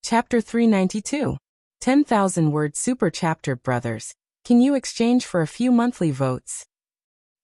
Chapter 392. 10,000-word super chapter. Brothers, can you exchange for a few monthly votes?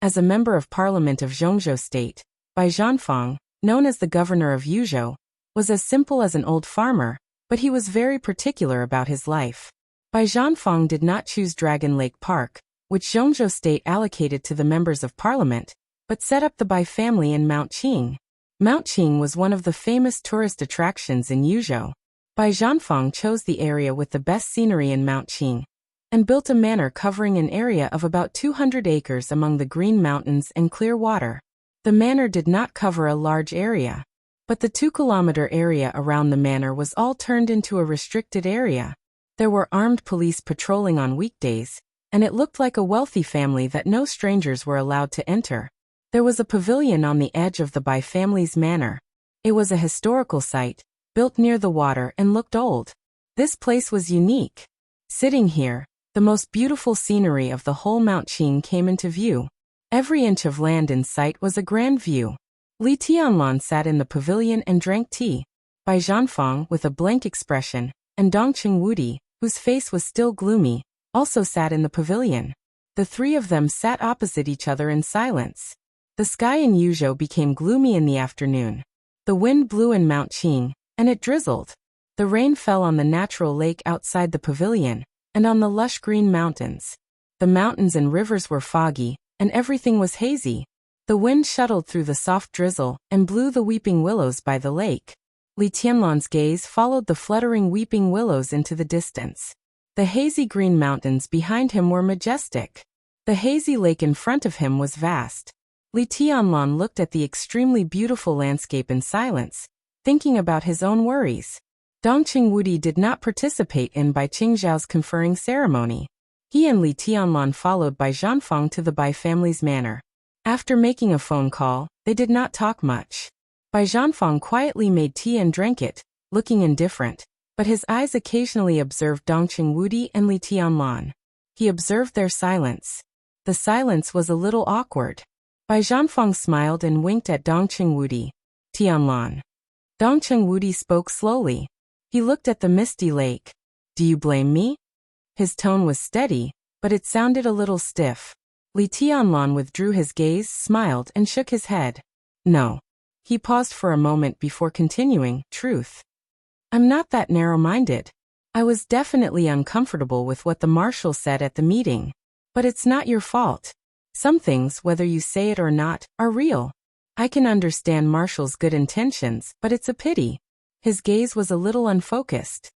As a member of Parliament of Zhongzhou State, Bai Zhanfang, known as the governor of Yuzhou, was as simple as an old farmer, but he was very particular about his life. Bai Zhanfang did not choose Dragon Lake Park, which Zhongzhou State allocated to the members of Parliament, but set up the Bai family in Mount Qing. Mount Qing was one of the famous tourist attractions in Yuzhou. Bai Zhanfang chose the area with the best scenery in Mount Qing, and built a manor covering an area of about 200 acres among the green mountains and clear water. The manor did not cover a large area, but the 2-kilometer area around the manor was all turned into a restricted area. There were armed police patrolling on weekdays, and it looked like a wealthy family that no strangers were allowed to enter. There was a pavilion on the edge of the Bai family's manor. It was a historical site, built near the water and looked old. This place was unique. Sitting here, the most beautiful scenery of the whole Mount Qing came into view. Every inch of land in sight was a grand view. Li Tianlan sat in the pavilion and drank tea. Bai Zhanfang, with a blank expression, and Dongqing Wudi, whose face was still gloomy, also sat in the pavilion. The three of them sat opposite each other in silence. The sky in Yuzhou became gloomy in the afternoon. The wind blew in Mount Qing, and it drizzled. The rain fell on the natural lake outside the pavilion, and on the lush green mountains. The mountains and rivers were foggy, and everything was hazy. The wind shuttled through the soft drizzle and blew the weeping willows by the lake. Li Tianlan's gaze followed the fluttering weeping willows into the distance. The hazy green mountains behind him were majestic. The hazy lake in front of him was vast. Li Tianlan looked at the extremely beautiful landscape in silence, thinking about his own worries. Dongqing Wudi did not participate in Bai Qingzhao's conferring ceremony. He and Li Tianlan followed Bai Zhanfang to the Bai family's manor. After making a phone call, they did not talk much. Bai Zhanfang quietly made tea and drank it, looking indifferent, but his eyes occasionally observed Dongqing Wudi and Li Tianlan. He observed their silence. The silence was a little awkward. Bai Zhanfang smiled and winked at Dongqing Wudi. Tianlan. Dongqing Wudi spoke slowly. He looked at the misty lake. Do you blame me? His tone was steady, but it sounded a little stiff. Li Tianlan withdrew his gaze, smiled, and shook his head. No. He paused for a moment before continuing, Truth. I'm not that narrow-minded. I was definitely uncomfortable with what the marshal said at the meeting. But it's not your fault. Some things, whether you say it or not, are real. I can understand Marshall's good intentions, but it's a pity. His gaze was a little unfocused.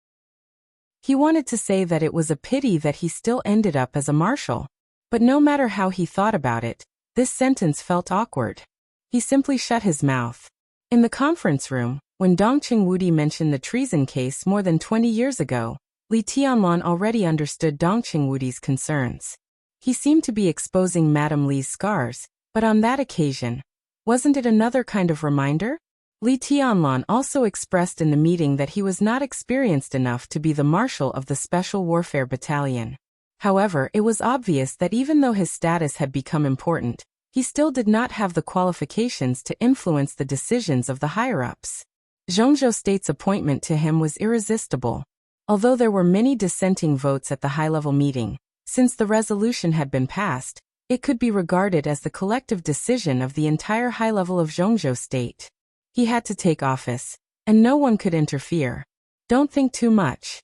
He wanted to say that it was a pity that he still ended up as a marshal. But no matter how he thought about it, this sentence felt awkward. He simply shut his mouth. In the conference room, when Dongqing Wudi mentioned the treason case more than 20 years ago, Li Tianlan already understood Dongqing Wudi's concerns. He seemed to be exposing Madame Li's scars, but on that occasion, wasn't it another kind of reminder? Li Tianlan also expressed in the meeting that he was not experienced enough to be the marshal of the Special Warfare Battalion. However, it was obvious that even though his status had become important, he still did not have the qualifications to influence the decisions of the higher-ups. Zhongzhou State's appointment to him was irresistible. Although there were many dissenting votes at the high-level meeting, since the resolution had been passed, it could be regarded as the collective decision of the entire high level of Zhongzhou State. He had to take office, and no one could interfere. Don't think too much.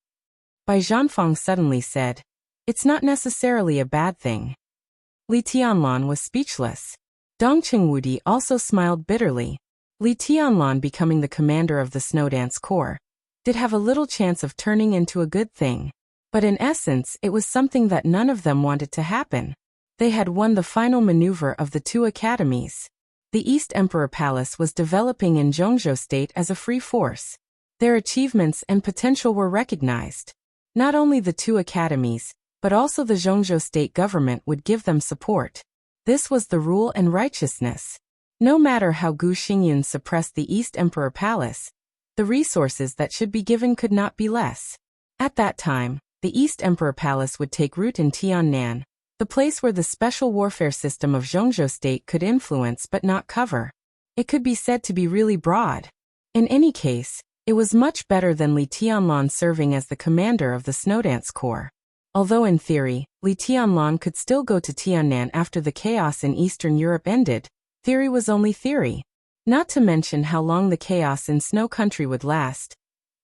Bai Zhanfang suddenly said, It's not necessarily a bad thing. Li Tianlan was speechless. Dongqing Wudi also smiled bitterly. Li Tianlan becoming the commander of the Snowdance Corps did have a little chance of turning into a good thing. But in essence, it was something that none of them wanted to happen. They had won the final maneuver of the two academies. The East Emperor Palace was developing in Zhongzhou State as a free force. Their achievements and potential were recognized. Not only the two academies, but also the Zhongzhou State government would give them support. This was the rule and righteousness. No matter how Gu Xingyun suppressed the East Emperor Palace, the resources that should be given could not be less. At that time, the East Emperor Palace would take root in Tiannan, the place where the special warfare system of Zhongzhou State could influence but not cover. It could be said to be really broad. In any case, It was much better than Li Tianlan serving as the commander of the Snowdance Corps. Although in theory, Li Tianlan could still go to Tiannan after the chaos in Eastern Europe ended, theory was only theory. Not to mention how long the chaos in Snow Country would last.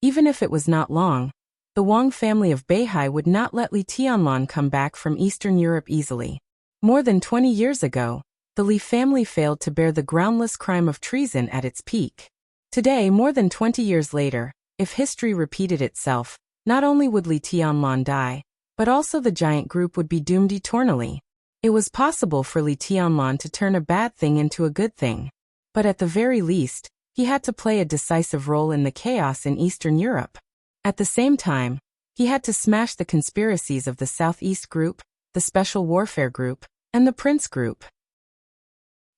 Even if it was not long, the Wang family of Beihai would not let Li Tianlan come back from Eastern Europe easily. More than 20 years ago, the Li family failed to bear the groundless crime of treason at its peak. Today, more than 20 years later, if history repeated itself, not only would Li Tianlan die, but also the giant group would be doomed eternally. It was possible for Li Tianlan to turn a bad thing into a good thing. But at the very least, he had to play a decisive role in the chaos in Eastern Europe. At the same time, he had to smash the conspiracies of the Southeast Group, the Special Warfare Group, and the Prince Group.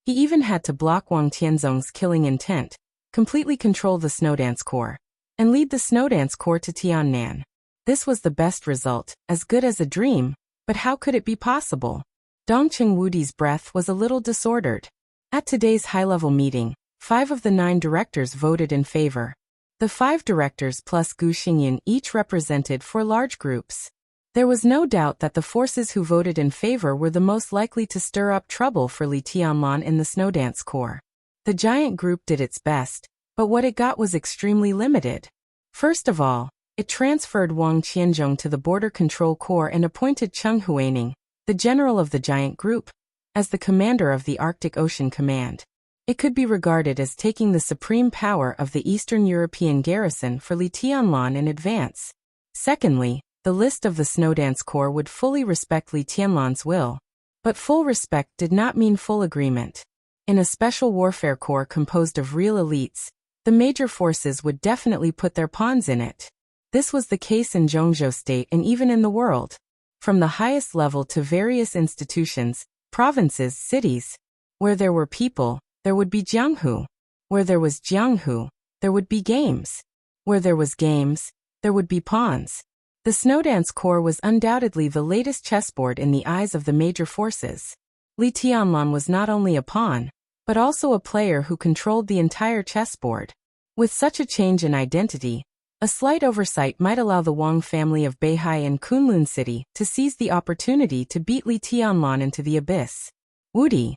He even had to block Wang Tianzong's killing intent, completely control the Snowdance Corps, and lead the Snowdance Corps to Tiannan. This was the best result, as good as a dream, but how could it be possible? Dongqing Wudi's breath was a little disordered. At today's high-level meeting, 5 of the 9 directors voted in favor. The 5 directors plus Gu Xingyan each represented 4 large groups. There was no doubt that the forces who voted in favor were the most likely to stir up trouble for Li Tianlan in the Snowdance Corps. The giant group did its best, but what it got was extremely limited. First of all, it transferred Wang Qianzhong to the Border Control Corps and appointed Cheng Huaining, the general of the giant group, as the commander of the Arctic Ocean Command. It could be regarded as taking the supreme power of the Eastern European garrison for Li Tianlan in advance. Secondly, the list of the Snowdance Corps would fully respect Li Tianlan's will. But full respect did not mean full agreement. In a special warfare corps composed of real elites, the major forces would definitely put their pawns in it. This was the case in Zhongzhou State and even in the world. From the highest level to various institutions, provinces, cities. Where there were people, there would be Jianghu. Where there was Jianghu, there would be games. Where there was games, there would be pawns. The Snowdance Corps was undoubtedly the latest chessboard in the eyes of the major forces. Li Tianlan was not only a pawn, but also a player who controlled the entire chessboard. With such a change in identity, a slight oversight might allow the Wang family of Beihai and Kunlun City to seize the opportunity to beat Li Tianlan into the abyss. Wudi.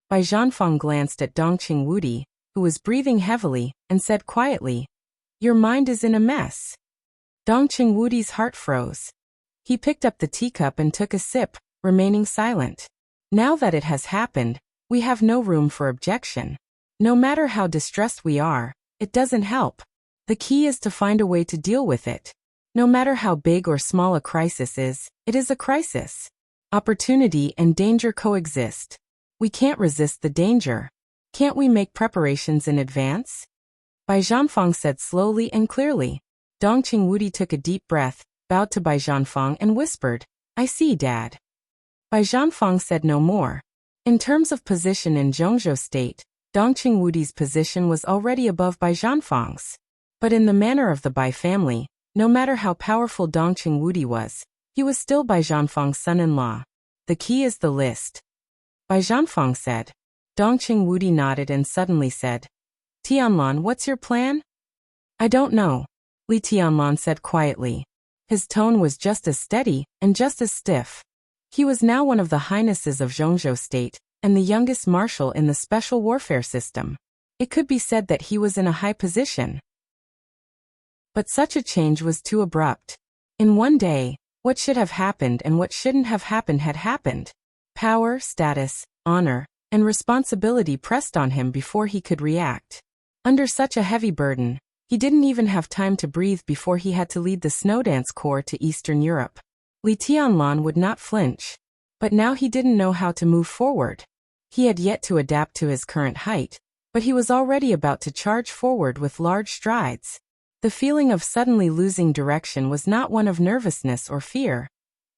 Bai Zhanfang glanced at Dongqing Wudi, who was breathing heavily, and said quietly, "Your mind is in a mess." Dongqing Wudi's heart froze. He picked up the teacup and took a sip, remaining silent. Now that it has happened, we have no room for objection. No matter how distressed we are, it doesn't help. The key is to find a way to deal with it. No matter how big or small a crisis is, it is a crisis. Opportunity and danger coexist. We can't resist the danger. Can't we make preparations in advance? Bai Zhanfang said slowly and clearly. Dongqing Wudi took a deep breath, bowed to Bai Zhanfang and whispered, "I see, Dad." Bai Zhanfang said no more. In terms of position in Zhongzhou State, Dongqing Wudi's position was already above Bai Zhanfang's. But in the manner of the Bai family, no matter how powerful Dongqing Wudi was, he was still Bai Zhanfang's son-in-law. The key is the list. Bai Zhanfang said. Dongqing Wudi nodded and suddenly said, "Tianlan, what's your plan?" "I don't know," Li Tianlan said quietly. His tone was just as steady and just as stiff. He was now one of the highnesses of Zhongzhou State, and the youngest marshal in the special warfare system. It could be said that he was in a high position. But such a change was too abrupt. In one day, what should have happened and what shouldn't have happened had happened. Power, status, honor, and responsibility pressed on him before he could react. Under such a heavy burden, he didn't even have time to breathe before he had to lead the Snowdance Corps to Eastern Europe. Li Tianlan would not flinch. But now he didn't know how to move forward. He had yet to adapt to his current height, but he was already about to charge forward with large strides. The feeling of suddenly losing direction was not one of nervousness or fear,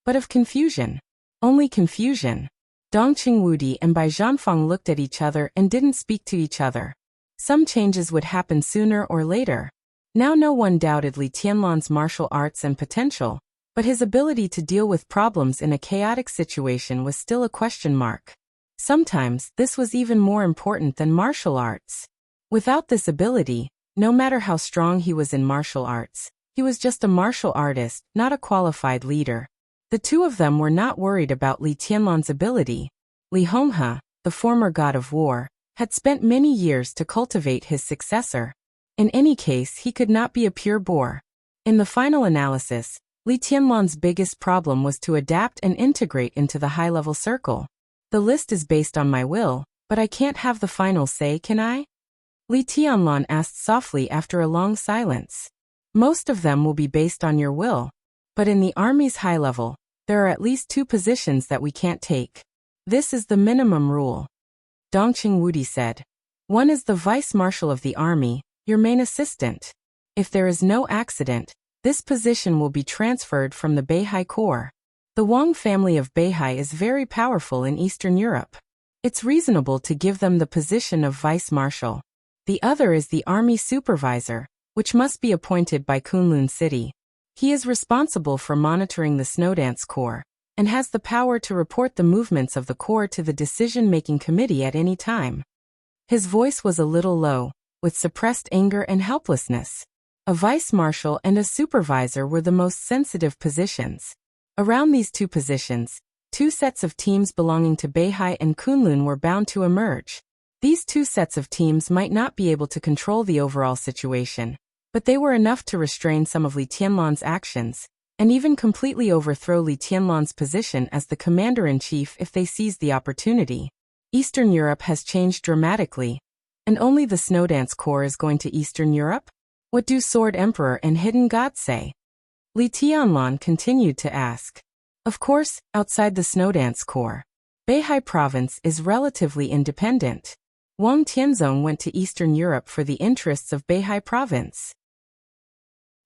but of confusion. Only confusion. Dongqing Wudi and Bai Zhanfang looked at each other and didn't speak to each other. Some changes would happen sooner or later. Now no one doubted Li Tianlan's martial arts and potential, but his ability to deal with problems in a chaotic situation was still a question mark. Sometimes this was even more important than martial arts. Without this ability, No matter how strong he was in martial arts, he was just a martial artist, not a qualified leader. The two of them were not worried about Li Tianlan's ability. Li Honghe, the former god of war, had spent many years to cultivate his successor. In any case, he could not be a pure bore. In the final analysis, Li Tianlan's biggest problem was to adapt and integrate into the high-level circle. The list is based on my will, but I can't have the final say, can I? Li Tianlan asked softly after a long silence. Most of them will be based on your will. But in the army's high level, there are at least 2 positions that we can't take. This is the minimum rule. Dongqing Wudi said. One is the vice marshal of the army, your main assistant. If there is no accident, this position will be transferred from the Beihai Corps. The Wang family of Beihai is very powerful in Eastern Europe. It's reasonable to give them the position of vice marshal. The other is the army supervisor, which must be appointed by Kunlun City. He is responsible for monitoring the Snowdance Corps, and has the power to report the movements of the Corps to the decision-making committee at any time. His voice was a little low, with suppressed anger and helplessness. A vice marshal and a supervisor were the most sensitive positions. Around these 2 positions, 2 sets of teams belonging to Beihai and Kunlun were bound to emerge. These 2 sets of teams might not be able to control the overall situation, but they were enough to restrain some of Li Tianlan's actions, and even completely overthrow Li Tianlan's position as the commander-in-chief if they seized the opportunity. Eastern Europe has changed dramatically, and only the Snowdance Corps is going to Eastern Europe? What do Sword Emperor and Hidden God say? Li Tianlan continued to ask. Of course, outside the Snowdance Corps, Beihai province is relatively independent. Wang Tianzong went to Eastern Europe for the interests of Beihai province.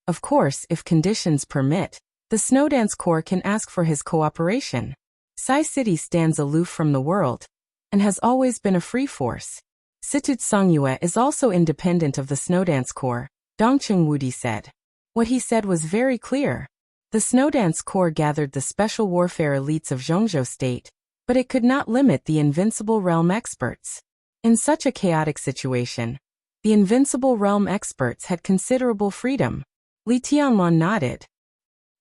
Of course, if conditions permit, the Snowdance Corps can ask for his cooperation. Sai City stands aloof from the world, and has always been a free force. Situt Songyue is also independent of the Snowdance Corps, Dongqing Wudi said. What he said was very clear. The Snowdance Corps gathered the special warfare elites of Zhongzhou State, but it could not limit the Invincible Realm experts. In such a chaotic situation, the Invincible Realm experts had considerable freedom. Li Tianlan nodded.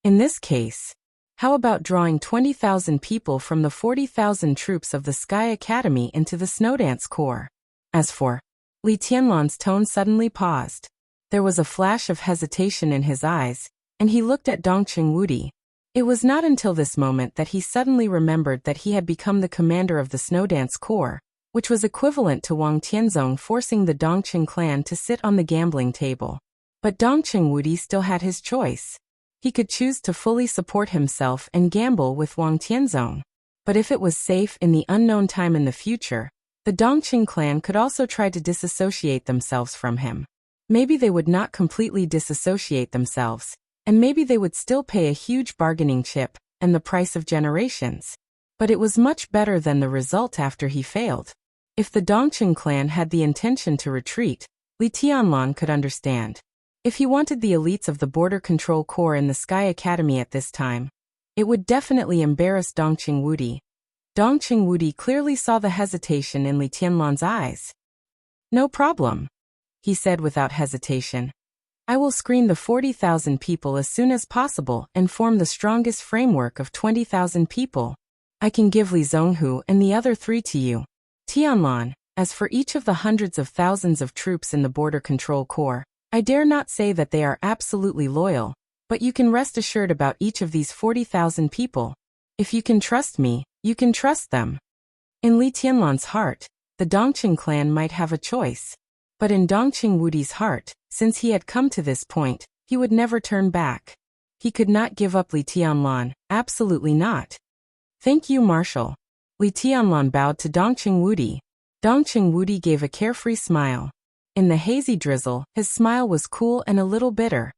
In this case, how about drawing 20,000 people from the 40,000 troops of the Sky Academy into the Snowdance Corps? As for Li Tianlan's tone suddenly paused. There was a flash of hesitation in his eyes, and he looked at Dongqing Wudi. It was not until this moment that he suddenly remembered that he had become the commander of the Snowdance Corps, which was equivalent to Wang Tianzong forcing the Dongqing clan to sit on the gambling table. But Dongqing Wudi still had his choice. He could choose to fully support himself and gamble with Wang Tianzong. But if it was safe in the unknown time in the future, the Dongqing clan could also try to disassociate themselves from him. Maybe they would not completely disassociate themselves, and maybe they would still pay a huge bargaining chip and the price of generations. But it was much better than the result after he failed. If the Dongqing clan had the intention to retreat, Li Tianlan could understand. If he wanted the elites of the Border Control Corps in the Sky Academy at this time, it would definitely embarrass Dongqing Wudi. Dongqing Wudi clearly saw the hesitation in Li Tianlan's eyes. No problem, he said without hesitation. I will screen the 40,000 people as soon as possible and form the strongest framework of 20,000 people. I can give Li Zhonghu and the other 3 to you. Tianlan, as for each of the hundreds of thousands of troops in the Border Control Corps, I dare not say that they are absolutely loyal, but you can rest assured about each of these 40,000 people. If you can trust me, you can trust them. In Li Tianlan's heart, the Dongqing clan might have a choice. But in Dongqing Wudi's heart, since he had come to this point, he would never turn back. He could not give up Li Tianlan, absolutely not. Thank you, Marshal. Li Tianlan bowed to Dongqing Wudi. Dongqing Wudi gave a carefree smile. In the hazy drizzle, his smile was cool and a little bitter.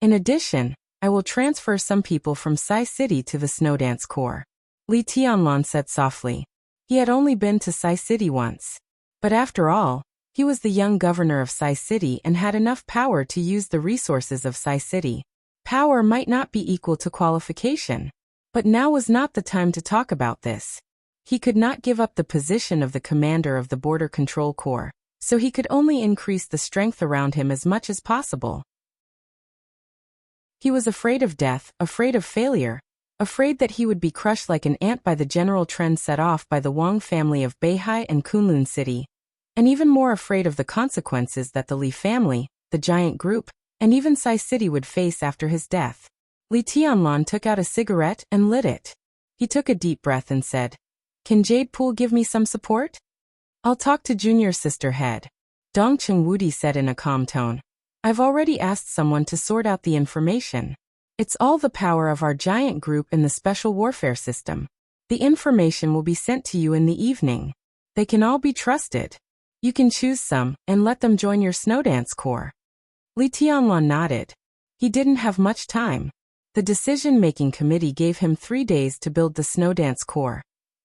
In addition, I will transfer some people from Sai City to the Snowdance Corps. Li Tianlan said softly. He had only been to Sai City once. But after all, he was the young governor of Sai City and had enough power to use the resources of Sai City. Power might not be equal to qualification. But now was not the time to talk about this. He could not give up the position of the commander of the Border Control Corps. so he could only increase the strength around him as much as possible. He was afraid of death, afraid of failure, afraid that he would be crushed like an ant by the general trend set off by the Wang family of Beihai and Kunlun City, and even more afraid of the consequences that the Li family, the giant group, and even Sai City would face after his death. Li Tianlan took out a cigarette and lit it. He took a deep breath and said, "Can Jade Pool give me some support? I'll talk to Junior Sister Head." Dong Chengwudi said in a calm tone, "I've already asked someone to sort out the information. It's all the power of our giant group in the special warfare system. The information will be sent to you in the evening. They can all be trusted. You can choose some and let them join your Snowdance Corps." Li Tianlan nodded. He didn't have much time. The decision-making committee gave him 3 days to build the Snowdance Corps,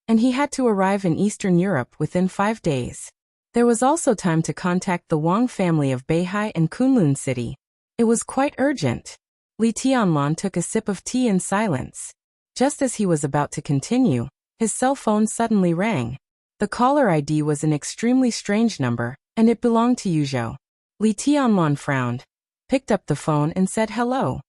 and he had to arrive in Eastern Europe within 5 days. There was also time to contact the Wang family of Beihai and Kunlun City. It was quite urgent. Li Tianlan took a sip of tea in silence. Just as he was about to continue, his cell phone suddenly rang. The caller ID was an extremely strange number, and it belonged to Yuzhou. Li Tianlan frowned, picked up the phone and said hello.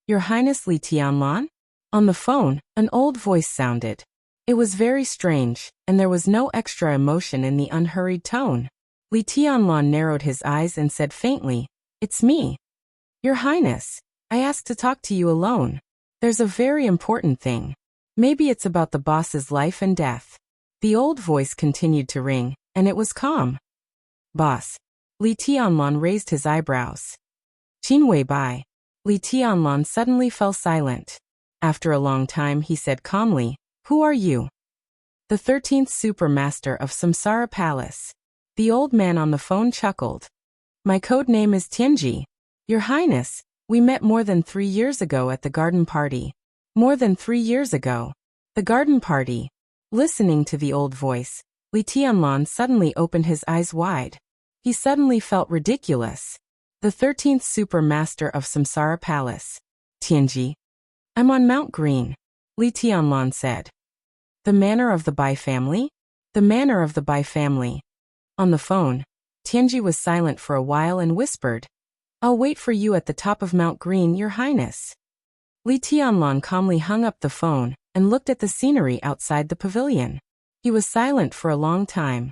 "Your Highness Li Tianlan?" On the phone, an old voice sounded. It was very strange, and there was no extra emotion in the unhurried tone. Li Tianlan narrowed his eyes and said faintly, "It's me. Your Highness, I asked to talk to you alone. There's a very important thing. Maybe it's about the boss's life and death." The old voice continued to ring, and it was calm. "Boss." Li Tianlan raised his eyebrows. "Qin Wei Bai." Li Tianlan suddenly fell silent. After a long time he said calmly, "Who are you?" "The 13th Super Master of Samsara Palace." The old man on the phone chuckled. "My code name is Tianji. Your Highness, we met more than 3 years ago at the garden party." More than 3 years ago. The garden party. Listening to the old voice, Li Tianlan suddenly opened his eyes wide. He suddenly felt ridiculous. The 13th Super Master of Samsara Palace. "Tianji. I'm on Mount Green," Li Tianlan said. "The manor of the Bai family?" "The manor of the Bai family." On the phone, Tianji was silent for a while and whispered, "I'll wait for you at the top of Mount Green, Your Highness." Li Tianlan calmly hung up the phone and looked at the scenery outside the pavilion. He was silent for a long time.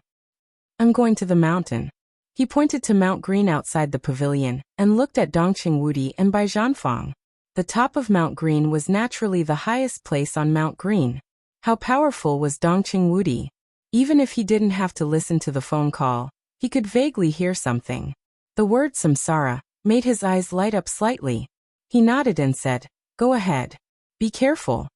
"I'm going to the mountain." He pointed to Mount Green outside the pavilion and looked at Dongqing Wudi and Bai Zhanfang. The top of Mount Green was naturally the highest place on Mount Green. How powerful was Dongqing Wudi? Even if he didn't have to listen to the phone call, he could vaguely hear something. The word samsara made his eyes light up slightly. He nodded and said, "Go ahead. Be careful."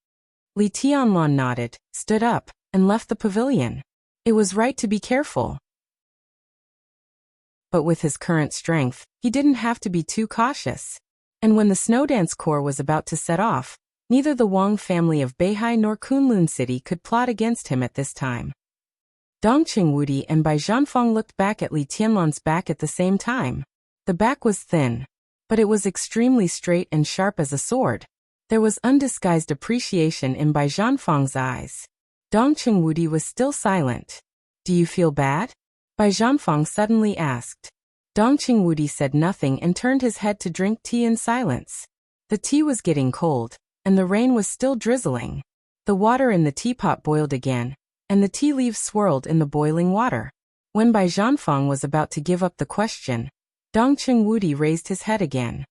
Li Tianlan nodded, stood up, and left the pavilion. It was right to be careful. But with his current strength, he didn't have to be too cautious. And when the Snowdance Corps was about to set off, neither the Wang family of Beihai nor Kunlun City could plot against him at this time. Dongqing Wudi and Bai Zhanfang looked back at Li Tianlan's back at the same time. The back was thin, but it was extremely straight and sharp as a sword. There was undisguised appreciation in Bai Zhanfang's eyes. Dongqing Wudi was still silent. "Do you feel bad?" Bai Zhanfang suddenly asked. Dongqing Wudi said nothing and turned his head to drink tea in silence. The tea was getting cold, and the rain was still drizzling. The water in the teapot boiled again, and the tea leaves swirled in the boiling water. When Bai Zhanfang was about to give up the question, Dongqing Wudi raised his head again.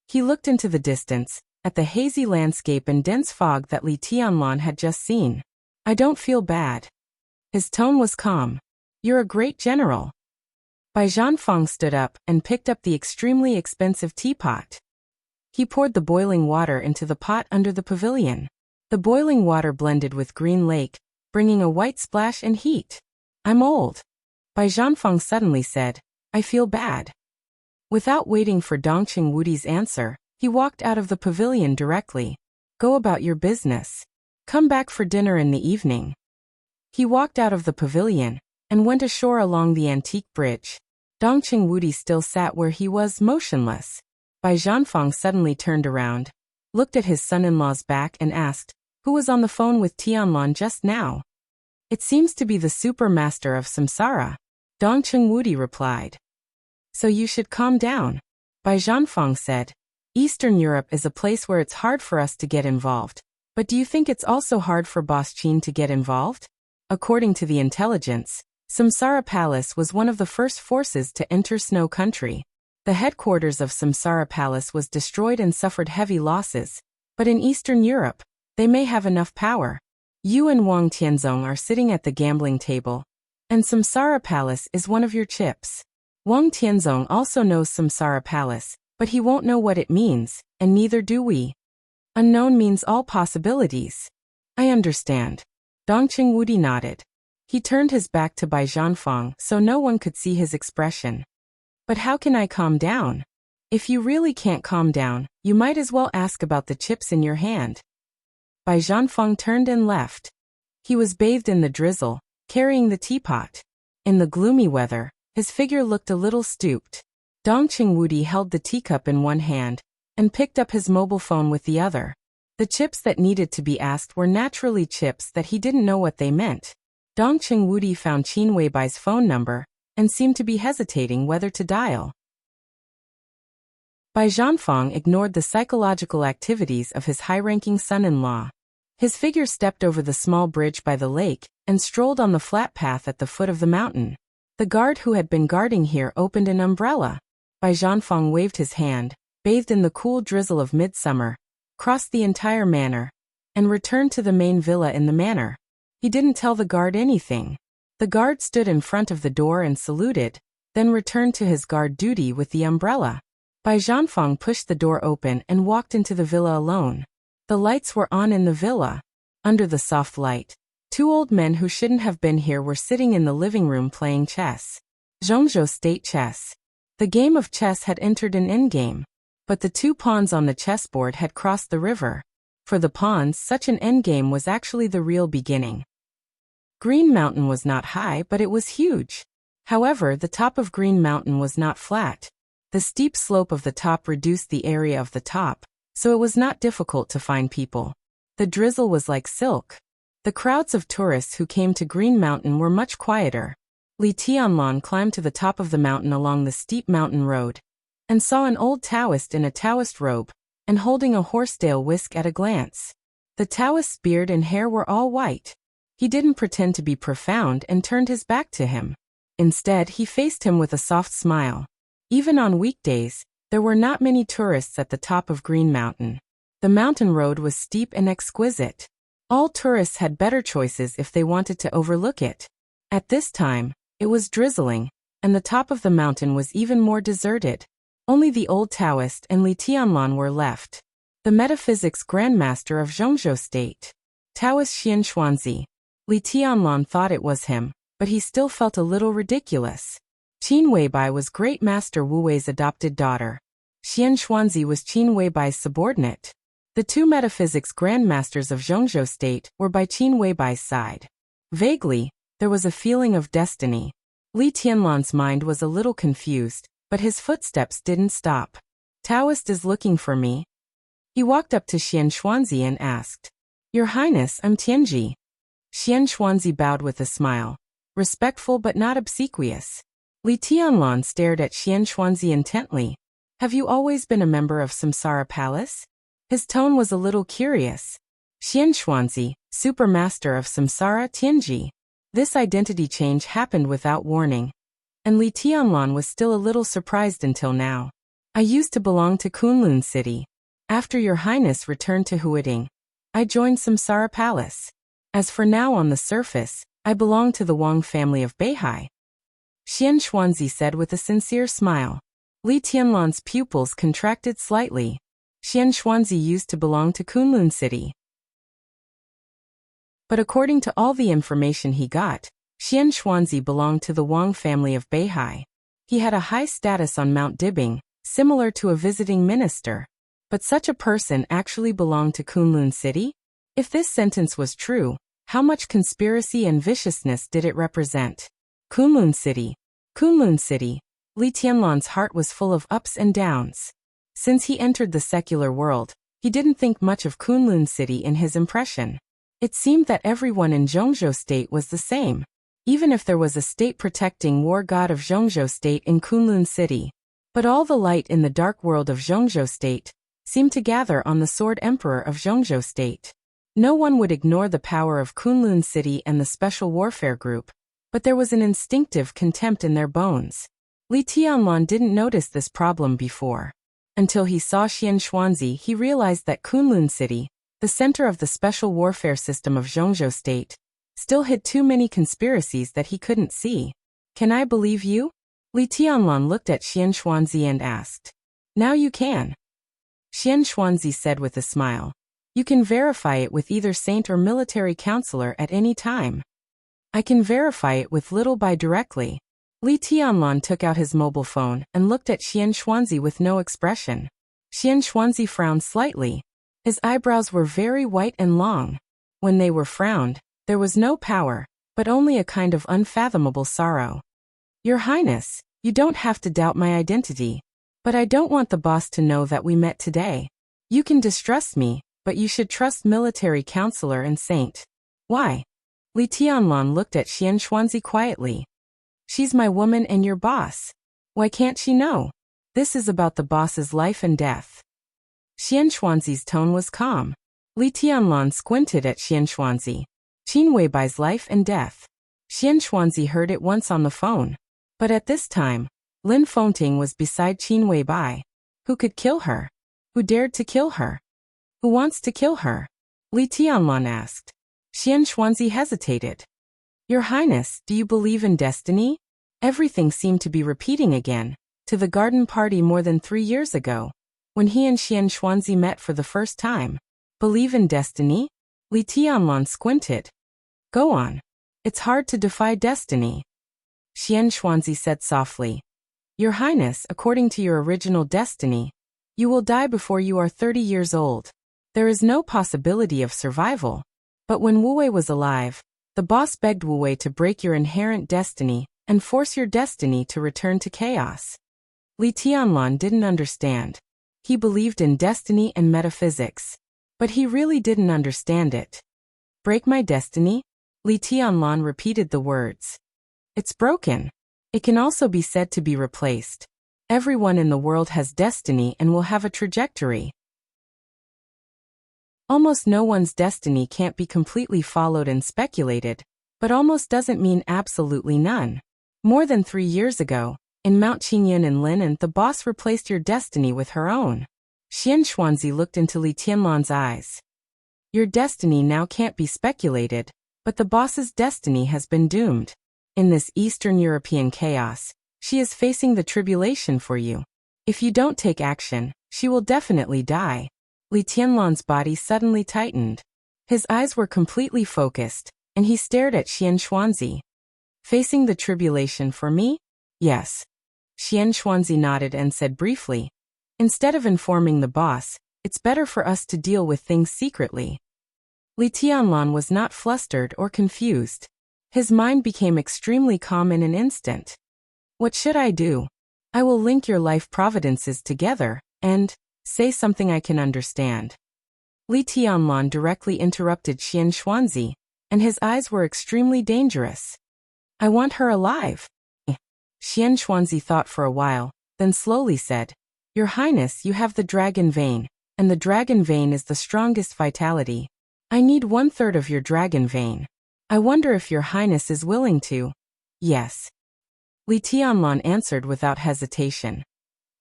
He looked into the distance, at the hazy landscape and dense fog that Li Tianlan had just seen. "I don't feel bad." His tone was calm. "You're a great general." Bai Zhanfang stood up and picked up the extremely expensive teapot. He poured the boiling water into the pot under the pavilion. The boiling water blended with green lake, bringing a white splash and heat. "I'm old." Bai Zhanfang suddenly said, "I feel bad." Without waiting for Dongqing Wudi's answer, he walked out of the pavilion directly. "Go about your business. Come back for dinner in the evening." He walked out of the pavilion and went ashore along the antique bridge. Dongqing Wudi still sat where he was, motionless. Bai Zhanfang suddenly turned around, looked at his son-in-law's back and asked, "Who was on the phone with Tianlan just now?" "It seems to be the Super Master of Samsara." Dongcheng Wudi replied. So you should calm down. Bai Zhanfang said. Eastern Europe is a place where it's hard for us to get involved. But do you think it's also hard for Boss Qin to get involved? According to the intelligence, Samsara Palace was one of the first forces to enter Snow Country. The headquarters of Samsara Palace was destroyed and suffered heavy losses. But in Eastern Europe, they may have enough power. You and Wang Tianzong are sitting at the gambling table. And Samsara Palace is one of your chips. Wang Tianzong also knows Samsara Palace, but he won't know what it means, and neither do we. Unknown means all possibilities. I understand. Dongcheng Wudi nodded. He turned his back to Bai Zhanfang so no one could see his expression. But how can I calm down? If you really can't calm down, you might as well ask about the chips in your hand. Bai Zhanfang turned and left. He was bathed in the drizzle, carrying the teapot. In the gloomy weather, his figure looked a little stooped. Dongcheng Wudi held the teacup in one hand and picked up his mobile phone with the other. The chips that needed to be asked were naturally chips that he didn't know what they meant. Dongcheng Wudi found Qin Weibai's phone number and seemed to be hesitating whether to dial. Bai Zhanfang ignored the psychological activities of his high-ranking son-in-law. His figure stepped over the small bridge by the lake and strolled on the flat path at the foot of the mountain. The guard who had been guarding here opened an umbrella. Bai Zhanfang waved his hand, bathed in the cool drizzle of midsummer, crossed the entire manor, and returned to the main villa in the manor. He didn't tell the guard anything. The guard stood in front of the door and saluted, then returned to his guard duty with the umbrella. Bai Zhanfang pushed the door open and walked into the villa alone. The lights were on in the villa. Under the soft light, two old men who shouldn't have been here were sitting in the living room playing chess. Zhongzhou State chess. The game of chess had entered an endgame. But the two pawns on the chessboard had crossed the river. For the pawns, such an endgame was actually the real beginning. Green Mountain was not high, but it was huge. However, the top of Green Mountain was not flat. The steep slope of the top reduced the area of the top, so it was not difficult to find people. The drizzle was like silk. The crowds of tourists who came to Green Mountain were much quieter. Li Tianlan climbed to the top of the mountain along the steep mountain road, and saw an old Taoist in a Taoist robe, and holding a horsetail whisk at a glance. The Taoist's beard and hair were all white. He didn't pretend to be profound and turned his back to him. Instead, he faced him with a soft smile. Even on weekdays, there were not many tourists at the top of Green Mountain. The mountain road was steep and exquisite. All tourists had better choices if they wanted to overlook it. At this time, it was drizzling, and the top of the mountain was even more deserted. Only the old Taoist and Li Tianlan were left. The metaphysics grandmaster of Zhongzhou State. Taoist Xian Xuanzi. Li Tianlan thought it was him, but he still felt a little ridiculous. Qin Weibai was Great Master Wu Wei's adopted daughter. Xian Xuanzi was Qin Weibai's subordinate. The two metaphysics grandmasters of Zhongzhou State were by Qin Weibai's side. Vaguely, there was a feeling of destiny. Li Tianlan's mind was a little confused, but his footsteps didn't stop. Taoist is looking for me. He walked up to Xian Xuanzi and asked, Your Highness, I'm Tianji. Xian Xuanzi bowed with a smile, respectful but not obsequious. Li Tianlan stared at Xian Xuanzi intently. Have you always been a member of Samsara Palace? His tone was a little curious. Xian Xuanzi, supermaster of Samsara Tianji. This identity change happened without warning. And Li Tianlan was still a little surprised until now. I used to belong to Kunlun City. After your highness returned to Huading, I joined Samsara Palace. As for now on the surface, I belong to the Wang family of Beihai. Xian Xuanzi said with a sincere smile. Li Tianlan's pupils contracted slightly. Xian Xuanzi used to belong to Kunlun City. But according to all the information he got, Xian Xuanzi belonged to the Wang family of Beihai. He had a high status on Mount Dibing, similar to a visiting minister. But such a person actually belonged to Kunlun City? If this sentence was true, how much conspiracy and viciousness did it represent? Kunlun City. Kunlun City. Li Tianlan's heart was full of ups and downs. Since he entered the secular world, he didn't think much of Kunlun City in his impression. It seemed that everyone in Zhongzhou State was the same. even if there was a state-protecting war god of Zhongzhou State in Kunlun City. But all the light in the dark world of Zhongzhou State seemed to gather on the Sword Emperor of Zhongzhou State. No one would ignore the power of Kunlun City and the Special Warfare Group, but there was an instinctive contempt in their bones. Li Tianlan didn't notice this problem before. Until he saw Xian Xuanzi, he realized that Kunlun City, the center of the special warfare system of Zhongzhou State, still hid too many conspiracies that he couldn't see. Can I believe you? Li Tianlan looked at Xian Xuanzi and asked. Now you can. Xian Xuanzi said with a smile. You can verify it with either saint or military counselor at any time. I can verify it with Little Bai directly. Li Tianlan took out his mobile phone and looked at Xian Xuanzi with no expression. Xian Xuanzi frowned slightly. His eyebrows were very white and long. When they were frowned, there was no power, but only a kind of unfathomable sorrow. Your Highness, you don't have to doubt my identity. But I don't want the boss to know that we met today. You can distrust me, but you should trust military counselor and saint. Why? Li Tianlan looked at Xian Xuanzi quietly. She's my woman and your boss. Why can't she know? This is about the boss's life and death. Xian Xuanzi's tone was calm. Li Tianlan squinted at Xian Xuanzi. Qin Weibai's life and death. Xian Xuanzi heard it once on the phone. But at this time, Lin Fengting was beside Qin Weibai. Who could kill her? Who dared to kill her? Who wants to kill her? Li Tianlan asked. Xian Xuanzi hesitated. Your Highness, do you believe in destiny? Everything seemed to be repeating again, to the garden party more than 3 years ago, when he and Xian Xuanzi met for the first time. Believe in destiny? Li Tianlan squinted. Go on. It's hard to defy destiny. Xian Xuanzi said softly. Your Highness, according to your original destiny, you will die before you are 30 years old. There is no possibility of survival. But when Wu Wei was alive, the boss begged Wu Wei to break your inherent destiny and force your destiny to return to chaos. Li Tianlan didn't understand. He believed in destiny and metaphysics, but he really didn't understand it. Break my destiny? Li Tianlan repeated the words. It's broken. It can also be said to be replaced. Everyone in the world has destiny and will have a trajectory. Almost no one's destiny can't be completely followed and speculated, but almost doesn't mean absolutely none. More than 3 years ago, in Mount Qingyan in Linan, the boss replaced your destiny with her own. Xian Xuanzi looked into Li Tianlan's eyes. Your destiny now can't be speculated, but the boss's destiny has been doomed. In this Eastern European chaos, she is facing the tribulation for you. If you don't take action, she will definitely die. Li Tianlan's body suddenly tightened. His eyes were completely focused, and he stared at Xian Xuanzi. Facing the tribulation for me? Yes. Xian Xuanzi nodded and said briefly. Instead of informing the boss, it's better for us to deal with things secretly. Li Tianlan was not flustered or confused. His mind became extremely calm in an instant. What should I do? I will link your life providences together, and say something I can understand. Li Tianlan directly interrupted Xian Xuanzi, and his eyes were extremely dangerous. I want her alive. Xian Xuanzi thought for a while, then slowly said, Your Highness, you have the dragon vein, and the dragon vein is the strongest vitality. I need 1/3 of your dragon vein. I wonder if your Highness is willing to. Yes. Li Tianlan answered without hesitation.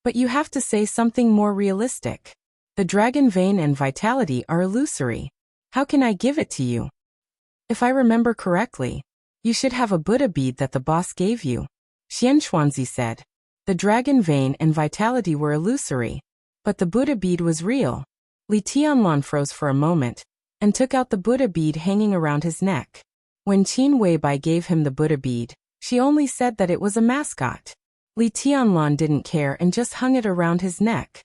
But you have to say something more realistic. The dragon vein and vitality are illusory. How can I give it to you? If I remember correctly, you should have a Buddha bead that the boss gave you. Xian Xuanzi said. The dragon vein and vitality were illusory, but the Buddha bead was real. Li Tianlan froze for a moment, and took out the Buddha bead hanging around his neck. When Qin Weibai gave him the Buddha bead, she only said that it was a mascot. Li Tianlan didn't care and just hung it around his neck.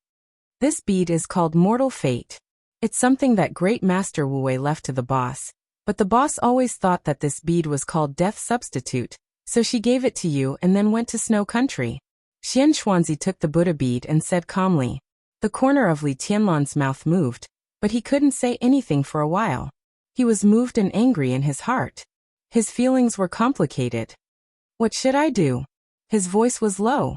This bead is called Mortal Fate. It's something that Great Master Wu Wei left to the boss, but the boss always thought that this bead was called Death Substitute, so she gave it to you and then went to Snow Country. Xian Xuanzi took the Buddha bead and said calmly. The corner of Li Tianlan's mouth moved, but he couldn't say anything for a while. He was moved and angry in his heart. His feelings were complicated. What should I do? His voice was low.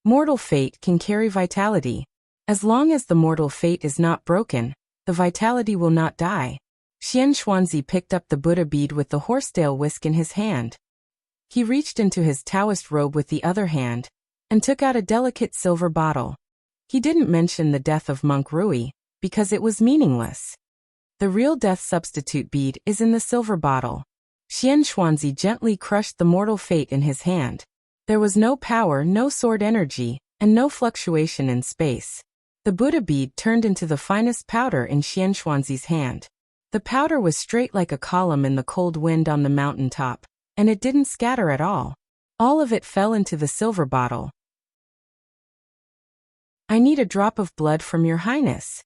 Mortal fate can carry vitality. As long as the mortal fate is not broken, the vitality will not die. Xian Xuanzi picked up the Buddha bead with the horsetail whisk in his hand. He reached into his Taoist robe with the other hand, and took out a delicate silver bottle. He didn't mention the death of Monk Rui, because it was meaningless. The real death substitute bead is in the silver bottle. Xian Xuanzi gently crushed the mortal fate in his hand. There was no power, no sword energy, and no fluctuation in space. The Buddha bead turned into the finest powder in Xian Xuanzi's hand. The powder was straight like a column in the cold wind on the mountain top, and it didn't scatter at all. All of it fell into the silver bottle. I need a drop of blood from your highness.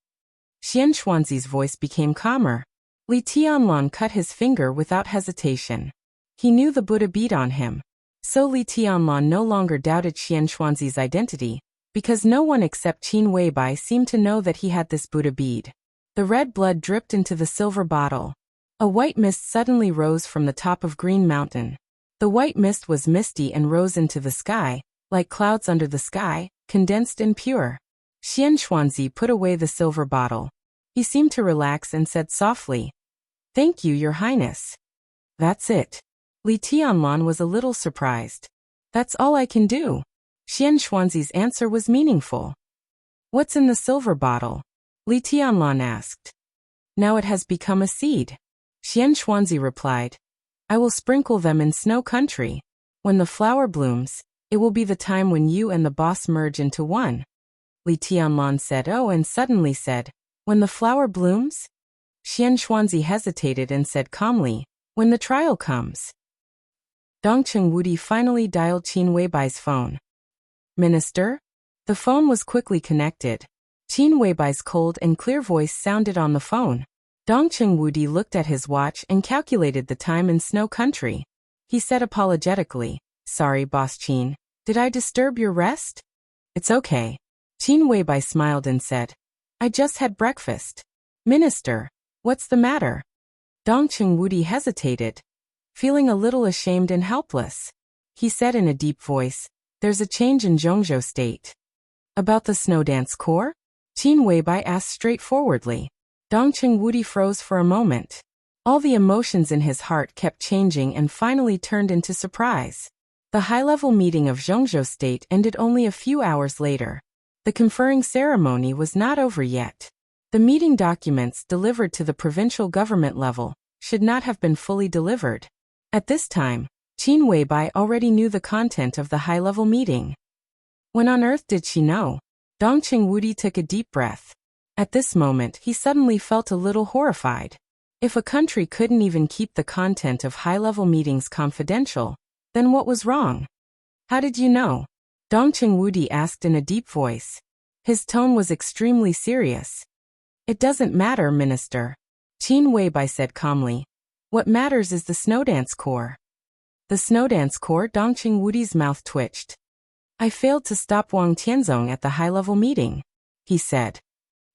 Xian Xuanzi's voice became calmer. Li Tianlan cut his finger without hesitation. He knew the Buddha bead on him. So Li Tianlan no longer doubted Xian Xuanzi's identity, because no one except Qin Weibai seemed to know that he had this Buddha bead. The red blood dripped into the silver bottle. A white mist suddenly rose from the top of Green Mountain. The white mist was misty and rose into the sky, like clouds under the sky, condensed and pure. Xian Xuanzi put away the silver bottle. He seemed to relax and said softly, "Thank you, Your Highness." "That's it." Li Tianlan was a little surprised. "That's all I can do." Xian Xuanzi's answer was meaningful. "What's in the silver bottle?" Li Tianlan asked. "Now it has become a seed." Xian Xuanzi replied, "I will sprinkle them in Snow Country. When the flower blooms, it will be the time when you and the boss merge into one." Li Tianlan said, "Oh," and suddenly said, "When the flower blooms?" Xian Xuanzi hesitated and said calmly, "When the trial comes." Dongcheng Wudi finally dialed Qin Weibai's phone. "Minister?" The phone was quickly connected. Qin Weibai's cold and clear voice sounded on the phone. Dongcheng Wudi looked at his watch and calculated the time in Snow Country. He said apologetically, "Sorry, Boss Qin. Did I disturb your rest?" "It's okay." Qin Weibai smiled and said, "I just had breakfast." "Minister, what's the matter?" Dongcheng Wudi hesitated, feeling a little ashamed and helpless. He said in a deep voice, "There's a change in Zhongzhou State." "About the snow dance corps?" Qin Weibai asked straightforwardly. Dongcheng Wudi froze for a moment. All the emotions in his heart kept changing and finally turned into surprise. The high-level meeting of Zhongzhou State ended only a few hours later. The conferring ceremony was not over yet. The meeting documents delivered to the provincial government level should not have been fully delivered. At this time, Qin Weibai already knew the content of the high-level meeting. When on earth did she know? Dongcheng Wudi took a deep breath. At this moment, he suddenly felt a little horrified. If a country couldn't even keep the content of high-level meetings confidential, then what was wrong? "How did you know?" Dongcheng Wudi asked in a deep voice. His tone was extremely serious. "It doesn't matter, Minister," Qin Weibai said calmly. "What matters is the snow dance corps." "The snow dance corps?" Dongcheng Wudi's mouth twitched. "I failed to stop Wang Tianzong at the high-level meeting," he said.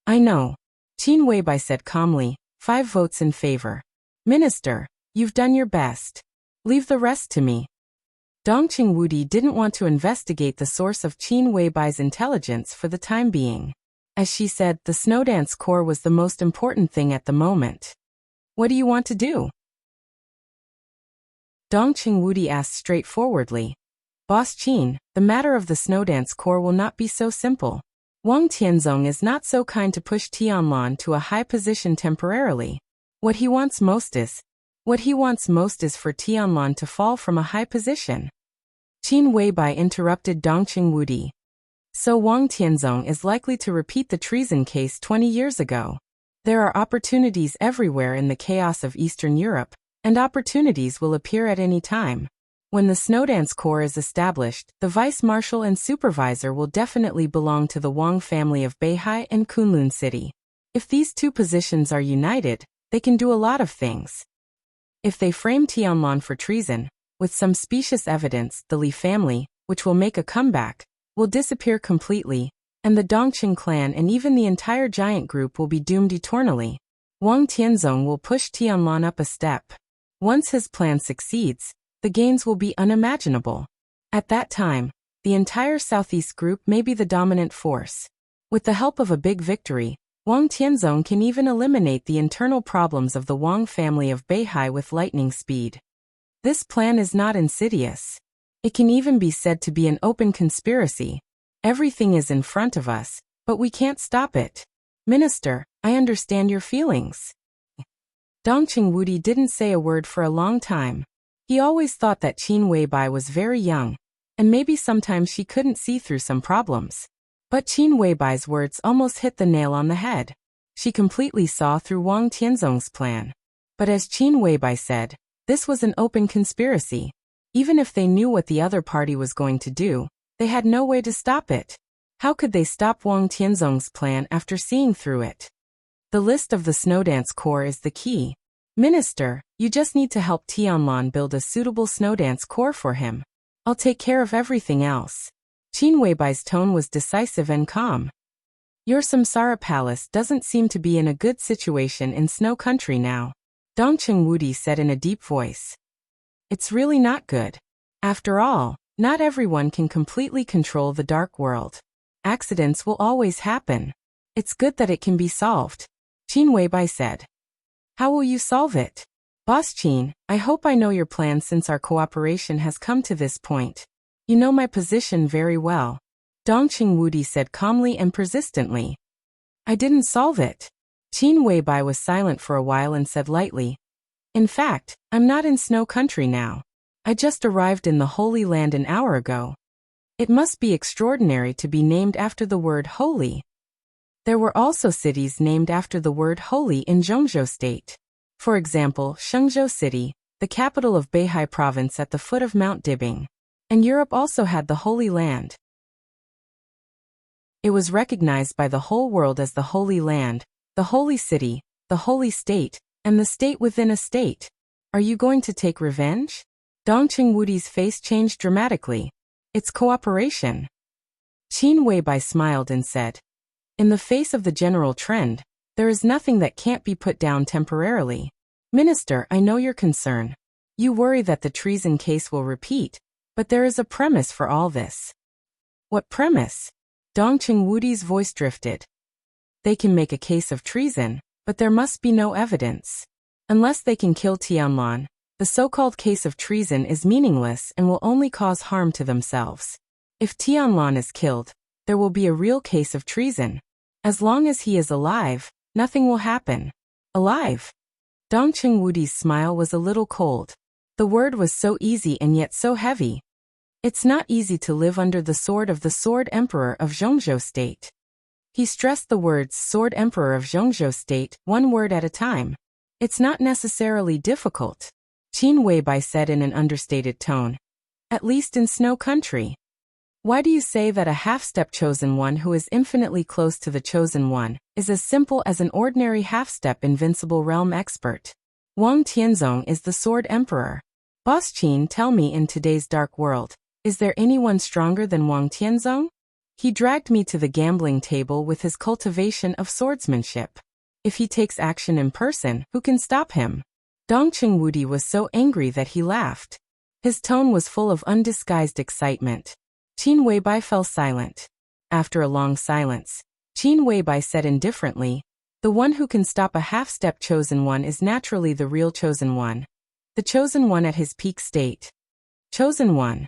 "I know," Qin Weibai said calmly, 5 votes in favor. "Minister, you've done your best. Leave the rest to me." Dongcheng Wudi didn't want to investigate the source of Qin Weibai's intelligence for the time being. As she said, the snow dance corps was the most important thing at the moment. "What do you want to do?" Dongcheng Wudi asked straightforwardly. "Boss Qin, the matter of the snow dance corps will not be so simple. Wang Tianzong is not so kind to push Tianlan to a high position temporarily. What he wants most is for Tianlan to fall from a high position." Qin Weibai interrupted Dongcheng Wudi. "So Wang Tianzong is likely to repeat the treason case 20 years ago. There are opportunities everywhere in the chaos of Eastern Europe, and opportunities will appear at any time. When the Snowdance Corps is established, the vice-marshal and supervisor will definitely belong to the Wang family of Beihai and Kunlun City. If these two positions are united, they can do a lot of things. If they frame Tianlan for treason, with some specious evidence, the Li family, which will make a comeback, will disappear completely, and the Dongqing clan and even the entire giant group will be doomed eternally. Wang Tianzong will push Tianlan up a step. Once his plan succeeds, the gains will be unimaginable. At that time, the entire Southeast group may be the dominant force. With the help of a big victory, Wang Tianzong can even eliminate the internal problems of the Wang family of Beihai with lightning speed. This plan is not insidious. It can even be said to be an open conspiracy. Everything is in front of us, but we can't stop it. Minister, I understand your feelings. Dongqing Wudi didn't say a word for a long time. He always thought that Qin Weibai was very young, and maybe sometimes she couldn't see through some problems. But Qin Weibai's words almost hit the nail on the head. She completely saw through Wang Tianzong's plan. But as Qin Weibai said, this was an open conspiracy. Even if they knew what the other party was going to do, they had no way to stop it. How could they stop Wang Tianzong's plan after seeing through it? The list of the Snowdance Corps is the key. Minister, you just need to help Tianlan build a suitable Snowdance Corps for him. I'll take care of everything else. Qin Weibai's tone was decisive and calm. Your Samsara Palace doesn't seem to be in a good situation in Snow Country now, Dongqing Wudi said in a deep voice. It's really not good. After all, not everyone can completely control the dark world. Accidents will always happen. It's good that it can be solved, Qin Weibai said. How will you solve it? Boss Qin, I hope I know your plan since our cooperation has come to this point. You know my position very well, Dongqing Wudi said calmly and persistently. I didn't solve it. Qin Weibai was silent for a while and said lightly. In fact, I'm not in Snow Country now. I just arrived in the Holy Land an hour ago. It must be extraordinary to be named after the word holy. There were also cities named after the word holy in Zhongzhou State. For example, Shenzhou City, the capital of Beihai Province at the foot of Mount Dibing. And Europe also had the Holy Land. It was recognized by the whole world as the Holy Land, the Holy City, the Holy State, and the state within a state. Are you going to take revenge? Dongqing Wudi's face changed dramatically. It's cooperation. Qin Weibai smiled and said, in the face of the general trend, there is nothing that can't be put down temporarily. Minister, I know your concern. You worry that the treason case will repeat. But there is a premise for all this. What premise? Dongqing Wudi's voice drifted. They can make a case of treason, but there must be no evidence. Unless they can kill Tianlan, the so-called case of treason is meaningless and will only cause harm to themselves. If Tianlan is killed, there will be a real case of treason. As long as he is alive, nothing will happen. Alive? Dongqing Wudi's smile was a little cold. The word was so easy and yet so heavy. It's not easy to live under the sword of the Sword Emperor of Zhongzhou State. He stressed the words Sword Emperor of Zhongzhou State, one word at a time. It's not necessarily difficult, Qin Weibai said in an understated tone. At least in Snow Country. Why do you say that a half-step chosen one who is infinitely close to the chosen one is as simple as an ordinary half-step invincible realm expert? Wang Tianzong is the Sword Emperor. Boss Qin, tell me, in today's dark world, is there anyone stronger than Wang Tianzong? He dragged me to the gambling table with his cultivation of swordsmanship. If he takes action in person, who can stop him? Dongqing Wudi was so angry that he laughed. His tone was full of undisguised excitement. Qin Weibai fell silent. After a long silence, Qin Weibai said indifferently, the one who can stop a half-step chosen one is naturally the real chosen one. The chosen one at his peak state. Chosen one.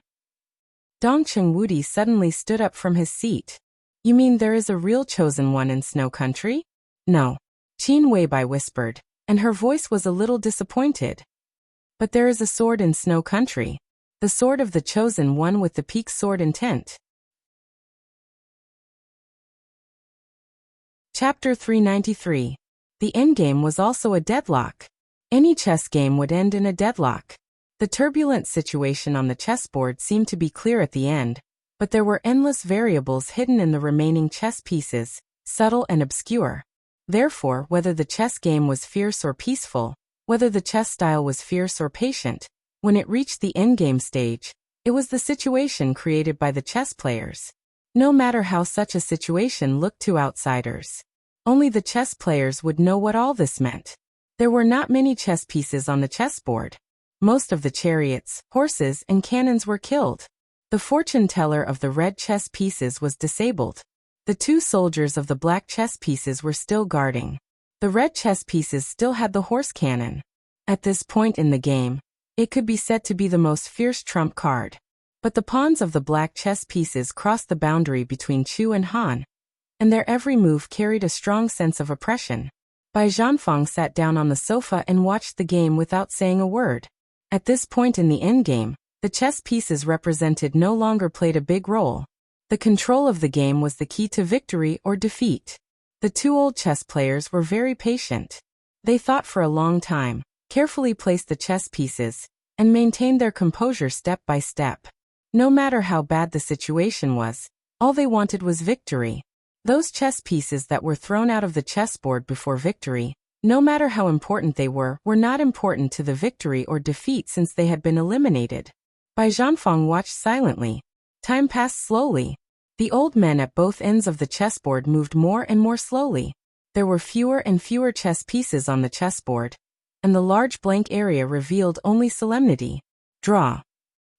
Dongqing Wudi suddenly stood up from his seat. You mean there is a real chosen one in Snow Country? No. Qin Weibai whispered, and her voice was a little disappointed. But there is a sword in Snow Country. The sword of the chosen one with the peak sword intent. Chapter 393. The endgame was also a deadlock. Any chess game would end in a deadlock. The turbulent situation on the chessboard seemed to be clear at the end, but there were endless variables hidden in the remaining chess pieces, subtle and obscure. Therefore, whether the chess game was fierce or peaceful, whether the chess style was fierce or patient, when it reached the endgame stage, it was the situation created by the chess players. No matter how such a situation looked to outsiders. Only the chess players would know what all this meant. There were not many chess pieces on the chessboard. Most of the chariots, horses, and cannons were killed. The fortune teller of the red chess pieces was disabled. The 2 soldiers of the black chess pieces were still guarding. The red chess pieces still had the horse cannon. At this point in the game, it could be said to be the most fierce trump card. But the pawns of the black chess pieces crossed the boundary between Chu and Han, and their every move carried a strong sense of oppression. Bai Zhanfang sat down on the sofa and watched the game without saying a word. At this point in the endgame, the chess pieces represented no longer played a big role. The control of the game was the key to victory or defeat. The 2 old chess players were very patient. They thought for a long time, carefully placed the chess pieces, and maintained their composure step by step. No matter how bad the situation was, all they wanted was victory. Those chess pieces that were thrown out of the chessboard before victory, no matter how important they were not important to the victory or defeat since they had been eliminated. Bai Zhanfang watched silently. Time passed slowly. The old men at both ends of the chessboard moved more and more slowly. There were fewer and fewer chess pieces on the chessboard, and the large blank area revealed only solemnity. Draw.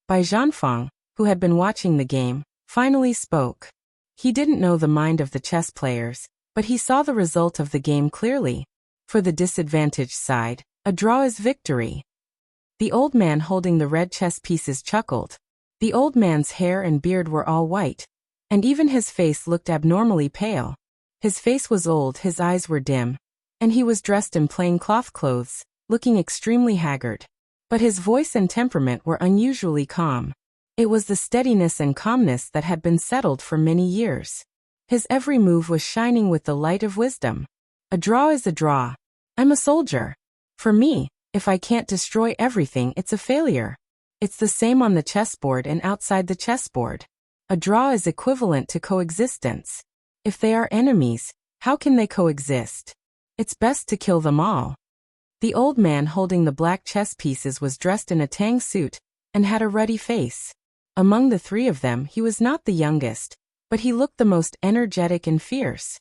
Bai Zhanfang, who had been watching the game, finally spoke. He didn't know the mind of the chess players, but he saw the result of the game clearly. For the disadvantaged side, a draw is victory. The old man holding the red chess pieces chuckled. The old man's hair and beard were all white, and even his face looked abnormally pale. His face was old, his eyes were dim, and he was dressed in plain cloth clothes, looking extremely haggard. But his voice and temperament were unusually calm. It was the steadiness and calmness that had been settled for many years. His every move was shining with the light of wisdom. A draw is a draw. I'm a soldier. For me, if I can't destroy everything, it's a failure. It's the same on the chessboard and outside the chessboard. A draw is equivalent to coexistence. If they are enemies, how can they coexist? It's best to kill them all. The old man holding the black chess pieces was dressed in a tang suit and had a ruddy face. Among the 3 of them, he was not the youngest, but he looked the most energetic and fierce.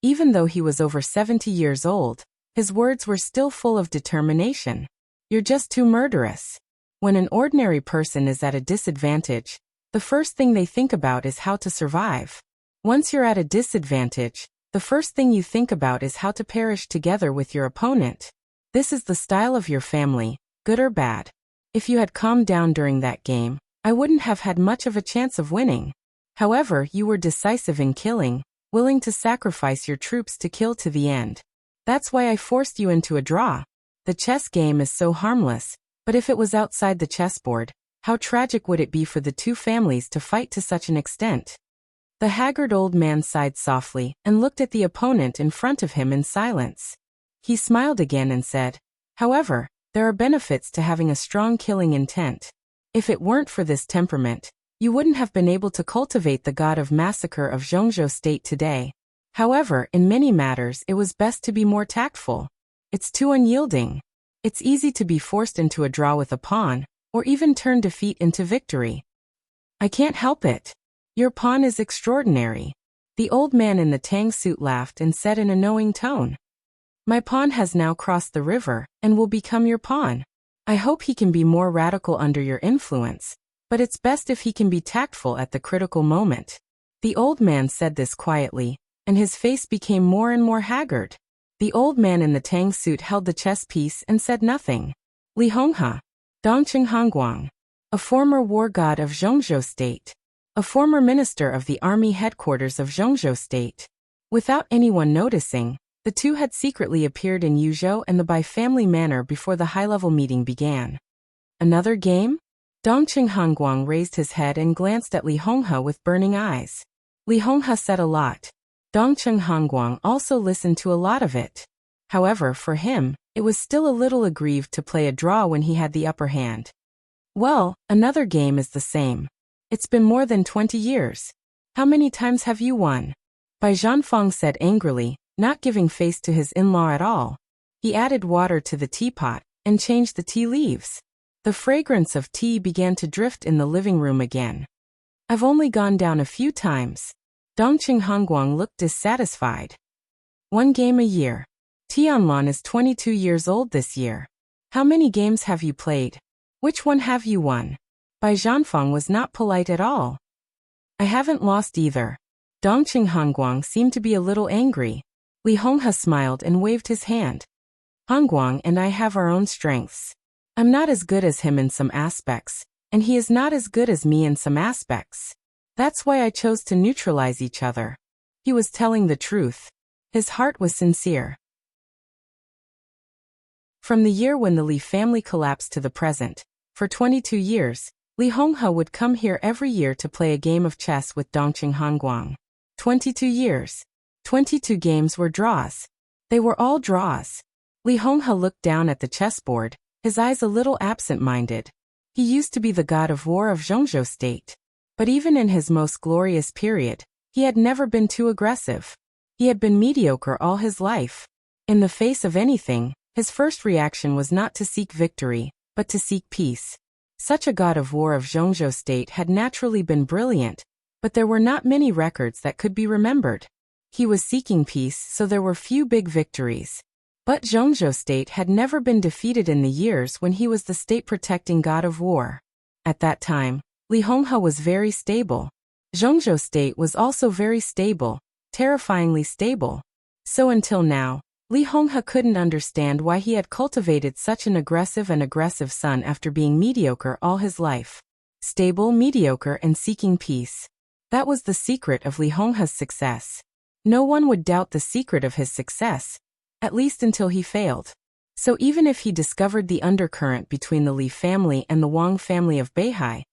Even though he was over 70 years old, his words were still full of determination. You're just too murderous. When an ordinary person is at a disadvantage, the first thing they think about is how to survive. Once you're at a disadvantage, the first thing you think about is how to perish together with your opponent. This is the style of your family, good or bad. If you had calmed down during that game, I wouldn't have had much of a chance of winning. However, you were decisive in killing, willing to sacrifice your troops to kill to the end. That's why I forced you into a draw. The chess game is so harmless, but if it was outside the chessboard, how tragic would it be for the 2 families to fight to such an extent? The haggard old man sighed softly and looked at the opponent in front of him in silence. He smiled again and said, however, there are benefits to having a strong killing intent. If it weren't for this temperament, you wouldn't have been able to cultivate the god of massacre of Zhongzhou state today. However, in many matters it was best to be more tactful. It's too unyielding. It's easy to be forced into a draw with a pawn, or even turn defeat into victory. I can't help it. Your pawn is extraordinary. The old man in the tang suit laughed and said in a knowing tone. My pawn has now crossed the river, and will become your pawn. I hope he can be more radical under your influence, but it's best if he can be tactful at the critical moment. The old man said this quietly, and his face became more and more haggard. The old man in the tang suit held the chess piece and said nothing. Li Honghe, Dongqing Hongguang, a former war god of Zhongzhou state, a former minister of the army headquarters of Zhongzhou state. Without anyone noticing, the 2 had secretly appeared in Yuzhou and the Bai family manor before the high-level meeting began. Another game? Dongqing Hongguang raised his head and glanced at Li Honghe with burning eyes. Li Honghe said a lot. Dongqing Hongguang also listened to a lot of it. However, for him, it was still a little aggrieved to play a draw when he had the upper hand. Well, another game is the same. It's been more than 20 years. How many times have you won? Bai Zhanfang said angrily, not giving face to his in-law at all. He added water to the teapot and changed the tea leaves. The fragrance of tea began to drift in the living room again. I've only gone down a few times. Dongqing Hongguang looked dissatisfied. 1 game a year. Tianlan is 22 years old this year. How many games have you played? Which one have you won? Bai Zhanfang was not polite at all. I haven't lost either. Dongqing Hongguang seemed to be a little angry. Li Honghe smiled and waved his hand. Hongguang and I have our own strengths. I'm not as good as him in some aspects, and he is not as good as me in some aspects. That's why I chose to neutralize each other. He was telling the truth. His heart was sincere. From the year when the Li family collapsed to the present, for 22 years, Li Honghe would come here every year to play a game of chess with Dongqing Hongguang. 22 years. 22 games were draws. They were all draws. Li Honghe looked down at the chessboard, his eyes a little absent-minded. He used to be the god of war of Zhongzhou state. But even in his most glorious period, he had never been too aggressive. He had been mediocre all his life. In the face of anything, his first reaction was not to seek victory, but to seek peace. Such a god of war of Zhongzhou state had naturally been brilliant, but there were not many records that could be remembered. He was seeking peace, so there were few big victories. But Zhongzhou state had never been defeated in the years when he was the state-protecting god of war. At that time, Li Honghe was very stable. Zhongzhou state was also very stable, terrifyingly stable. So until now, Li Honghe couldn't understand why he had cultivated such an aggressive son after being mediocre all his life. Stable, mediocre, and seeking peace. That was the secret of Li Honghe's success. No one would doubt the secret of his success, at least until he failed. So even if he discovered the undercurrent between the Li family and the Wang family of Beihai,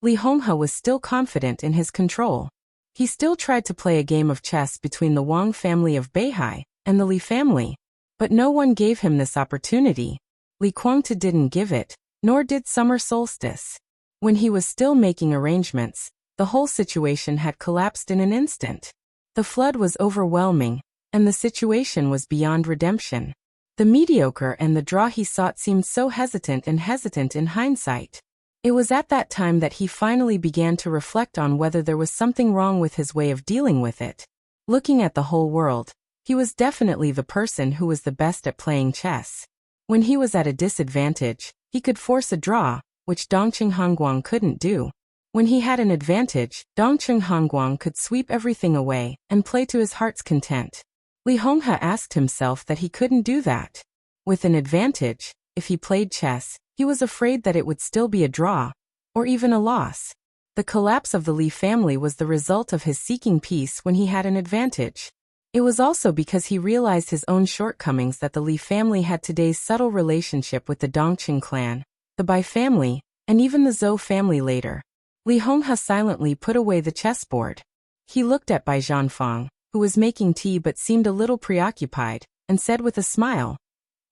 Li Honghe was still confident in his control. He still tried to play a game of chess between the Wang family of Beihai and the Li family, but no one gave him this opportunity. Li Guangta didn't give it, nor did Summer Solstice. When he was still making arrangements, the whole situation had collapsed in an instant. The flood was overwhelming, and the situation was beyond redemption. The mediocre and the draw he sought seemed so hesitant in hindsight. It was at that time that he finally began to reflect on whether there was something wrong with his way of dealing with it. Looking at the whole world, he was definitely the person who was the best at playing chess. When he was at a disadvantage, he could force a draw, which Dongqing Hongguang couldn't do. When he had an advantage, Dongqing Hongguang could sweep everything away and play to his heart's content. Li Honghe asked himself that he couldn't do that. With an advantage, if he played chess, he was afraid that it would still be a draw, or even a loss. The collapse of the Li family was the result of his seeking peace when he had an advantage. It was also because he realized his own shortcomings that the Li family had today's subtle relationship with the Dongqing clan, the Bai family, and even the Zhou family later. Li Honghe silently put away the chessboard. He looked at Bai Zhanfang, who was making tea but seemed a little preoccupied, and said with a smile,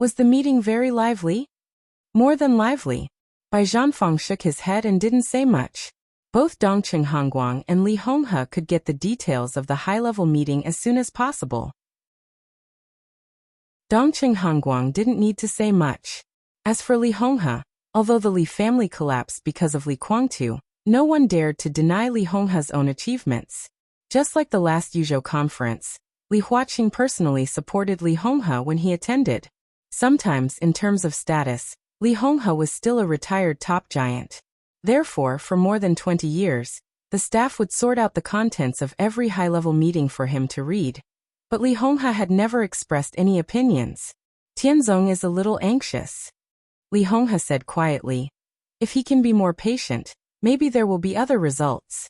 "Was the meeting very lively?" "More than lively." Bai Zhanfang shook his head and didn't say much. Both Dongqing Hongguang and Li Honghe could get the details of the high-level meeting as soon as possible. Dongqing Hongguang didn't need to say much. As for Li Honghe, although the Li family collapsed because of Li Guangtu, no one dared to deny Li Honghe's own achievements. Just like the last Yuzhou conference, Li Huaqing personally supported Li Honghe when he attended. Sometimes, in terms of status, Li Honghe was still a retired top giant. Therefore, for more than 20 years, the staff would sort out the contents of every high-level meeting for him to read. But Li Honghe had never expressed any opinions. Tianzong is a little anxious. Li Honghe said quietly. If he can be more patient, maybe there will be other results.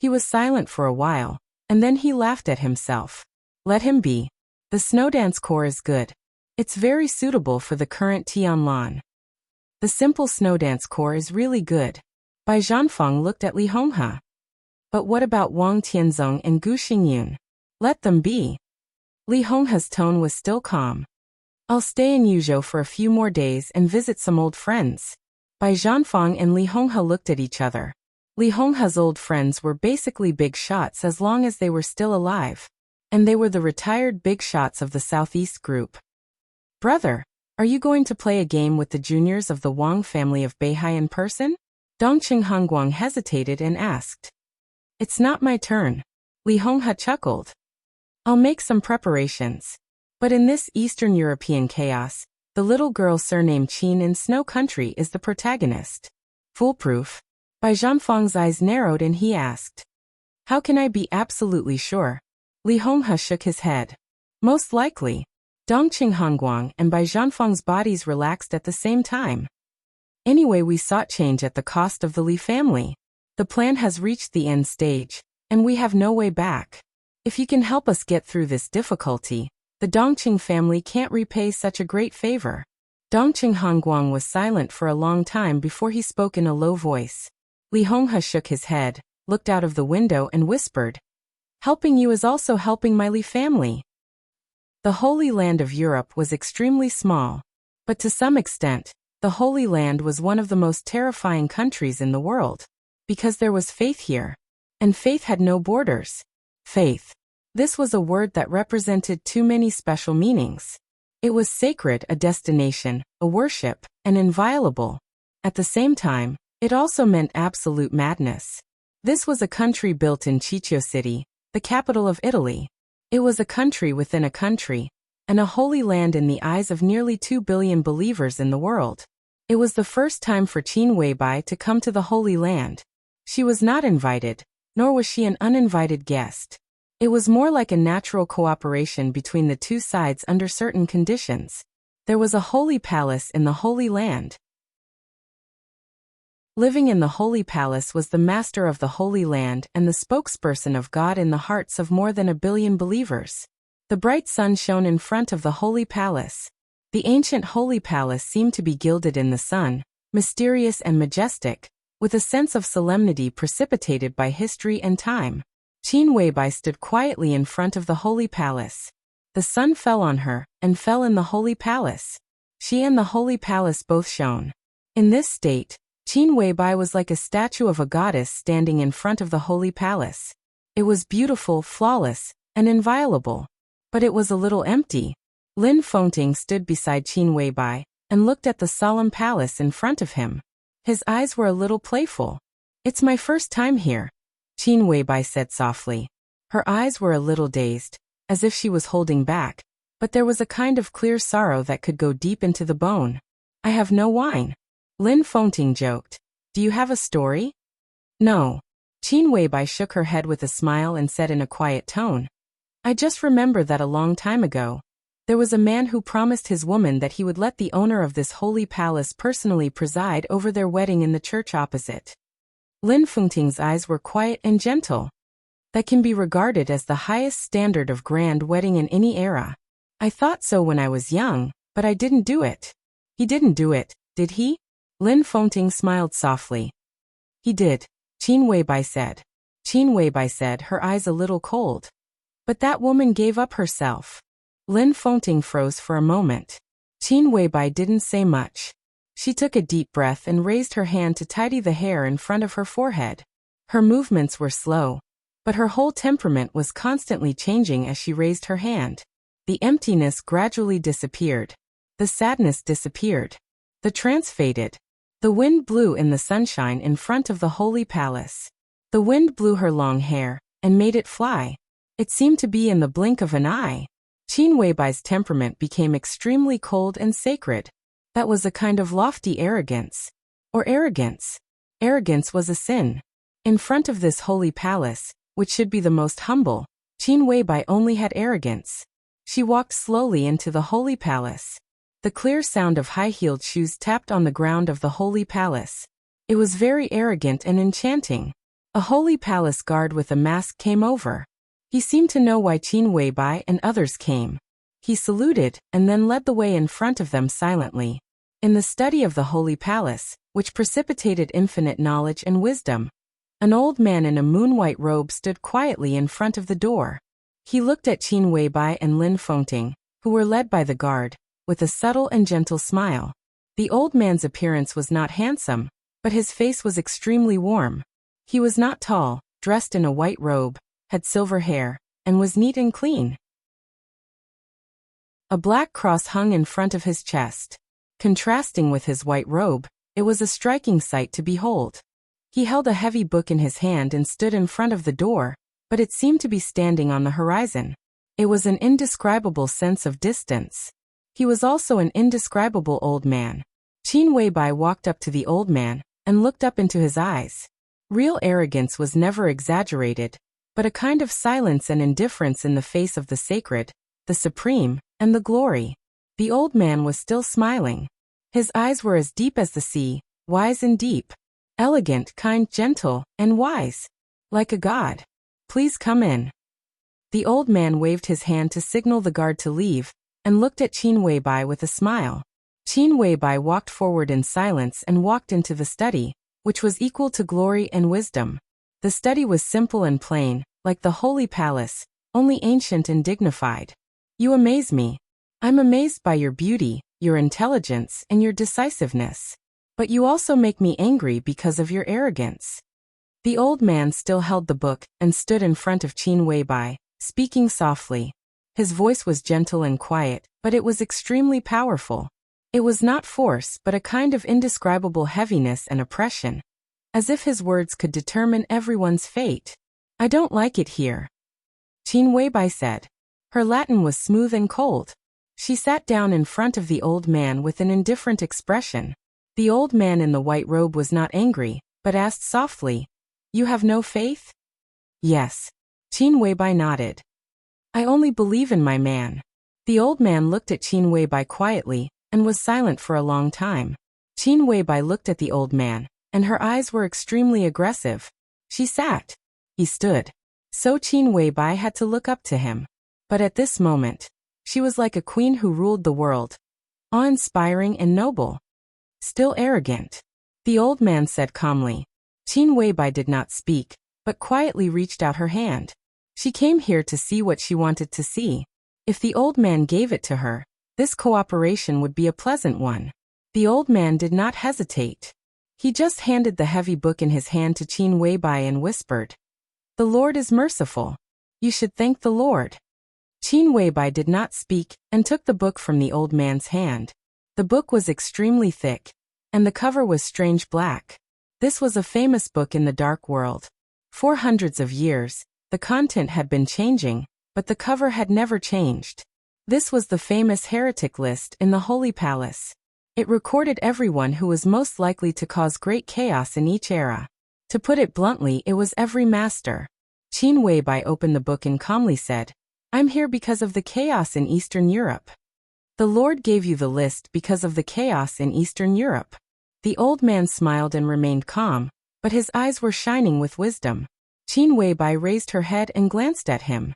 He was silent for a while, and then he laughed at himself. Let him be. The snow dance core is good. It's very suitable for the current Tianlan. The simple snow dance core is really good. Bai Zhanfang looked at Li Honghe. But what about Wang Tianzong and Gu Xingyun? Let them be. Li Honghe's tone was still calm. I'll stay in Yuzhou for a few more days and visit some old friends. Bai Zhanfang and Li Honghe looked at each other. Li Honghe's old friends were basically big shots as long as they were still alive. And they were the retired big shots of the Southeast group. Brother, are you going to play a game with the juniors of the Wang family of Beihai in person? Dongqing Hongguang hesitated and asked. It's not my turn. Li Honghe chuckled. I'll make some preparations. But in this Eastern European chaos, The little girl surnamed Qin in Snow Country is the protagonist. Foolproof? Bai Zhanfang's eyes narrowed and he asked. How can I be absolutely sure? Li Honghe shook his head. Most likely. Dongqing Hongguang and Bai Zhanfang's bodies relaxed at the same time. Anyway, we sought change at the cost of the Li family. The plan has reached the end stage, and we have no way back. If you can help us get through this difficulty, the Dongqing family can't repay such a great favor. Dongqing Hongguang was silent for a long time before he spoke in a low voice. Li Honghe shook his head, looked out of the window and whispered, Helping you is also helping my Li family. The Holy Land of Europe was extremely small, but to some extent, the Holy Land was one of the most terrifying countries in the world, because there was faith here, and faith had no borders. Faith. This was a word that represented too many special meanings. It was sacred, a destination, a worship, and inviolable. At the same time, it also meant absolute madness. This was a country built in Ciccio City, the capital of Italy. It was a country within a country, and a holy land in the eyes of nearly 2 billion believers in the world. It was the first time for Qin Weibai to come to the Holy Land. She was not invited, nor was she an uninvited guest. It was more like a natural cooperation between the two sides under certain conditions. There was a holy palace in the Holy Land. Living in the Holy Palace was the master of the Holy Land and the spokesperson of God in the hearts of more than 1 billion believers. The bright sun shone in front of the Holy Palace. The ancient Holy Palace seemed to be gilded in the sun, mysterious and majestic, with a sense of solemnity precipitated by history and time. Qin Weibai stood quietly in front of the Holy Palace. The sun fell on her, and fell in the Holy Palace. She and the Holy Palace both shone. In this state, Qin Weibai was like a statue of a goddess standing in front of the Holy Palace. It was beautiful, flawless, and inviolable. But it was a little empty. Lin Fengting stood beside Qin Weibai, and looked at the solemn palace in front of him. His eyes were a little playful. It's my first time here, Qin Weibai said softly. Her eyes were a little dazed, as if she was holding back, but there was a kind of clear sorrow that could go deep into the bone. I have no wine. Lin Fengting joked. Do you have a story? No. Qin Weibai shook her head with a smile and said in a quiet tone. I just remember that a long time ago, there was a man who promised his woman that he would let the owner of this holy palace personally preside over their wedding in the church opposite. Lin Fengting's eyes were quiet and gentle. That can be regarded as the highest standard of grand wedding in any era. I thought so when I was young, but I didn't do it. He didn't do it, did he? Lin Fengting smiled softly. He did, Qin Weibai said. Qin Weibai said, her eyes a little cold. But that woman gave up herself. Lin Fengting froze for a moment. Qin Weibai didn't say much. She took a deep breath and raised her hand to tidy the hair in front of her forehead. Her movements were slow, but her whole temperament was constantly changing as she raised her hand. The emptiness gradually disappeared. The sadness disappeared. The trance faded. The wind blew in the sunshine in front of the Holy Palace. The wind blew her long hair, and made it fly. It seemed to be in the blink of an eye. Qin Weibai's temperament became extremely cold and sacred. That was a kind of lofty arrogance. Or arrogance. Arrogance was a sin. In front of this holy palace, which should be the most humble, Qin Weibai only had arrogance. She walked slowly into the holy palace. The clear sound of high-heeled shoes tapped on the ground of the holy palace. It was very arrogant and enchanting. A holy palace guard with a mask came over. He seemed to know why Qin Weibai and others came. He saluted, and then led the way in front of them silently. In the study of the holy palace, which precipitated infinite knowledge and wisdom, an old man in a moon-white robe stood quietly in front of the door. He looked at Qin Weibai and Lin Fengting, who were led by the guard, with a subtle and gentle smile. The old man's appearance was not handsome, but his face was extremely warm. He was not tall, dressed in a white robe, had silver hair, and was neat and clean. A black cross hung in front of his chest. Contrasting with his white robe, it was a striking sight to behold. He held a heavy book in his hand and stood in front of the door, but it seemed to be standing on the horizon. It was an indescribable sense of distance. He was also an indescribable old man. Qin Weibai walked up to the old man and looked up into his eyes. Real arrogance was never exaggerated, but a kind of silence and indifference in the face of the sacred, the supreme, and the glory. The old man was still smiling. His eyes were as deep as the sea, wise and deep. Elegant, kind, gentle, and wise. Like a god. Please come in. The old man waved his hand to signal the guard to leave, and looked at Qin Weibai with a smile. Qin Weibai walked forward in silence and walked into the study, which was equal to glory and wisdom. The study was simple and plain, like the holy palace, only ancient and dignified. You amaze me. I'm amazed by your beauty, your intelligence, and your decisiveness. But you also make me angry because of your arrogance. The old man still held the book and stood in front of Qin Weibai, speaking softly. His voice was gentle and quiet, but it was extremely powerful. It was not force but a kind of indescribable heaviness and oppression, as if his words could determine everyone's fate. I don't like it here, Qin Weibai said. Her Latin was smooth and cold. She sat down in front of the old man with an indifferent expression. The old man in the white robe was not angry, but asked softly, "You have no faith?" "Yes." Qin Weibai nodded. "I only believe in my man." The old man looked at Qin Weibai quietly, and was silent for a long time. Qin Weibai looked at the old man, and her eyes were extremely aggressive. She sat. He stood. So Qin Weibai had to look up to him. But at this moment, she was like a queen who ruled the world. Awe-inspiring and noble. Still arrogant. The old man said calmly. Qin Weibai did not speak, but quietly reached out her hand. She came here to see what she wanted to see. If the old man gave it to her, this cooperation would be a pleasant one. The old man did not hesitate. He just handed the heavy book in his hand to Qin Weibai and whispered, "The Lord is merciful. You should thank the Lord." Qin Weibai did not speak and took the book from the old man's hand. The book was extremely thick, and the cover was strange black. This was a famous book in the dark world. For hundreds of years, the content had been changing, but the cover had never changed. This was the famous heretic list in the Holy Palace. It recorded everyone who was most likely to cause great chaos in each era. To put it bluntly, it was every master. Qin Weibai opened the book and calmly said, "I'm here because of the chaos in Eastern Europe." "The Lord gave you the list because of the chaos in Eastern Europe." The old man smiled and remained calm, but his eyes were shining with wisdom. Qin Weibai raised her head and glanced at him.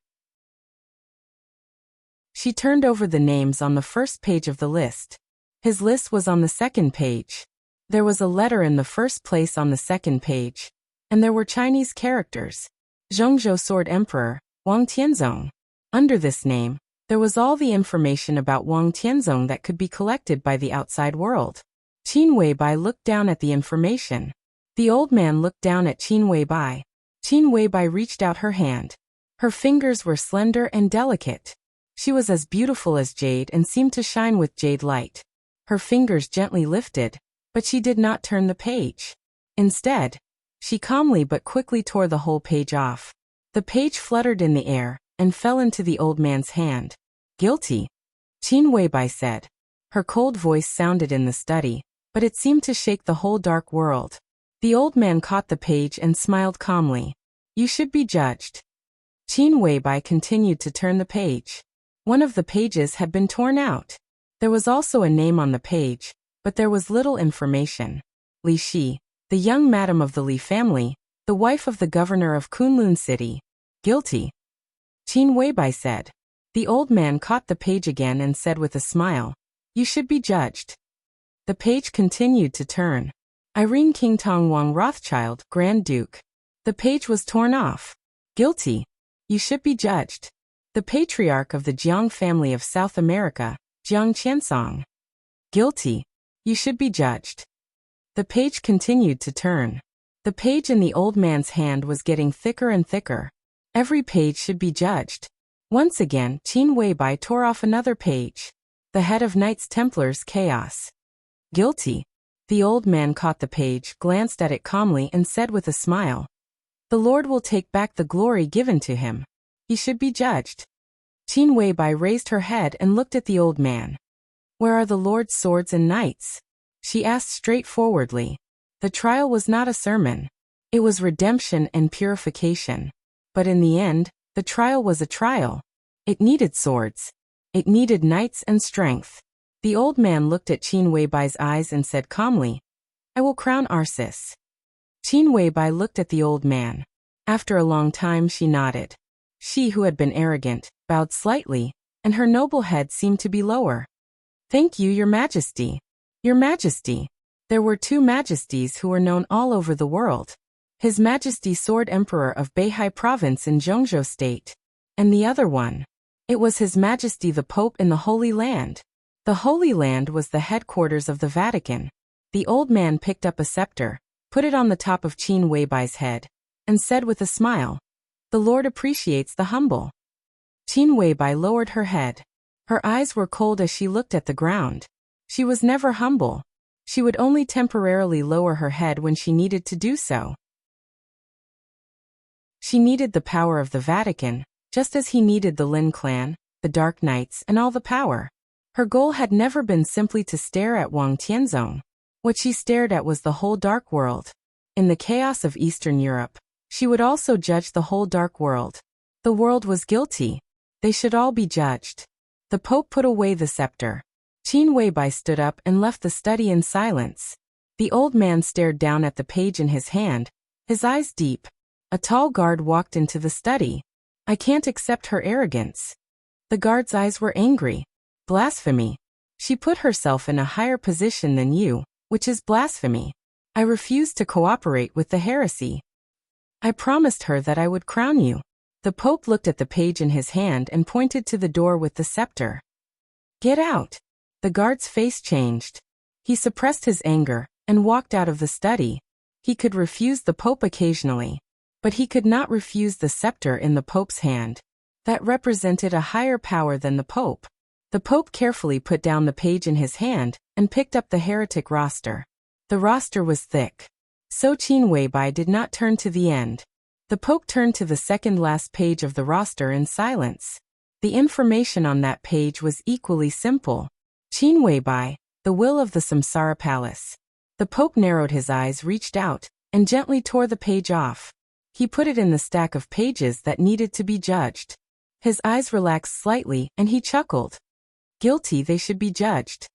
She turned over the names on the first page of the list. His list was on the second page. There was a letter in the first place on the second page, and there were Chinese characters. Zhongzhou Sword Emperor, Wang Tianzong. Under this name, there was all the information about Wang Tianzong that could be collected by the outside world. Qin Weibai looked down at the information. The old man looked down at Qin Weibai. Qin Weibai reached out her hand. Her fingers were slender and delicate. She was as beautiful as jade and seemed to shine with jade light. Her fingers gently lifted, but she did not turn the page. Instead, she calmly but quickly tore the whole page off. The page fluttered in the air and fell into the old man's hand. "Guilty," Qin Weibai said. Her cold voice sounded in the study, but it seemed to shake the whole dark world. The old man caught the page and smiled calmly. "You should be judged." Qin Weibai continued to turn the page. One of the pages had been torn out. There was also a name on the page, but there was little information. Li Shi, the young madam of the Li family, the wife of the governor of Kunlun City. "Guilty," Qin Weibai said. The old man caught the page again and said with a smile, "You should be judged." The page continued to turn. Irene Qingtong Wang Rothschild, Grand Duke. The page was torn off. "Guilty. You should be judged." The patriarch of the Jiang family of South America, Jiang Qiansong. "Guilty. You should be judged." The page continued to turn. The page in the old man's hand was getting thicker and thicker. Every page should be judged. Once again, Qin Weibai tore off another page. The head of Knights Templars Chaos. "Guilty." The old man caught the page, glanced at it calmly and said with a smile, "The Lord will take back the glory given to him. He should be judged." Qin Weibai raised her head and looked at the old man. Where are the Lord's swords and knights? She asked straightforwardly. The trial was not a sermon. It was redemption and purification. But in the end, the trial was a trial. It needed swords. It needed knights and strength. The old man looked at Qin Weibai's eyes and said calmly, I will crown Arsis. Qin Weibai looked at the old man. After a long time she nodded. She who had been arrogant, bowed slightly, and her noble head seemed to be lower. Thank you, Your Majesty. Your Majesty. There were two majesties who were known all over the world. His Majesty Sword Emperor of Beihai Province in Zhongzhou State. And the other one. It was His Majesty the Pope in the Holy Land. The Holy Land was the headquarters of the Vatican. The old man picked up a scepter, put it on the top of Qin Weibai's head, and said with a smile, The Lord appreciates the humble. Qin Weibai lowered her head. Her eyes were cold as she looked at the ground. She was never humble. She would only temporarily lower her head when she needed to do so. She needed the power of the Vatican, just as he needed the Lin clan, the Dark Knights, and all the power. Her goal had never been simply to stare at Wang Tianzong. What she stared at was the whole dark world. In the chaos of Eastern Europe, she would also judge the whole dark world. The world was guilty. They should all be judged. The Pope put away the scepter. Qin Weibai stood up and left the study in silence. The old man stared down at the page in his hand, his eyes deep. A tall guard walked into the study. I can't accept her arrogance. The guard's eyes were angry. Blasphemy. She put herself in a higher position than you, which is blasphemy. I refused to cooperate with the heresy. I promised her that I would crown you. The Pope looked at the page in his hand and pointed to the door with the scepter. Get out. The guard's face changed. He suppressed his anger and walked out of the study. He could refuse the Pope occasionally, but he could not refuse the scepter in the Pope's hand. That represented a higher power than the Pope. The Pope carefully put down the page in his hand and picked up the heretic roster. The roster was thick. So Qin Weibai did not turn to the end. The Pope turned to the second-last page of the roster in silence. The information on that page was equally simple. Qin Weibai, the will of the Samsara Palace. The Pope narrowed his eyes, reached out, and gently tore the page off. He put it in the stack of pages that needed to be judged. His eyes relaxed slightly and he chuckled. Guilty, they should be judged.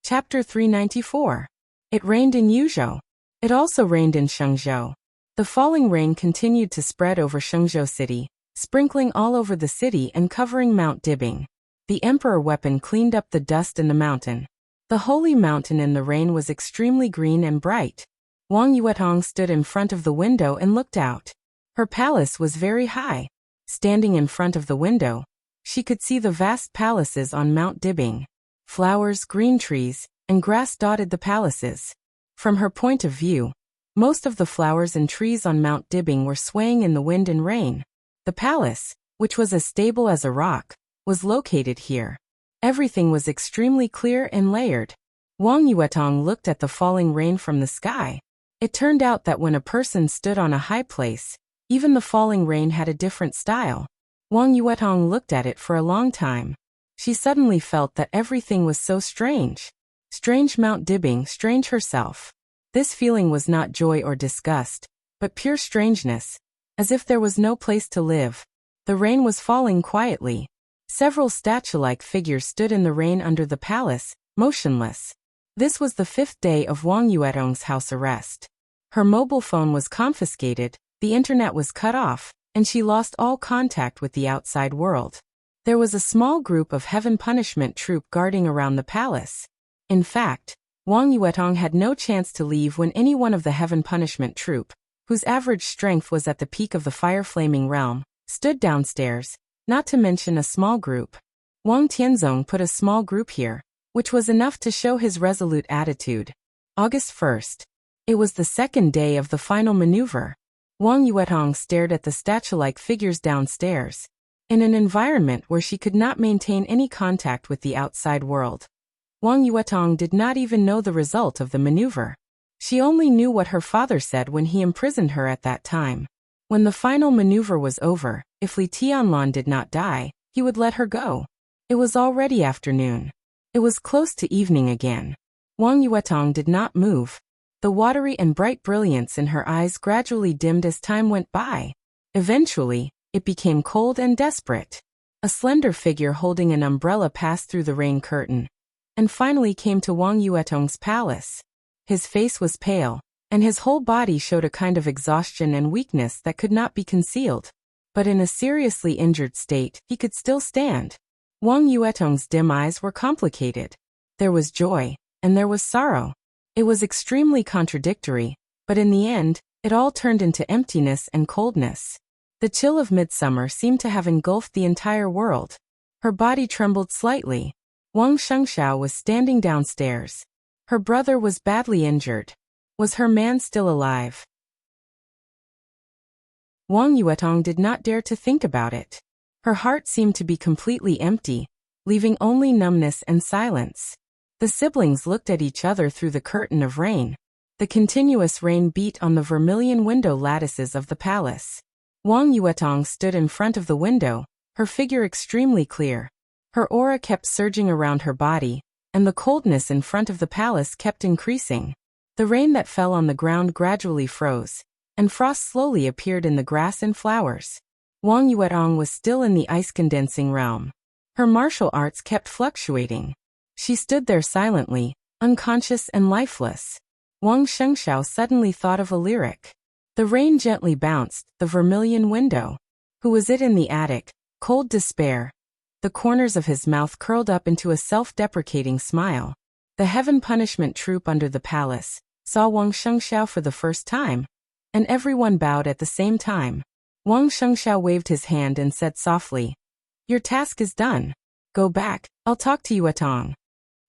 Chapter 394. It rained in Yuzhou. It also rained in Shenzhou. The falling rain continued to spread over Shenzhou City, sprinkling all over the city and covering Mount Dibing. The Emperor weapon cleaned up the dust in the mountain. The holy mountain in the rain was extremely green and bright. Wang Yuetong stood in front of the window and looked out. Her palace was very high. Standing in front of the window, she could see the vast palaces on Mount Dibing. Flowers, green trees, and grass dotted the palaces. From her point of view, most of the flowers and trees on Mount Dibing were swaying in the wind and rain. The palace, which was as stable as a rock, was located here. Everything was extremely clear and layered. Wang Yuetong looked at the falling rain from the sky. It turned out that when a person stood on a high place, even the falling rain had a different style. Wang Yuetong looked at it for a long time. She suddenly felt that everything was so strange. Strange Mount Dibing, strange herself. This feeling was not joy or disgust, but pure strangeness, as if there was no place to live. The rain was falling quietly. Several statue-like figures stood in the rain under the palace, motionless. This was the 5th day of Wang Yuetong's house arrest. Her mobile phone was confiscated, the internet was cut off, and she lost all contact with the outside world. There was a small group of Heaven Punishment Troop guarding around the palace. In fact, Wang Yuetong had no chance to leave when any one of the Heaven Punishment Troop, whose average strength was at the peak of the fire-flaming realm, stood downstairs, not to mention a small group. Wang Tianzong put a small group here, which was enough to show his resolute attitude. August 1st. It was the 2nd day of the final maneuver. Wang Yuetong stared at the statue-like figures downstairs. In an environment where she could not maintain any contact with the outside world, Wang Yuetong did not even know the result of the maneuver. She only knew what her father said when he imprisoned her at that time. When the final maneuver was over, if Li Tianlan did not die, he would let her go. It was already afternoon. It was close to evening again. Wang Yuetong did not move. The watery and bright brilliance in her eyes gradually dimmed as time went by. Eventually, it became cold and desperate. A slender figure holding an umbrella passed through the rain curtain, and finally came to Wang Yuetong's palace. His face was pale, and his whole body showed a kind of exhaustion and weakness that could not be concealed. But in a seriously injured state, he could still stand. Wang Yuetong's dim eyes were complicated. There was joy, and there was sorrow. It was extremely contradictory, but in the end, it all turned into emptiness and coldness. The chill of midsummer seemed to have engulfed the entire world. Her body trembled slightly. Wang Shengxiao was standing downstairs. Her brother was badly injured. Was her man still alive? Wang Yuetong did not dare to think about it. Her heart seemed to be completely empty, leaving only numbness and silence. The siblings looked at each other through the curtain of rain. The continuous rain beat on the vermilion window lattices of the palace. Wang Yuetong stood in front of the window, her figure extremely clear. Her aura kept surging around her body, and the coldness in front of the palace kept increasing. The rain that fell on the ground gradually froze, and frost slowly appeared in the grass and flowers. Wang Yuetong was still in the ice-condensing realm. Her martial arts kept fluctuating. She stood there silently, unconscious and lifeless. Wang Shengxiao suddenly thought of a lyric. The rain gently bounced the vermilion window. Who was it in the attic? Cold despair. The corners of his mouth curled up into a self-deprecating smile. The heaven punishment troop under the palace saw Wang Shengxiao for the first time, and everyone bowed at the same time. Wang Shengxiao waved his hand and said softly, "Your task is done. Go back, I'll talk to Yuetong."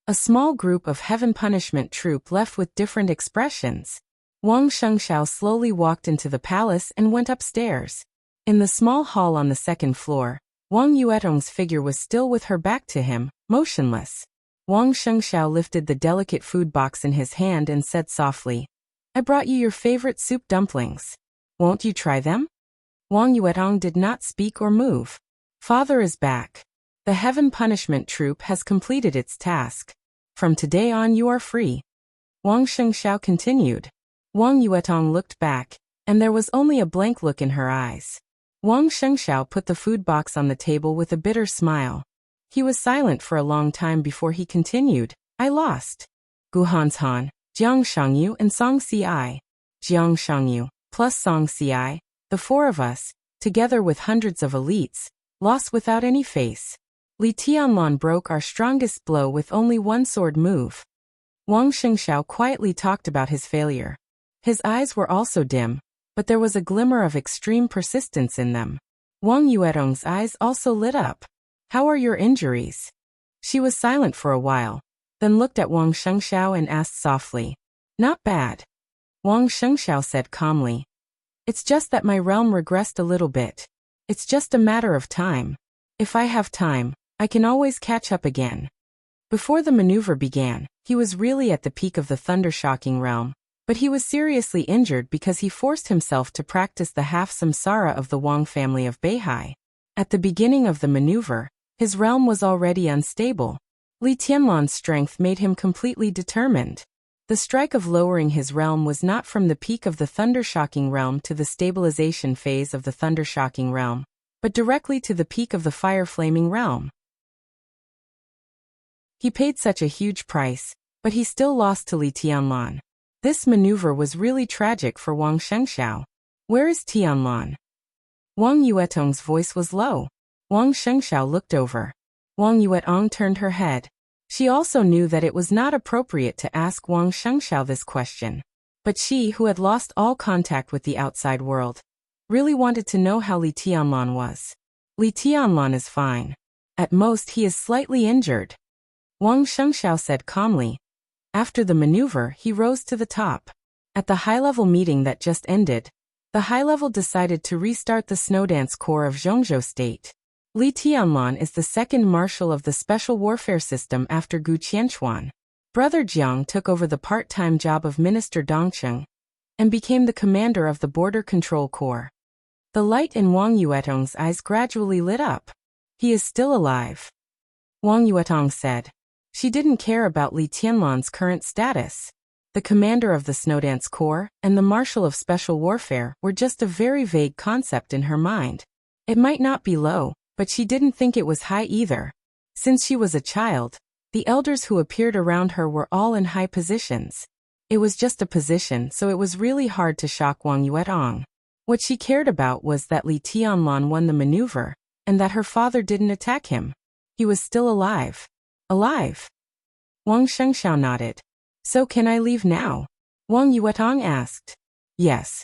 A small group of heaven punishment troop left with different expressions. Wang Shengxiao slowly walked into the palace and went upstairs. In the small hall on the second floor, Wang Yuetong's figure was still with her back to him, motionless. Wang Shengxiao lifted the delicate food box in his hand and said softly, "I brought you your favorite soup dumplings. Won't you try them?" Wang Yuetong did not speak or move. "Father is back. The heaven punishment troop has completed its task. From today on you are free." Wang Shengxiao continued. Wang Yuetong looked back, and there was only a blank look in her eyes. Wang Shengxiao put the food box on the table with a bitter smile. He was silent for a long time before he continued, "I lost. Guhanshan, Jiang Shangyu and Song Ci. Jiang Shangyu, plus Song Ci, the four of us, together with hundreds of elites, lost without any face. Li Tianlan broke our strongest blow with only one sword move." Wang Shengxiao quietly talked about his failure. His eyes were also dim, but there was a glimmer of extreme persistence in them. Wang Yuetong's eyes also lit up. "How are your injuries?" She was silent for a while, then looked at Wang Shengxiao and asked softly, "Not bad." Wang Shengxiao said calmly, "It's just that my realm regressed a little bit. It's just a matter of time. If I have time, I can always catch up again." Before the maneuver began, he was really at the peak of the thunder-shocking realm, but he was seriously injured because he forced himself to practice the half-samsara of the Wang family of Beihai. At the beginning of the maneuver, his realm was already unstable. Li Tianlan's strength made him completely determined. The strike of lowering his realm was not from the peak of the thunder-shocking realm to the stabilization phase of the thunder-shocking realm, but directly to the peak of the fire-flaming realm. He paid such a huge price, but he still lost to Li Tianlan. This maneuver was really tragic for Wang Shengxiao. "Where is Tianlan?" Wang Yuetong's voice was low. Wang Shengxiao looked over. Wang Yuetong turned her head. She also knew that it was not appropriate to ask Wang Shengxiao this question. But she, who had lost all contact with the outside world, really wanted to know how Li Tianlan was. "Li Tianlan is fine. At most he is slightly injured," Wang Shengxiao said calmly. After the maneuver, he rose to the top. At the high-level meeting that just ended, the high-level decided to restart the Snowdance Corps of Zhongzhou State. Li Tianlan is the second marshal of the Special Warfare System after Gu Qianchuan. Brother Jiang took over the part-time job of Minister Dongcheng and became the commander of the Border Control Corps. The light in Wang Yuetong's eyes gradually lit up. He is still alive, Wang Yuetong said. She didn't care about Li Tianlan's current status. The commander of the Snowdance Corps and the marshal of special warfare were just a very vague concept in her mind. It might not be low, but she didn't think it was high either. Since she was a child, the elders who appeared around her were all in high positions. It was just a position, so it was really hard to shock Wang Yuetong. What she cared about was that Li Tianlan won the maneuver, and that her father didn't attack him. He was still alive. Alive? Wang Shengxiao nodded. So can I leave now? Wang Yuetong asked. Yes.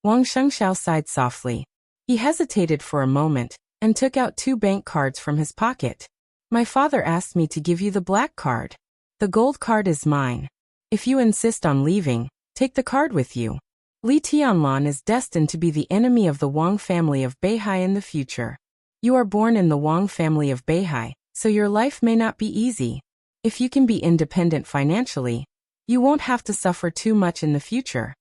Wang Shengxiao sighed softly. He hesitated for a moment, and took out 2 bank cards from his pocket. My father asked me to give you the black card. The gold card is mine. If you insist on leaving, take the card with you. Li Tianlan is destined to be the enemy of the Wang family of Beihai in the future. You are born in the Wang family of Beihai, so your life may not be easy. If you can be independent financially, you won't have to suffer too much in the future.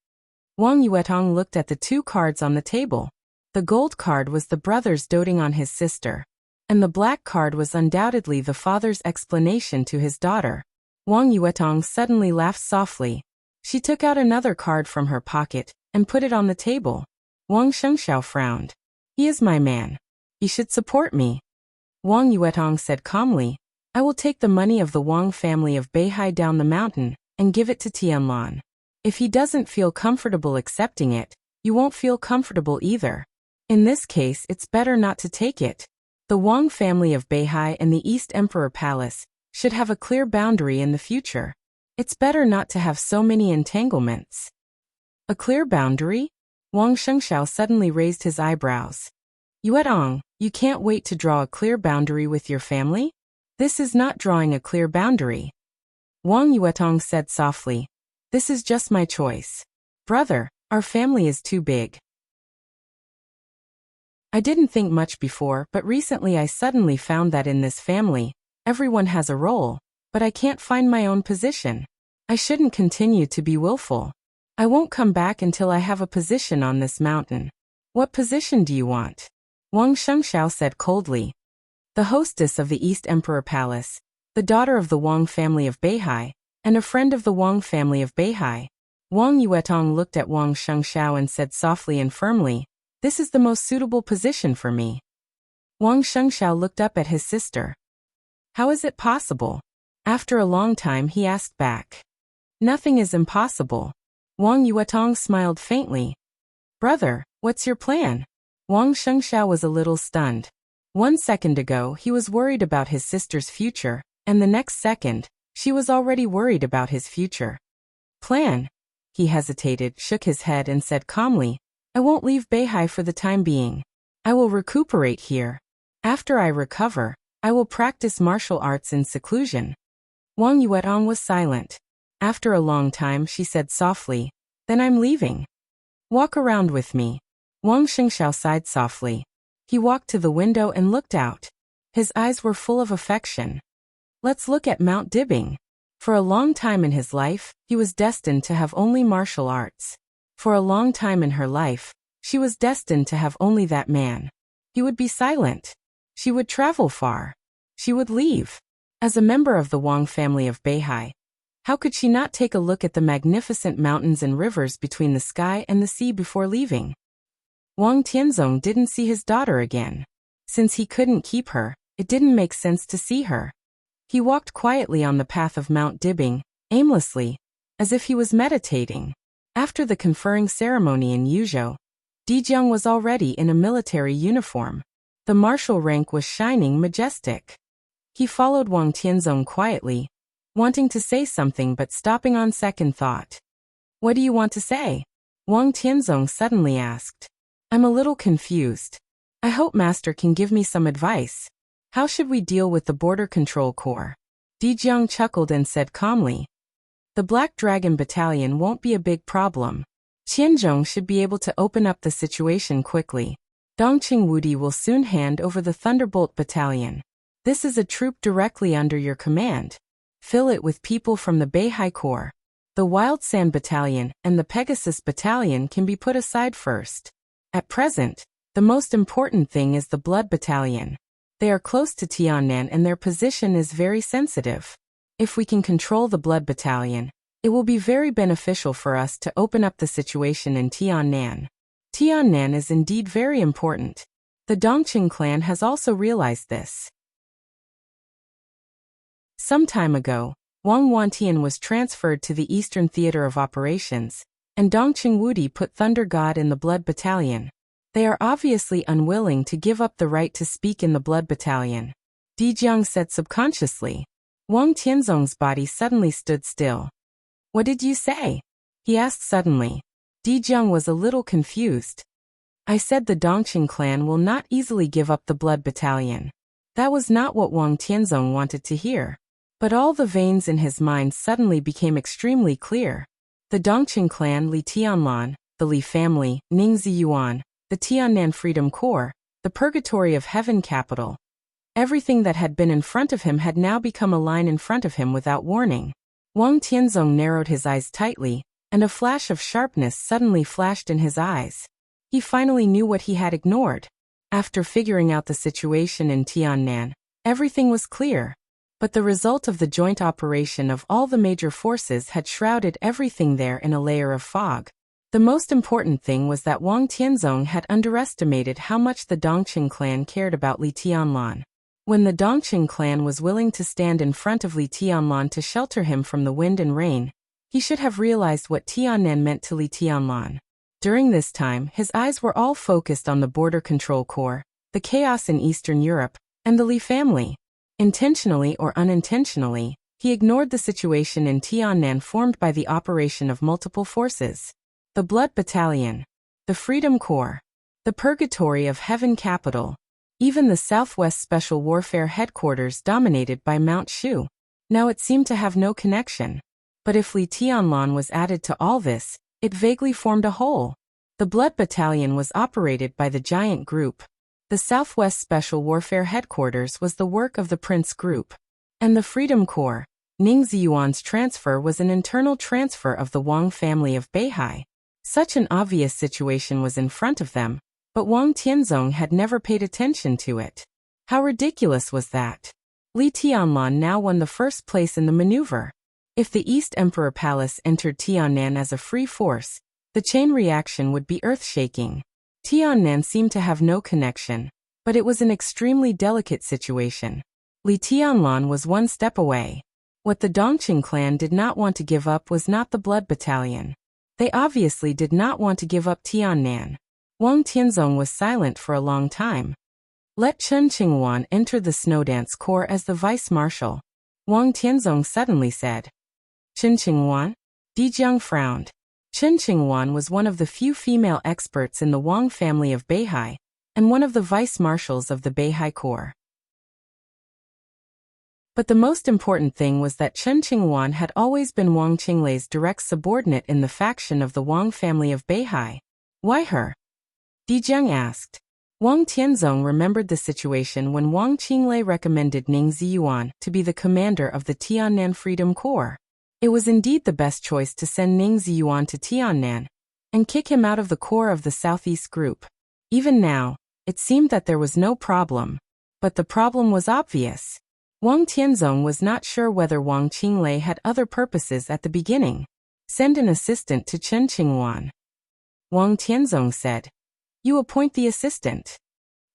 Wang Yuetong looked at the 2 cards on the table. The gold card was the brother's doting on his sister, and the black card was undoubtedly the father's explanation to his daughter. Wang Yuetong suddenly laughed softly. She took out another card from her pocket and put it on the table. Wang Shengxiao frowned. He is my man. He should support me. Wang Yuetong said calmly, I will take the money of the Wang family of Beihai down the mountain and give it to Tianlan. If he doesn't feel comfortable accepting it, you won't feel comfortable either. In this case, it's better not to take it. The Wang family of Beihai and the East Emperor Palace should have a clear boundary in the future. It's better not to have so many entanglements. A clear boundary? Wang Shengxiao suddenly raised his eyebrows. Yuetong, you can't wait to draw a clear boundary with your family? This is not drawing a clear boundary. Wang Yuetong said softly. This is just my choice. Brother, our family is too big. I didn't think much before, but recently I suddenly found that in this family, everyone has a role, but I can't find my own position. I shouldn't continue to be willful. I won't come back until I have a position on this mountain. What position do you want? Wang Shengxiao said coldly. The hostess of the East Emperor Palace, the daughter of the Wang family of Beihai, and a friend of the Wang family of Beihai. Wang Yuetong looked at Wang Shengxiao and said softly and firmly, This is the most suitable position for me. Wang Shengxiao looked up at his sister. How is it possible? After a long time he asked back. Nothing is impossible. Wang Yuetong smiled faintly. Brother, what's your plan? Wang Shengxiao was a little stunned. 1 second ago he was worried about his sister's future, and the next second, she was already worried about his future. Plan? He hesitated, shook his head and said calmly, I won't leave Beihai for the time being. I will recuperate here. After I recover, I will practice martial arts in seclusion. Wang Yuetong was silent. After a long time she said softly, Then I'm leaving. Walk around with me. Wang Shengxiao sighed softly. He walked to the window and looked out. His eyes were full of affection. Let's look at Mount Dibbing. For a long time in his life, he was destined to have only martial arts. For a long time in her life, she was destined to have only that man. He would be silent. She would travel far. She would leave. As a member of the Wang family of Beihai, how could she not take a look at the magnificent mountains and rivers between the sky and the sea before leaving? Wang Tianzong didn't see his daughter again. Since he couldn't keep her, it didn't make sense to see her. He walked quietly on the path of Mount Dibbing, aimlessly, as if he was meditating. After the conferring ceremony in Yuzhou, Dijiang was already in a military uniform. The martial rank was shining majestic. He followed Wang Tianzong quietly, wanting to say something but stopping on second thought. What do you want to say? Wang Tianzong suddenly asked. I'm a little confused. I hope Master can give me some advice. How should we deal with the Border Control Corps? Dijiang chuckled and said calmly. The Black Dragon Battalion won't be a big problem. Qianzhong should be able to open up the situation quickly. Dongqing Wudi will soon hand over the Thunderbolt Battalion. This is a troop directly under your command. Fill it with people from the Beihai Corps. The Wild Sand Battalion and the Pegasus Battalion can be put aside first. At present, the most important thing is the Blood Battalion. They are close to Tiannan and their position is very sensitive. If we can control the Blood Battalion, it will be very beneficial for us to open up the situation in Tiannan. Tiannan is indeed very important. The Dongqing clan has also realized this. Some time ago, Wang Wantian was transferred to the Eastern Theater of Operations, and Dongqing Wudi put Thunder God in the Blood Battalion. They are obviously unwilling to give up the right to speak in the Blood Battalion. Di Jiang said subconsciously. Wang Tianzong's body suddenly stood still. What did you say? He asked suddenly. Di Jiang was a little confused. I said the Dongqing clan will not easily give up the Blood Battalion. That was not what Wang Tianzong wanted to hear. But all the veins in his mind suddenly became extremely clear. The Dongqing clan, Li Tianlan, the Li family, Ning Ziyuan, the Tiannan Freedom Corps, the Purgatory of Heaven capital. Everything that had been in front of him had now become a line in front of him without warning. Wang Tianzong narrowed his eyes tightly, and a flash of sharpness suddenly flashed in his eyes. He finally knew what he had ignored. After figuring out the situation in Tiannan, everything was clear. But the result of the joint operation of all the major forces had shrouded everything there in a layer of fog. The most important thing was that Wang Tianzong had underestimated how much the Dongqing clan cared about Li Tianlan. When the Dongqing clan was willing to stand in front of Li Tianlan to shelter him from the wind and rain, he should have realized what Tiannan meant to Li Tianlan. During this time, his eyes were all focused on the Border Control Corps, the chaos in Eastern Europe, and the Li family. Intentionally or unintentionally, he ignored the situation in Tiannan formed by the operation of multiple forces. The Blood Battalion, the Freedom Corps, the Purgatory of Heaven capital, even the Southwest Special Warfare Headquarters dominated by Mount Shu. Now it seemed to have no connection. But if Li Tianlan was added to all this, it vaguely formed a whole. The Blood Battalion was operated by the Giant Group. The Southwest Special Warfare Headquarters was the work of the Prince Group. And the Freedom Corps, Ning Ziyuan's transfer was an internal transfer of the Wang family of Beihai. Such an obvious situation was in front of them, but Wang Tianzong had never paid attention to it. How ridiculous was that? Li Tianlan now won the first place in the maneuver. If the East Emperor Palace entered Tiannan as a free force, the chain reaction would be earth-shaking. Tiannan seemed to have no connection, but it was an extremely delicate situation. Li Tianlan was one step away. What the Dongqing clan did not want to give up was not the Blood Battalion. They obviously did not want to give up Tiannan. Wang Tianzong was silent for a long time. Let Chen Qingwan enter the Snowdance Corps as the vice-marshal, Wang Tianzong suddenly said. Chen Qingwan? Di Jiang frowned. Chen Qingwan was one of the few female experts in the Wang family of Beihai, and one of the vice-marshals of the Beihai Corps. But the most important thing was that Chen Qingwan had always been Wang Qinglei's direct subordinate in the faction of the Wang family of Beihai. Why her? Di Jiang asked. Wang Tianzong remembered the situation when Wang Qinglei recommended Ning Ziyuan to be the commander of the Tiannan Freedom Corps. It was indeed the best choice to send Ning Ziyuan to Tiannan and kick him out of the core of the Southeast Group. Even now, it seemed that there was no problem. But the problem was obvious. Wang Tianzong was not sure whether Wang Qinglei had other purposes at the beginning. Send an assistant to Chen Qingwan. Wang Tianzong said. You appoint the assistant.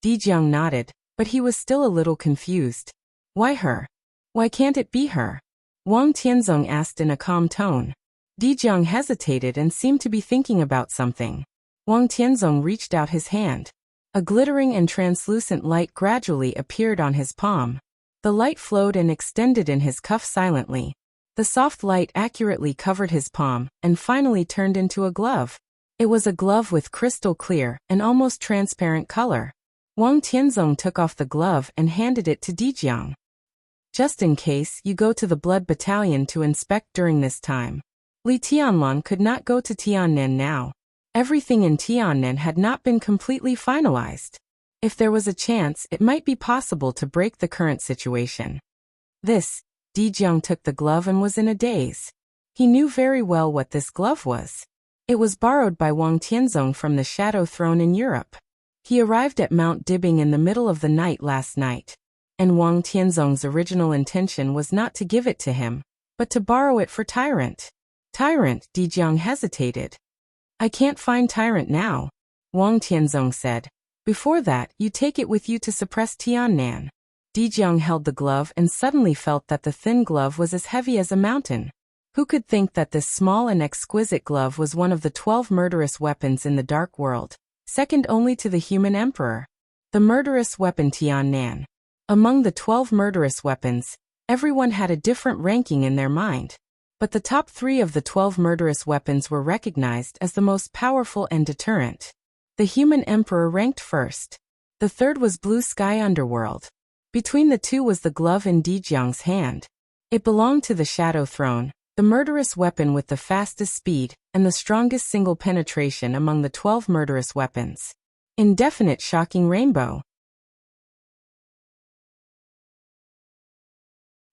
Di Jiang nodded, but he was still a little confused. Why her? Why can't it be her? Wang Tianzong asked in a calm tone. Di Jiang hesitated and seemed to be thinking about something. Wang Tianzong reached out his hand. A glittering and translucent light gradually appeared on his palm. The light flowed and extended in his cuff silently. The soft light accurately covered his palm and finally turned into a glove. It was a glove with crystal clear and almost transparent color. Wang Tianzong took off the glove and handed it to Di Jiang. Just in case you go to the Blood Battalion to inspect during this time. Li Tianlan could not go to Tiannan now. Everything in Tiannan had not been completely finalized. If there was a chance, it might be possible to break the current situation. Di Jiang took the glove and was in a daze. He knew very well what this glove was. It was borrowed by Wang Tianzong from the Shadow Throne in Europe. He arrived at Mount Dibbing in the middle of the night last night, and Wang Tianzong's original intention was not to give it to him, but to borrow it for Tyrant. Tyrant, Dijiang hesitated. I can't find Tyrant now, Wang Tianzong said. Before that, you take it with you to suppress Tiannan. Dijiang held the glove and suddenly felt that the thin glove was as heavy as a mountain. Who could think that this small and exquisite glove was one of the 12 murderous weapons in the dark world, second only to the human emperor? The murderous weapon Tiannan. Among the 12 murderous weapons, everyone had a different ranking in their mind. But the top 3 of the 12 murderous weapons were recognized as the most powerful and deterrent. The human emperor ranked first. The third was Blue Sky Underworld. Between the two was the glove in Dijiang's hand. It belonged to the Shadow Throne, the murderous weapon with the fastest speed and the strongest single penetration among the 12 murderous weapons. Indefinite shocking rainbow.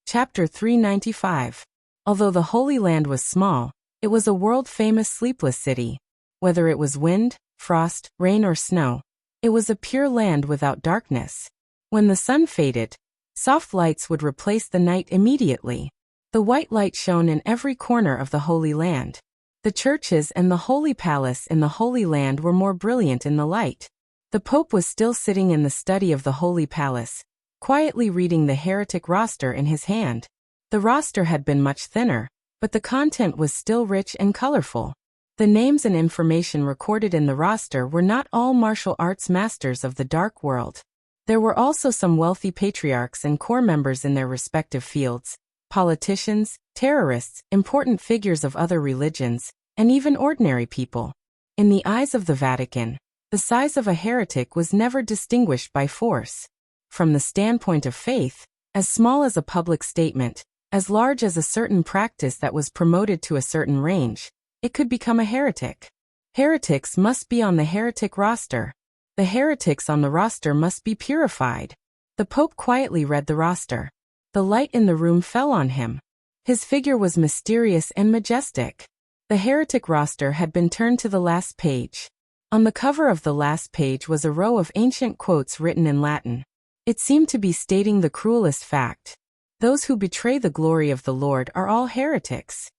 Chapter 395. Although the Holy Land was small, it was a world-famous sleepless city. Whether it was wind, frost, rain or snow, it was a pure land without darkness. When the sun faded, soft lights would replace the night immediately. The white light shone in every corner of the Holy Land. The churches and the Holy Palace in the Holy Land were more brilliant in the light. The Pope was still sitting in the study of the Holy Palace, quietly reading the heretic roster in his hand. The roster had been much thinner, but the content was still rich and colorful. The names and information recorded in the roster were not all martial arts masters of the dark world. There were also some wealthy patriarchs and core members in their respective fields, politicians, terrorists, important figures of other religions, and even ordinary people. In the eyes of the Vatican, the size of a heretic was never distinguished by force. From the standpoint of faith, as small as a public statement, as large as a certain practice that was promoted to a certain range, it could become a heretic. Heretics must be on the heretic roster. The heretics on the roster must be purified. The Pope quietly read the roster. The light in the room fell on him. His figure was mysterious and majestic. The heretic roster had been turned to the last page. On the cover of the last page was a row of ancient quotes written in Latin. It seemed to be stating the cruelest fact. Those who betray the glory of the Lord are all heretics.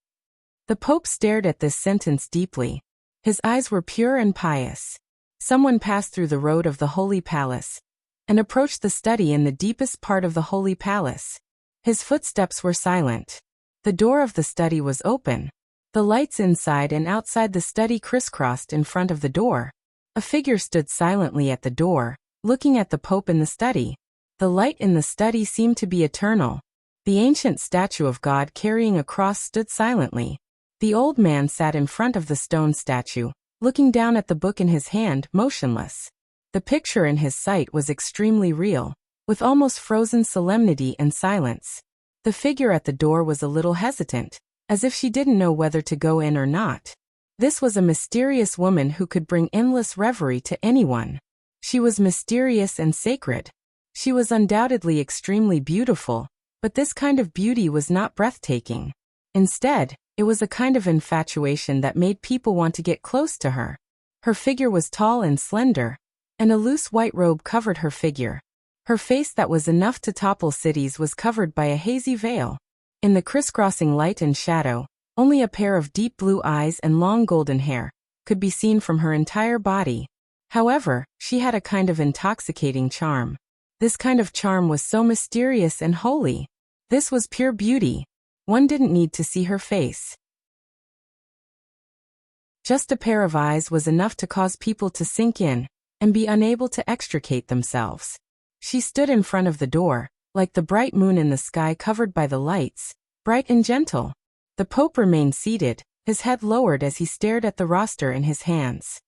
The Pope stared at this sentence deeply. His eyes were pure and pious. Someone passed through the road of the Holy Palace and approached the study in the deepest part of the Holy Palace. His footsteps were silent. The door of the study was open. The lights inside and outside the study crisscrossed in front of the door. A figure stood silently at the door, looking at the Pope in the study. The light in the study seemed to be eternal. The ancient statue of God carrying a cross stood silently. The old man sat in front of the stone statue, looking down at the book in his hand, motionless. The picture in his sight was extremely real, with almost frozen solemnity and silence. The figure at the door was a little hesitant, as if she didn't know whether to go in or not. This was a mysterious woman who could bring endless reverie to anyone. She was mysterious and sacred. She was undoubtedly extremely beautiful, but this kind of beauty was not breathtaking. Instead, it was a kind of infatuation that made people want to get close to her. Her figure was tall and slender, and a loose white robe covered her figure. Her face that was enough to topple cities was covered by a hazy veil. In the crisscrossing light and shadow, only a pair of deep blue eyes and long golden hair could be seen from her entire body. However, she had a kind of intoxicating charm. This kind of charm was so mysterious and holy. This was pure beauty. One didn't need to see her face. Just a pair of eyes was enough to cause people to sink in and be unable to extricate themselves. She stood in front of the door, like the bright moon in the sky covered by the lights, bright and gentle. The Pope remained seated, his head lowered as he stared at the roster in his hands.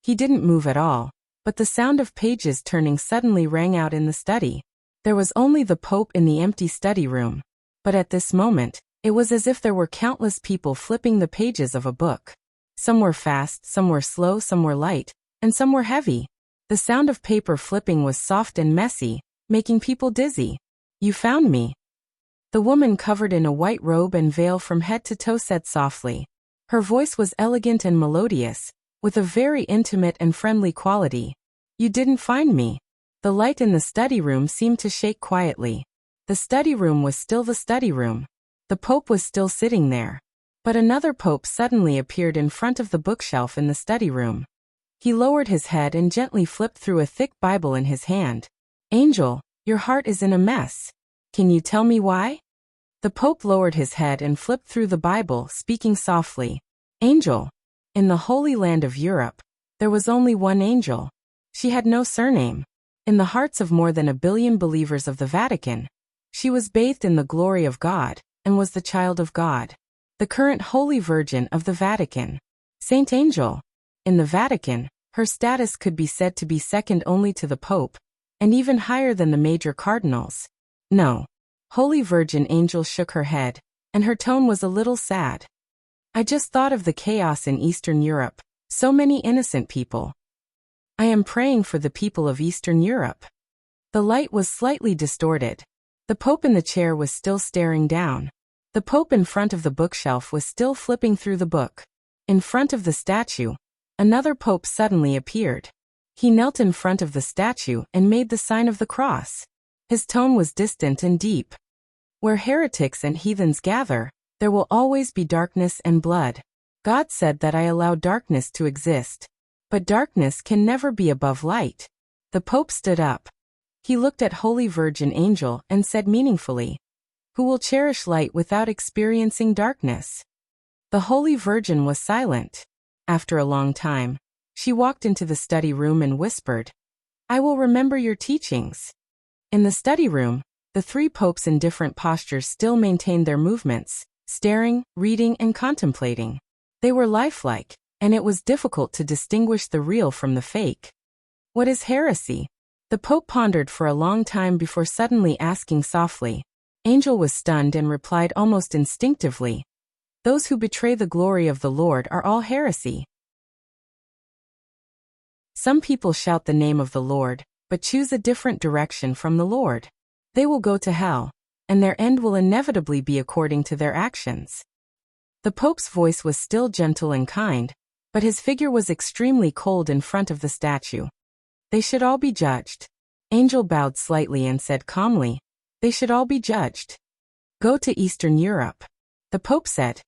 He didn't move at all, but the sound of pages turning suddenly rang out in the study. There was only the Pope in the empty study room. But at this moment, it was as if there were countless people flipping the pages of a book. Some were fast, some were slow, some were light, and some were heavy. The sound of paper flipping was soft and messy, making people dizzy. "You found me." The woman covered in a white robe and veil from head to toe said softly. Her voice was elegant and melodious, with a very intimate and friendly quality. You didn't find me. The light in the study room seemed to shake quietly. The study room was still the study room. The Pope was still sitting there. But another Pope suddenly appeared in front of the bookshelf in the study room. He lowered his head and gently flipped through a thick Bible in his hand. Angel, your heart is in a mess. Can you tell me why? The Pope lowered his head and flipped through the Bible, speaking softly. Angel. In the Holy Land of Europe, there was only one angel. She had no surname. In the hearts of more than 1 billion believers of the Vatican, she was bathed in the glory of God, and was the child of God. The current Holy Virgin of the Vatican. Saint Angel. In the Vatican, her status could be said to be second only to the Pope, and even higher than the major cardinals. No. Holy Virgin Angel shook her head, and her tone was a little sad. I just thought of the chaos in Eastern Europe, so many innocent people. I am praying for the people of Eastern Europe. The light was slightly distorted. The Pope in the chair was still staring down. The Pope in front of the bookshelf was still flipping through the book. In front of the statue, another Pope suddenly appeared. He knelt in front of the statue and made the sign of the cross. His tone was distant and deep. Where heretics and heathens gather, there will always be darkness and blood. God said that I allow darkness to exist. But darkness can never be above light. The Pope stood up. He looked at Holy Virgin Angel and said meaningfully, who will cherish light without experiencing darkness? The Holy Virgin was silent. After a long time, she walked into the study room and whispered, I will remember your teachings. In the study room, the 3 popes in different postures still maintained their movements, staring, reading, and contemplating. They were lifelike, and it was difficult to distinguish the real from the fake. What is heresy? The Pope pondered for a long time before suddenly asking softly. Angel was stunned and replied almost instinctively, those who betray the glory of the Lord are all heresy. Some people shout the name of the Lord, but choose a different direction from the Lord. They will go to hell, and their end will inevitably be according to their actions. The Pope's voice was still gentle and kind, but his figure was extremely cold in front of the statue. They should all be judged. Angel bowed slightly and said calmly, they should all be judged. Go to Eastern Europe. The Pope said,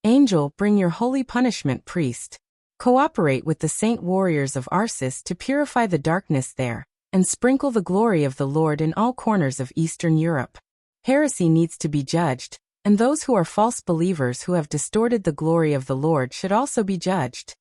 Angel, bring your holy punishment priest. Cooperate with the saint warriors of Arcis to purify the darkness there, and sprinkle the glory of the Lord in all corners of Eastern Europe. Heresy needs to be judged, and those who are false believers who have distorted the glory of the Lord should also be judged.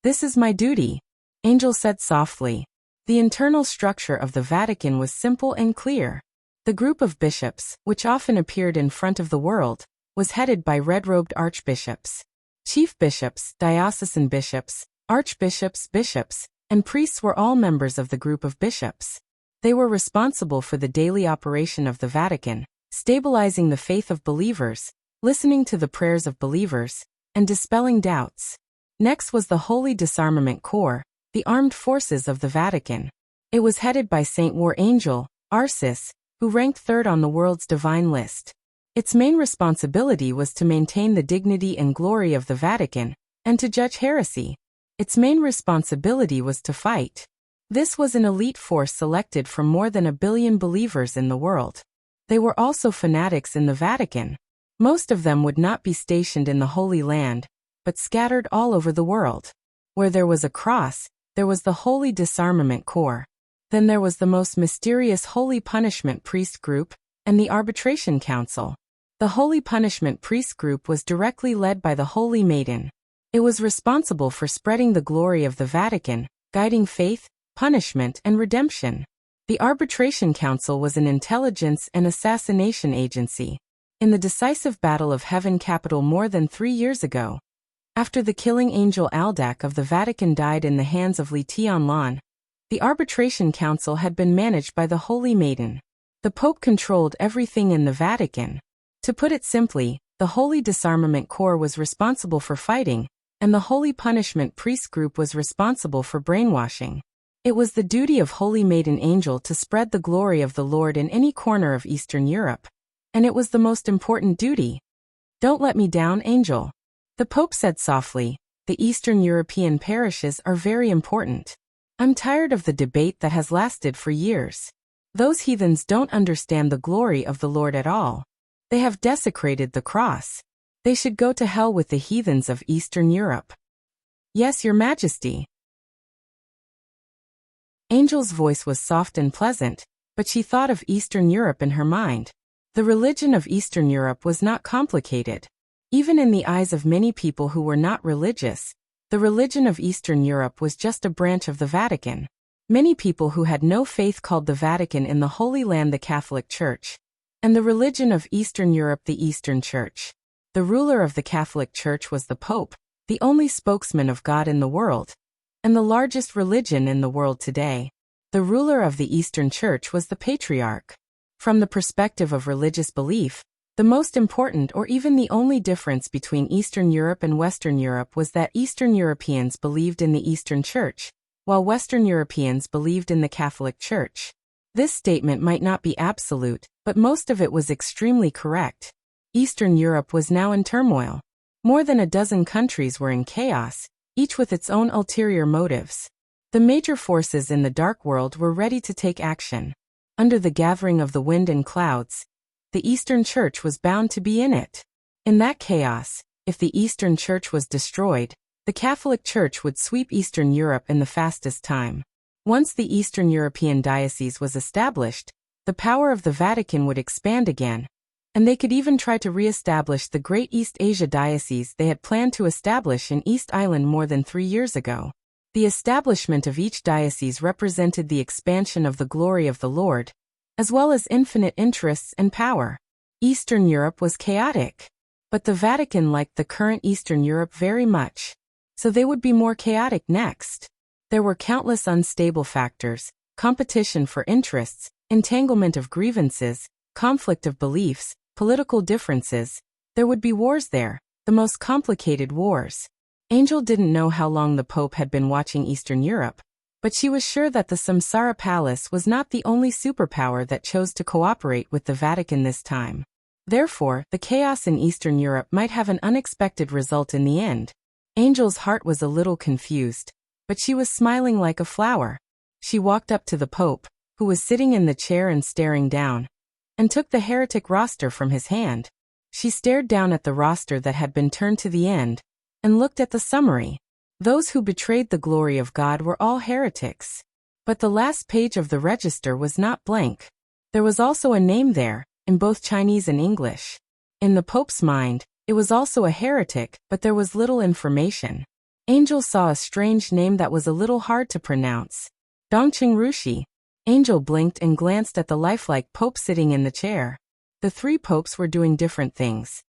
This is my duty, Angel said softly. The internal structure of the Vatican was simple and clear. The group of bishops, which often appeared in front of the world, was headed by red-robed archbishops. Chief bishops, diocesan bishops, archbishops, bishops, and priests were all members of the group of bishops. They were responsible for the daily operation of the Vatican, stabilizing the faith of believers, listening to the prayers of believers, and dispelling doubts. Next was the Holy Disarmament Corps, the armed forces of the Vatican. It was headed by Saint War Angel, Arcis, who ranked 3rd on the world's divine list. Its main responsibility was to maintain the dignity and glory of the Vatican, and to judge heresy. Its main responsibility was to fight. This was an elite force selected from more than 1 billion believers in the world. They were also fanatics in the Vatican. Most of them would not be stationed in the Holy Land, but scattered all over the world. Where there was a cross, there was the Holy Disarmament Corps. Then there was the most mysterious Holy Punishment Priest Group, and the Arbitration Council. The Holy Punishment Priest Group was directly led by the Holy Maiden. It was responsible for spreading the glory of the Vatican, guiding faith, punishment, and redemption. The Arbitration Council was an intelligence and assassination agency. In the decisive Battle of Heaven Capital more than 3 years ago, after the killing angel Aldac of the Vatican died in the hands of Li Tianlan, the Arbitration Council had been managed by the Holy Maiden. The Pope controlled everything in the Vatican. To put it simply, the Holy Disarmament Corps was responsible for fighting, and the Holy Punishment Priest Group was responsible for brainwashing. It was the duty of Holy Maiden Angel to spread the glory of the Lord in any corner of Eastern Europe. And it was the most important duty. Don't let me down, Angel. The Pope said softly, the Eastern European parishes are very important. I'm tired of the debate that has lasted for years. Those heathens don't understand the glory of the Lord at all. They have desecrated the cross. They should go to hell with the heathens of Eastern Europe. Yes, Your Majesty. Angel's voice was soft and pleasant, but she thought of Eastern Europe in her mind. The religion of Eastern Europe was not complicated. Even in the eyes of many people who were not religious, the religion of Eastern Europe was just a branch of the Vatican. Many people who had no faith called the Vatican in the Holy Land the Catholic Church, and the religion of Eastern Europe the Eastern Church. The ruler of the Catholic Church was the Pope, the only spokesman of God in the world, and the largest religion in the world today. The ruler of the Eastern Church was the Patriarch. From the perspective of religious belief, the most important or even the only difference between Eastern Europe and Western Europe was that Eastern Europeans believed in the Eastern Church, while Western Europeans believed in the Catholic Church. This statement might not be absolute, but most of it was extremely correct. Eastern Europe was now in turmoil. More than a dozen countries were in chaos, each with its own ulterior motives. The major forces in the dark world were ready to take action. Under the gathering of the wind and clouds, the Eastern Church was bound to be in it. In that chaos, if the Eastern Church was destroyed, the Catholic Church would sweep Eastern Europe in the fastest time. Once the Eastern European diocese was established, the power of the Vatican would expand again, and they could even try to re-establish the Great East Asia Diocese they had planned to establish in East Island more than 3 years ago. The establishment of each diocese represented the expansion of the glory of the Lord, as well as infinite interests and power. Eastern Europe was chaotic, but the Vatican liked the current Eastern Europe very much, so they would be more chaotic next. There were countless unstable factors, competition for interests, entanglement of grievances, conflict of beliefs, political differences. There would be wars there, the most complicated wars. Angel didn't know how long the Pope had been watching Eastern Europe, but she was sure that the Samsara Palace was not the only superpower that chose to cooperate with the Vatican this time. Therefore, the chaos in Eastern Europe might have an unexpected result in the end. Angel's heart was a little confused, but she was smiling like a flower. She walked up to the Pope, who was sitting in the chair and staring down, and took the heretic roster from his hand. She stared down at the roster that had been turned to the end, and looked at the summary. Those who betrayed the glory of God were all heretics. But the last page of the register was not blank. There was also a name there, in both Chinese and English. In the Pope's mind, it was also a heretic, but there was little information. Angel saw a strange name that was a little hard to pronounce. Dongqing Rushi. Angel blinked and glanced at the lifelike Pope sitting in the chair. The 3 popes were doing different things.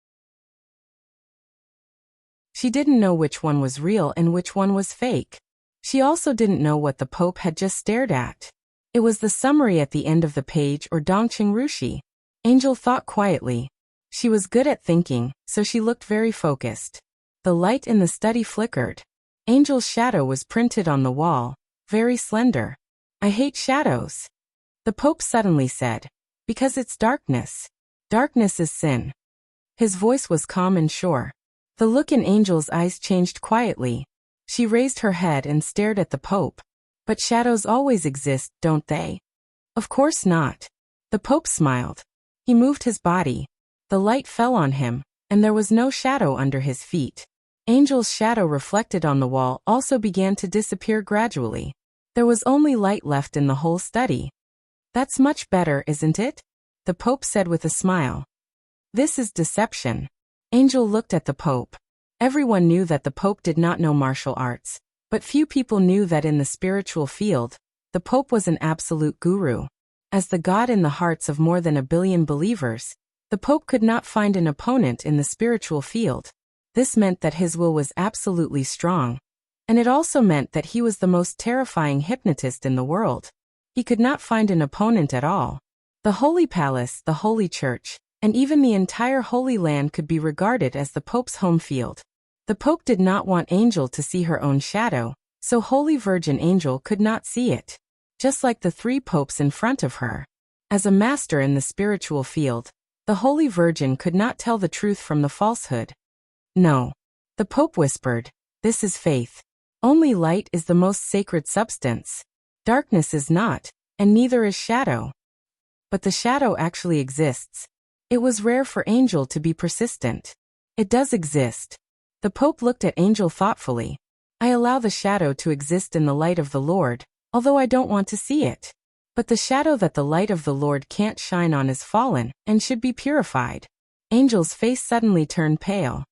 She didn't know which one was real and which one was fake. She also didn't know what the Pope had just stared at. It was the summary at the end of the page or Dongqing Rushi. Angel thought quietly. She was good at thinking, so she looked very focused. The light in the study flickered. Angel's shadow was printed on the wall, very slender. I hate shadows. The Pope suddenly said. Because it's darkness. Darkness is sin. His voice was calm and sure. The look in Angel's eyes changed quietly. She raised her head and stared at the Pope. But shadows always exist, don't they? Of course not. The Pope smiled. He moved his body. The light fell on him, and there was no shadow under his feet. Angel's shadow reflected on the wall also began to disappear gradually. There was only light left in the whole study. That's much better, isn't it? The Pope said with a smile. This is deception. Angel looked at the Pope. Everyone knew that the Pope did not know martial arts, but few people knew that in the spiritual field, the Pope was an absolute guru. As the God in the hearts of more than 1 billion believers, the Pope could not find an opponent in the spiritual field. This meant that his will was absolutely strong, and it also meant that he was the most terrifying hypnotist in the world. He could not find an opponent at all. The Holy Palace, the Holy Church, and even the entire Holy Land could be regarded as the Pope's home field. The Pope did not want Angel to see her own shadow, so Holy Virgin Angel could not see it. Just like the 3 popes in front of her. As a master in the spiritual field, the Holy Virgin could not tell the truth from the falsehood. No. The Pope whispered, this is faith. Only light is the most sacred substance. Darkness is not, and neither is shadow. But the shadow actually exists. It was rare for Angel to be persistent. It does exist. The Pope looked at Angel thoughtfully. I allow the shadow to exist in the light of the Lord, although I don't want to see it. But the shadow that the light of the Lord can't shine on is fallen, and should be purified. Angel's face suddenly turned pale.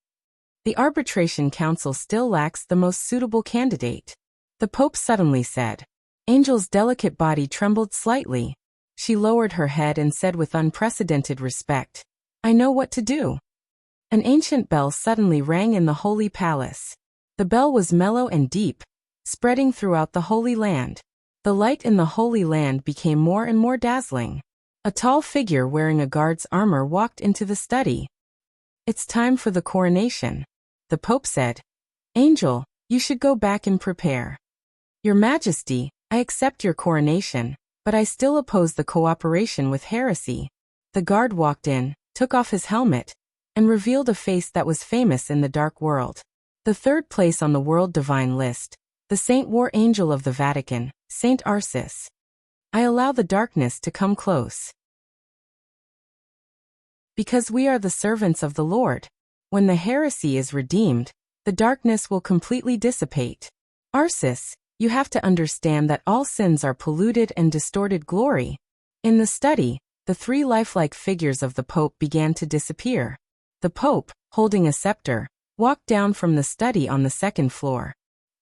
The arbitration council still lacks the most suitable candidate. The Pope suddenly said. Angel's delicate body trembled slightly. She lowered her head and said with unprecedented respect, I know what to do. An ancient bell suddenly rang in the Holy Palace. The bell was mellow and deep, spreading throughout the Holy Land. The light in the Holy Land became more and more dazzling. A tall figure wearing a guard's armor walked into the study. It's time for the coronation. The Pope said. Angel, you should go back and prepare. Your Majesty, I accept your coronation, but I still oppose the cooperation with heresy. The guard walked in, took off his helmet, and revealed a face that was famous in the dark world. The third place on the world divine list, the Saint War Angel of the Vatican, Saint Arcis. I allow the darkness to come close. Because we are the servants of the Lord. When the heresy is redeemed, the darkness will completely dissipate. Arcis, you have to understand that all sins are polluted and distorted glory. In the study, the three lifelike figures of the Pope began to disappear. The Pope, holding a scepter, walked down from the study on the second floor.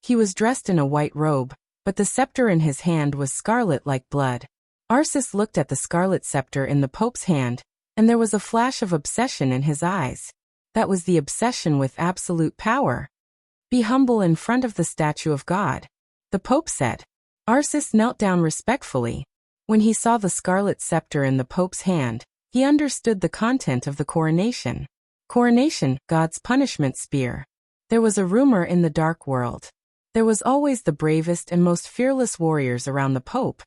He was dressed in a white robe, but the scepter in his hand was scarlet like blood. Arcis looked at the scarlet scepter in the Pope's hand, and there was a flash of obsession in his eyes. That was the obsession with absolute power. Be humble in front of the statue of God. The Pope said. Arcis knelt down respectfully. When he saw the scarlet scepter in the Pope's hand, he understood the content of the coronation. Coronation, God's punishment spear. There was a rumor in the dark world. There was always the bravest and most fearless warriors around the Pope,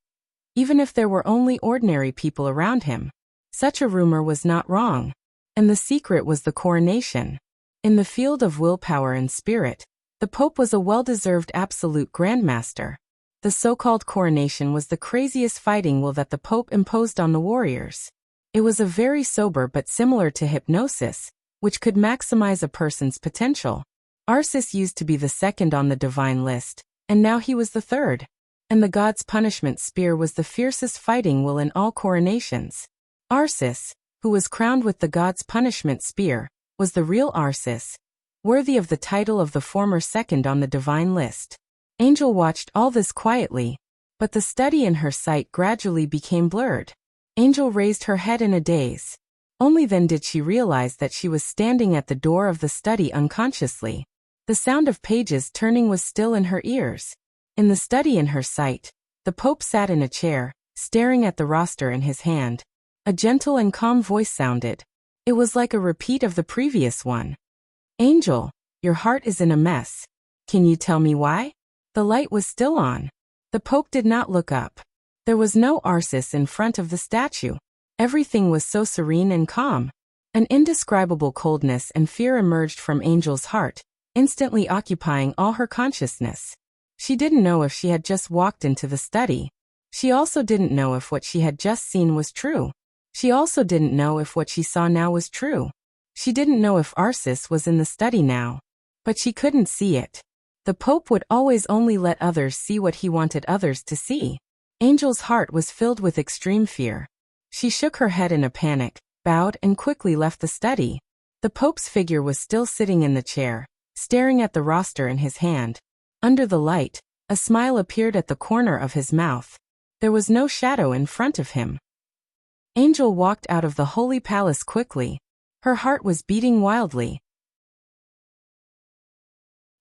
even if there were only ordinary people around him. Such a rumor was not wrong. And the secret was the coronation. In the field of willpower and spirit, the Pope was a well-deserved absolute grandmaster. The so-called coronation was the craziest fighting will that the Pope imposed on the warriors. It was a very sober but similar to hypnosis, which could maximize a person's potential. Arcis used to be the second on the divine list, and now he was the third. And the God's punishment spear was the fiercest fighting will in all coronations. Arcis, who was crowned with the God's punishment spear, was the real Arcis, worthy of the title of the former second on the divine list. Angel watched all this quietly, but the study in her sight gradually became blurred. Angel raised her head in a daze. Only then did she realize that she was standing at the door of the study unconsciously. The sound of pages turning was still in her ears. In the study in her sight, the Pope sat in a chair, staring at the roster in his hand. A gentle and calm voice sounded. It was like a repeat of the previous one. Angel, your heart is in a mess. Can you tell me why? The light was still on. The Pope did not look up. There was no Arcis in front of the statue. Everything was so serene and calm. An indescribable coldness and fear emerged from Angel's heart, instantly occupying all her consciousness. She didn't know if she had just walked into the study. She also didn't know if what she had just seen was true. She also didn't know if what she saw now was true. She didn't know if Arcis was in the study now. But she couldn't see it. The Pope would always only let others see what he wanted others to see. Angel's heart was filled with extreme fear. She shook her head in a panic, bowed and quickly left the study. The Pope's figure was still sitting in the chair, staring at the roster in his hand. Under the light, a smile appeared at the corner of his mouth. There was no shadow in front of him. Angel walked out of the Holy Palace quickly. Her heart was beating wildly.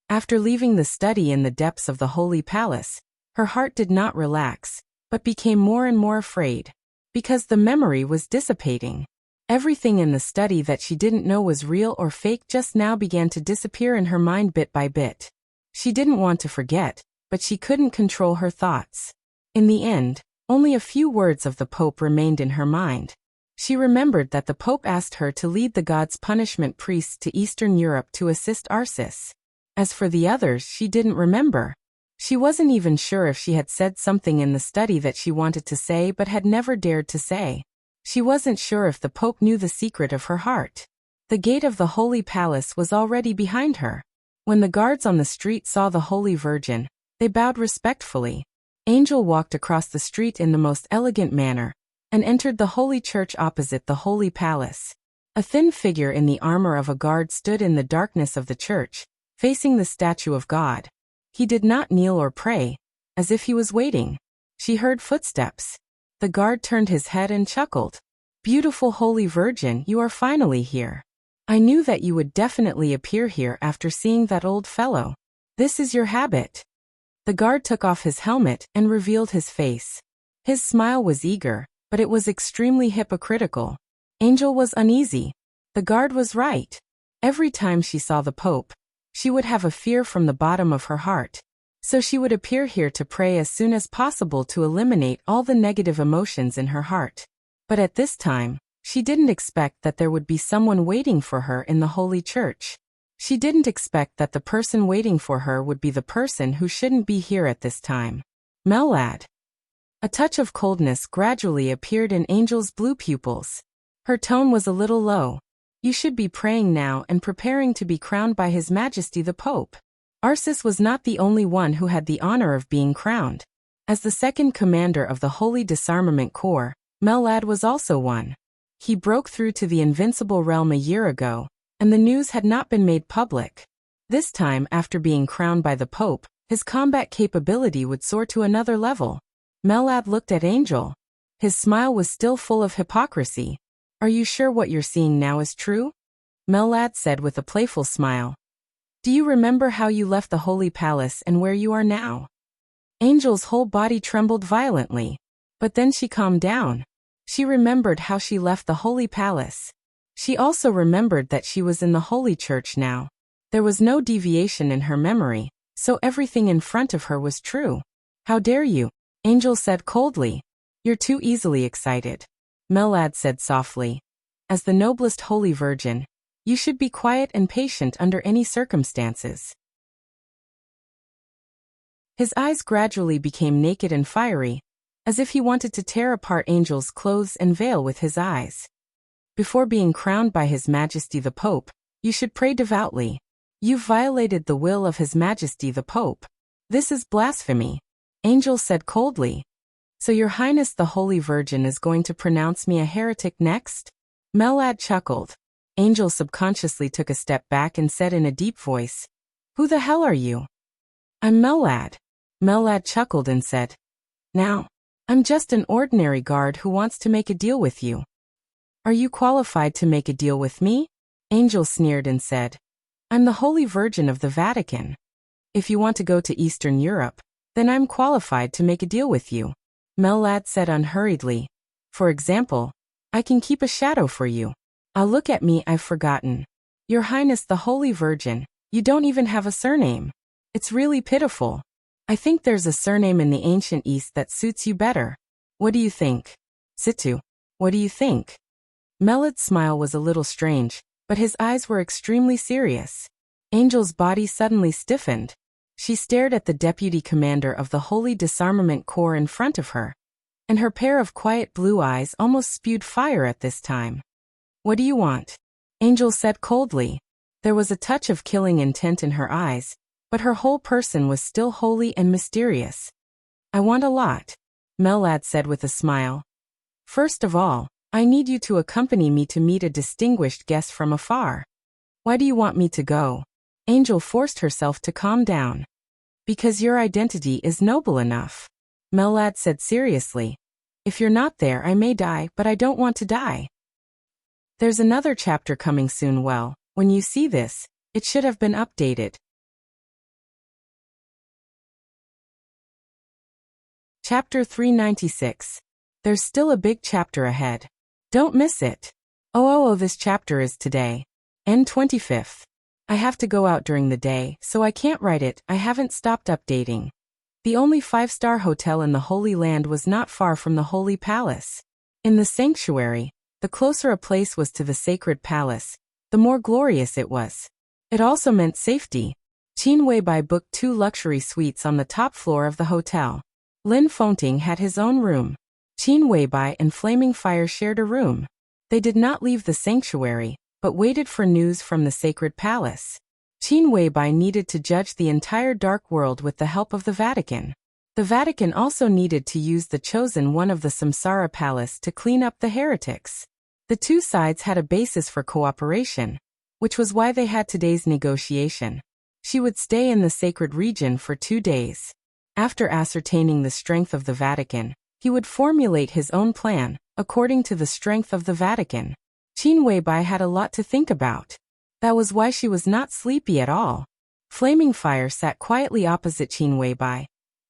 After leaving the study in the depths of the Holy Palace, her heart did not relax, but became more and more afraid. Because the memory was dissipating. Everything in the study that she didn't know was real or fake just now began to disappear in her mind bit by bit. She didn't want to forget, but she couldn't control her thoughts. In the end, only a few words of the Pope remained in her mind. She remembered that the Pope asked her to lead the God's punishment priests to Eastern Europe to assist Arcis. As for the others, she didn't remember. She wasn't even sure if she had said something in the study that she wanted to say but had never dared to say. She wasn't sure if the Pope knew the secret of her heart. The gate of the Holy Palace was already behind her. When the guards on the street saw the Holy Virgin, they bowed respectfully. Angel walked across the street in the most elegant manner and entered the Holy Church opposite the Holy Palace. A thin figure in the armor of a guard stood in the darkness of the church, facing the statue of God. He did not kneel or pray, as if he was waiting. She heard footsteps. The guard turned his head and chuckled. "Beautiful Holy Virgin, you are finally here. I knew that you would definitely appear here after seeing that old fellow. This is your habit." The guard took off his helmet and revealed his face. His smile was eager, but it was extremely hypocritical. Angel was uneasy. The guard was right. Every time she saw the Pope, she would have a fear from the bottom of her heart. So she would appear here to pray as soon as possible to eliminate all the negative emotions in her heart. But at this time, she didn't expect that there would be someone waiting for her in the Holy Church. She didn't expect that the person waiting for her would be the person who shouldn't be here at this time. Mellad. A touch of coldness gradually appeared in Angel's blue pupils. Her tone was a little low. "You should be praying now and preparing to be crowned by His Majesty the Pope." Arcis was not the only one who had the honor of being crowned. As the second commander of the Holy Disarmament Corps, Mellad was also one. He broke through to the Invincible Realm a year ago, and the news had not been made public. This time, after being crowned by the Pope, his combat capability would soar to another level. Mellad looked at Angel. His smile was still full of hypocrisy. "Are you sure what you're seeing now is true?" Mellad said with a playful smile. "Do you remember how you left the Holy Palace and where you are now?" Angel's whole body trembled violently. But then she calmed down. She remembered how she left the Holy Palace. She also remembered that she was in the Holy Church now. There was no deviation in her memory, so everything in front of her was true. "How dare you?" Angel said coldly. "You're too easily excited," Mellad said softly. "As the noblest Holy Virgin, you should be quiet and patient under any circumstances." His eyes gradually became naked and fiery, as if he wanted to tear apart Angel's clothes and veil with his eyes. "Before being crowned by His Majesty the Pope, you should pray devoutly. You've violated the will of His Majesty the Pope. This is blasphemy," Angel said coldly. "So Your Highness the Holy Virgin is going to pronounce me a heretic next?" Mellad chuckled. Angel subconsciously took a step back and said in a deep voice, "Who the hell are you?" "I'm Mellad." Mellad chuckled and said, "Now, I'm just an ordinary guard who wants to make a deal with you." "Are you qualified to make a deal with me?" Angel sneered and said, "I'm the Holy Virgin of the Vatican. If you want to go to Eastern Europe, then I'm qualified to make a deal with you," Mellad said unhurriedly. "For example, I can keep a shadow for you. Look at me, I've forgotten. Your Highness the Holy Virgin, you don't even have a surname. It's really pitiful. I think there's a surname in the ancient East that suits you better. What do you think?" "Situ. What do you think?" Mellad's smile was a little strange, but his eyes were extremely serious. Angel's body suddenly stiffened. She stared at the deputy commander of the Holy Disarmament Corps in front of her, and her pair of quiet blue eyes almost spewed fire at this time. "What do you want?" Angel said coldly. There was a touch of killing intent in her eyes, but her whole person was still holy and mysterious. "I want a lot," Mellad said with a smile. "First of all, I need you to accompany me to meet a distinguished guest from afar." "Why do you want me to go?" Angel forced herself to calm down. "Because your identity is noble enough," Mellad said seriously. "If you're not there, I may die, but I don't want to die. There's another chapter coming soon. Well, when you see this, it should have been updated." Chapter 396. There's still a big chapter ahead. Don't miss it. Oh, this chapter is today. N 25th. I have to go out during the day, so I can't write it. I haven't stopped updating. The only 5-star hotel in the Holy Land was not far from the Holy Palace. In the sanctuary, the closer a place was to the sacred palace, the more glorious it was. It also meant safety. Qin Weibai booked 2 luxury suites on the top floor of the hotel. Lin Fengting had his own room. Qin Weibai and Flaming Fire shared a room. They did not leave the sanctuary, but waited for news from the sacred palace. Qin Weibai needed to judge the entire dark world with the help of the Vatican. The Vatican also needed to use the chosen one of the Samsara Palace to clean up the heretics. The two sides had a basis for cooperation, which was why they had today's negotiation. She would stay in the sacred region for 2 days. After ascertaining the strength of the Vatican, he would formulate his own plan, according to the strength of the Vatican. Qin Weibai had a lot to think about. That was why she was not sleepy at all. Flaming Fire sat quietly opposite Qin Weibai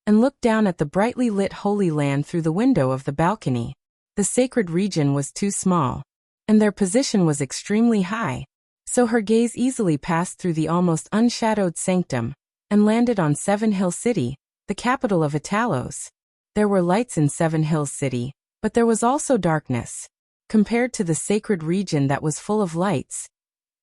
and looked down at the brightly lit Holy Land through the window of the balcony. The sacred region was too small, and their position was extremely high, so her gaze easily passed through the almost unshadowed sanctum and landed on Seven Hill City, the capital of Italos. There were lights in Seven Hills City, but there was also darkness. Compared to the sacred region that was full of lights,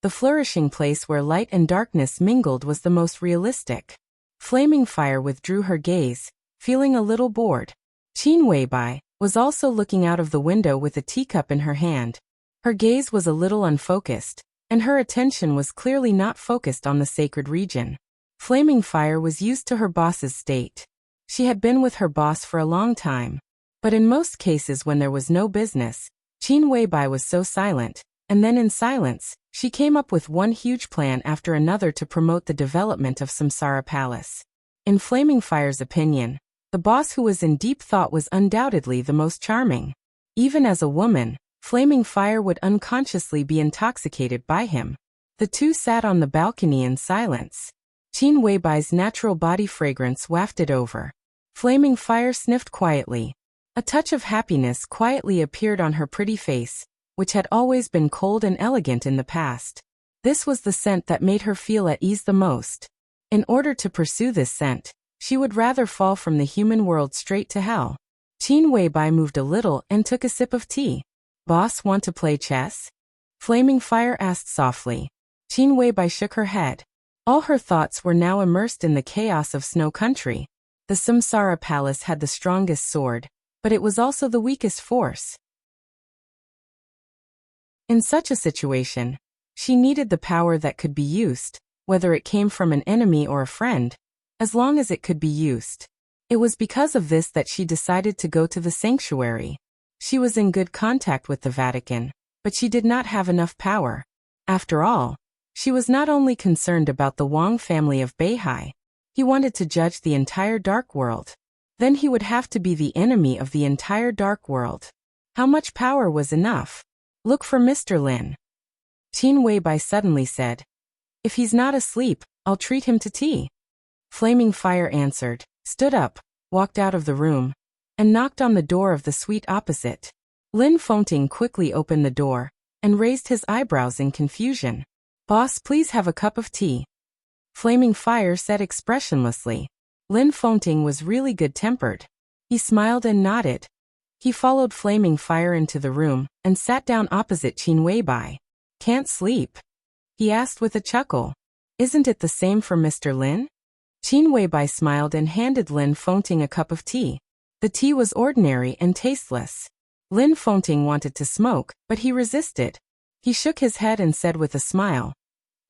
the flourishing place where light and darkness mingled was the most realistic. Flaming Fire withdrew her gaze, feeling a little bored. Qin Weibai was also looking out of the window with a teacup in her hand. Her gaze was a little unfocused, and her attention was clearly not focused on the sacred region. Flaming Fire was used to her boss's state. She had been with her boss for a long time. But in most cases when there was no business, Qin Weibai was so silent, and then in silence, she came up with one huge plan after another to promote the development of Samsara Palace. In Flaming Fire's opinion, the boss who was in deep thought was undoubtedly the most charming. Even as a woman, Flaming Fire would unconsciously be intoxicated by him. The two sat on the balcony in silence. Qin Weibai's natural body fragrance wafted over. Flaming Fire sniffed quietly. A touch of happiness quietly appeared on her pretty face, which had always been cold and elegant in the past. This was the scent that made her feel at ease the most. In order to pursue this scent, she would rather fall from the human world straight to hell. Qin Weibai moved a little and took a sip of tea. "Boss, want to play chess?" Flaming Fire asked softly. Qin Weibai shook her head. All her thoughts were now immersed in the chaos of Snow Country. The Samsara Palace had the strongest sword, but it was also the weakest force. In such a situation, she needed the power that could be used, whether it came from an enemy or a friend, as long as it could be used. It was because of this that she decided to go to the sanctuary. She was in good contact with the Vatican, but she did not have enough power. After all, she was not only concerned about the Wang family of Beihai. He wanted to judge the entire dark world. Then he would have to be the enemy of the entire dark world. How much power was enough? "Look for Mr. Lin," Qin Weibai suddenly said. "If he's not asleep, I'll treat him to tea." Flaming Fire answered, stood up, walked out of the room, and knocked on the door of the suite opposite. Lin Fengting quickly opened the door and raised his eyebrows in confusion. "Boss, please have a cup of tea," Flaming Fire said expressionlessly. Lin Fengting was really good-tempered. He smiled and nodded. He followed Flaming Fire into the room and sat down opposite Qin Weibai. "Can't sleep?" he asked with a chuckle. "Isn't it the same for Mr. Lin?" Qin Weibai smiled and handed Lin Fengting a cup of tea. The tea was ordinary and tasteless. Lin Fengting wanted to smoke, but he resisted. He shook his head and said with a smile,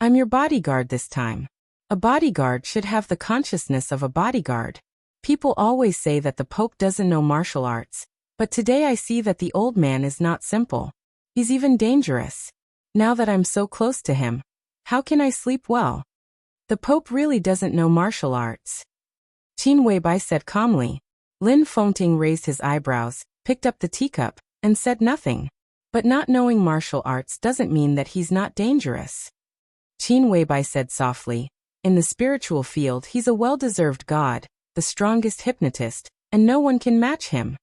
"I'm your bodyguard this time." A bodyguard should have the consciousness of a bodyguard. People always say that the Pope doesn't know martial arts, but today I see that the old man is not simple. He's even dangerous. Now that I'm so close to him, how can I sleep well? The Pope really doesn't know martial arts, Qin Weibai said calmly. Lin Fengting raised his eyebrows, picked up the teacup, and said nothing. But not knowing martial arts doesn't mean that he's not dangerous. Qin Weibai said softly, "In the spiritual field he's a well-deserved god, the strongest hypnotist, and no one can match him."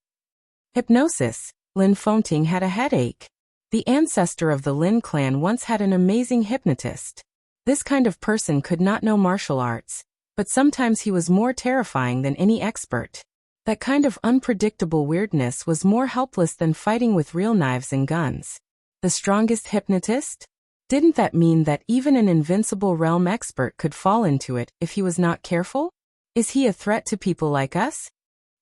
Hypnosis. Lin Fengting had a headache. The ancestor of the Lin clan once had an amazing hypnotist. This kind of person could not know martial arts, but sometimes he was more terrifying than any expert. That kind of unpredictable weirdness was more helpless than fighting with real knives and guns. The strongest hypnotist? Didn't that mean that even an invincible realm expert could fall into it if he was not careful? Is he a threat to people like us?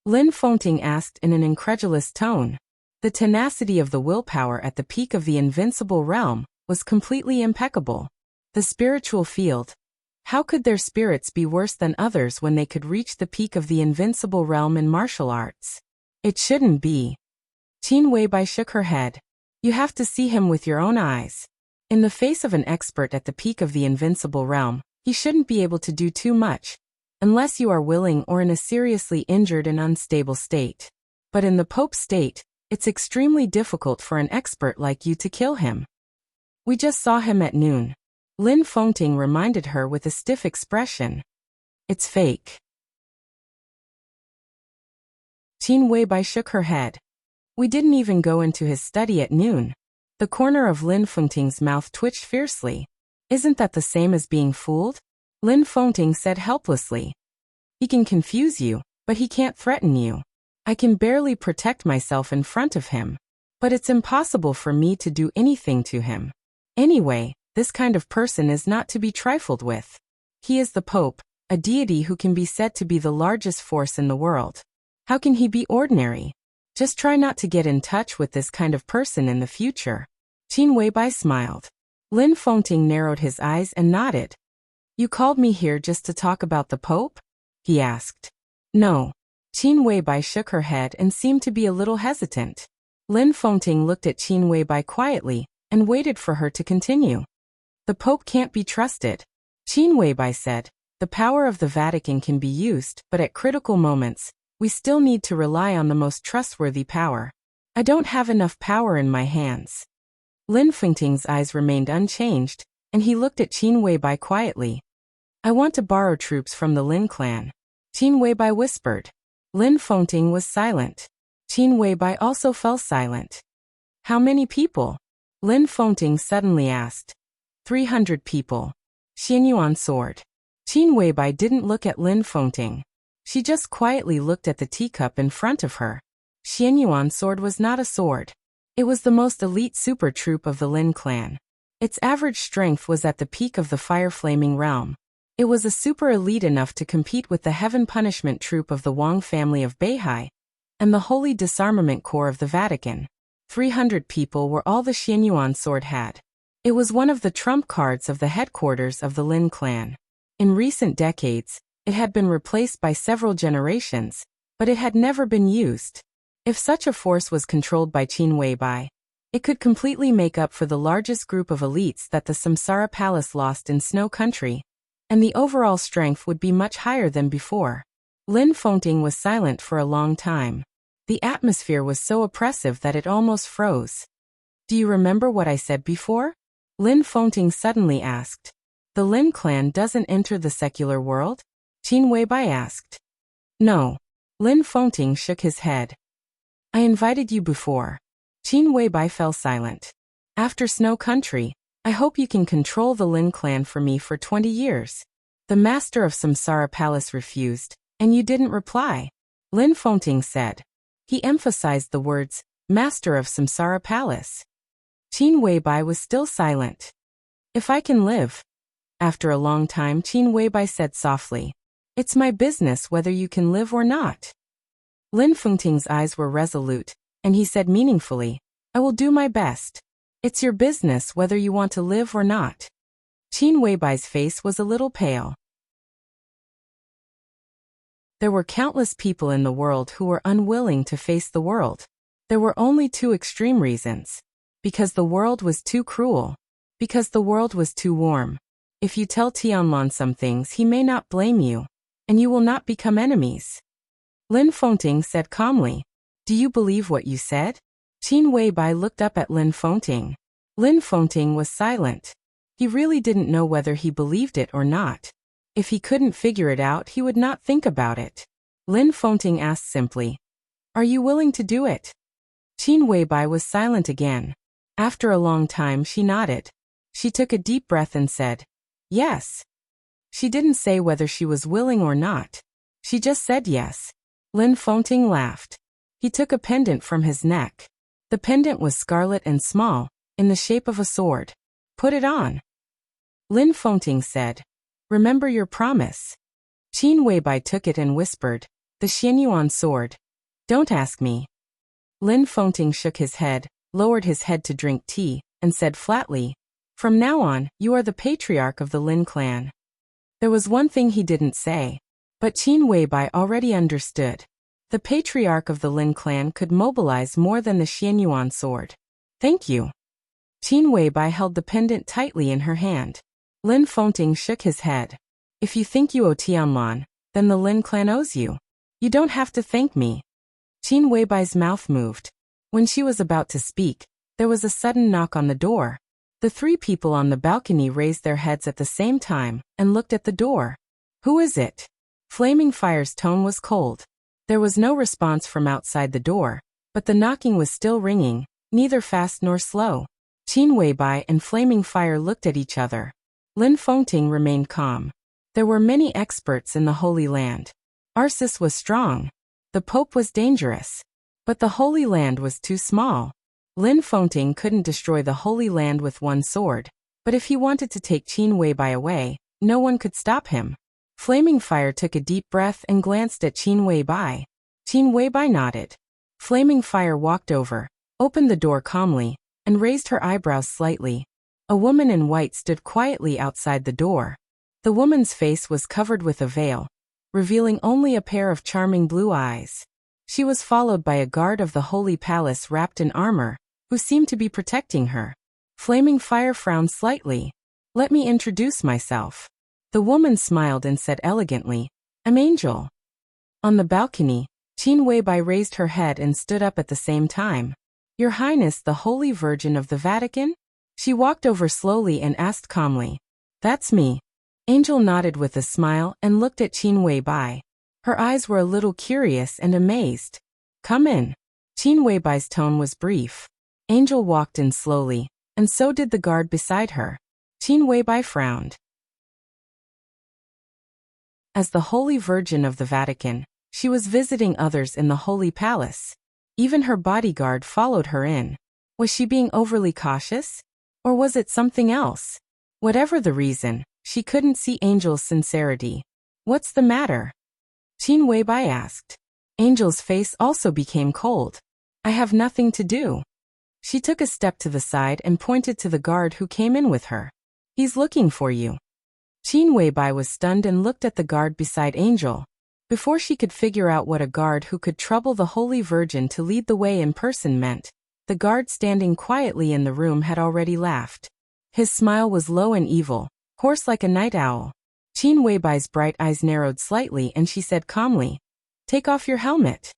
Lin Fengting asked in an incredulous tone. The tenacity of the willpower at the peak of the invincible realm was completely impeccable. The spiritual field. How could their spirits be worse than others when they could reach the peak of the invincible realm in martial arts? It shouldn't be. Qin Weibai shook her head. You have to see him with your own eyes. In the face of an expert at the peak of the invincible realm, he shouldn't be able to do too much, unless you are willing or in a seriously injured and unstable state. But in the Pope's state, it's extremely difficult for an expert like you to kill him. We just saw him at noon. Lin Fengting reminded her with a stiff expression. It's fake. Qin Weibai shook her head. We didn't even go into his study at noon. The corner of Lin Fengting's mouth twitched fiercely. Isn't that the same as being fooled? Lin Fengting said helplessly. He can confuse you, but he can't threaten you. I can barely protect myself in front of him. But it's impossible for me to do anything to him. Anyway, this kind of person is not to be trifled with. He is the Pope, a deity who can be said to be the largest force in the world. How can he be ordinary? Just try not to get in touch with this kind of person in the future. Qin Weibai smiled. Lin Fengting narrowed his eyes and nodded. You called me here just to talk about the Pope? He asked. No. Qin Weibai shook her head and seemed to be a little hesitant. Lin Fengting looked at Qin Weibai quietly and waited for her to continue. The Pope can't be trusted. Qin Weibai said, the power of the Vatican can be used, but at critical moments, we still need to rely on the most trustworthy power. I don't have enough power in my hands. Lin Fengting's eyes remained unchanged, and he looked at Qin Weibai quietly. I want to borrow troops from the Lin clan. Qin Weibai whispered. Lin Fengting was silent. Qin Weibai also fell silent. How many people? Lin Fengting suddenly asked. 300 people. Xianyuan sword. Qin Weibai didn't look at Lin Fengting. She just quietly looked at the teacup in front of her. Xianyuan sword was not a sword. It was the most elite super troop of the Lin clan. Its average strength was at the peak of the fire-flaming realm. It was a super elite enough to compete with the Heaven Punishment troop of the Wang family of Beihai and the Holy Disarmament Corps of the Vatican. 300 people were all the Xianyuan sword had. It was one of the trump cards of the headquarters of the Lin clan. In recent decades, it had been replaced by several generations, but it had never been used. If such a force was controlled by Qin Weibai, it could completely make up for the largest group of elites that the Samsara Palace lost in Snow Country, and the overall strength would be much higher than before. Lin Fengting was silent for a long time. The atmosphere was so oppressive that it almost froze. Do you remember what I said before? Lin Fengting suddenly asked. The Lin clan doesn't enter the secular world? Qin Weibai asked. No. Lin Fengting shook his head. I invited you before. Qin Weibai fell silent. After Snow Country, I hope you can control the Lin clan for me for 20 years. The master of Samsara Palace refused, and you didn't reply. Lin Fengting said. He emphasized the words, master of Samsara Palace. Qin Weibai was still silent. If I can live. After a long time, Qin Weibai said softly. It's my business whether you can live or not. Lin Fengting's eyes were resolute, and he said meaningfully, I will do my best. It's your business whether you want to live or not. Qin Weibai's face was a little pale. There were countless people in the world who were unwilling to face the world. There were only two extreme reasons. Because the world was too cruel. Because the world was too warm. If you tell Tianlong some things, he may not blame you, and you will not become enemies. Lin Fengting said calmly. Do you believe what you said? Qin Weibai looked up at Lin Fengting. Lin Fengting was silent. He really didn't know whether he believed it or not. If he couldn't figure it out, he would not think about it. Lin Fengting asked simply, Are you willing to do it? Qin Weibai was silent again. After a long time she nodded. She took a deep breath and said, Yes. She didn't say whether she was willing or not. She just said yes. Lin Fengting laughed. He took a pendant from his neck. The pendant was scarlet and small, in the shape of a sword. Put it on. Lin Fengting said. Remember your promise. Qin Weibai took it and whispered, the Xianyuan sword. Don't ask me. Lin Fengting shook his head, lowered his head to drink tea, and said flatly, from now on, you are the patriarch of the Lin clan. There was one thing he didn't say, but Qin Weibai already understood. The patriarch of the Lin clan could mobilize more than the Xianyuan sword. Thank you. Qin Weibai held the pendant tightly in her hand. Lin Fengting shook his head. If you think you owe Tianlan, then the Lin clan owes you. You don't have to thank me. Qin Weibai's mouth moved. When she was about to speak, there was a sudden knock on the door. The three people on the balcony raised their heads at the same time and looked at the door. Who is it? Flaming Fire's tone was cold. There was no response from outside the door, but the knocking was still ringing, neither fast nor slow. Qin Weibai and Flaming Fire looked at each other. Lin Fengting remained calm. There were many experts in the Holy Land. Arceus was strong. The Pope was dangerous. But the Holy Land was too small. Lin Fengting couldn't destroy the Holy Land with one sword, but if he wanted to take Qin Weibai away, no one could stop him. Flaming Fire took a deep breath and glanced at Qin Weibai. Qin Weibai nodded. Flaming Fire walked over, opened the door calmly, and raised her eyebrows slightly. A woman in white stood quietly outside the door. The woman's face was covered with a veil, revealing only a pair of charming blue eyes. She was followed by a guard of the Holy Palace wrapped in armor, who seemed to be protecting her. Flaming Fire frowned slightly. Let me introduce myself. The woman smiled and said elegantly, I'm Angel. On the balcony, Qin Weibai raised her head and stood up at the same time. Your Highness the Holy Virgin of the Vatican? She walked over slowly and asked calmly. That's me. Angel nodded with a smile and looked at Qin Weibai. Her eyes were a little curious and amazed. Come in. Qin Weibai's tone was brief. Angel walked in slowly, and so did the guard beside her. Qin Weibai frowned. As the Holy Virgin of the Vatican, she was visiting others in the Holy Palace. Even her bodyguard followed her in. Was she being overly cautious? Or was it something else? Whatever the reason, she couldn't see Angel's sincerity. What's the matter? Qin Weibai asked. Angel's face also became cold. I have nothing to do. She took a step to the side and pointed to the guard who came in with her. He's looking for you. Qin Weibai was stunned and looked at the guard beside Angel. Before she could figure out what a guard who could trouble the Holy Virgin to lead the way in person meant, the guard standing quietly in the room had already laughed. His smile was low and evil, hoarse like a night owl. Qin Weibai's bright eyes narrowed slightly and she said calmly, Take off your helmet.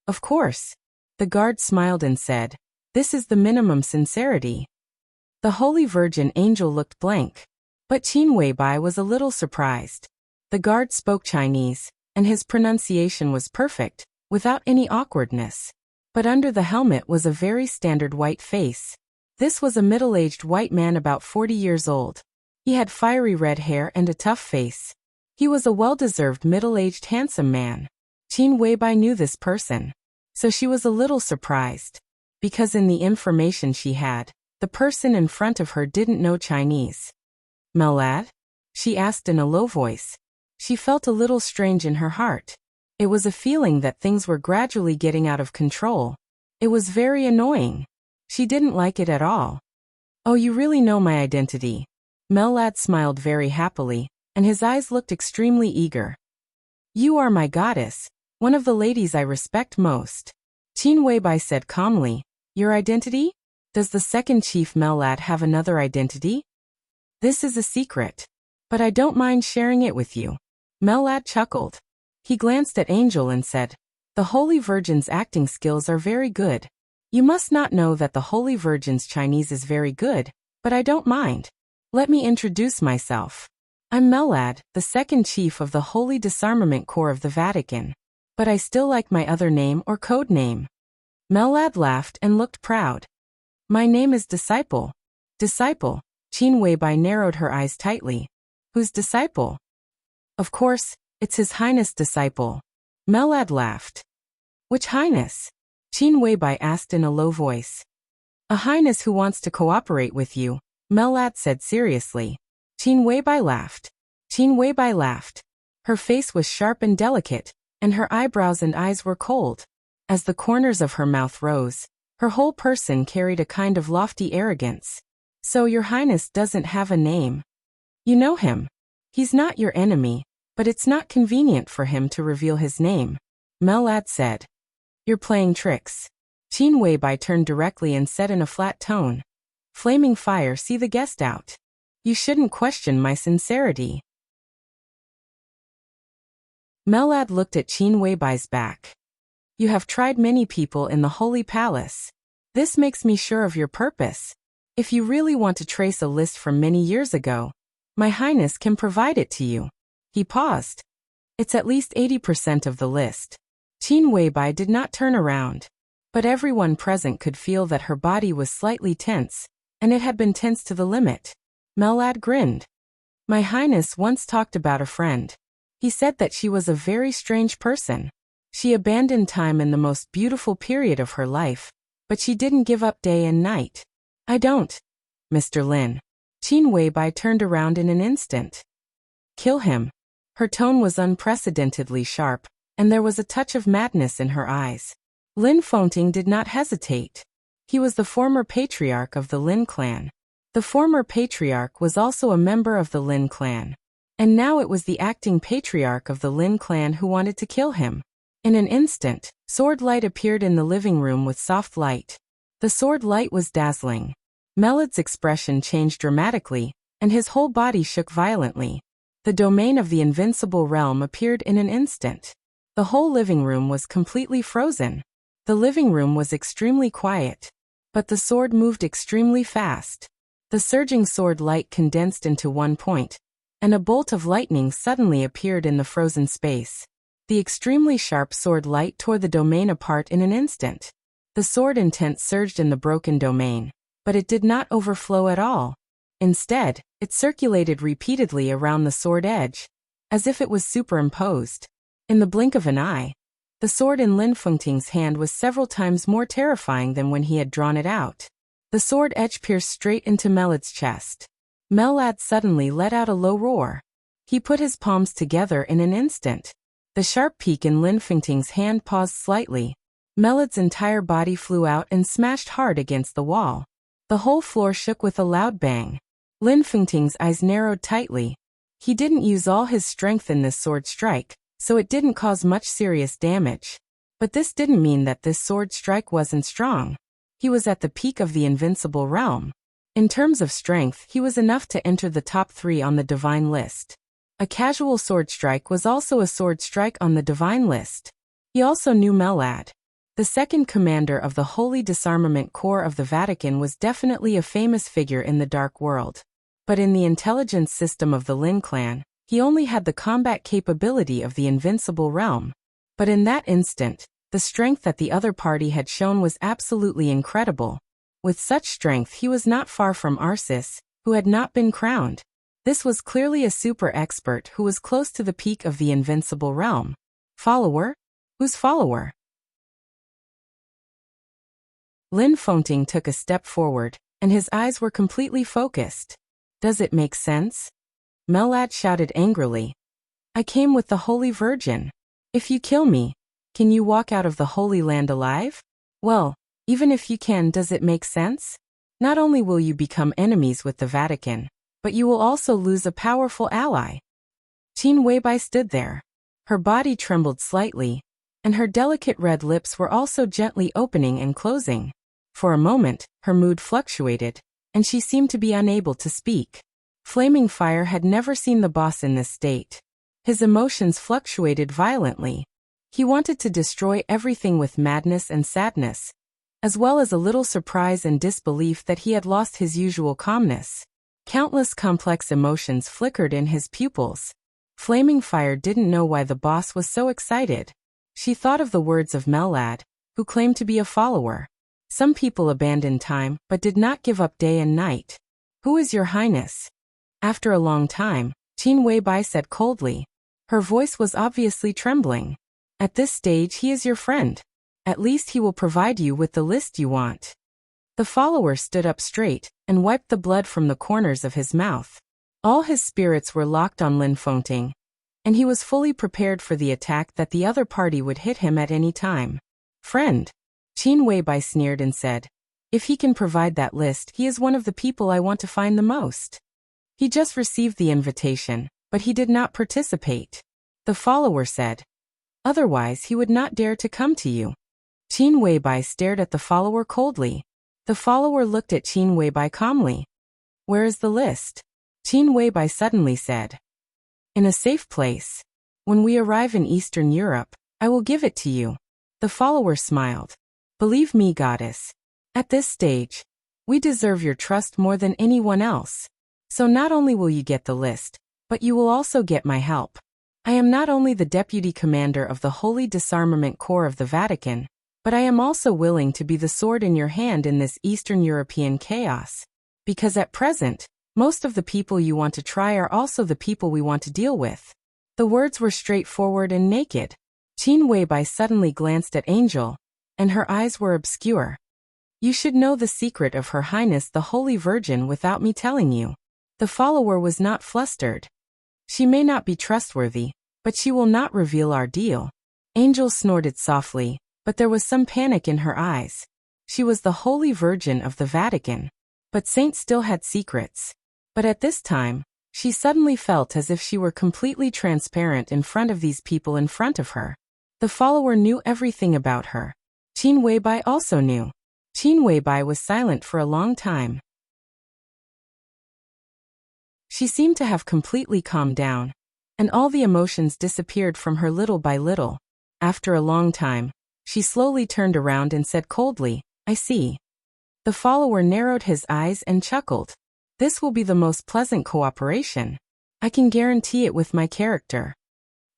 Of course. The guard smiled and said, This is the minimum sincerity. The Holy Virgin Angel looked blank. But Qin Weibai was a little surprised. The guard spoke Chinese, and his pronunciation was perfect, without any awkwardness. But under the helmet was a very standard white face. This was a middle-aged white man about 40 years old. He had fiery red hair and a tough face. He was a well-deserved middle-aged handsome man. Qin Weibai knew this person. So she was a little surprised. Because in the information she had, the person in front of her didn't know Chinese. Melad? She asked in a low voice. She felt a little strange in her heart. It was a feeling that things were gradually getting out of control. It was very annoying. She didn't like it at all. Oh, you really know my identity. Melad smiled very happily, and his eyes looked extremely eager. You are my goddess, one of the ladies I respect most. Qin Weibai said calmly. Your identity? Does the second chief Melad have another identity? This is a secret. But I don't mind sharing it with you. Melad chuckled. He glanced at Angel and said, The Holy Virgin's acting skills are very good. You must not know that the Holy Virgin's Chinese is very good, but I don't mind. Let me introduce myself. I'm Melad, the second chief of the Holy Disarmament Corps of the Vatican. But I still like my other name or code name. Melad laughed and looked proud. My name is Disciple. Disciple. Qin Weibai narrowed her eyes tightly. Whose disciple? Of course, it's His Highness Disciple. Melad laughed. Which Highness? Qin Weibai asked in a low voice. A Highness who wants to cooperate with you, Melad said seriously. Qin Weibai laughed. Qin Weibai laughed. Her face was sharp and delicate, and her eyebrows and eyes were cold. As the corners of her mouth rose, her whole person carried a kind of lofty arrogance. So your highness doesn't have a name. You know him. He's not your enemy, but it's not convenient for him to reveal his name, Melad said. You're playing tricks. Qin Weibai turned directly and said in a flat tone. Flaming fire, see the guest out. You shouldn't question my sincerity. Melad looked at Qin Weibai's back. You have tried many people in the Holy Palace. This makes me sure of your purpose. If you really want to trace a list from many years ago, my highness can provide it to you. He paused. It's at least 80% of the list. Qin Weibai did not turn around, but everyone present could feel that her body was slightly tense, and it had been tense to the limit. Melad grinned. My highness once talked about a friend. He said that she was a very strange person. She abandoned time in the most beautiful period of her life, but she didn't give up day and night. I don't, Mr. Lin. Qin Weibai turned around in an instant. Kill him. Her tone was unprecedentedly sharp, and there was a touch of madness in her eyes. Lin Fengting did not hesitate. He was the former patriarch of the Lin clan. The former patriarch was also a member of the Lin clan. And now it was the acting patriarch of the Lin clan who wanted to kill him. In an instant, sword light appeared in the living room with soft light. The sword light was dazzling. Melad's expression changed dramatically, and his whole body shook violently. The domain of the invincible realm appeared in an instant. The whole living room was completely frozen. The living room was extremely quiet. But the sword moved extremely fast. The surging sword light condensed into one point, and a bolt of lightning suddenly appeared in the frozen space. The extremely sharp sword light tore the domain apart in an instant. The sword intent surged in the broken domain, but it did not overflow at all. Instead, it circulated repeatedly around the sword edge, as if it was superimposed. In the blink of an eye, the sword in Lin Fengting's hand was several times more terrifying than when he had drawn it out. The sword edge pierced straight into Melad's chest. Melad suddenly let out a low roar. He put his palms together in an instant. The sharp peak in Lin Fengting's hand paused slightly. Melad's entire body flew out and smashed hard against the wall. The whole floor shook with a loud bang. Lin Fengting's eyes narrowed tightly. He didn't use all his strength in this sword strike, so it didn't cause much serious damage. But this didn't mean that this sword strike wasn't strong. He was at the peak of the invincible realm. In terms of strength, he was enough to enter the top 3 on the divine list. A casual sword strike was also a sword strike on the divine list. He also knew Melad. The second commander of the Holy Disarmament Corps of the Vatican was definitely a famous figure in the Dark World. But in the intelligence system of the Lin clan, he only had the combat capability of the invincible realm. But in that instant, the strength that the other party had shown was absolutely incredible. With such strength, he was not far from Arsis, who had not been crowned. This was clearly a super expert who was close to the peak of the invincible realm. Follower? Whose follower? Lin Fengting took a step forward, and his eyes were completely focused. Does it make sense? Melad shouted angrily. I came with the Holy Virgin. If you kill me, can you walk out of the Holy Land alive? Well, even if you can, does it make sense? Not only will you become enemies with the Vatican, but you will also lose a powerful ally. Qin Weibai stood there. Her body trembled slightly, and her delicate red lips were also gently opening and closing. For a moment, her mood fluctuated, and she seemed to be unable to speak. Flaming Fire had never seen the boss in this state. His emotions fluctuated violently. He wanted to destroy everything with madness and sadness, as well as a little surprise and disbelief that he had lost his usual calmness. Countless complex emotions flickered in his pupils. Flaming Fire didn't know why the boss was so excited. She thought of the words of Melad, who claimed to be a follower. Some people abandoned time, but did not give up day and night. Who is your highness? After a long time, Qin Weibai said coldly. Her voice was obviously trembling. At this stage, he is your friend. At least he will provide you with the list you want. The follower stood up straight and wiped the blood from the corners of his mouth. All his spirits were locked on Lin Fengting, and he was fully prepared for the attack that the other party would hit him at any time. Friend, Qin Weibai sneered and said, if he can provide that list, he is one of the people I want to find the most. He just received the invitation, but he did not participate. The follower said, otherwise he would not dare to come to you. Qin Weibai stared at the follower coldly. The follower looked at Qin Weibai calmly. Where is the list? Qin Weibai suddenly said. In a safe place. When we arrive in Eastern Europe, I will give it to you. The follower smiled. Believe me, goddess. At this stage, we deserve your trust more than anyone else. So not only will you get the list, but you will also get my help. I am not only the deputy commander of the Holy Disarmament Corps of the Vatican, but I am also willing to be the sword in your hand in this Eastern European chaos. Because at present, most of the people you want to try are also the people we want to deal with. The words were straightforward and naked. Qin Weibai suddenly glanced at Angel, and her eyes were obscure. You should know the secret of Her Highness the Holy Virgin without me telling you. The follower was not flustered. She may not be trustworthy, but she will not reveal our deal. Angel snorted softly, but there was some panic in her eyes. She was the Holy Virgin of the Vatican. But Saint still had secrets. But at this time, she suddenly felt as if she were completely transparent in front of these people in front of her. The follower knew everything about her. Qin Weibai also knew. Qin Weibai was silent for a long time. She seemed to have completely calmed down, and all the emotions disappeared from her little by little. After a long time, she slowly turned around and said coldly, I see. The follower narrowed his eyes and chuckled. This will be the most pleasant cooperation. I can guarantee it with my character.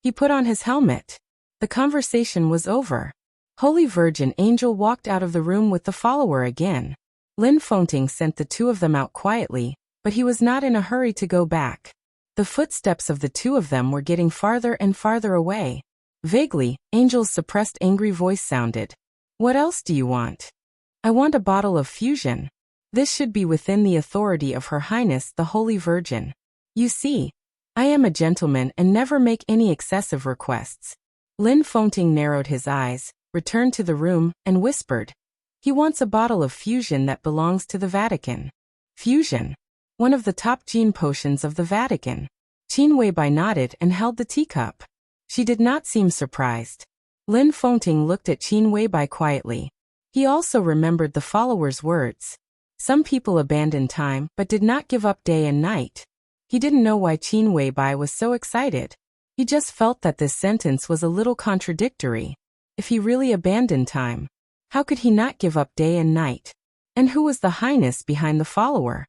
He put on his helmet. The conversation was over. Holy Virgin Angel walked out of the room with the follower again. Lin Fengting sent the two of them out quietly, but he was not in a hurry to go back. The footsteps of the two of them were getting farther and farther away. Vaguely, Angel's suppressed angry voice sounded. What else do you want? I want a bottle of fusion. This should be within the authority of Her Highness the Holy Virgin. You see, I am a gentleman and never make any excessive requests. Lin Fengting narrowed his eyes, returned to the room, and whispered. He wants a bottle of fusion that belongs to the Vatican. Fusion. One of the top gene potions of the Vatican. Qin Weibai nodded and held the teacup. She did not seem surprised. Lin Fengting looked at Qin Weibai quietly. He also remembered the follower's words. Some people abandon time but did not give up day and night. He didn't know why Qin Weibai was so excited. He just felt that this sentence was a little contradictory. If he really abandoned time, how could he not give up day and night? And who was the highness behind the follower?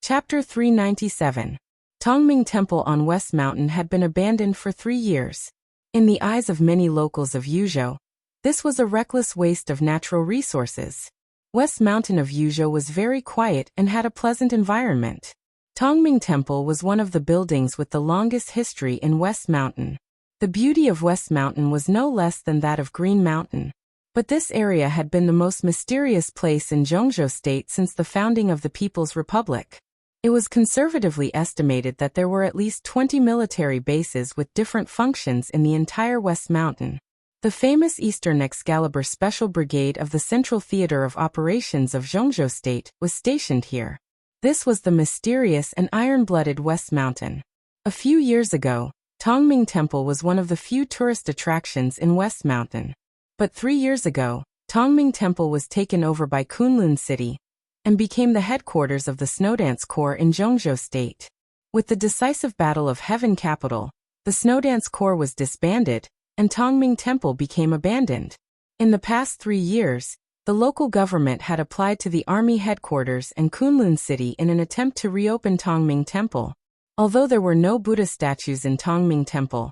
Chapter 397. Tongming Temple on West Mountain had been abandoned for 3 years. In the eyes of many locals of Yuzhou, this was a reckless waste of natural resources. West Mountain of Yuzhou was very quiet and had a pleasant environment. Tongming Temple was one of the buildings with the longest history in West Mountain. The beauty of West Mountain was no less than that of Green Mountain. But this area had been the most mysterious place in Zhongzhou State since the founding of the People's Republic. It was conservatively estimated that there were at least 20 military bases with different functions in the entire West Mountain. The famous Eastern Excalibur Special Brigade of the Central Theater of Operations of Zhongzhou State was stationed here. This was the mysterious and iron-blooded West Mountain. A few years ago, Tongming Temple was one of the few tourist attractions in West Mountain. But 3 years ago, Tongming Temple was taken over by Kunlun City and became the headquarters of the Snowdance Corps in Zhongzhou State. With the decisive Battle of Heaven Capital, the Snowdance Corps was disbanded, and Tongming Temple became abandoned. In the past 3 years, the local government had applied to the army headquarters and Kunlun City in an attempt to reopen Tongming Temple. Although there were no Buddha statues in Tongming Temple,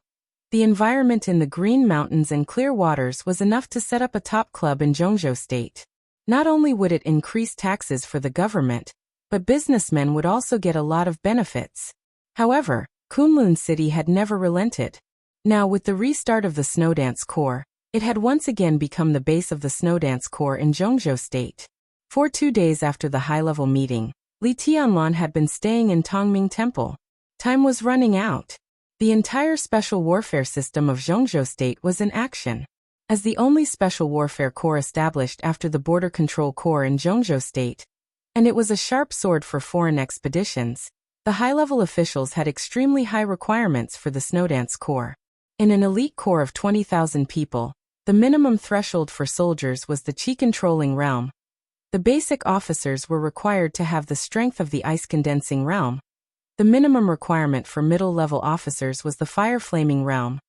the environment in the Green Mountains and clear waters was enough to set up a top club in Zhongzhou State. Not only would it increase taxes for the government, but businessmen would also get a lot of benefits. However, Kunlun City had never relented. Now, with the restart of the Snowdance Corps, it had once again become the base of the Snowdance Corps in Jeongjo State. For 2 days after the high-level meeting, Lee Tianlan had been staying in Tongming Temple. Time was running out. The entire special warfare system of Jeongjo State was in action. As the only special warfare corps established after the Border Control Corps in Jeongjo State, and it was a sharp sword for foreign expeditions, the high-level officials had extremely high requirements for the Snowdance Corps. In an elite corps of 20,000 people, the minimum threshold for soldiers was the chi-controlling realm. The basic officers were required to have the strength of the ice-condensing realm. The minimum requirement for middle-level officers was the fire-flaming realm.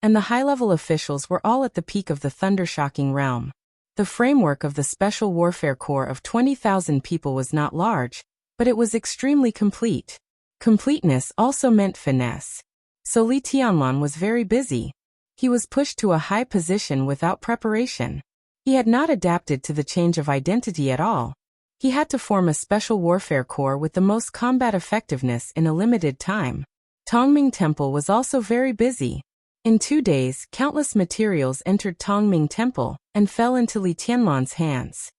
And the high-level officials were all at the peak of the thunder-shocking realm. The framework of the Special Warfare Corps of 20,000 people was not large, but it was extremely complete. Completeness also meant finesse. So Lee Tianlan was very busy. He was pushed to a high position without preparation. He had not adapted to the change of identity at all. He had to form a special warfare corps with the most combat effectiveness in a limited time. Tongming Temple was also very busy. In 2 days, countless materials entered Tongming Temple and fell into Lee Tianlan's hands.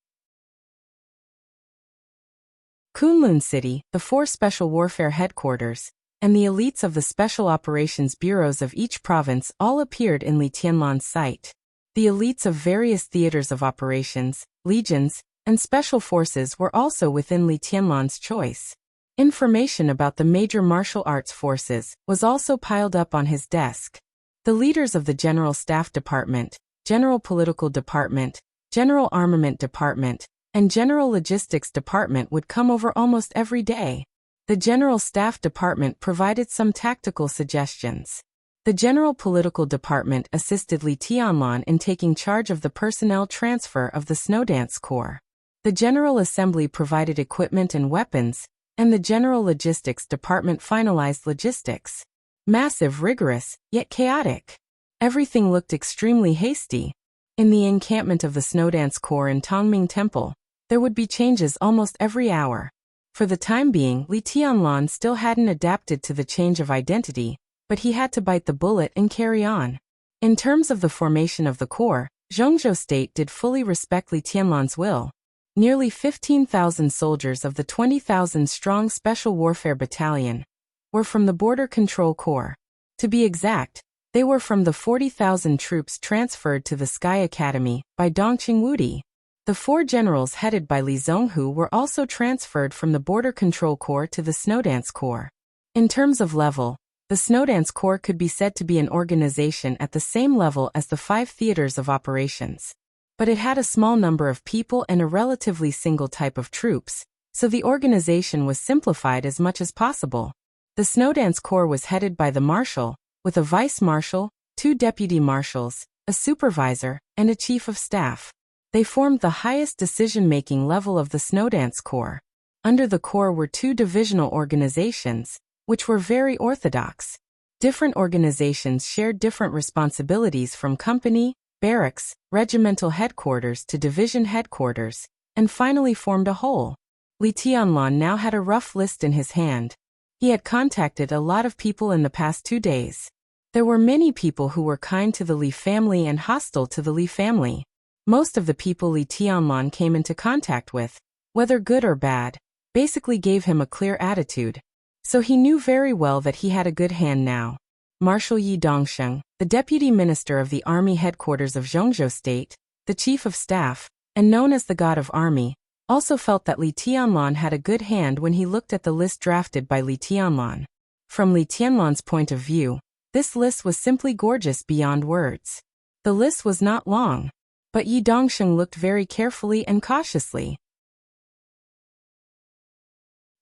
Kunlun City, the 4 special warfare headquarters, and the elites of the special operations bureaus of each province all appeared in Lee Tianlan's sight. The elites of various theaters of operations, legions, and special forces were also within Lee Tianlan's choice. Information about the major martial arts forces was also piled up on his desk. The leaders of the General Staff Department, General Political Department, General Armament Department, and General Logistics Department would come over almost every day. The General Staff Department provided some tactical suggestions. The General Political Department assisted Lee Tianlan in taking charge of the personnel transfer of the Snowdance Corps. The General Assembly provided equipment and weapons, and the General Logistics Department finalized logistics. Massive, rigorous, yet chaotic. Everything looked extremely hasty. In the encampment of the Snowdance Corps in Tongming Temple, there would be changes almost every hour. For the time being, Lee Tianlan still hadn't adapted to the change of identity, but he had to bite the bullet and carry on. In terms of the formation of the corps, Jeongjo State did fully respect Lee Tianlan's will. Nearly 15,000 soldiers of the 20,000-strong Special Warfare Battalion were from the Border Control Corps. To be exact, they were from the 40,000 troops transferred to the Sky Academy by Dongqing Wudi. The 4 generals headed by Li Zhonghu were also transferred from the Border Control Corps to the Snowdance Corps. In terms of level, the Snowdance Corps could be said to be an organization at the same level as the 5 theaters of operations. But it had a small number of people and a relatively single type of troops, so the organization was simplified as much as possible. The Snowdance Corps was headed by the marshal, with a vice-marshal, 2 deputy marshals, a supervisor, and a chief of staff. They formed the highest decision-making level of the Snowdance Corps. Under the Corps were 2 divisional organizations, which were very orthodox. Different organizations shared different responsibilities from company, barracks, regimental headquarters to division headquarters, and finally formed a whole. Lee Tianlan now had a rough list in his hand. He had contacted a lot of people in the past 2 days. There were many people who were kind to the Lee family and hostile to the Lee family. Most of the people Lee Tianlan came into contact with, whether good or bad, basically gave him a clear attitude. So he knew very well that he had a good hand now. Marshal Yi Dongsheng, the deputy minister of the army headquarters of Jeongjo State, the chief of staff, and known as the god of army, also felt that Lee Tianlan had a good hand when he looked at the list drafted by Lee Tianlan. From Lee Tianlan's point of view, this list was simply gorgeous beyond words. The list was not long, but Yi Dongsheng looked very carefully and cautiously.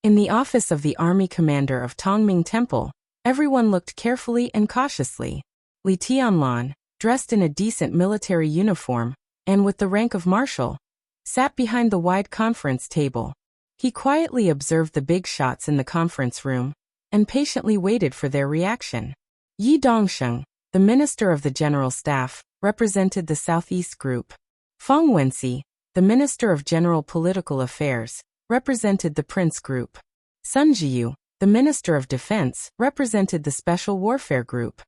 In the office of the army commander of Tongming Temple, everyone looked carefully and cautiously. Lee Tianlan, dressed in a decent military uniform, and with the rank of marshal, sat behind the wide conference table. He quietly observed the big shots in the conference room, and patiently waited for their reaction. Yi Dongsheng, the minister of the general staff, represented the Southeast Group. Feng Wenxi, the minister of general political affairs, represented the Prince Group. Sun Jiyu, the minister of defense, represented the Special Warfare Group.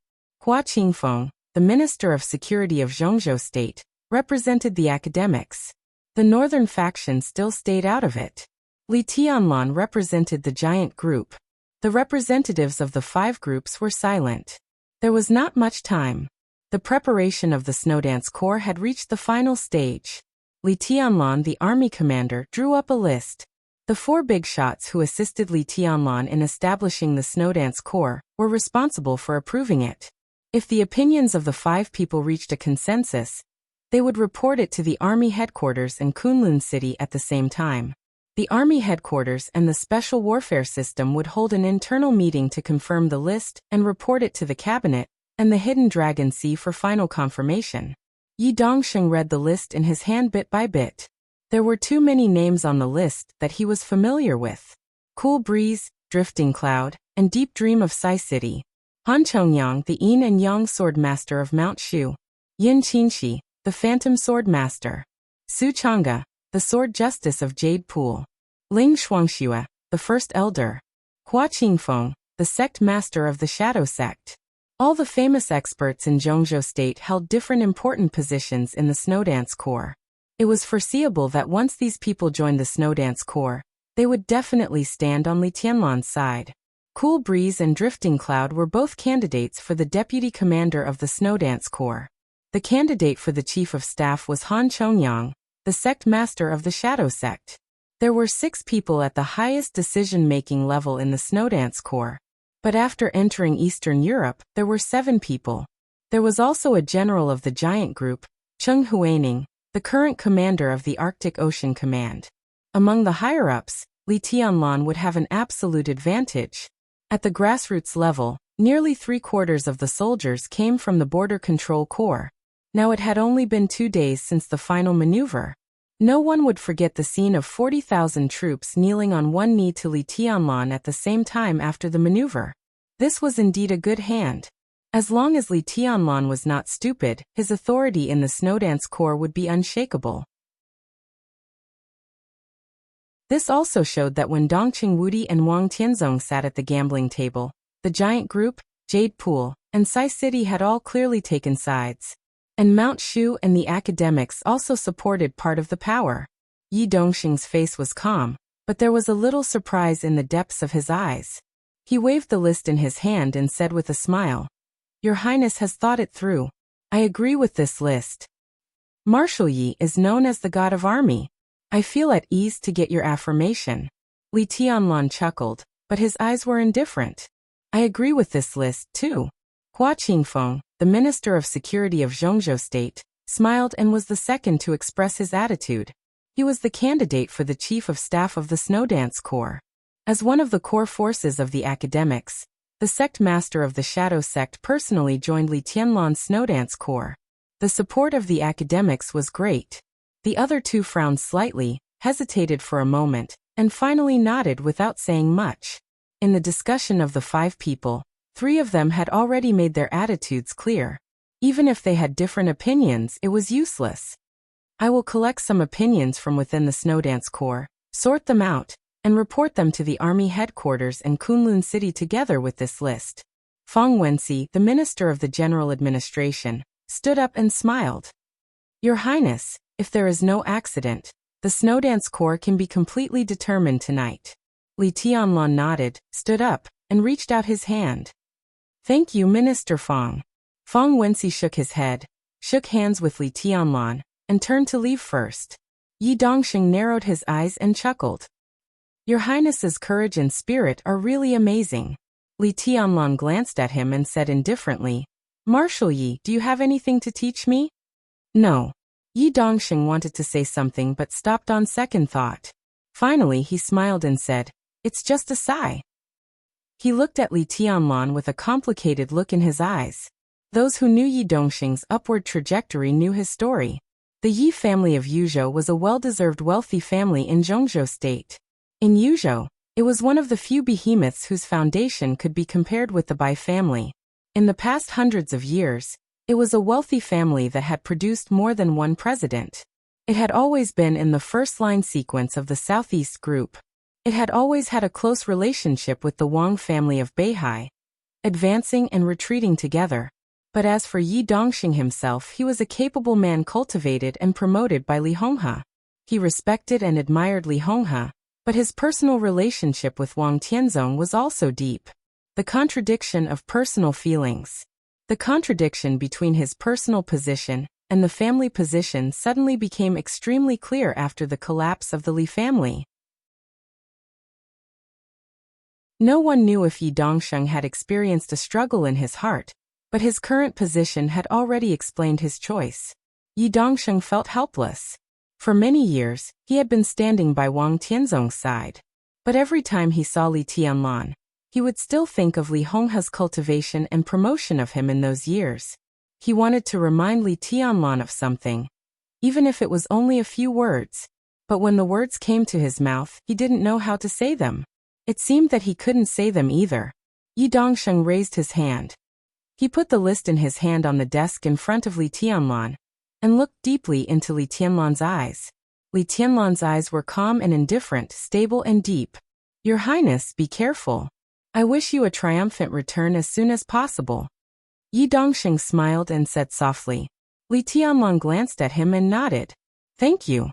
Hua Qingfeng, the Minister of Security of Zhongzhou State, represented the academics. The northern faction still stayed out of it. Li Tianlan represented the giant group. The representatives of the 5 groups were silent. There was not much time. The preparation of the Snowdance Corps had reached the final stage. Li Tianlan, the army commander, drew up a list. The 4 big shots who assisted Li Tianlan in establishing the Snowdance Corps were responsible for approving it. If the opinions of the 5 people reached a consensus, they would report it to the army headquarters in Kunlun City at the same time. The Army headquarters and the Special Warfare System would hold an internal meeting to confirm the list and report it to the cabinet and the Hidden Dragon Sea for final confirmation. Yi Dongsheng read the list in his hand bit by bit. There were too many names on the list that he was familiar with. Cool Breeze, Drifting Cloud, and Deep Dream of Sai City. Han Chongyang, the Yin and Yang Sword Master of Mount Shu. Yin Qinshi, the Phantom Sword Master. Su Chang'e, the Sword Justice of Jade Pool. Ling Shuangxue, the First Elder. Hua Qingfeng, the Sect Master of the Shadow Sect. All the famous experts in Zhongzhou State held different important positions in the Snowdance Corps. It was foreseeable that once these people joined the Snowdance Corps, they would definitely stand on Li Tianlan's side. Cool Breeze and Drifting Cloud were both candidates for the deputy commander of the Snowdance Corps. The candidate for the chief of staff was Han Chongyang, the sect master of the Shadow Sect. There were 6 people at the highest decision-making level in the Snowdance Corps. But after entering Eastern Europe, there were 7 people. There was also a general of the giant group, Cheng Huaining, the current commander of the Arctic Ocean Command. Among the higher-ups, Li Tianlan would have an absolute advantage. At the grassroots level, nearly 3/4 of the soldiers came from the Border Control Corps. Now it had only been 2 days since the final maneuver. No one would forget the scene of 40,000 troops kneeling on one knee to Li Tianlan at the same time after the maneuver. This was indeed a good hand. As long as Li Tianlan was not stupid, his authority in the Snowdance Corps would be unshakable. This also showed that when Dongqing Wudi and Wang Tianzong sat at the gambling table, the giant group, Jade Pool, and Sai City had all clearly taken sides. And Mount Shu and the academics also supported part of the power. Yi Dongsheng's face was calm, but there was a little surprise in the depths of his eyes. He waved the list in his hand and said with a smile, "Your Highness has thought it through. I agree with this list. Marshal Yi is known as the God of Army. I feel at ease to get your affirmation." Li Tianlan chuckled, but his eyes were indifferent. "I agree with this list, too." Hua Qingfeng, the Minister of Security of Zhongzhou State, smiled and was the second to express his attitude. He was the candidate for the Chief of Staff of the Snowdance Corps. As one of the core forces of the academics, the sect master of the Shadow Sect personally joined Li Tianlan's Snowdance Corps. The support of the academics was great. The other 2 frowned slightly, hesitated for a moment, and finally nodded without saying much. In the discussion of the 5 people, 3 of them had already made their attitudes clear. Even if they had different opinions, it was useless. I will collect some opinions from within the Snowdance Corps, sort them out, and report them to the army headquarters in Kunlun City together with this list. Fang Wenxi, the Minister of the General Administration, stood up and smiled. "Your Highness, if there is no accident, the Snowdance Corps can be completely determined tonight." Li Tianlan nodded, stood up, and reached out his hand. "Thank you, Minister Fang." Fang Wenxi shook his head, shook hands with Li Tianlan, and turned to leave first. Yi Dongsheng narrowed his eyes and chuckled. "Your Highness's courage and spirit are really amazing." Li Tianlan glanced at him and said indifferently, "Marshal Yi, do you have anything to teach me?" "No." Yi Dongsheng wanted to say something but stopped on second thought. Finally he smiled and said, "It's just a sigh." He looked at Li Tianlan with a complicated look in his eyes. Those who knew Yi Dongsheng's upward trajectory knew his story. The Yi family of Yuzhou was a well-deserved wealthy family in Zhongzhou State. In Yuzhou, it was one of the few behemoths whose foundation could be compared with the Bai family. In the past hundreds of years, it was a wealthy family that had produced more than one president. It had always been in the first-line sequence of the Southeast Group. It had always had a close relationship with the Wang family of Beihai, advancing and retreating together. But as for Yi Dongxing himself, he was a capable man cultivated and promoted by Li Honghe. He respected and admired Li Honghe, but his personal relationship with Wang Tianzong was also deep. The contradiction of personal feelings. The contradiction between his personal position and the family position suddenly became extremely clear after the collapse of the Li family. No one knew if Yi Dongxing had experienced a struggle in his heart, but his current position had already explained his choice. Yi Dongxing felt helpless. For many years, he had been standing by Wang Tianzong's side. But every time he saw Li Tianlan, he would still think of Li Honghe's cultivation and promotion of him in those years. He wanted to remind Li Tianlan of something, even if it was only a few words. But when the words came to his mouth, he didn't know how to say them. It seemed that he couldn't say them either. Yi Dongxing raised his hand. He put the list in his hand on the desk in front of Li Tianlan, and looked deeply into Li Tianlan's eyes. Li Tianlan's eyes were calm and indifferent, stable and deep. "Your Highness, be careful. I wish you a triumphant return as soon as possible." Yi Dongxing smiled and said softly. Li Tianlan glanced at him and nodded. "Thank you."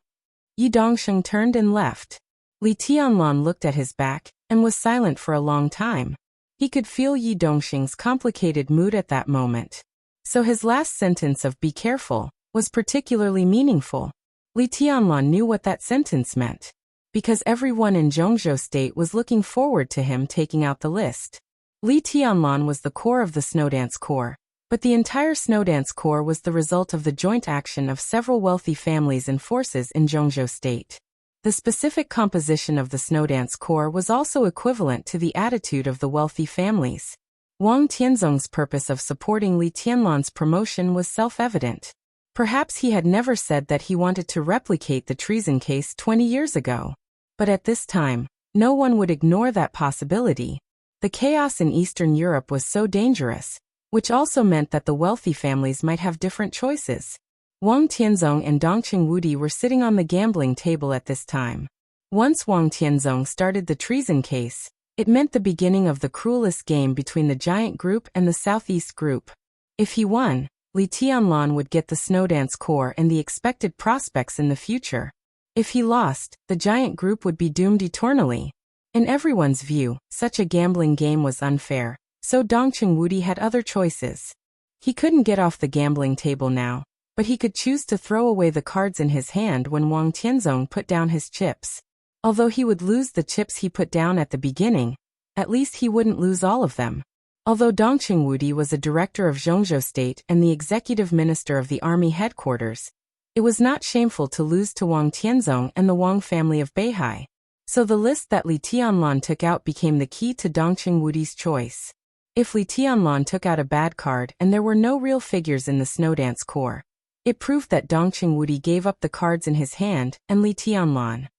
Yi Dongxing turned and left. Li Tianlan looked at his back and was silent for a long time. He could feel Yi Dongxing's complicated mood at that moment. So his last sentence of "be careful" was particularly meaningful. Li Tianlan knew what that sentence meant, because everyone in Zhongzhou State was looking forward to him taking out the list. Li Tianlan was the core of the Snowdance Corps, but the entire Snowdance Corps was the result of the joint action of several wealthy families and forces in Zhongzhou State. The specific composition of the Snowdance Corps was also equivalent to the attitude of the wealthy families. Wang Tianzong's purpose of supporting Li Tianlan's promotion was self-evident. Perhaps he had never said that he wanted to replicate the treason case 20 years ago. But at this time, no one would ignore that possibility. The chaos in Eastern Europe was so dangerous, which also meant that the wealthy families might have different choices. Wang Tianzong and Dongqing Wudi were sitting on the gambling table at this time. Once Wang Tianzong started the treason case, it meant the beginning of the cruelest game between the Giant Group and the Southeast Group. If he won, Li Tianlan would get the Snowdance Corps and the expected prospects in the future. If he lost, the Giant Group would be doomed eternally. In everyone's view, such a gambling game was unfair, so Dongqing Wudi had other choices. He couldn't get off the gambling table now, but he could choose to throw away the cards in his hand when Wang Tianzong put down his chips. Although he would lose the chips he put down at the beginning, at least he wouldn't lose all of them. Although Dongqing Wudi was a director of Zhongzhou State and the executive minister of the army headquarters, it was not shameful to lose to Wang Tianzong and the Wang family of Beihai. So the list that Li Tianlan took out became the key to Dongqing Wudi's choice. If Li Tianlan took out a bad card and there were no real figures in the Snowdance Corps, it proved that Dongqing Wudi gave up the cards in his hand and Li Tianlan.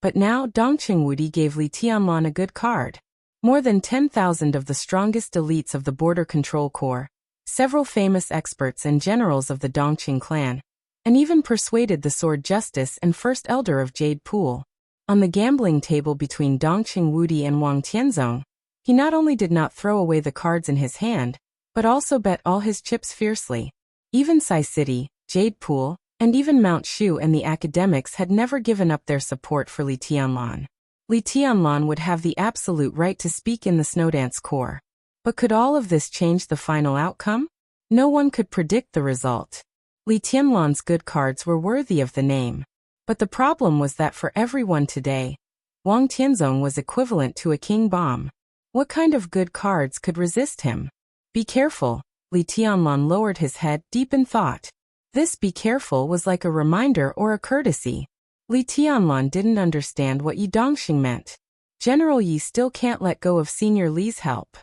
But now Dongqing Wudi gave Li Tianlan a good card. More than 10,000 of the strongest elites of the Border Control Corps, several famous experts and generals of the Dongqing clan, and even persuaded the Sword Justice and First Elder of Jade Pool. On the gambling table between Dongqing Wudi and Wang Tianzong, he not only did not throw away the cards in his hand, but also bet all his chips fiercely. Even Sai City, Jade Pool, and even Mount Shu and the academics had never given up their support for Li Tianlan. Li Tianlan would have the absolute right to speak in the Snowdance Corps. But could all of this change the final outcome? No one could predict the result. Li Tianlan's good cards were worthy of the name. But the problem was that for everyone today, Wang Tianzong was equivalent to a king bomb. What kind of good cards could resist him? Be careful. Li Tianlan lowered his head deep in thought. This "be careful" was like a reminder or a courtesy. Li Tianlan didn't understand what Yi Dongxing meant. General Yi still can't let go of Senior Li's help.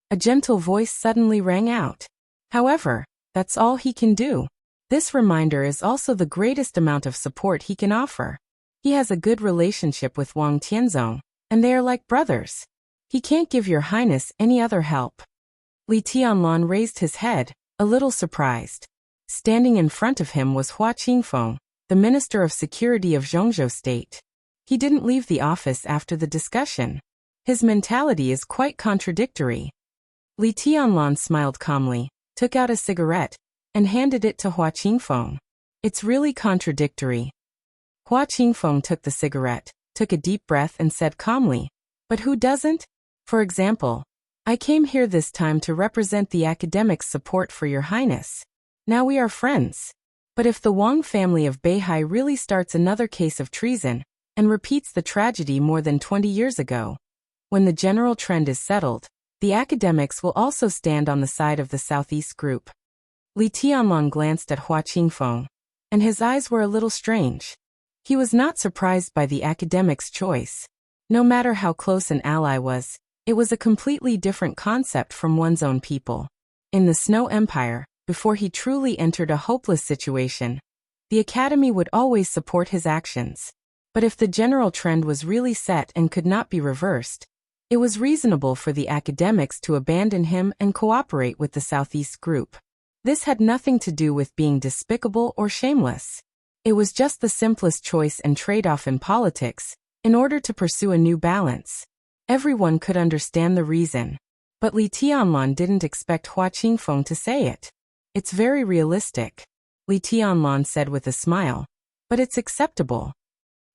A gentle voice suddenly rang out. However, that's all he can do. This reminder is also the greatest amount of support he can offer. He has a good relationship with Wang Tianzong, and they are like brothers. He can't give Your Highness any other help. Li Tianlan raised his head, a little surprised. Standing in front of him was Hua Qingfeng, the Minister of Security of Zhongzhou State. He didn't leave the office after the discussion. His mentality is quite contradictory. Li Tianlan smiled calmly, took out a cigarette, and handed it to Hua Qingfeng. It's really contradictory. Hua Qingfeng took the cigarette, took a deep breath and said calmly, but who doesn't? For example, I came here this time to represent the academics' support for your highness. Now we are friends. But if the Wang family of Beihai really starts another case of treason, and repeats the tragedy more than 20 years ago, when the general trend is settled, the academics will also stand on the side of the Southeast group. Li Tianlan glanced at Hua Qingfeng, and his eyes were a little strange. He was not surprised by the academic's choice. No matter how close an ally was, it was a completely different concept from one's own people. In the Snow Empire, before he truly entered a hopeless situation, the academy would always support his actions. But if the general trend was really set and could not be reversed, it was reasonable for the academics to abandon him and cooperate with the Southeast group. This had nothing to do with being despicable or shameless. It was just the simplest choice and trade-off in politics, in order to pursue a new balance. Everyone could understand the reason. But Li Tianlan didn't expect Hua Qingfeng to say it. It's very realistic, Li Tianlan said with a smile. But it's acceptable.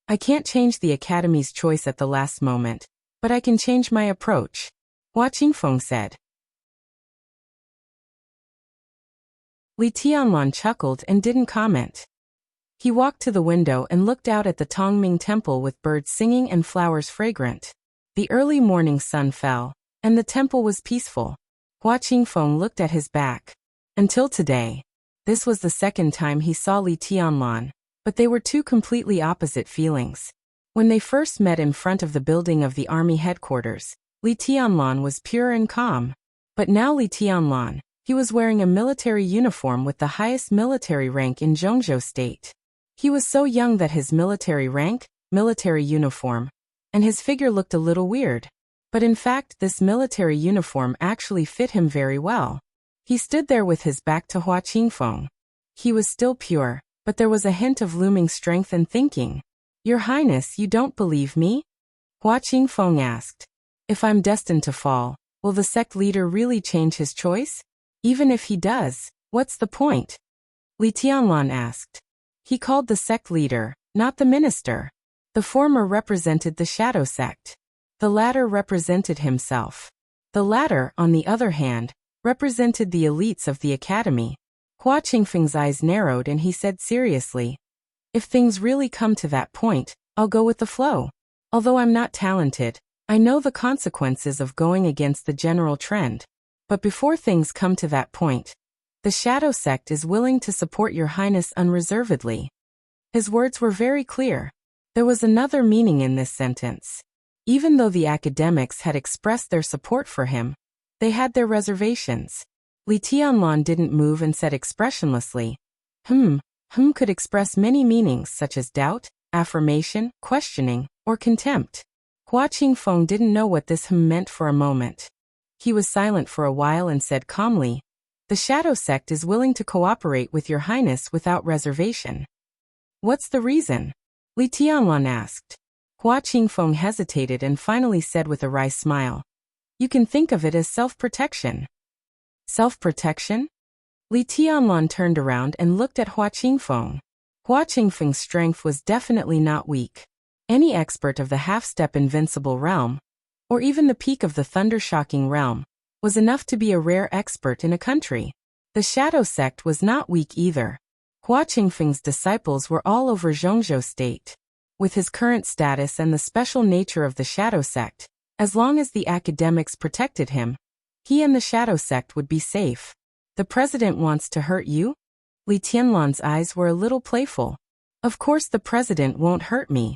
I can't change the academy's choice at the last moment, but I can change my approach, Hua Qingfeng said. Li Tianlan chuckled and didn't comment. He walked to the window and looked out at the Tongming temple with birds singing and flowers fragrant. The early morning sun fell, and the temple was peaceful. Hua Qingfeng looked at his back. Until today, this was the second time he saw Li Tianlan, but they were two completely opposite feelings. When they first met in front of the building of the army headquarters, Li Tianlan was pure and calm. But now Li Tianlan, he was wearing a military uniform with the highest military rank in Zhongzhou state. He was so young that his military rank, military uniform, and his figure looked a little weird. But in fact, this military uniform actually fit him very well. He stood there with his back to Hua Qingfeng. He was still pure, but there was a hint of looming strength and thinking. Your Highness, you don't believe me? Hua Qingfeng asked. If I'm destined to fall, will the sect leader really change his choice? Even if he does, what's the point? Li Tianlan asked. He called the sect leader, not the minister. The former represented the shadow sect. The latter represented himself. The latter, on the other hand, represented the elites of the academy. Hua Qingfeng's eyes narrowed and he said seriously, if things really come to that point, I'll go with the flow. Although I'm not talented, I know the consequences of going against the general trend. But before things come to that point, the shadow sect is willing to support your highness unreservedly. His words were very clear. There was another meaning in this sentence. Even though the academics had expressed their support for him, they had their reservations. Li Tianlan didn't move and said expressionlessly, could express many meanings such as doubt, affirmation, questioning, or contempt. Hua Qingfeng didn't know what this meant for a moment. He was silent for a while and said calmly, the shadow sect is willing to cooperate with your highness without reservation. What's the reason? Li Tianlan asked. Hua Qingfeng hesitated and finally said with a wry smile, you can think of it as self-protection. Self-protection? Li Tianlan turned around and looked at Hua Qingfeng. Hua Qingfeng's strength was definitely not weak. Any expert of the half-step invincible realm, or even the peak of the thunder-shocking realm, was enough to be a rare expert in a country. The shadow sect was not weak either. Hua Qingfeng's disciples were all over Zhongzhou state. With his current status and the special nature of the shadow sect, as long as the academics protected him, he and the shadow sect would be safe. The president wants to hurt you? Li Tianlan's eyes were a little playful. Of course the president won't hurt me.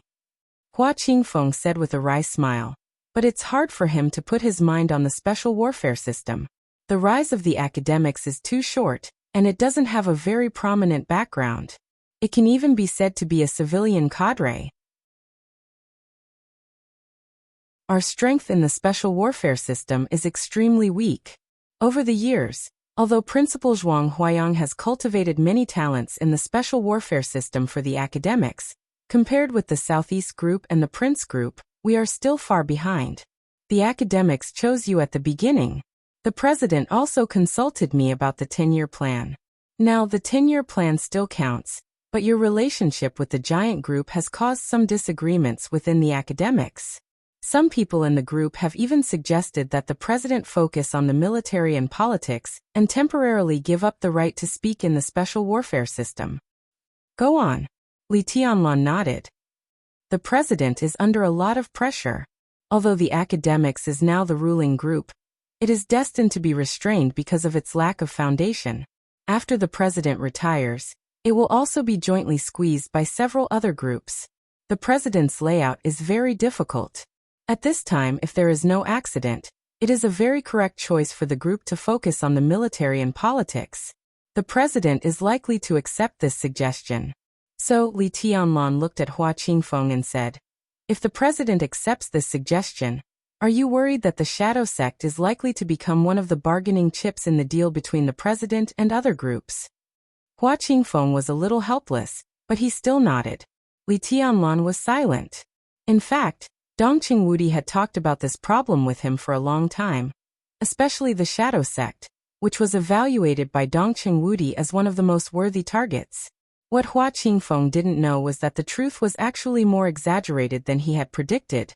Hua Qingfeng said with a wry smile. But it's hard for him to put his mind on the special warfare system. The rise of the academics is too short, and it doesn't have a very prominent background. It can even be said to be a civilian cadre. Our strength in the special warfare system is extremely weak. Over the years, although Principal Zhuang Huayang has cultivated many talents in the special warfare system for the academics, compared with the Southeast Group and the Prince Group, we are still far behind. The academics chose you at the beginning. The president also consulted me about the 10-year plan. Now, the 10-year plan still counts, but your relationship with the giant group has caused some disagreements within the academics. Some people in the group have even suggested that the president focus on the military and politics and temporarily give up the right to speak in the special warfare system. Go on. Li Tianlan nodded. The president is under a lot of pressure. Although the academics is now the ruling group, it is destined to be restrained because of its lack of foundation. After the president retires, it will also be jointly squeezed by several other groups. The president's layout is very difficult. At this time, if there is no accident, it is a very correct choice for the group to focus on the military and politics. The president is likely to accept this suggestion. So, Li Tianlan looked at Hua Qingfeng and said, if the president accepts this suggestion, are you worried that the shadow sect is likely to become one of the bargaining chips in the deal between the president and other groups? Hua Qingfeng was a little helpless, but he still nodded. Li Tianlan was silent. In fact, Dongqing Wudi had talked about this problem with him for a long time, especially the shadow sect, which was evaluated by Dongqing Wudi as one of the most worthy targets. What Hua Qingfeng didn't know was that the truth was actually more exaggerated than he had predicted,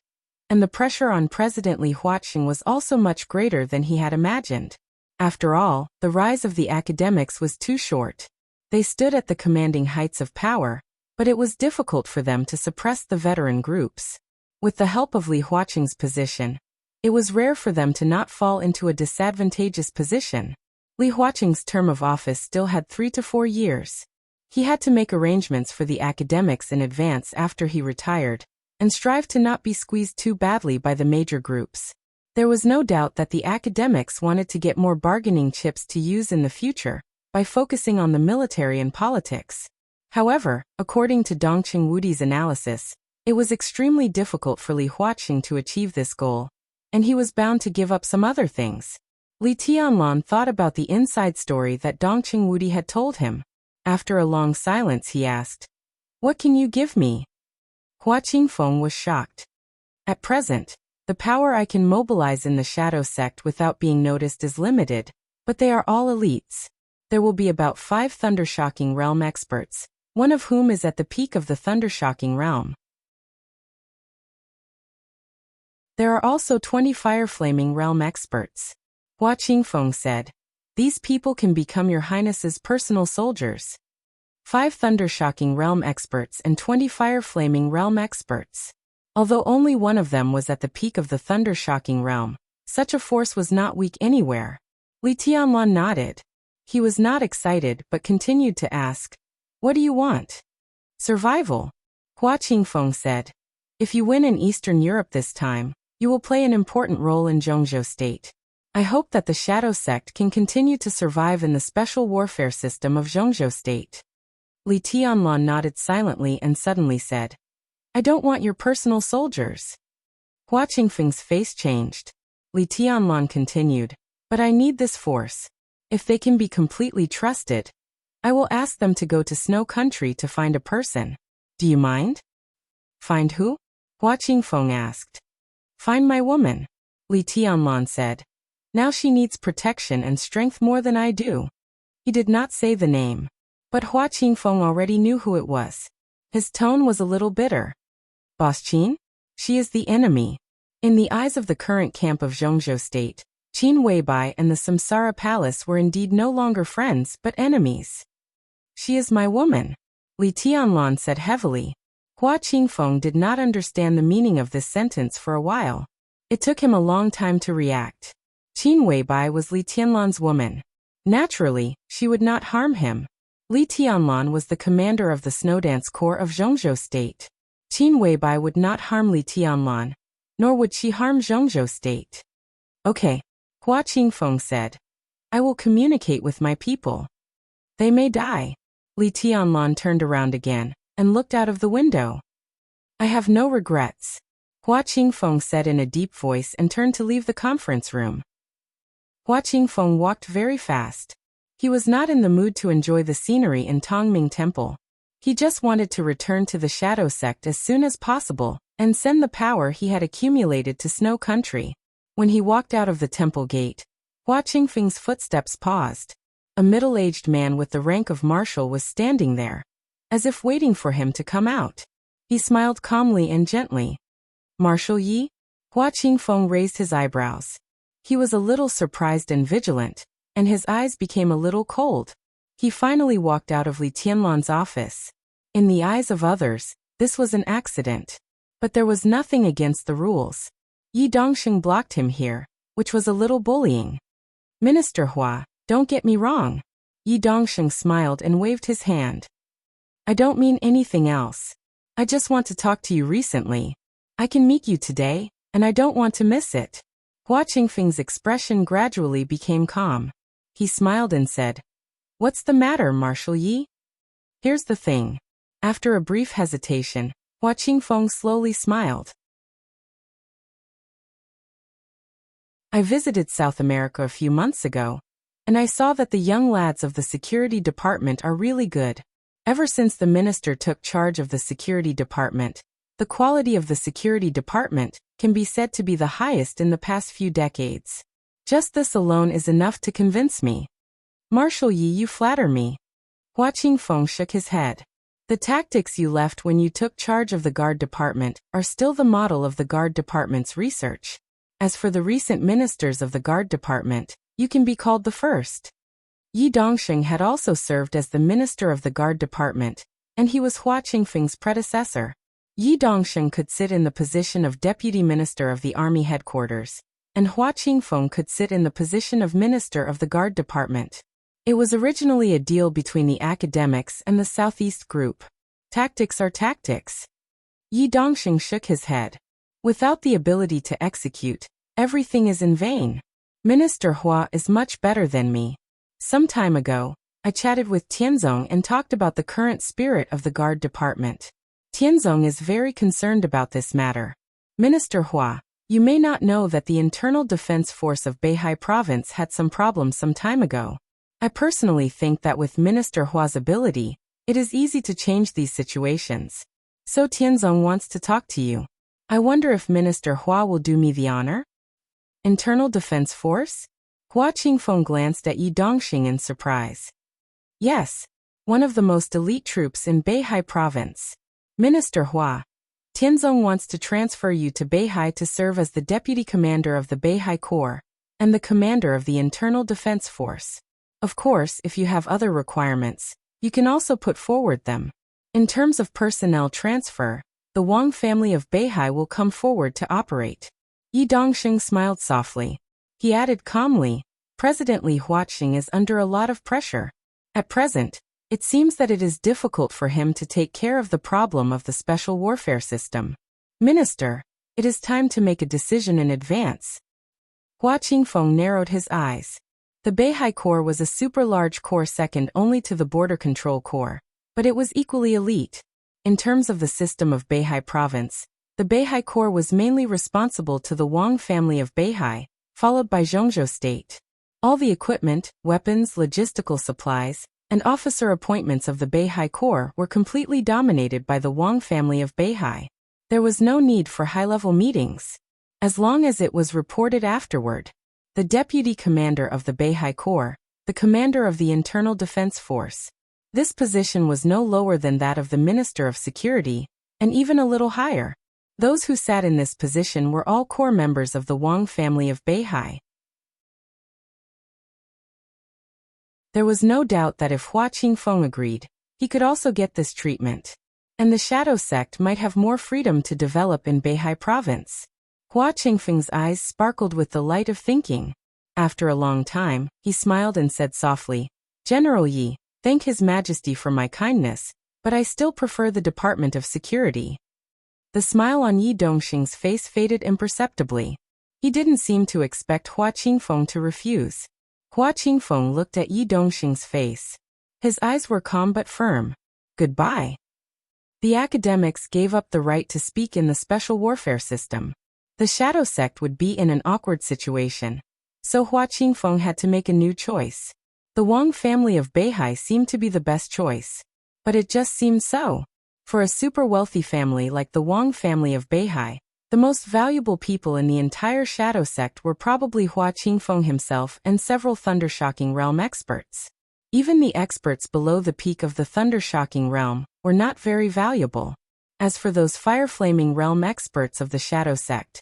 and the pressure on President Li Huaqing was also much greater than he had imagined. After all, the rise of the academics was too short. They stood at the commanding heights of power, but it was difficult for them to suppress the veteran groups. With the help of Li Huaqing's position, it was rare for them to not fall into a disadvantageous position. Li Huaqing's term of office still had 3 to 4 years. He had to make arrangements for the academics in advance after he retired, and strive to not be squeezed too badly by the major groups. There was no doubt that the academics wanted to get more bargaining chips to use in the future, by focusing on the military and politics. However, according to Dongqing Wudi's analysis, it was extremely difficult for Li Huaqing to achieve this goal, and he was bound to give up some other things. Li Tianlan thought about the inside story that Dongqing Wudi had told him. After a long silence, he asked, "What can you give me?" Hua Qingfeng was shocked. At present, the power I can mobilize in the shadow sect without being noticed is limited, but they are all elites. There will be about 5 Thundershocking Realm experts, one of whom is at the peak of the Thundershocking Realm. There are also 20 Fireflaming Realm experts. Hua Qingfeng said, "These people can become your highness's personal soldiers." 5 Thundershocking Realm experts and 20 Fireflaming Realm experts. Although only one of them was at the peak of the Thundershocking Realm, such a force was not weak anywhere. Li Tianlan nodded. He was not excited but continued to ask, "What do you want?" "Survival." Hua Qingfeng said, "If you win in Eastern Europe this time, you will play an important role in Zhongzhou State. I hope that the Shadow Sect can continue to survive in the special warfare system of Zhongzhou State." Li Tianlan nodded silently and suddenly said, "I don't want your personal soldiers." Hua Qingfeng's face changed. Li Tianlan continued, "But I need this force. If they can be completely trusted, I will ask them to go to Snow Country to find a person. Do you mind?" "Find who?" Hua Qingfeng asked. "Find my woman," Li Tianlan said. "Now she needs protection and strength more than I do." He did not say the name, but Hua Qingfeng already knew who it was. His tone was a little bitter. "Boss Qin? She is the enemy." In the eyes of the current camp of Zhongzhou State, Qin Weibai and the Samsara Palace were indeed no longer friends but enemies. "She is my woman," Li Tianlan said heavily. Hua Qingfeng did not understand the meaning of this sentence for a while. It took him a long time to react. Qin Weibai was Li Tianlan's woman. Naturally, she would not harm him. Li Tianlan was the commander of the Snowdance Corps of Zhongzhou State. Qin Weibai would not harm Li Tianlan, nor would she harm Zhongzhou State. "Okay," Hua Qingfeng said. "I will communicate with my people. They may die." Li Tianlan turned around again and looked out of the window. "I have no regrets," Hua Qingfeng said in a deep voice and turned to leave the conference room. Hua Qingfeng walked very fast. He was not in the mood to enjoy the scenery in Tongming Temple. He just wanted to return to the Shadow Sect as soon as possible and send the power he had accumulated to Snow Country. When he walked out of the temple gate, Hua Qingfeng's footsteps paused. A middle-aged man with the rank of marshal was standing there, as if waiting for him to come out. He smiled calmly and gently. Marshal Yi? Hua Qingfeng raised his eyebrows. He was a little surprised and vigilant, and his eyes became a little cold. He finally walked out of Li Tianlan's office. In the eyes of others, this was an accident. But there was nothing against the rules. Yi Dongsheng blocked him here, which was a little bullying. Minister Hua, don't get me wrong. Yi Dongsheng smiled and waved his hand. I don't mean anything else. I just want to talk to you recently. I can meet you today, and I don't want to miss it. Hua Qingfeng's expression gradually became calm. He smiled and said, What's the matter, Marshal Yi? Here's the thing. After a brief hesitation, Hua Qingfeng slowly smiled. I visited South America a few months ago, and I saw that the young lads of the security department are really good. Ever since the minister took charge of the security department, the quality of the security department can be said to be the highest in the past few decades. Just this alone is enough to convince me. Marshal Yi, you flatter me. Hua Qingfeng shook his head. The tactics you left when you took charge of the guard department are still the model of the guard department's research. As for the recent ministers of the guard department, you can be called the first. Yi Dongsheng had also served as the minister of the guard department, and he was Hua Qingfeng's predecessor. Yi Dongsheng could sit in the position of deputy minister of the army headquarters, and Hua Qingfeng could sit in the position of minister of the guard department. It was originally a deal between the academics and the Southeast group. Tactics are tactics. Yi Dongsheng shook his head. Without the ability to execute, everything is in vain. Minister Hua is much better than me. Some time ago, I chatted with Tianzong and talked about the current spirit of the guard department. Tianzong is very concerned about this matter. Minister Hua, you may not know that the internal defense force of Beihai province had some problems some time ago. I personally think that with Minister Hua's ability, it is easy to change these situations. So Tianzong wants to talk to you. I wonder if Minister Hua will do me the honor? Internal Defense Force? Hua Qingfeng glanced at Yi Dongsheng in surprise. Yes, one of the most elite troops in Beihai province. Minister Hua, Tianzong wants to transfer you to Beihai to serve as the deputy commander of the Beihai Corps and the commander of the Internal Defense Force. Of course, if you have other requirements, you can also put forward them. In terms of personnel transfer, the Wang family of Beihai will come forward to operate. Yi Dongsheng smiled softly. He added calmly, President Li Huaqing is under a lot of pressure. At present, it seems that it is difficult for him to take care of the problem of the special warfare system. Minister, it is time to make a decision in advance. Hua Qingfeng narrowed his eyes. The Beihai Corps was a super-large corps second only to the Border Control Corps, but it was equally elite. In terms of the system of Beihai province, the Beihai Corps was mainly responsible to the Wang family of Beihai, followed by Zhongzhou State. All the equipment, weapons, logistical supplies, and officer appointments of the Beihai Corps were completely dominated by the Wang family of Beihai. There was no need for high-level meetings. As long as it was reported afterward, the deputy commander of the Beihai Corps, the commander of the Internal Defense Force. This position was no lower than that of the Minister of Security, and even a little higher. Those who sat in this position were all corps members of the Wang family of Beihai. There was no doubt that if Hua Qingfeng agreed, he could also get this treatment. And the shadow sect might have more freedom to develop in Beihai province. Hua Qingfeng's eyes sparkled with the light of thinking. After a long time, he smiled and said softly, General Yi, thank His Majesty for my kindness, but I still prefer the Department of Security. The smile on Yi Dongsheng's face faded imperceptibly. He didn't seem to expect Hua Qingfeng to refuse. Hua Qingfeng looked at Yi Dongsheng's face. His eyes were calm but firm. Goodbye. The academics gave up the right to speak in the special warfare system. The shadow sect would be in an awkward situation. So Hua Qingfeng had to make a new choice. The Wang family of Beihai seemed to be the best choice. But it just seemed so. For a super wealthy family like the Wang family of Beihai, The most valuable people in the entire shadow sect were probably Hua Qingfeng himself and several thundershocking realm experts. Even the experts below the peak of the thundershocking realm were not very valuable. As for those fire-flaming realm experts of the shadow sect,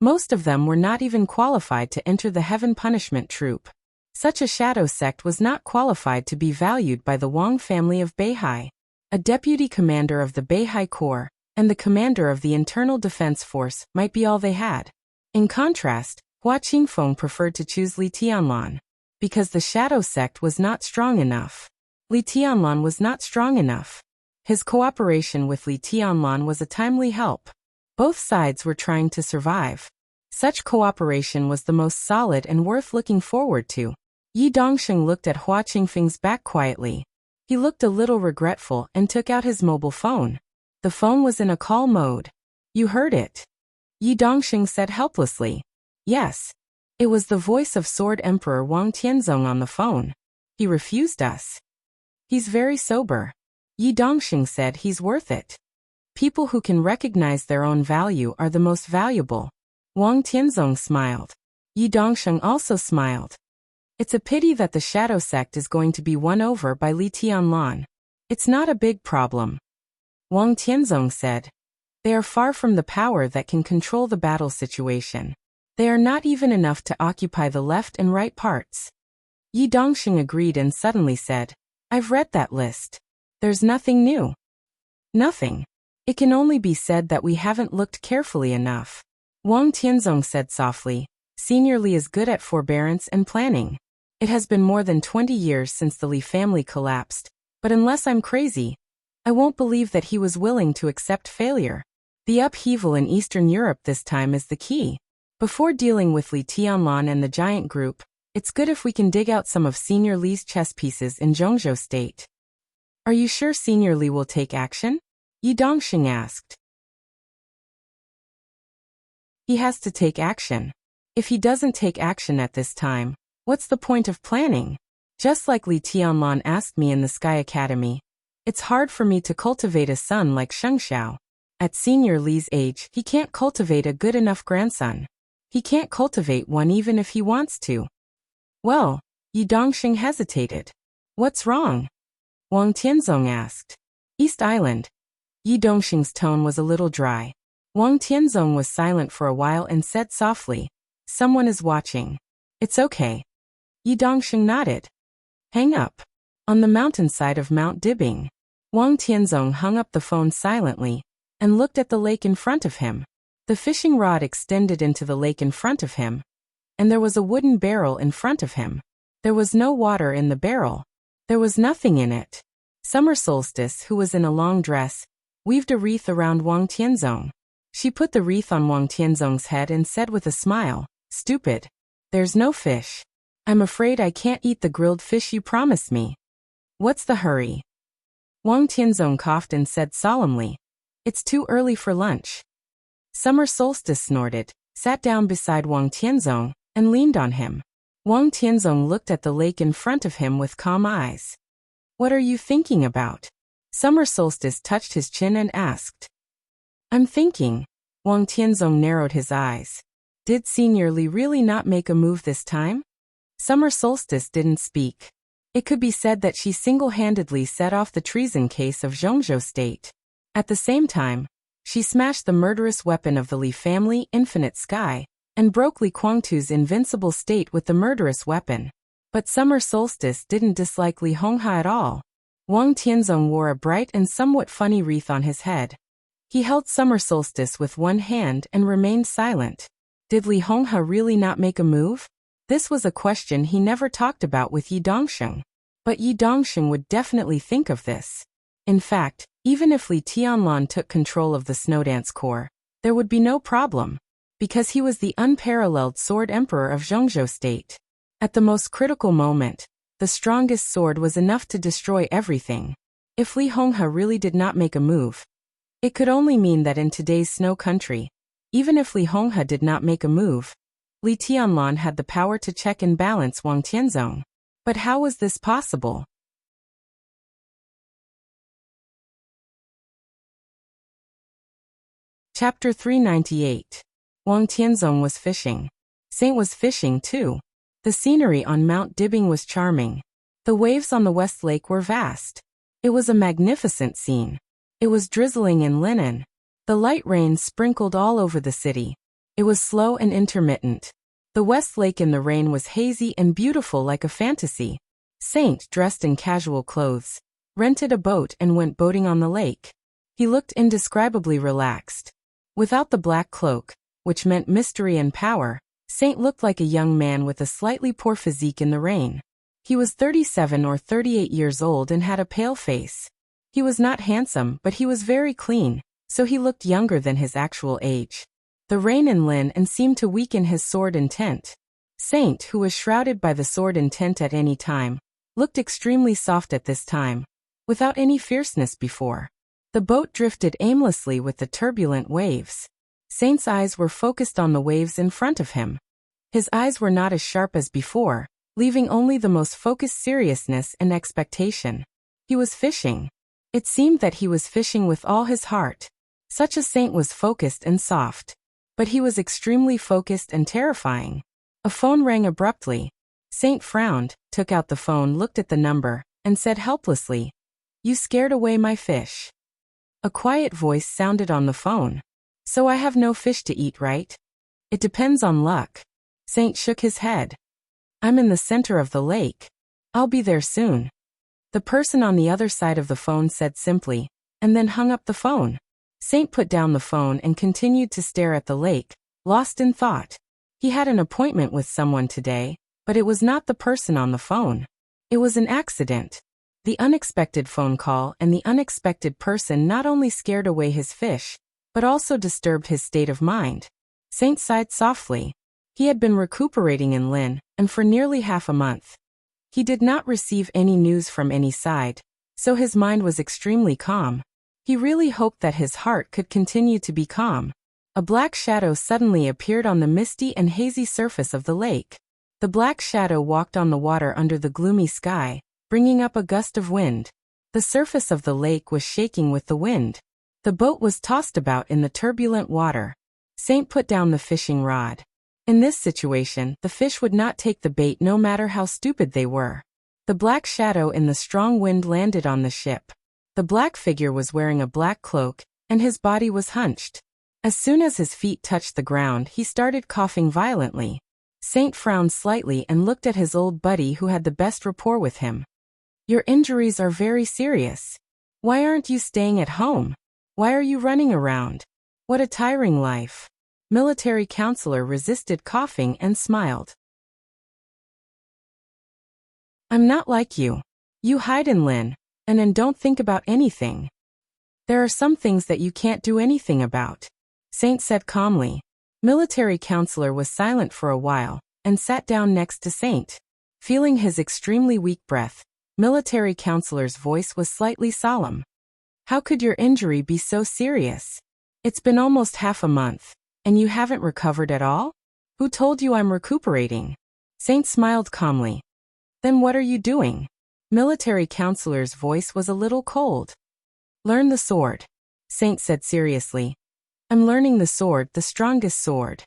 most of them were not even qualified to enter the heaven punishment troop. Such a shadow sect was not qualified to be valued by the Wang family of Beihai. A deputy commander of the Beihai Corps and the commander of the Internal Defense Force might be all they had. In contrast, Hua Qingfeng preferred to choose Li Tianlan, because the shadow sect was not strong enough. Li Tianlan was not strong enough. His cooperation with Li Tianlan was a timely help. Both sides were trying to survive. Such cooperation was the most solid and worth looking forward to. Yi Dongsheng looked at Hua Qingfeng's back quietly. He looked a little regretful and took out his mobile phone. The phone was in a call mode. You heard it? Yi Dongsheng said helplessly. Yes. It was the voice of Sword Emperor Wang Tianzong on the phone. He refused us. He's very sober. Yi Dongsheng said he's worth it. People who can recognize their own value are the most valuable. Wang Tianzong smiled. Yi Dongsheng also smiled. It's a pity that the shadow sect is going to be won over by Li Tianlan. It's not a big problem. Wang Tianzong said. They are far from the power that can control the battle situation. They are not even enough to occupy the left and right parts. Yi Dongsheng agreed and suddenly said, I've read that list. There's nothing new. Nothing. It can only be said that we haven't looked carefully enough. Wang Tianzong said softly, Senior Li is good at forbearance and planning. It has been more than 20 years since the Li family collapsed, but unless I'm crazy, I won't believe that he was willing to accept failure. The upheaval in Eastern Europe this time is the key. Before dealing with Li Tianlan and the giant group, it's good if we can dig out some of Senior Li's chess pieces in Zhongzhou State. Are you sure Senior Li will take action? Yi Dongsheng asked. He has to take action. If he doesn't take action at this time, what's the point of planning? Just like Li Tianlan asked me in the Sky Academy, it's hard for me to cultivate a son like Sheng Xiao. At Senior Li's age, he can't cultivate a good enough grandson. He can't cultivate one even if he wants to. Well, Yi Dongsheng hesitated. What's wrong? Wang Tianzong asked. East Island. Yi Dongsheng's tone was a little dry. Wang Tianzong was silent for a while and said softly, Someone is watching. It's okay. Yi Dongsheng nodded. Hang up. On the mountainside of Mount Dibing, Wang Tianzong hung up the phone silently and looked at the lake in front of him. The fishing rod extended into the lake in front of him, and there was a wooden barrel in front of him. There was no water in the barrel. There was nothing in it. Summer Solstice, who was in a long dress, weaved a wreath around Wang Tianzong. She put the wreath on Wang Tianzong's head and said with a smile, Stupid. There's no fish. I'm afraid I can't eat the grilled fish you promised me. What's the hurry? Wang Tianzong coughed and said solemnly, It's too early for lunch. Summer Solstice snorted, sat down beside Wang Tianzong, and leaned on him. Wang Tianzong looked at the lake in front of him with calm eyes. What are you thinking about? Summer Solstice touched his chin and asked. I'm thinking. Wang Tianzong narrowed his eyes. Did Senior Li really not make a move this time? Summer Solstice didn't speak. It could be said that she single-handedly set off the treason case of Zhongzhou State. At the same time, she smashed the murderous weapon of the Li family, Infinite Sky, and broke Li Guangtu's invincible state with the murderous weapon. But Summer Solstice didn't dislike Li Honghe at all. Wang Tianzong wore a bright and somewhat funny wreath on his head. He held Summer Solstice with one hand and remained silent. Did Li Honghe really not make a move? This was a question he never talked about with Yi Dongsheng. But Yi Dongsheng would definitely think of this. In fact, even if Li Tianlan took control of the Snowdance Corps, there would be no problem, because he was the unparalleled Sword Emperor of Zhongzhou State. At the most critical moment, the strongest sword was enough to destroy everything. If Li Honghe really did not make a move, it could only mean that in today's snow country, even if Li Honghe did not make a move, Li Tianlan had the power to check and balance Wang Tianzong. But how was this possible? Chapter 398. Wang Tianzong was fishing. Saint was fishing too. The scenery on Mount Dibbing was charming. The waves on the West Lake were vast. It was a magnificent scene. It was drizzling in linen. The light rain sprinkled all over the city. It was slow and intermittent. The West Lake in the rain was hazy and beautiful like a fantasy. Saint, dressed in casual clothes, rented a boat and went boating on the lake. He looked indescribably relaxed. Without the black cloak, which meant mystery and power, Saint looked like a young man with a slightly poor physique in the rain. He was 37 or 38 years old and had a pale face. He was not handsome, but he was very clean, so he looked younger than his actual age. The rain in Lin and seemed to weaken his sword intent. Saint, who was shrouded by the sword intent at any time, looked extremely soft at this time, without any fierceness before. The boat drifted aimlessly with the turbulent waves. Saint's eyes were focused on the waves in front of him. His eyes were not as sharp as before, leaving only the most focused seriousness and expectation. He was fishing. It seemed that he was fishing with all his heart. Such a Saint was focused and soft. But he was extremely focused and terrifying. A phone rang abruptly. Saint frowned, took out the phone, looked at the number, and said helplessly, "You scared away my fish." A quiet voice sounded on the phone. "So I have no fish to eat, right?" "It depends on luck." Saint shook his head. "I'm in the center of the lake. I'll be there soon." The person on the other side of the phone said simply, and then hung up the phone. Saint put down the phone and continued to stare at the lake, lost in thought. He had an appointment with someone today, but it was not the person on the phone. It was an accident. The unexpected phone call and the unexpected person not only scared away his fish, but also disturbed his state of mind. Saint sighed softly. He had been recuperating in Lin, and for nearly half a month. He did not receive any news from any side, so his mind was extremely calm. He really hoped that his heart could continue to be calm. A black shadow suddenly appeared on the misty and hazy surface of the lake. The black shadow walked on the water under the gloomy sky, bringing up a gust of wind. The surface of the lake was shaking with the wind. The boat was tossed about in the turbulent water. Saint put down the fishing rod. In this situation, the fish would not take the bait no matter how stupid they were. The black shadow in the strong wind landed on the ship. The black figure was wearing a black cloak, and his body was hunched. As soon as his feet touched the ground, he started coughing violently. Saint frowned slightly and looked at his old buddy who had the best rapport with him. "Your injuries are very serious. Why aren't you staying at home? Why are you running around? What a tiring life." Military counselor resisted coughing and smiled. "I'm not like you. You hide in Lin, and don't think about anything. There are some things that you can't do anything about," Saint said calmly. Military counselor was silent for a while, and sat down next to Saint. Feeling his extremely weak breath, military counselor's voice was slightly solemn. "How could your injury be so serious? It's been almost half a month, and you haven't recovered at all? Who told you I'm recuperating?" Saint smiled calmly. "Then what are you doing?" Military counselor's voice was a little cold. "Learn the sword," Saint said seriously. "I'm learning the sword, the strongest sword."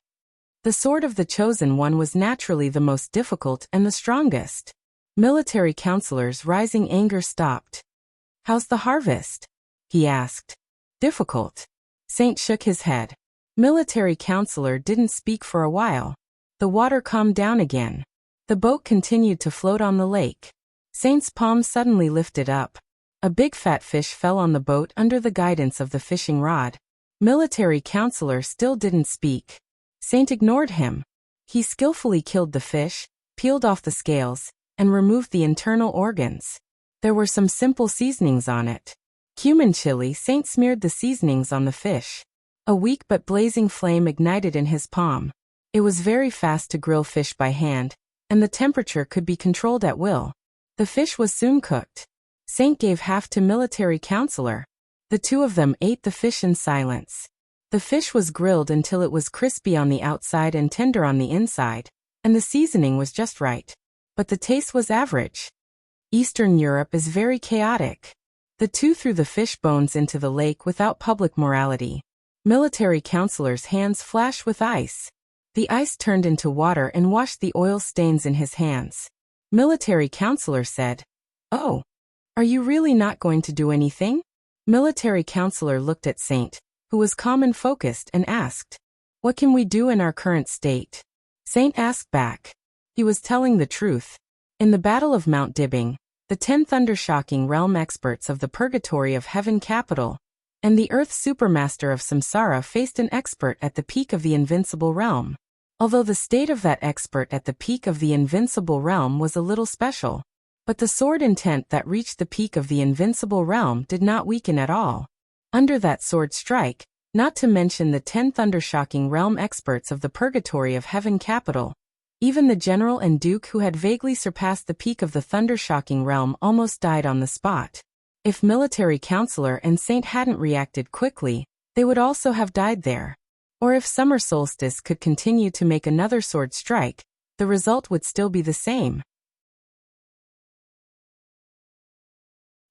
The sword of the chosen one was naturally the most difficult and the strongest. Military counselor's rising anger stopped. "How's the harvest?" he asked. "Difficult." Saint shook his head. Military counselor didn't speak for a while. The water calmed down again. The boat continued to float on the lake. Saint's palm suddenly lifted up. A big fat fish fell on the boat under the guidance of the fishing rod. Military counselor still didn't speak. Saint ignored him. He skillfully killed the fish, peeled off the scales, and removed the internal organs. There were some simple seasonings on it. Cumin chili. Saint smeared the seasonings on the fish. A weak but blazing flame ignited in his palm. It was very fast to grill fish by hand, and the temperature could be controlled at will. The fish was soon cooked. Saint gave half to military counselor. The two of them ate the fish in silence. The fish was grilled until it was crispy on the outside and tender on the inside, and the seasoning was just right. But the taste was average. Eastern Europe is very chaotic. The two threw the fish bones into the lake without public morality. Military counselor's hands flashed with ice. The ice turned into water and washed the oil stains in his hands. Military counselor said, "Oh, are you really not going to do anything?" Military counselor looked at Saint, who was calm and focused, and asked, "What can we do in our current state?" Saint asked back. He was telling the truth. In the Battle of Mount Dibbing, the 10 thundershocking realm experts of the Purgatory of Heaven capital and the Earth Supermaster of Samsara faced an expert at the peak of the Invincible Realm. Although the state of that expert at the peak of the Invincible Realm was a little special, but the sword intent that reached the peak of the Invincible Realm did not weaken at all. Under that sword strike, not to mention the 10 thundershocking realm experts of the Purgatory of Heaven capital, even the general and duke who had vaguely surpassed the peak of the thundershocking realm almost died on the spot. If military counselor and Saint hadn't reacted quickly, they would also have died there. Or if summer solstice could continue to make another sword strike, the result would still be the same.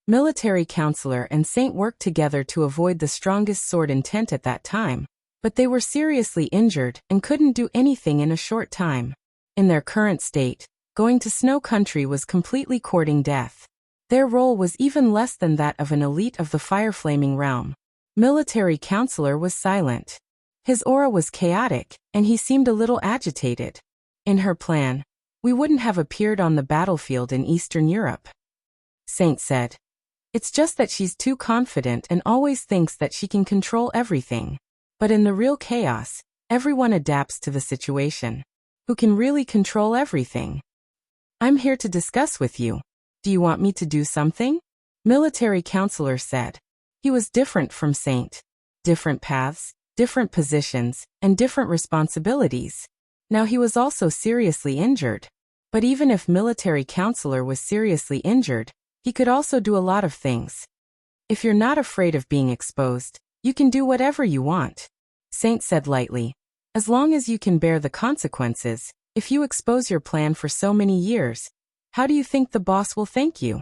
Military counselor and Saint worked together to avoid the strongest sword intent at that time, but they were seriously injured and couldn't do anything in a short time. In their current state, going to snow country was completely courting death. Their role was even less than that of an elite of the fire-flaming realm. Military counselor was silent. His aura was chaotic, and he seemed a little agitated. In her plan, we wouldn't have appeared on the battlefield in Eastern Europe. Saint said, "It's just that she's too confident and always thinks that she can control everything. But in the real chaos, everyone adapts to the situation. Who can really control everything? I'm here to discuss with you. Do you want me to do something?" Military counselor said. He was different from Saint. Different paths, different positions, and different responsibilities. Now he was also seriously injured. But even if military counselor was seriously injured, he could also do a lot of things. "If you're not afraid of being exposed, you can do whatever you want," Saint said lightly. "As long as you can bear the consequences, if you expose your plan for so many years, how do you think the boss will thank you?"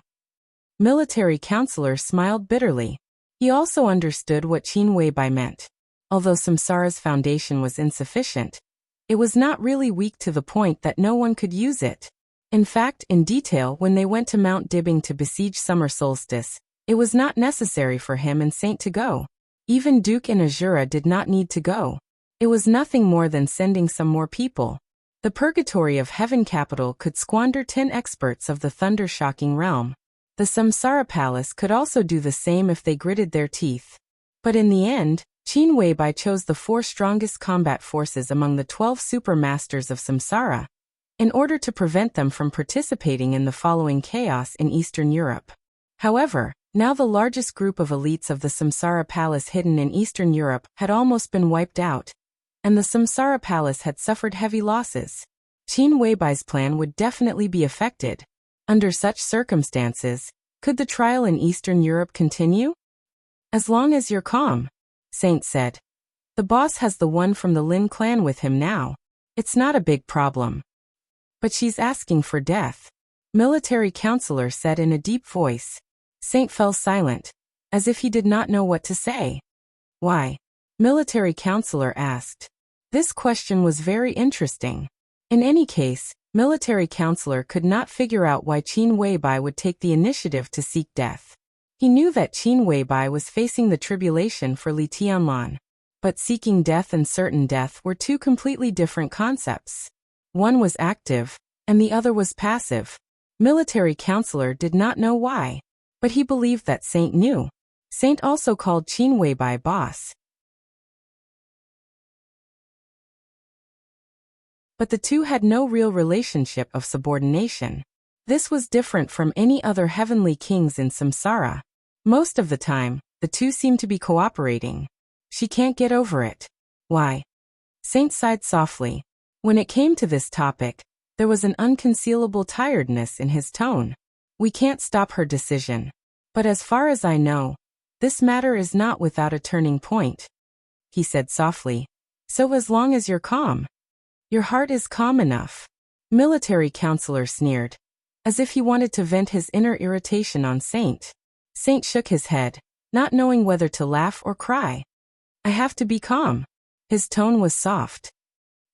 Military counselor smiled bitterly. He also understood what Qin Weibai meant. Although Samsara's foundation was insufficient, it was not really weak to the point that no one could use it. In fact, in detail, when they went to Mount Dibbing to besiege summer solstice, it was not necessary for him and Saint to go. Even Duke and Azura did not need to go. It was nothing more than sending some more people. The Purgatory of Heaven capital could squander 10 experts of the thunder-shocking realm. The Samsara Palace could also do the same if they gritted their teeth. But in the end, Qin Weibai chose the 4 strongest combat forces among the 12 supermasters of Samsara, in order to prevent them from participating in the following chaos in Eastern Europe. However, now the largest group of elites of the Samsara Palace hidden in Eastern Europe had almost been wiped out, and the Samsara Palace had suffered heavy losses. Qin Weibai's plan would definitely be affected. Under such circumstances, could the trial in Eastern Europe continue? "As long as you're calm," Saint said. "The boss has the one from the Lin clan with him now. It's not a big problem." "But she's asking for death," military counselor said in a deep voice. Saint fell silent, as if he did not know what to say. "Why?" military counselor asked. This question was very interesting. In any case, military counselor could not figure out why Qin Weibai would take the initiative to seek death. He knew that Qin Weibai was facing the tribulation for Li Tianlan, but seeking death and certain death were 2 completely different concepts. One was active, and the other was passive. Military counselor did not know why, but he believed that Saint knew. Saint also called Qin Weibai boss. But the two had no real relationship of subordination. This was different from any other heavenly kings in Samsara. Most of the time, the two seemed to be cooperating. "She can't get over it." "Why?" Saint sighed softly. When it came to this topic, there was an unconcealable tiredness in his tone. "We can't stop her decision. But as far as I know, this matter is not without a turning point," he said softly. "So as long as you're calm." "Your heart is calm enough," military counselor sneered, as if he wanted to vent his inner irritation on Saint. Saint shook his head, not knowing whether to laugh or cry. I have to be calm. His tone was soft.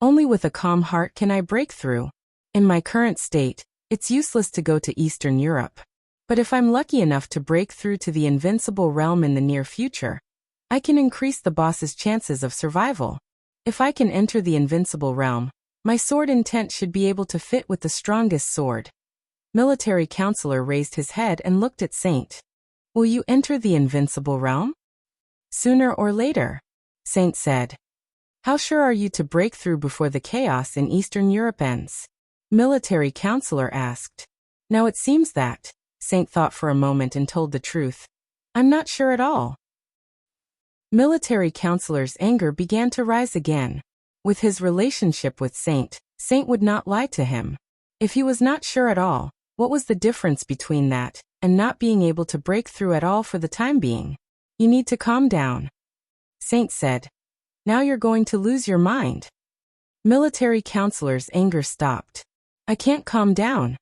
Only with a calm heart can I break through. In my current state, it's useless to go to Eastern Europe. But if I'm lucky enough to break through to the invincible realm in the near future, I can increase the boss's chances of survival. If I can enter the invincible realm, my sword intent should be able to fit with the strongest sword. Military counselor raised his head and looked at Saint. Will you enter the invincible realm? Sooner or later, Saint said. How sure are you to break through before the chaos in Eastern Europe ends? Military counselor asked. Now it seems that, Saint thought for a moment and told the truth. I'm not sure at all. Military counselor's anger began to rise again. With his relationship with Saint, Saint would not lie to him. If he was not sure at all, what was the difference between that and not being able to break through at all for the time being? You need to calm down, Saint said. Now you're going to lose your mind. Military counselor's anger stopped. I can't calm down,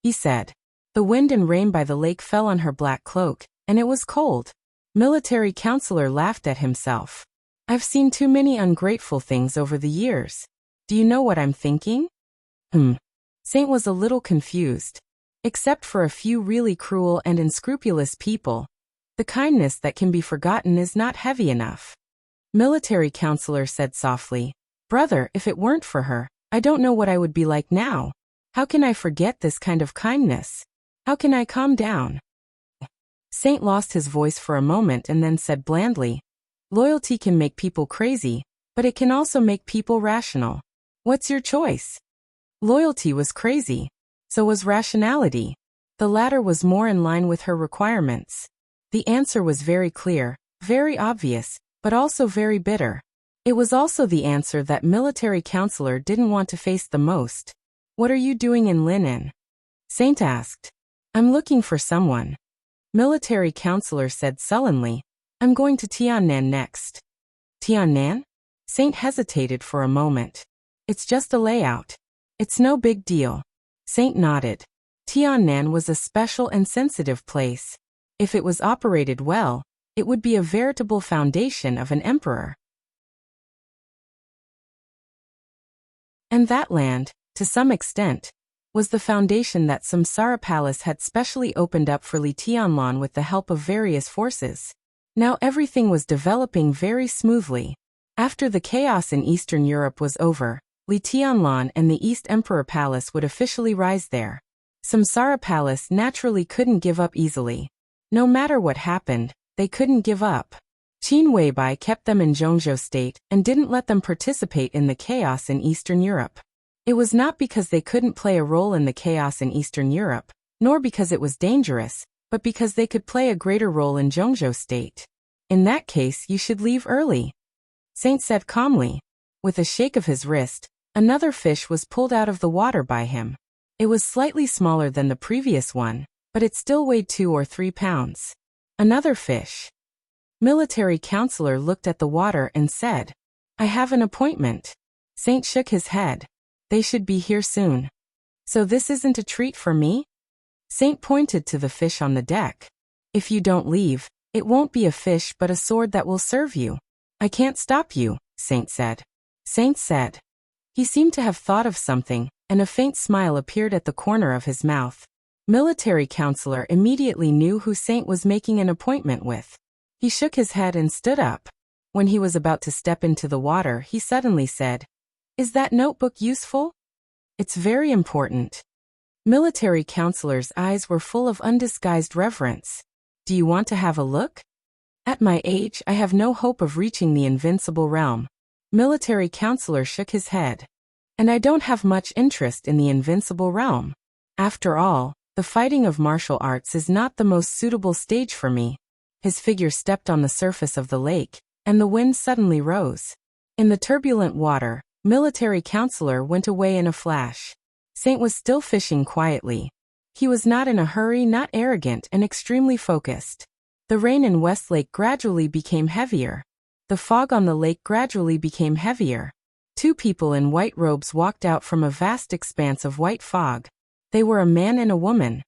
he said. The wind and rain by the lake fell on her black cloak, and it was cold. Military counselor laughed at himself. I've seen too many ungrateful things over the years. Do you know what I'm thinking? Saint was a little confused. Except for a few really cruel and unscrupulous people, the kindness that can be forgotten is not heavy enough. Military counselor said softly, Brother, if it weren't for her, I don't know what I would be like now. How can I forget this kind of kindness? How can I calm down? Saint lost his voice for a moment and then said blandly, Loyalty can make people crazy, but it can also make people rational. What's your choice? Loyalty was crazy. So was rationality. The latter was more in line with her requirements. The answer was very clear, very obvious, but also very bitter. It was also the answer that military counselor didn't want to face the most. What are you doing in Linen? Saint asked. I'm looking for someone. Military counselor said sullenly. I'm going to Tiannan next. Tiannan? Saint hesitated for a moment. It's just a layout. It's no big deal. Saint nodded. Tiannan was a special and sensitive place. If it was operated well, it would be a veritable foundation of an emperor. And that land, to some extent, was the foundation that Samsara Palace had specially opened up for Li Tianlan with the help of various forces. Now everything was developing very smoothly. After the chaos in Eastern Europe was over, Li Tianlan and the East Emperor Palace would officially rise there. Samsara Palace naturally couldn't give up easily. No matter what happened, they couldn't give up. Qin Weibai kept them in Zhongzhou state and didn't let them participate in the chaos in Eastern Europe. It was not because they couldn't play a role in the chaos in Eastern Europe, nor because it was dangerous, but because they could play a greater role in Zhongzhou state. In that case, you should leave early, Saint said calmly. With a shake of his wrist, another fish was pulled out of the water by him. It was slightly smaller than the previous one, but it still weighed 2 or 3 pounds. Another fish. Military counselor looked at the water and said, I have an appointment. Saint shook his head. They should be here soon. So this isn't a treat for me? Saint pointed to the fish on the deck. If you don't leave, it won't be a fish but a sword that will serve you. I can't stop you, Saint said. Saint said. He seemed to have thought of something, and a faint smile appeared at the corner of his mouth. Military counselor immediately knew who Saint was making an appointment with. He shook his head and stood up. When he was about to step into the water, he suddenly said, Is that notebook useful? It's very important. Military counselor's eyes were full of undisguised reverence. Do you want to have a look? At my age, I have no hope of reaching the invincible realm. Military counselor shook his head. And I don't have much interest in the invincible realm. After all, the fighting of martial arts is not the most suitable stage for me. His figure stepped on the surface of the lake, and the wind suddenly rose. In the turbulent water, military counselor went away in a flash. Saint was still fishing quietly. He was not in a hurry, not arrogant, and extremely focused. The rain in Westlake gradually became heavier. The fog on the lake gradually became heavier. 2 people in white robes walked out from a vast expanse of white fog. They were a man and a woman,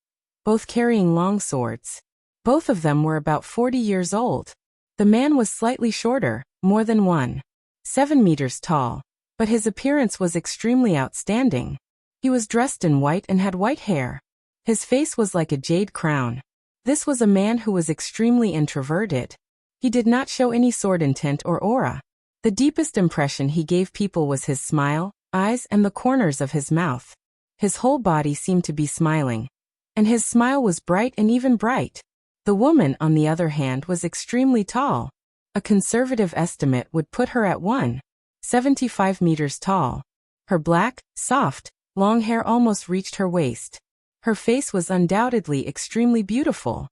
both carrying long swords. Both of them were about 40 years old. The man was slightly shorter, more than 1.7 meters tall, but his appearance was extremely outstanding. He was dressed in white and had white hair. His face was like a jade crown. This was a man who was extremely introverted. He did not show any sword intent or aura. The deepest impression he gave people was his smile, eyes, and the corners of his mouth. His whole body seemed to be smiling, and his smile was bright and even bright. The woman, on the other hand, was extremely tall. A conservative estimate would put her at 1.75 meters tall. Her black, soft, long hair almost reached her waist. Her face was undoubtedly extremely beautiful.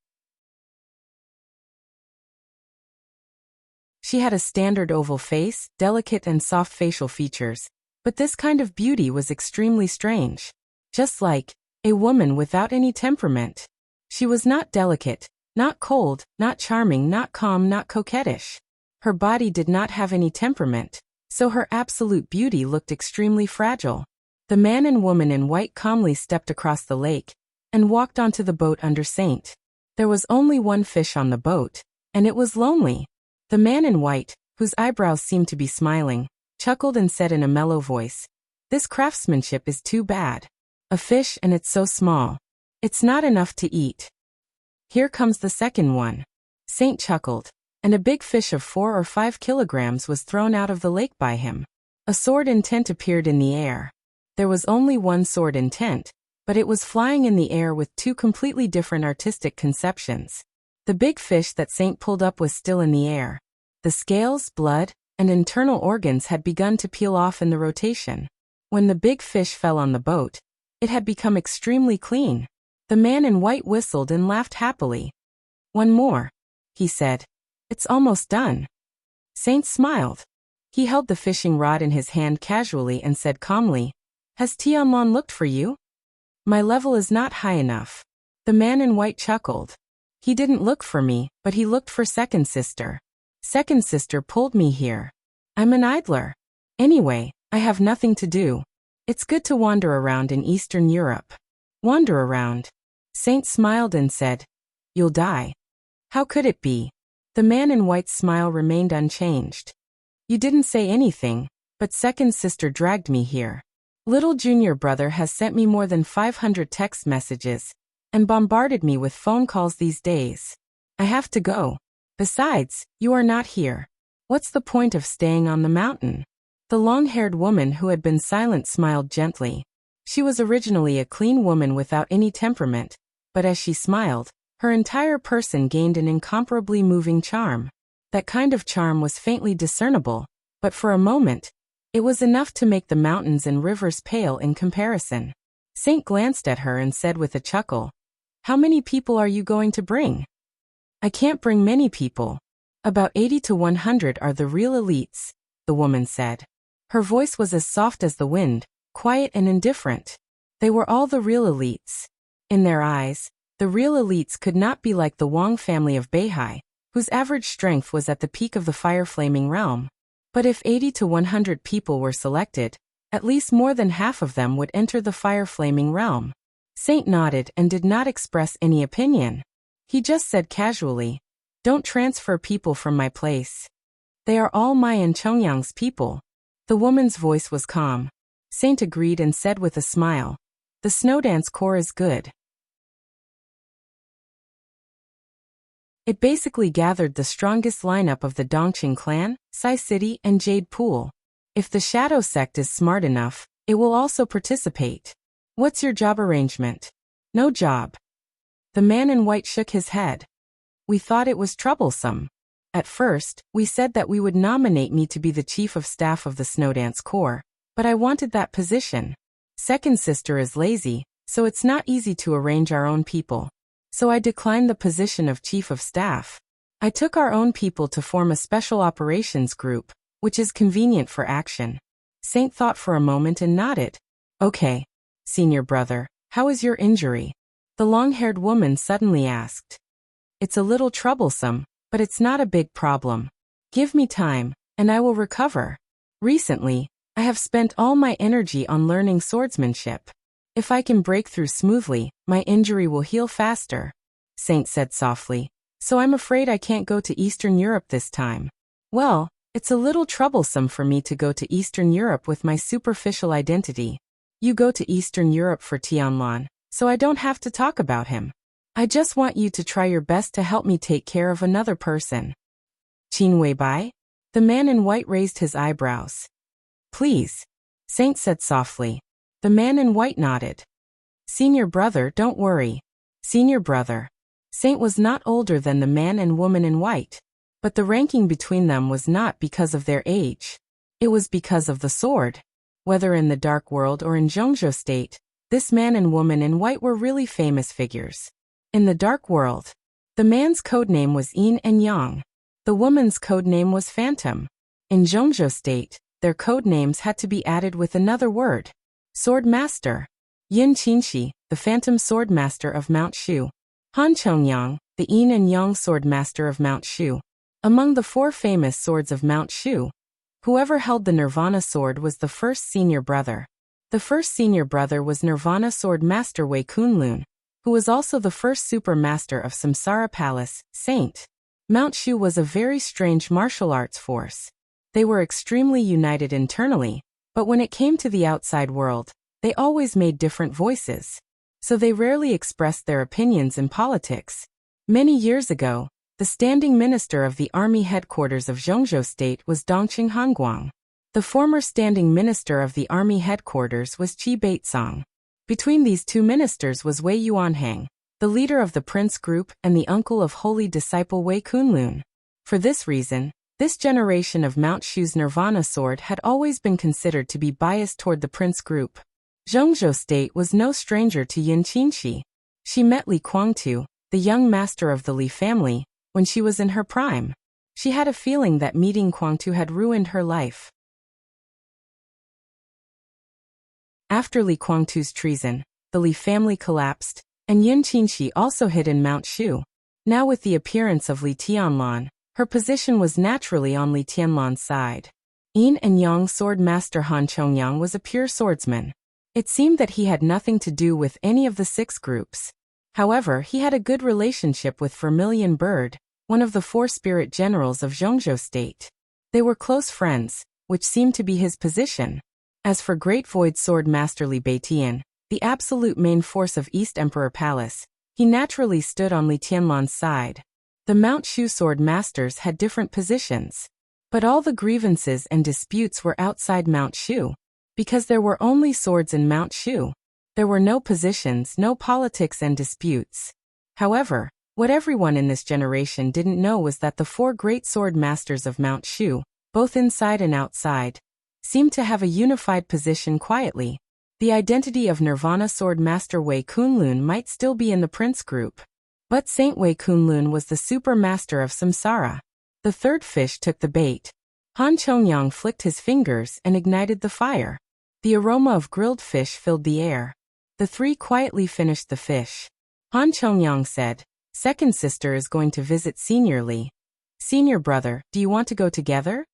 She had a standard oval face, delicate and soft facial features, but this kind of beauty was extremely strange. Just like a woman without any temperament. She was not delicate, not cold, not charming, not calm, not coquettish. Her body did not have any temperament, so her absolute beauty looked extremely fragile. The man and woman in white calmly stepped across the lake and walked onto the boat under Saint. There was only one fish on the boat, and it was lonely. The man in white, whose eyebrows seemed to be smiling, chuckled and said in a mellow voice, "This craftsmanship is too bad. A fish and it's so small. It's not enough to eat. Here comes the second one." Saint chuckled, and a big fish of 4 or 5 kilograms was thrown out of the lake by him. A sword in tent appeared in the air. There was only one sword in tent, but it was flying in the air with 2 completely different artistic conceptions. The big fish that Saint pulled up was still in the air. The scales, blood, and internal organs had begun to peel off in the rotation. When the big fish fell on the boat, it had become extremely clean. The man in white whistled and laughed happily. "One more," he said. "It's almost done." Saint smiled. He held the fishing rod in his hand casually and said calmly, "Has Tianlon looked for you? My level is not high enough." The man in white chuckled. "He didn't look for me, but he looked for second sister. Second sister pulled me here. I'm an idler. Anyway, I have nothing to do. It's good to wander around in Eastern Europe." "Wander around?" Saint smiled and said, "You'll die." "How could it be?" The man in white's smile remained unchanged. "You didn't say anything, but second sister dragged me here. Little junior brother has sent me more than 500 text messages and bombarded me with phone calls these days. I have to go. Besides, you are not here. What's the point of staying on the mountain?" The long-haired woman who had been silent smiled gently. She was originally a clean woman without any temperament, but as she smiled, her entire person gained an incomparably moving charm. That kind of charm was faintly discernible, but for a moment, it was enough to make the mountains and rivers pale in comparison. Saint glanced at her and said with a chuckle, "How many people are you going to bring?" "I can't bring many people. About 80 to 100 are the real elites," the woman said. Her voice was as soft as the wind, quiet and indifferent. They were all the real elites. In their eyes, the real elites could not be like the Wang family of Beihai, whose average strength was at the peak of the fire-flaming realm. But if 80 to 100 people were selected, at least more than half of them would enter the fire-flaming realm. Saint nodded and did not express any opinion. He just said casually, "Don't transfer people from my place. They are all my and Chongyang's people." The woman's voice was calm. Saint agreed and said with a smile, "The Snowdance Corps is good." It basically gathered the strongest lineup of the Dongqing clan, Sai City, and Jade Pool. If the Shadow Sect is smart enough, it will also participate. "What's your job arrangement?" "No job." The man in white shook his head. "We thought it was troublesome. At first, we said that we would nominate me to be the chief of staff of the Snowdance Corps, but I wanted that position. Second sister is lazy, so it's not easy to arrange our own people. So I declined the position of chief of staff. I took our own people to form a special operations group, which is convenient for action." Saint thought for a moment and nodded. "Okay, senior brother, how is your injury?" The long-haired woman suddenly asked. "It's a little troublesome, but it's not a big problem. Give me time, and I will recover. Recently, I have spent all my energy on learning swordsmanship. If I can break through smoothly, my injury will heal faster," Saint said softly. "So I'm afraid I can't go to Eastern Europe this time." "Well, It's a little troublesome for me to go to Eastern Europe with my superficial identity. You go to Eastern Europe for Tianlan, so I don't have to talk about him. I just want you to try your best to help me take care of another person. Qin Weibai? The man in white raised his eyebrows. Please, Saint said softly. The man in white nodded. Senior brother, don't worry. Senior brother. Saint was not older than the man and woman in white, but the ranking between them was not because of their age. It was because of the sword. Whether in the Dark World or in Zhongzhou State, this man and woman in white were really famous figures. In the Dark World, the man's codename was Yin and Yang. The woman's codename was Phantom. In Zhongzhou State, their codenames had to be added with another word. Sword Master. Yin Qinshi, the Phantom Sword Master of Mount Shu. Han Chongyang, the Yin and Yang Sword Master of Mount Shu. Among the 4 famous swords of Mount Shu, whoever held the Nirvana sword was the first senior brother. The first senior brother was Nirvana Sword Master Wei Kunlun, who was also the first super master of Samsara Palace, Saint. Mount Shu was a very strange martial arts force. They were extremely united internally, but when it came to the outside world, they always made different voices. So they rarely expressed their opinions in politics. Many years ago, the standing minister of the army headquarters of Zhongzhou State was Dongqing Hanguang. The former standing minister of the army headquarters was Qi Baitsong. Between these 2 ministers was Wei Yuanhang, the leader of the Prince Group and the uncle of holy disciple Wei Kunlun. For this reason, this generation of Mount Shu's Nirvana sword had always been considered to be biased toward the Prince Group. Zhongzhou State was no stranger to Yin Qinshi. She met Li Guangtu, the young master of the Li family, when she was in her prime. She had a feeling that meeting Guangtu had ruined her life. After Li Guangtu's treason, the Li family collapsed, and Yin Qinshi also hid in Mount Shu. Now with the appearance of Li Tianlan, her position was naturally on Li Tianlan's side. Yin and Yang Sword Master Han Chongyang was a pure swordsman. It seemed that he had nothing to do with any of the 6 groups. However, he had a good relationship with Vermilion Bird, one of the 4 spirit generals of Zhongzhou State. They were close friends, which seemed to be his position. As for Great Void Sword Master Li Beitian, the absolute main force of East Emperor Palace, he naturally stood on Li Tianlan's side. The Mount Shu sword masters had different positions, but all the grievances and disputes were outside Mount Shu. Because there were only swords in Mount Shu, there were no positions, no politics and disputes. However, what everyone in this generation didn't know was that the 4 great sword masters of Mount Shu, both inside and outside, seemed to have a unified position quietly. The identity of Nirvana Sword Master Wei Kunlun might still be in the Prince Group. But Saint Wei Kunlun was the super master of Samsara. The 3rd fish took the bait. Han Chongyang flicked his fingers and ignited the fire. The aroma of grilled fish filled the air. The 3 quietly finished the fish. Han Chongyang said, "Second sister is going to visit Senior Li. Senior brother, do you want to go together?"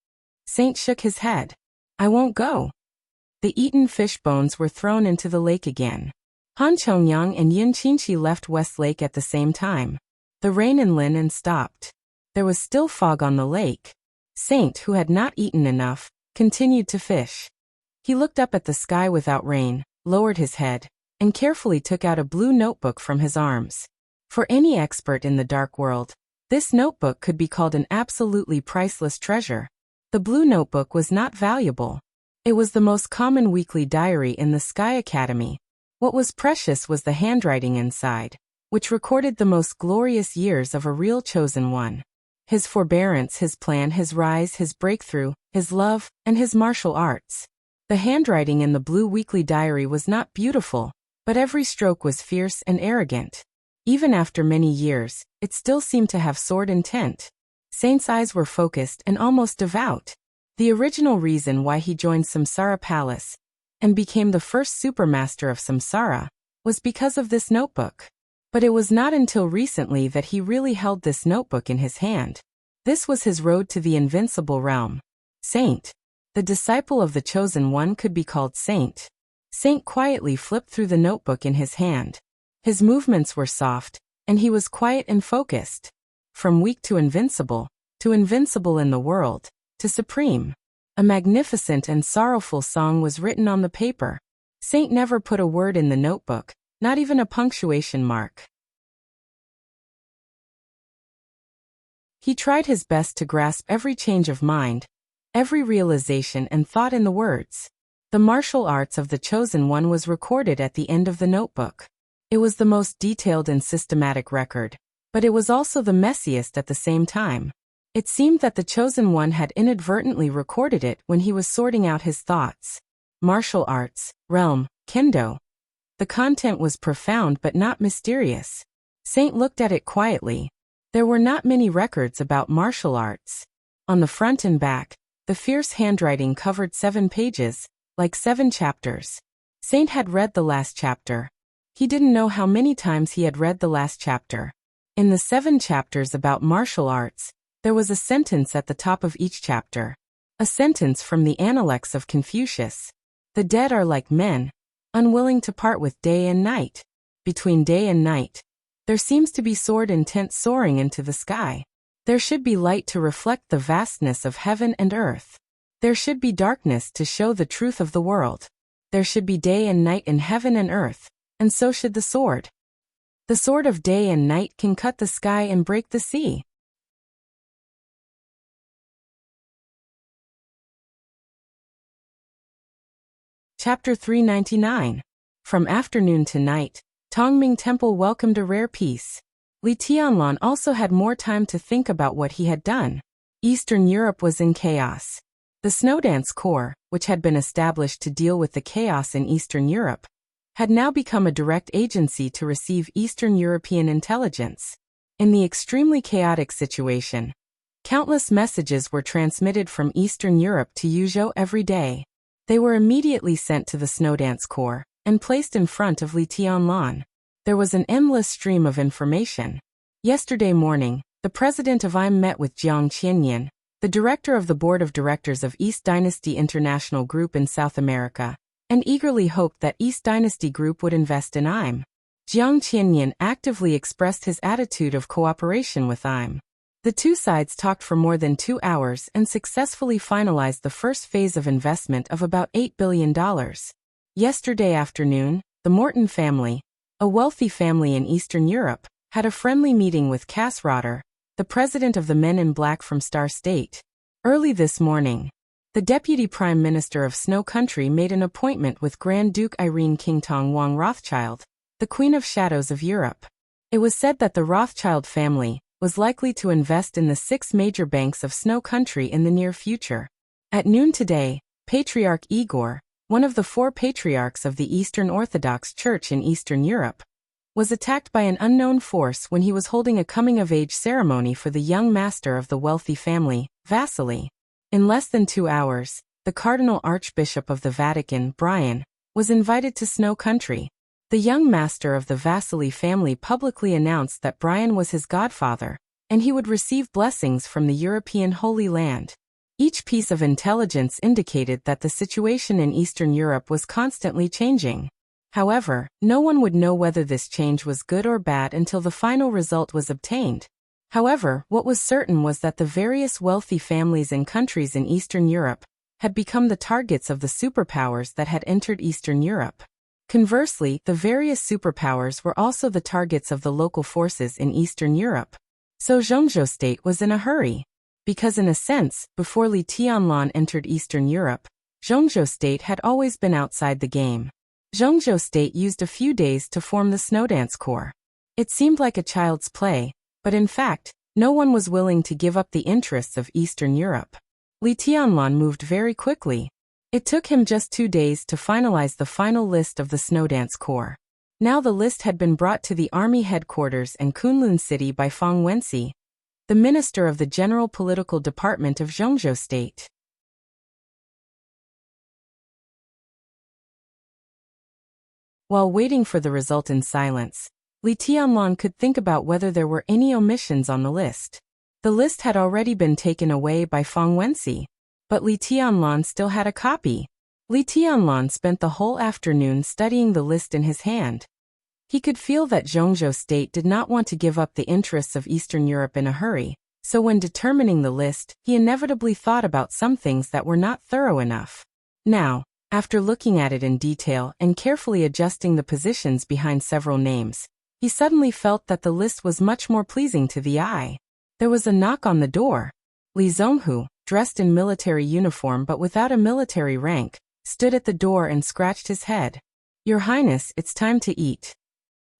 Saint shook his head. "I won't go." The eaten fish bones were thrown into the lake again. Han Chongyang and Yin Qinshi left West Lake at the same time. The rain in Linnan stopped. There was still fog on the lake. Saint, who had not eaten enough, continued to fish. He looked up at the sky without rain, lowered his head, and carefully took out a blue notebook from his arms. For any expert in the Dark World, this notebook could be called an absolutely priceless treasure. The blue notebook was not valuable. It was the most common weekly diary in the Sky Academy. What was precious was the handwriting inside, which recorded the most glorious years of a real chosen one. His forbearance, his plan, his rise, his breakthrough, his love, and his martial arts. The handwriting in the blue weekly diary was not beautiful, but every stroke was fierce and arrogant. Even after many years, it still seemed to have sword intent. Saint's eyes were focused and almost devout. The original reason why he joined Samsara Palace and became the first supermaster of Samsara was because of this notebook. But it was not until recently that he really held this notebook in his hand. This was his road to the invincible realm. Saint. The disciple of the Chosen One could be called Saint. Saint quietly flipped through the notebook in his hand. His movements were soft, and he was quiet and focused. From weak to invincible in the world, to supreme. A magnificent and sorrowful song was written on the paper. Saint never put a word in the notebook, not even a punctuation mark. He tried his best to grasp every change of mind, every realization and thought in the words. The martial arts of the chosen one was recorded at the end of the notebook. It was the most detailed and systematic record, but it was also the messiest at the same time. It seemed that the chosen one had inadvertently recorded it when he was sorting out his thoughts. Martial arts, realm, kendo. The content was profound but not mysterious. Saint looked at it quietly. There were not many records about martial arts. On the front and back, the fierce handwriting covered 7 pages, like 7 chapters. Saint had read the last chapter. He didn't know how many times he had read the last chapter. In the 7 chapters about martial arts, there was a sentence at the top of each chapter. A sentence from the Analects of Confucius. The dead are like men, unwilling to part with day and night. Between day and night, there seems to be soared intent soaring into the sky. There should be light to reflect the vastness of heaven and earth. There should be darkness to show the truth of the world. There should be day and night in heaven and earth, and so should the sword. The sword of day and night can cut the sky and break the sea. Chapter 399. From afternoon to night, Tongming Temple welcomed a rare peace. Li Tianlan also had more time to think about what he had done. Eastern Europe was in chaos. The Snowdance Corps, which had been established to deal with the chaos in Eastern Europe, had now become a direct agency to receive Eastern European intelligence. In the extremely chaotic situation, countless messages were transmitted from Eastern Europe to Yuzhou every day. They were immediately sent to the Snowdance Corps and placed in front of Li Tianlan. There was an endless stream of information. Yesterday morning, the president of IM met with Jiang Qianyan, the director of the board of directors of East Dynasty International Group in South America, and eagerly hoped that East Dynasty Group would invest in IM. Jiang Qianyan actively expressed his attitude of cooperation with IM. The two sides talked for more than 2 hours and successfully finalized the first phase of investment of about $8 billion. Yesterday afternoon, the Morton family, a wealthy family in Eastern Europe, had a friendly meeting with Cass Rotter, the president of the Men in Black from Star State. Early this morning, the deputy prime minister of Snow Country made an appointment with Grand Duke Irene Qingtong Wang Rothschild, the Queen of Shadows of Europe. It was said that the Rothschild family was likely to invest in the 6 major banks of Snow Country in the near future. At noon today, Patriarch Igor, one of the 4 patriarchs of the Eastern Orthodox Church in Eastern Europe, was attacked by an unknown force when he was holding a coming-of-age ceremony for the young master of the wealthy family, Vasily. In less than 2 hours, the Cardinal Archbishop of the Vatican, Brian, was invited to Snow Country. The young master of the Vasily family publicly announced that Brian was his godfather, and he would receive blessings from the European Holy Land. Each piece of intelligence indicated that the situation in Eastern Europe was constantly changing. However, no one would know whether this change was good or bad until the final result was obtained. However, what was certain was that the various wealthy families and countries in Eastern Europe had become the targets of the superpowers that had entered Eastern Europe. Conversely, the various superpowers were also the targets of the local forces in Eastern Europe. So Zhongzhou State was in a hurry. Because in a sense, before Li Tianlan entered Eastern Europe, Zhongzhou State had always been outside the game. Zhongzhou State used a few days to form the Snowdance Corps. It seemed like a child's play, but in fact, no one was willing to give up the interests of Eastern Europe. Li Tianlan moved very quickly. It took him just 2 days to finalize the final list of the Snowdance Corps. Now the list had been brought to the army headquarters in Kunlun City by Fang Wenxi, the minister of the General Political Department of Zhongzhou State. While waiting for the result in silence, Li Tianlan could think about whether there were any omissions on the list. The list had already been taken away by Fang Wenxi, but Li Tianlan still had a copy. Li Tianlan spent the whole afternoon studying the list in his hand. He could feel that Zhongzhou State did not want to give up the interests of Eastern Europe in a hurry, So when determining the list, he inevitably thought about some things that were not thorough enough. Now, after looking at it in detail and carefully adjusting the positions behind several names, he suddenly felt that the list was much more pleasing to the eye. There was a knock on the door. Li Zhonghu, dressed in military uniform but without a military rank, stood at the door and scratched his head. "Your Highness, it's time to eat."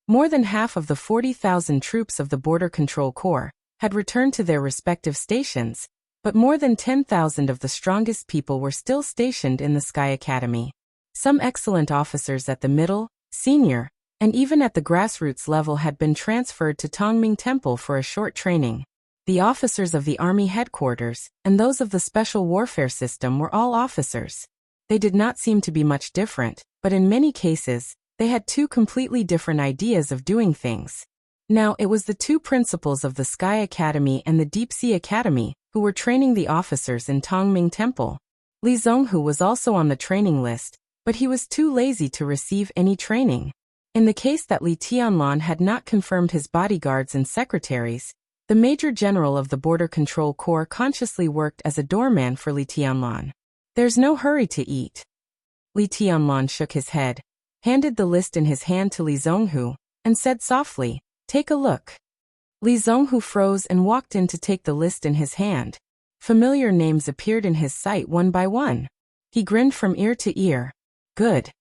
More than half of the 40,000 troops of the Border Control Corps had returned to their respective stations, but more than 10,000 of the strongest people were still stationed in the Sky Academy. Some excellent officers at the middle, senior, and even at the grassroots level had been transferred to Tongming Temple for a short training. The officers of the army headquarters and those of the special warfare system were all officers. They did not seem to be much different, but in many cases, they had two completely different ideas of doing things. Now it was the two principals of the Sky Academy and the Deep Sea Academy who were training the officers in Tongming Temple. Li Zhonghu was also on the training list, but he was too lazy to receive any training. In the case that Li Tianlan had not confirmed his bodyguards and secretaries, the Major General of the Border Control Corps consciously worked as a doorman for Li Tianlan. "There's no hurry to eat." Li Tianlan shook his head, handed the list in his hand to Li Zhonghu, and said softly, "Take a look." Li Zhonghu froze and walked in to take the list in his hand. Familiar names appeared in his sight one by one. He grinned from ear to ear. "Good,"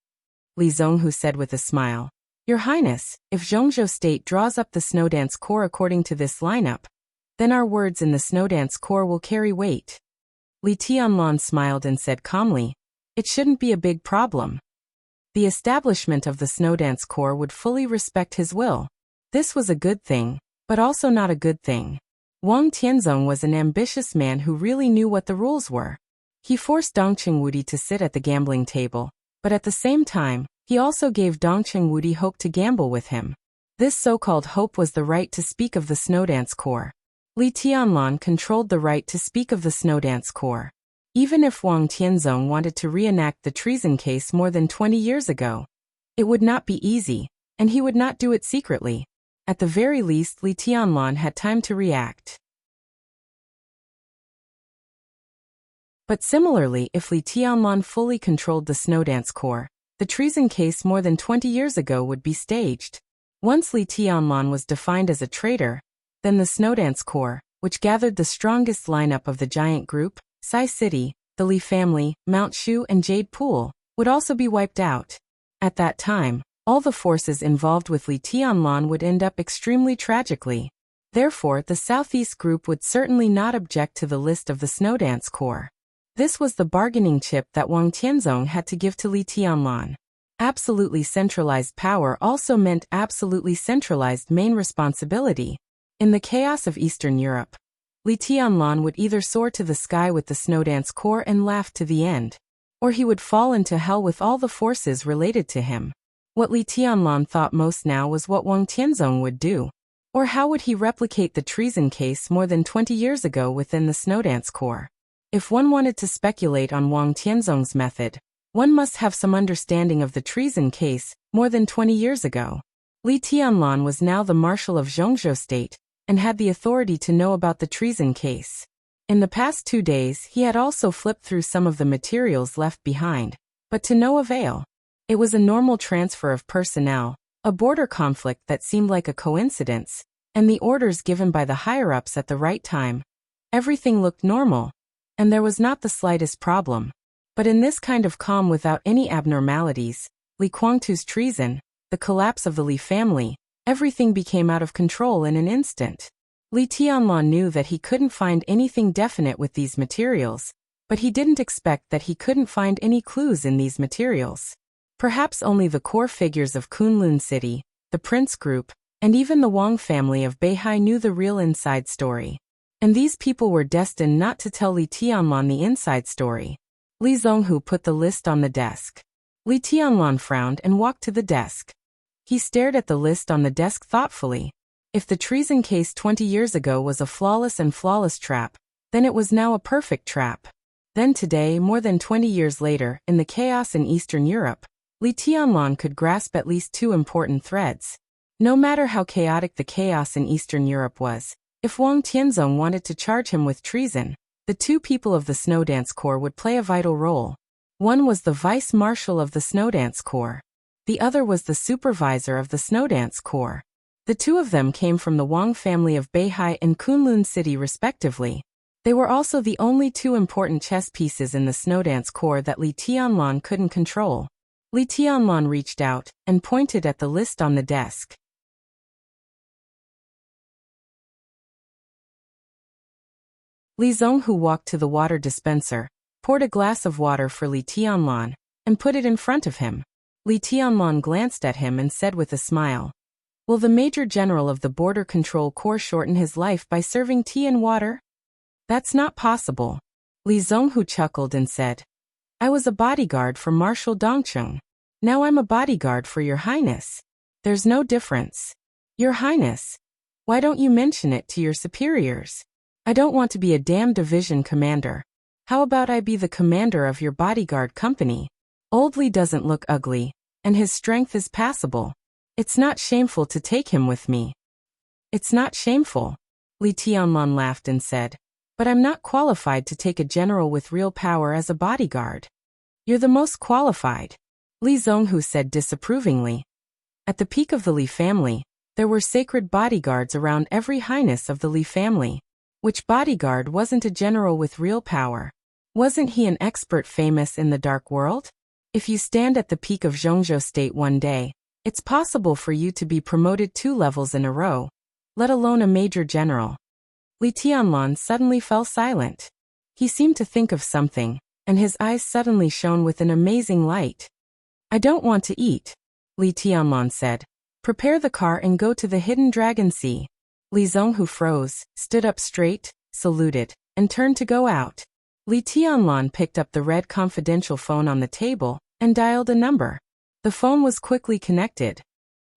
Li Zhonghu said with a smile. "Your Highness, if Zhongzhou State draws up the Snowdance Corps according to this lineup, then our words in the Snowdance Corps will carry weight." Li Tianlan smiled and said calmly, "It shouldn't be a big problem. The establishment of the Snowdance Corps would fully respect his will." This was a good thing, but also not a good thing. Wang Tianzong was an ambitious man who really knew what the rules were. He forced Dongqing Wudi to sit at the gambling table, but at the same time, he also gave Dongqing Wudi hope to gamble with him. This so-called hope was the right to speak of the Snowdance Corps. Li Tianlan controlled the right to speak of the Snowdance Corps. Even if Wang Tianzong wanted to reenact the treason case more than 20 years ago, it would not be easy, and he would not do it secretly. At the very least, Li Tianlan had time to react. But similarly, if Li Tianlan fully controlled the Snowdance Corps, the treason case more than 20 years ago would be staged. Once Li Tianlan was defined as a traitor, then the Snowdance Corps, which gathered the strongest lineup of the giant group, Sai City, the Li family, Mount Shu and Jade Pool, would also be wiped out. At that time, all the forces involved with Li Tianlan would end up extremely tragically. Therefore, the Southeast Group would certainly not object to the list of the Snowdance Corps. This was the bargaining chip that Wang Tianzong had to give to Li Tianlan. Absolutely centralized power also meant absolutely centralized main responsibility. In the chaos of Eastern Europe, Li Tianlan would either soar to the sky with the Snowdance Corps and laugh to the end, or he would fall into hell with all the forces related to him. What Li Tianlan thought most now was what Wang Tianzong would do. Or how would he replicate the treason case more than 20 years ago within the Snowdance Corps? If one wanted to speculate on Wang Tianzong's method, one must have some understanding of the treason case more than 20 years ago. Li Tianlan was now the Marshal of Zhongzhou State, and had the authority to know about the treason case. In the past 2 days he had also flipped through some of the materials left behind, but to no avail. It was a normal transfer of personnel, a border conflict that seemed like a coincidence, and the orders given by the higher-ups at the right time. Everything looked normal, and there was not the slightest problem. But in this kind of calm without any abnormalities, Li Guangtu's treason, the collapse of the Li family, everything became out of control in an instant. Li Tianlan knew that he couldn't find anything definite with these materials, but he didn't expect that he couldn't find any clues in these materials. Perhaps only the core figures of Kunlun City, the Prince Group, and even the Wang family of Beihai knew the real inside story. And these people were destined not to tell Li Tianlan the inside story. Li Zhonghu put the list on the desk. Li Tianlan frowned and walked to the desk. He stared at the list on the desk thoughtfully. If the treason case 20 years ago was a flawless trap, then it was now a perfect trap. Then today, more than 20 years later, in the chaos in Eastern Europe, Li Tianlan could grasp at least two important threads. No matter how chaotic the chaos in Eastern Europe was, If Wang Tianzong wanted to charge him with treason, the two people of the Snowdance Corps would play a vital role. One was the vice marshal of the Snowdance Corps. The other was the supervisor of the Snowdance Corps. The two of them came from the Wang family of Beihai and Kunlun City respectively. They were also the only two important chess pieces in the Snowdance Corps that Li Tianlan couldn't control. Li Tianlan reached out and pointed at the list on the desk. Li Zhonghu walked to the water dispenser, poured a glass of water for Li Tianlan, and put it in front of him. Li Tianlan glanced at him and said with a smile, "Will the Major General of the Border Control Corps shorten his life by serving tea and water?" "That's not possible." Li Zhonghu chuckled and said, "I was a bodyguard for Marshal Dongcheng. Now I'm a bodyguard for Your Highness. There's no difference." "Your Highness, why don't you mention it to your superiors? I don't want to be a damn division commander. How about I be the commander of your bodyguard company? Old Li doesn't look ugly, and his strength is passable. It's not shameful to take him with me." "It's not shameful," Li Tianlan laughed and said, "but I'm not qualified to take a general with real power as a bodyguard." "You're the most qualified," Li Zhonghu said disapprovingly. At the peak of the Li family, there were sacred bodyguards around every highness of the Li family. Which bodyguard wasn't a general with real power? Wasn't he an expert famous in the dark world? If you stand at the peak of Zhongzhou State one day, it's possible for you to be promoted 2 levels in a row, let alone a major general. Li Tianlan suddenly fell silent. He seemed to think of something, and his eyes suddenly shone with an amazing light. "I don't want to eat," Li Tianlan said. "Prepare the car and go to the Hidden Dragon Sea." Li Zhonghu froze, stood up straight, saluted, and turned to go out. Li Tianlan picked up the red confidential phone on the table and dialed a number. The phone was quickly connected.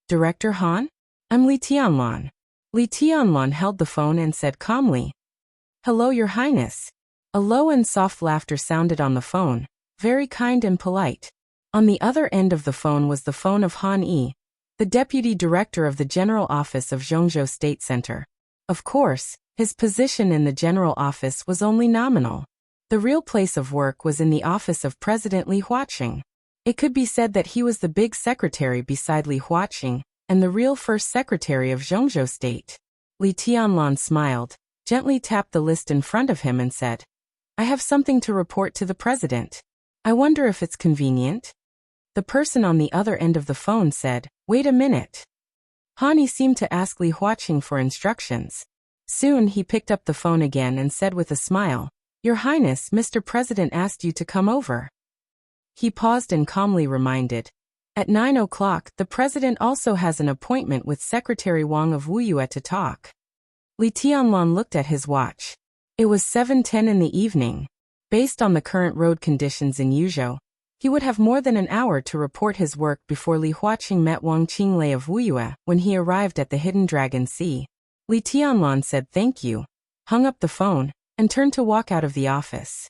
"Director Han? I'm Li Tianlan." Li Tianlan held the phone and said calmly, "Hello, Your Highness." A low and soft laughter sounded on the phone, very kind and polite. On the other end of the phone was the phone of Han Yi, the deputy director of the General Office of Zhongzhou State Center. Of course, his position in the General Office was only nominal. The real place of work was in the office of President Li Huaqing. It could be said that he was the big secretary beside Li Huaqing, and the real first secretary of Zhongzhou State. Li Tianlan smiled, gently tapped the list in front of him and said, "I have something to report to the president. I wonder if it's convenient?" The person on the other end of the phone said, "Wait a minute." Hani seemed to ask Li Huaqing for instructions. Soon he picked up the phone again and said with a smile, "Your Highness, Mr. President asked you to come over." He paused and calmly reminded, "At 9 o'clock, the President also has an appointment with Secretary Wang of Wuyue to talk." Li Tianlan looked at his watch. It was 7:10 in the evening. Based on the current road conditions in Yuzhou, he would have more than an hour to report his work before Li Huaqing met Wang Qinglei of Wuyue when he arrived at the Hidden Dragon Sea. Li Tianlan said thank you, hung up the phone, and turned to walk out of the office.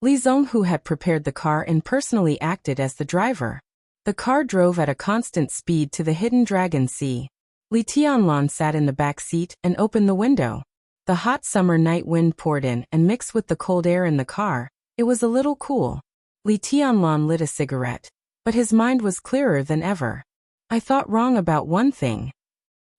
Li Zhonghu had prepared the car and personally acted as the driver. The car drove at a constant speed to the Hidden Dragon Sea. Li Tianlan sat in the back seat and opened the window. The hot summer night wind poured in and mixed with the cold air in the car. It was a little cool. Li Tianlan lit a cigarette, but his mind was clearer than ever. "I thought wrong about one thing,"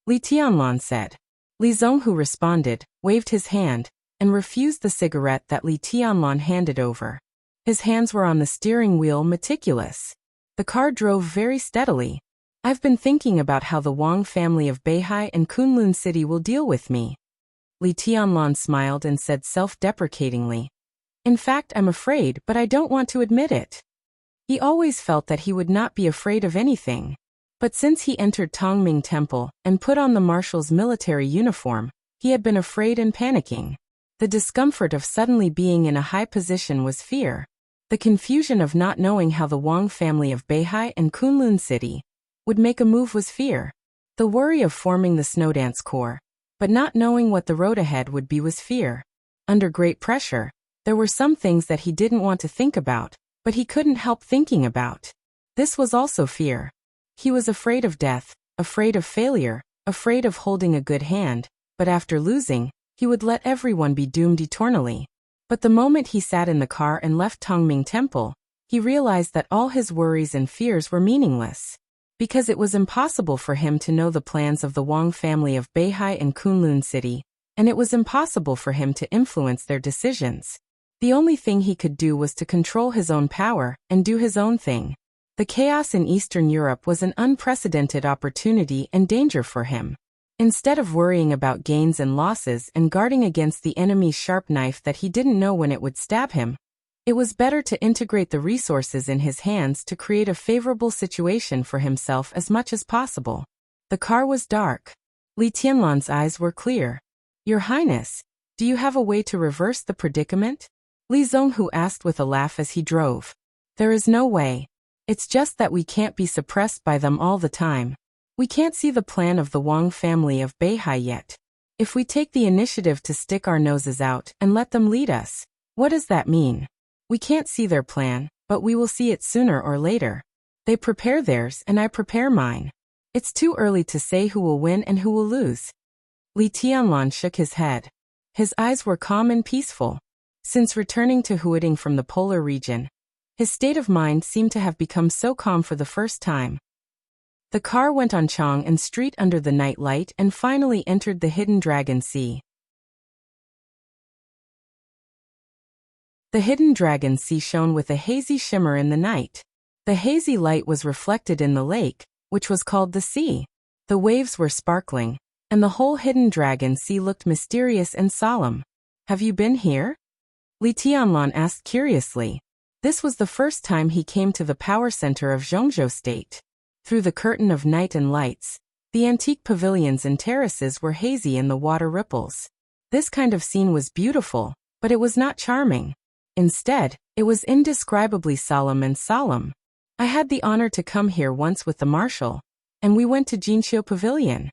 Li Tianlan said. Li Zhonghu responded, waved his hand, and refused the cigarette that Li Tianlan handed over. His hands were on the steering wheel, meticulous. The car drove very steadily. "I've been thinking about how the Wang family of Beihai and Kunlun City will deal with me." Li Tianlan smiled and said self-deprecatingly, "In fact, I'm afraid, but I don't want to admit it." He always felt that he would not be afraid of anything. But since he entered Tongming Temple and put on the marshal's military uniform, he had been afraid and panicking. The discomfort of suddenly being in a high position was fear. The confusion of not knowing how the Wang family of Beihai and Kunlun City would make a move was fear. The worry of forming the Snowdance Corps, but not knowing what the road ahead would be was fear. Under great pressure, there were some things that he didn't want to think about, but he couldn't help thinking about. This was also fear. He was afraid of death, afraid of failure, afraid of holding a good hand, but after losing, he would let everyone be doomed eternally. But the moment he sat in the car and left Tongming Temple, he realized that all his worries and fears were meaningless. Because it was impossible for him to know the plans of the Wang family of Beihai and Kunlun City, and it was impossible for him to influence their decisions. The only thing he could do was to control his own power and do his own thing. The chaos in Eastern Europe was an unprecedented opportunity and danger for him. Instead of worrying about gains and losses and guarding against the enemy's sharp knife that he didn't know when it would stab him, it was better to integrate the resources in his hands to create a favorable situation for himself as much as possible. The car was dark. Li Tianlan's eyes were clear. "Your Highness, do you have a way to reverse the predicament?" Li Zonghu asked with a laugh as he drove. "There is no way. It's just that we can't be suppressed by them all the time. We can't see the plan of the Wang family of Beihai yet. If we take the initiative to stick our noses out and let them lead us, what does that mean? We can't see their plan, but we will see it sooner or later. They prepare theirs and I prepare mine. It's too early to say who will win and who will lose." Li Tianlan shook his head. His eyes were calm and peaceful. Since returning to Huading from the polar region, his state of mind seemed to have become so calm for the first time. The car went on Chang and Street under the night light and finally entered the hidden Dragon Sea. The hidden Dragon Sea shone with a hazy shimmer in the night. The hazy light was reflected in the lake, which was called the sea. The waves were sparkling, and the whole hidden Dragon Sea looked mysterious and solemn. "Have you been here?" Li Tianlan asked curiously. This was the first time he came to the power center of Zhongzhou State. Through the curtain of night and lights, the antique pavilions and terraces were hazy in the water ripples. This kind of scene was beautiful, but it was not charming. Instead, it was indescribably solemn. "I had the honor to come here once with the marshal, and we went to Jinqiu Pavilion,"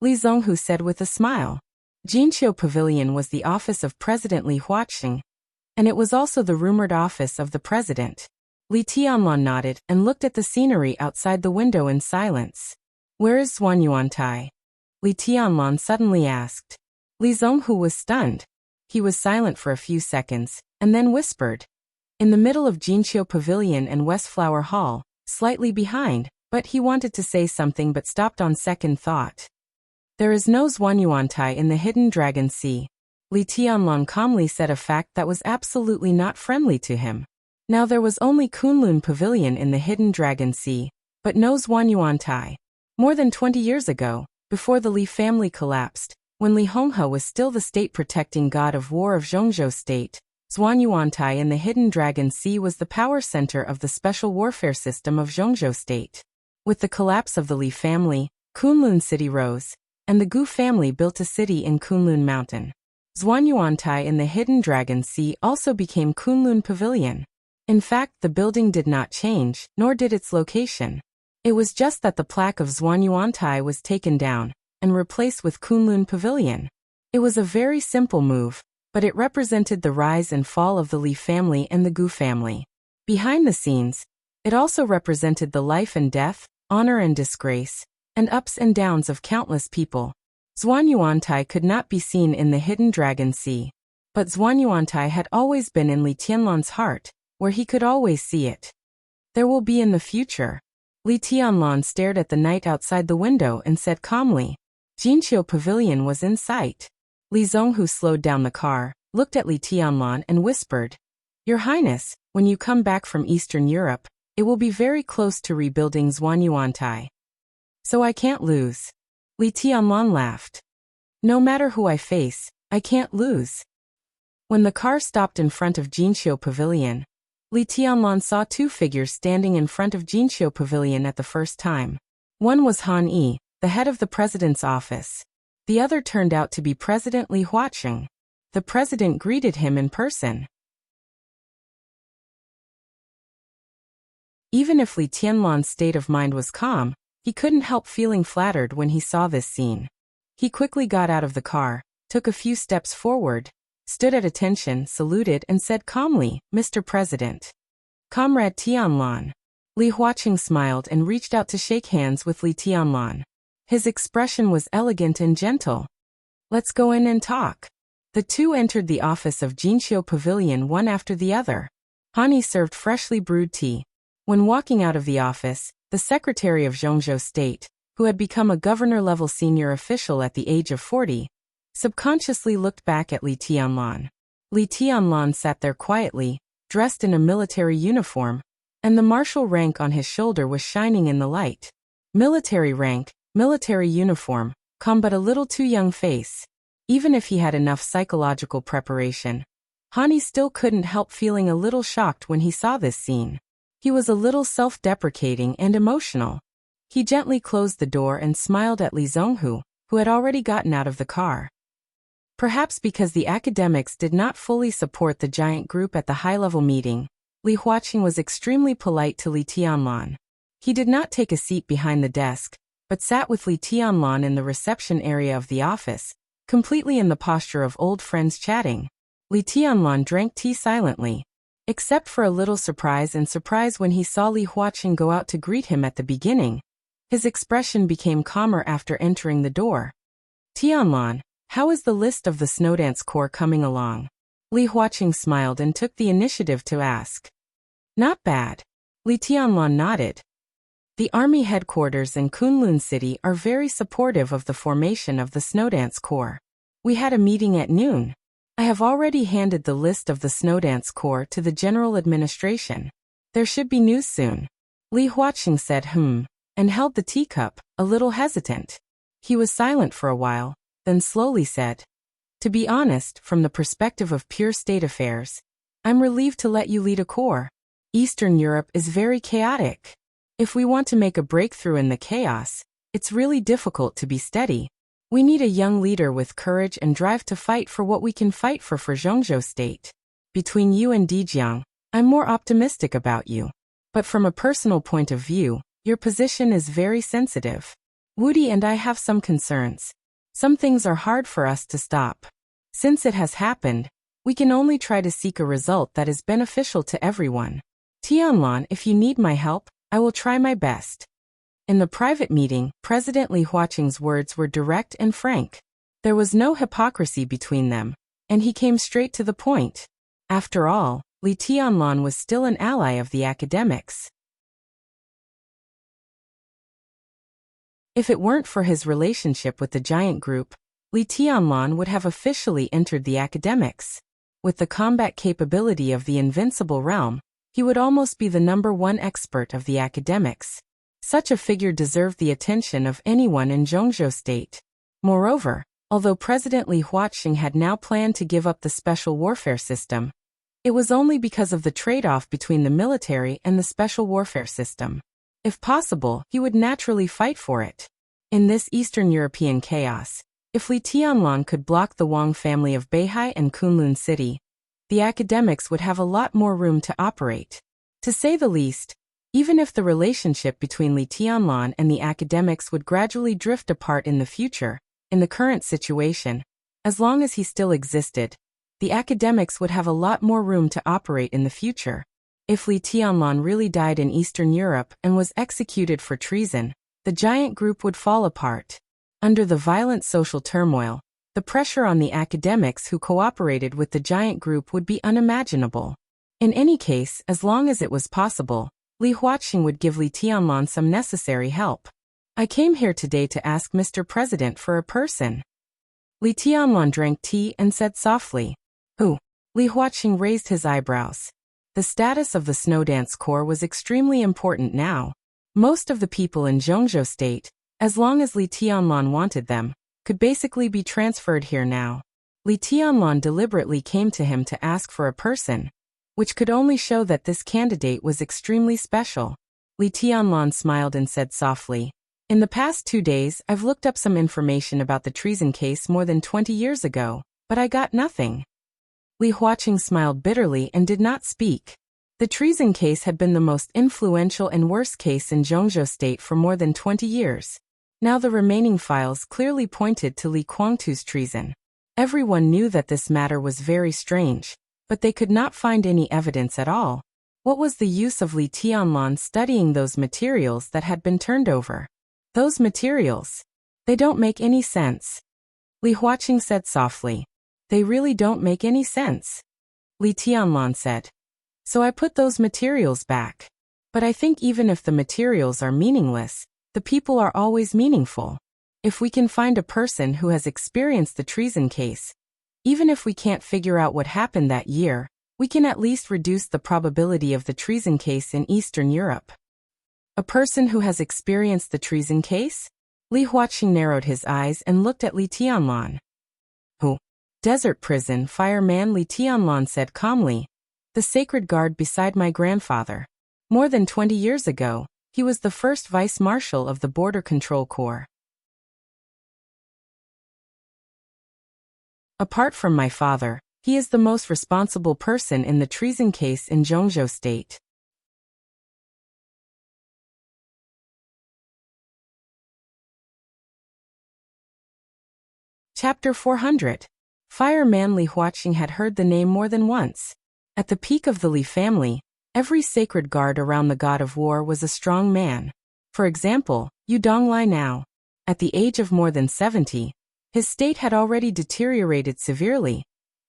Li Zonghu said with a smile. Jinqiu Pavilion was the office of President Li Huaqing, and it was also the rumored office of the president. Li Tianlan nodded and looked at the scenery outside the window in silence. "Where is Zhuan Yuantai?" Li Tianlan suddenly asked. Li Zonghu was stunned. He was silent for a few seconds, and then whispered. "In the middle of Jinqiu Pavilion and Westflower Hall, slightly behind," but he wanted to say something but stopped on second thought. "There is no Zhuan Yuantai in the hidden Dragon Sea," Li Tianlan calmly said, a fact that was absolutely not friendly to him. Now there was only Kunlun Pavilion in the hidden Dragon Sea, but no Zhuan Yuantai. More than 20 years ago, before the Li family collapsed, when Li Honghe was still the state-protecting god of war of Zhongzhou State, Zhuan Yuantai in the hidden Dragon Sea was the power center of the special warfare system of Zhongzhou State. With the collapse of the Li family, Kunlun City rose, and the Gu family built a city in Kunlun Mountain. Zhuan Yuantai in the hidden Dragon Sea also became Kunlun Pavilion. In fact, the building did not change, nor did its location. It was just that the plaque of Zhuan Yuantai was taken down and replaced with Kunlun Pavilion. It was a very simple move, but it represented the rise and fall of the Li family and the Gu family. Behind the scenes, it also represented the life and death, honor and disgrace, and ups and downs of countless people. Zhuan Yuantai could not be seen in the hidden Dragon Sea, but Zhuan Yuantai had always been in Li Tianlan's heart, where he could always see it. "There will be in the future." Li Tianlan stared at the night outside the window and said calmly. Jinqiu Pavilion was in sight. Li Zonghu slowed down the car, looked at Li Tianlan and whispered, "Your Highness, when you come back from Eastern Europe, it will be very close to rebuilding Zhuan Yuantai. So I can't lose." Li Tianlan laughed. "No matter who I face, I can't lose." When the car stopped in front of Jinqiu Pavilion, Li Tianlan saw two figures standing in front of Jinqiu Pavilion at the first time. One was Han Yi, the head of the president's office. The other turned out to be President Li Huaqing. The president greeted him in person. Even if Li Tianlan's state of mind was calm, he couldn't help feeling flattered when he saw this scene. He quickly got out of the car, took a few steps forward, stood at attention, saluted and said calmly, "Mr. President." "Comrade Tianlan." Li Huaqing smiled and reached out to shake hands with Li Tianlan. His expression was elegant and gentle. Let's go in and talk. The two entered the office of Jinqiu Pavilion one after the other. Hani served freshly brewed tea. When walking out of the office, the secretary of Zhongzhou State, who had become a governor-level senior official at the age of 40, subconsciously looked back at Li Tianlan. Li Tianlan sat there quietly, dressed in a military uniform, and the martial rank on his shoulder was shining in the light. Military rank, military uniform, but a little too young face. Even if he had enough psychological preparation, Hani still couldn't help feeling a little shocked when he saw this scene. He was a little self-deprecating and emotional. He gently closed the door and smiled at Li Zhonghu, who had already gotten out of the car. Perhaps because the academics did not fully support the giant group at the high-level meeting, Li Huaqing was extremely polite to Li Tianlan. He did not take a seat behind the desk, but sat with Li Tianlan in the reception area of the office, completely in the posture of old friends chatting. Li Tianlan drank tea silently, except for a little surprise when he saw Li Huaqing go out to greet him at the beginning. His expression became calmer after entering the door. Tianlan, how is the list of the Snowdance Corps coming along? Li Huaqing smiled and took the initiative to ask. Not bad. Li Tianlan nodded. The army headquarters in Kunlun City are very supportive of the formation of the Snowdance Corps. We had a meeting at noon. I have already handed the list of the Snowdance Corps to the general administration. There should be news soon. Li Huaqing said and held the teacup, a little hesitant. He was silent for a while, then slowly said, to be honest, from the perspective of pure state affairs, I'm relieved to let you lead a corps. Eastern Europe is very chaotic. If we want to make a breakthrough in the chaos, it's really difficult to be steady. We need a young leader with courage and drive to fight for what we can fight for Zhongzhou State. Between you and Dijiang, I'm more optimistic about you. But from a personal point of view, your position is very sensitive. Woody and I have some concerns. Some things are hard for us to stop. Since it has happened, we can only try to seek a result that is beneficial to everyone. Tianlan, if you need my help, I will try my best. In the private meeting, President Li Huaqing's words were direct and frank. There was no hypocrisy between them, and he came straight to the point. After all, Li Tianlan was still an ally of the academics. If it weren't for his relationship with the giant group, Li Tianlan would have officially entered the academics. With the combat capability of the invincible realm, he would almost be the #1 expert of the academics. Such a figure deserved the attention of anyone in Zhongzhou State. Moreover, although President Li Huaqing had now planned to give up the special warfare system, it was only because of the trade-off between the military and the special warfare system. If possible, he would naturally fight for it. In this Eastern European chaos, if Li Tianlan could block the Wang family of Beihai and Kunlun City, the academics would have a lot more room to operate. To say the least, even if the relationship between Li Tianlan and the academics would gradually drift apart in the future, in the current situation, as long as he still existed, the academics would have a lot more room to operate in the future. If Li Tianlan really died in Eastern Europe and was executed for treason, the giant group would fall apart. Under the violent social turmoil, the pressure on the academics who cooperated with the giant group would be unimaginable. In any case, as long as it was possible, Li Huaqing would give Li Tianlan some necessary help. I came here today to ask Mr. President for a person. Li Tianlan drank tea and said softly. Who? Li Huaqing raised his eyebrows. The status of the Snowdance Corps was extremely important now. Most of the people in Zhongzhou State, as long as Li Tianlan wanted them, could basically be transferred here now. Li Tianlan deliberately came to him to ask for a person, which could only show that this candidate was extremely special. Li Tianlan smiled and said softly, in the past 2 days I've looked up some information about the treason case more than 20 years ago, but I got nothing. Li Huaqing smiled bitterly and did not speak. The treason case had been the most influential and worst case in Zhongzhou State for more than 20 years. Now the remaining files clearly pointed to Li Guangtu's treason. Everyone knew that this matter was very strange, but they could not find any evidence at all. What was the use of Li Tianlan studying those materials that had been turned over? Those materials. They don't make any sense. Li Huaqing said softly. They really don't make any sense. Li Tianlan said. So I put those materials back. But I think even if the materials are meaningless, the people are always meaningful. If we can find a person who has experienced the treason case, even if we can't figure out what happened that year, we can at least reduce the probability of the treason case in Eastern Europe. A person who has experienced the treason case? Li Huaqing narrowed his eyes and looked at Li Tianlan. Who? Desert prison fireman Li Tianlan said calmly. The sacred guard beside my grandfather. More than 20 years ago, he was the first vice-marshal of the Border Control Corps. Apart from my father, he is the most responsible person in the treason case in Zhongzhou State. Chapter 400. Fireman Li Huaqing had heard the name more than once. At the peak of the Li family, every sacred guard around the god of war was a strong man. For example, Yu Donglai now. At the age of more than 70, his state had already deteriorated severely,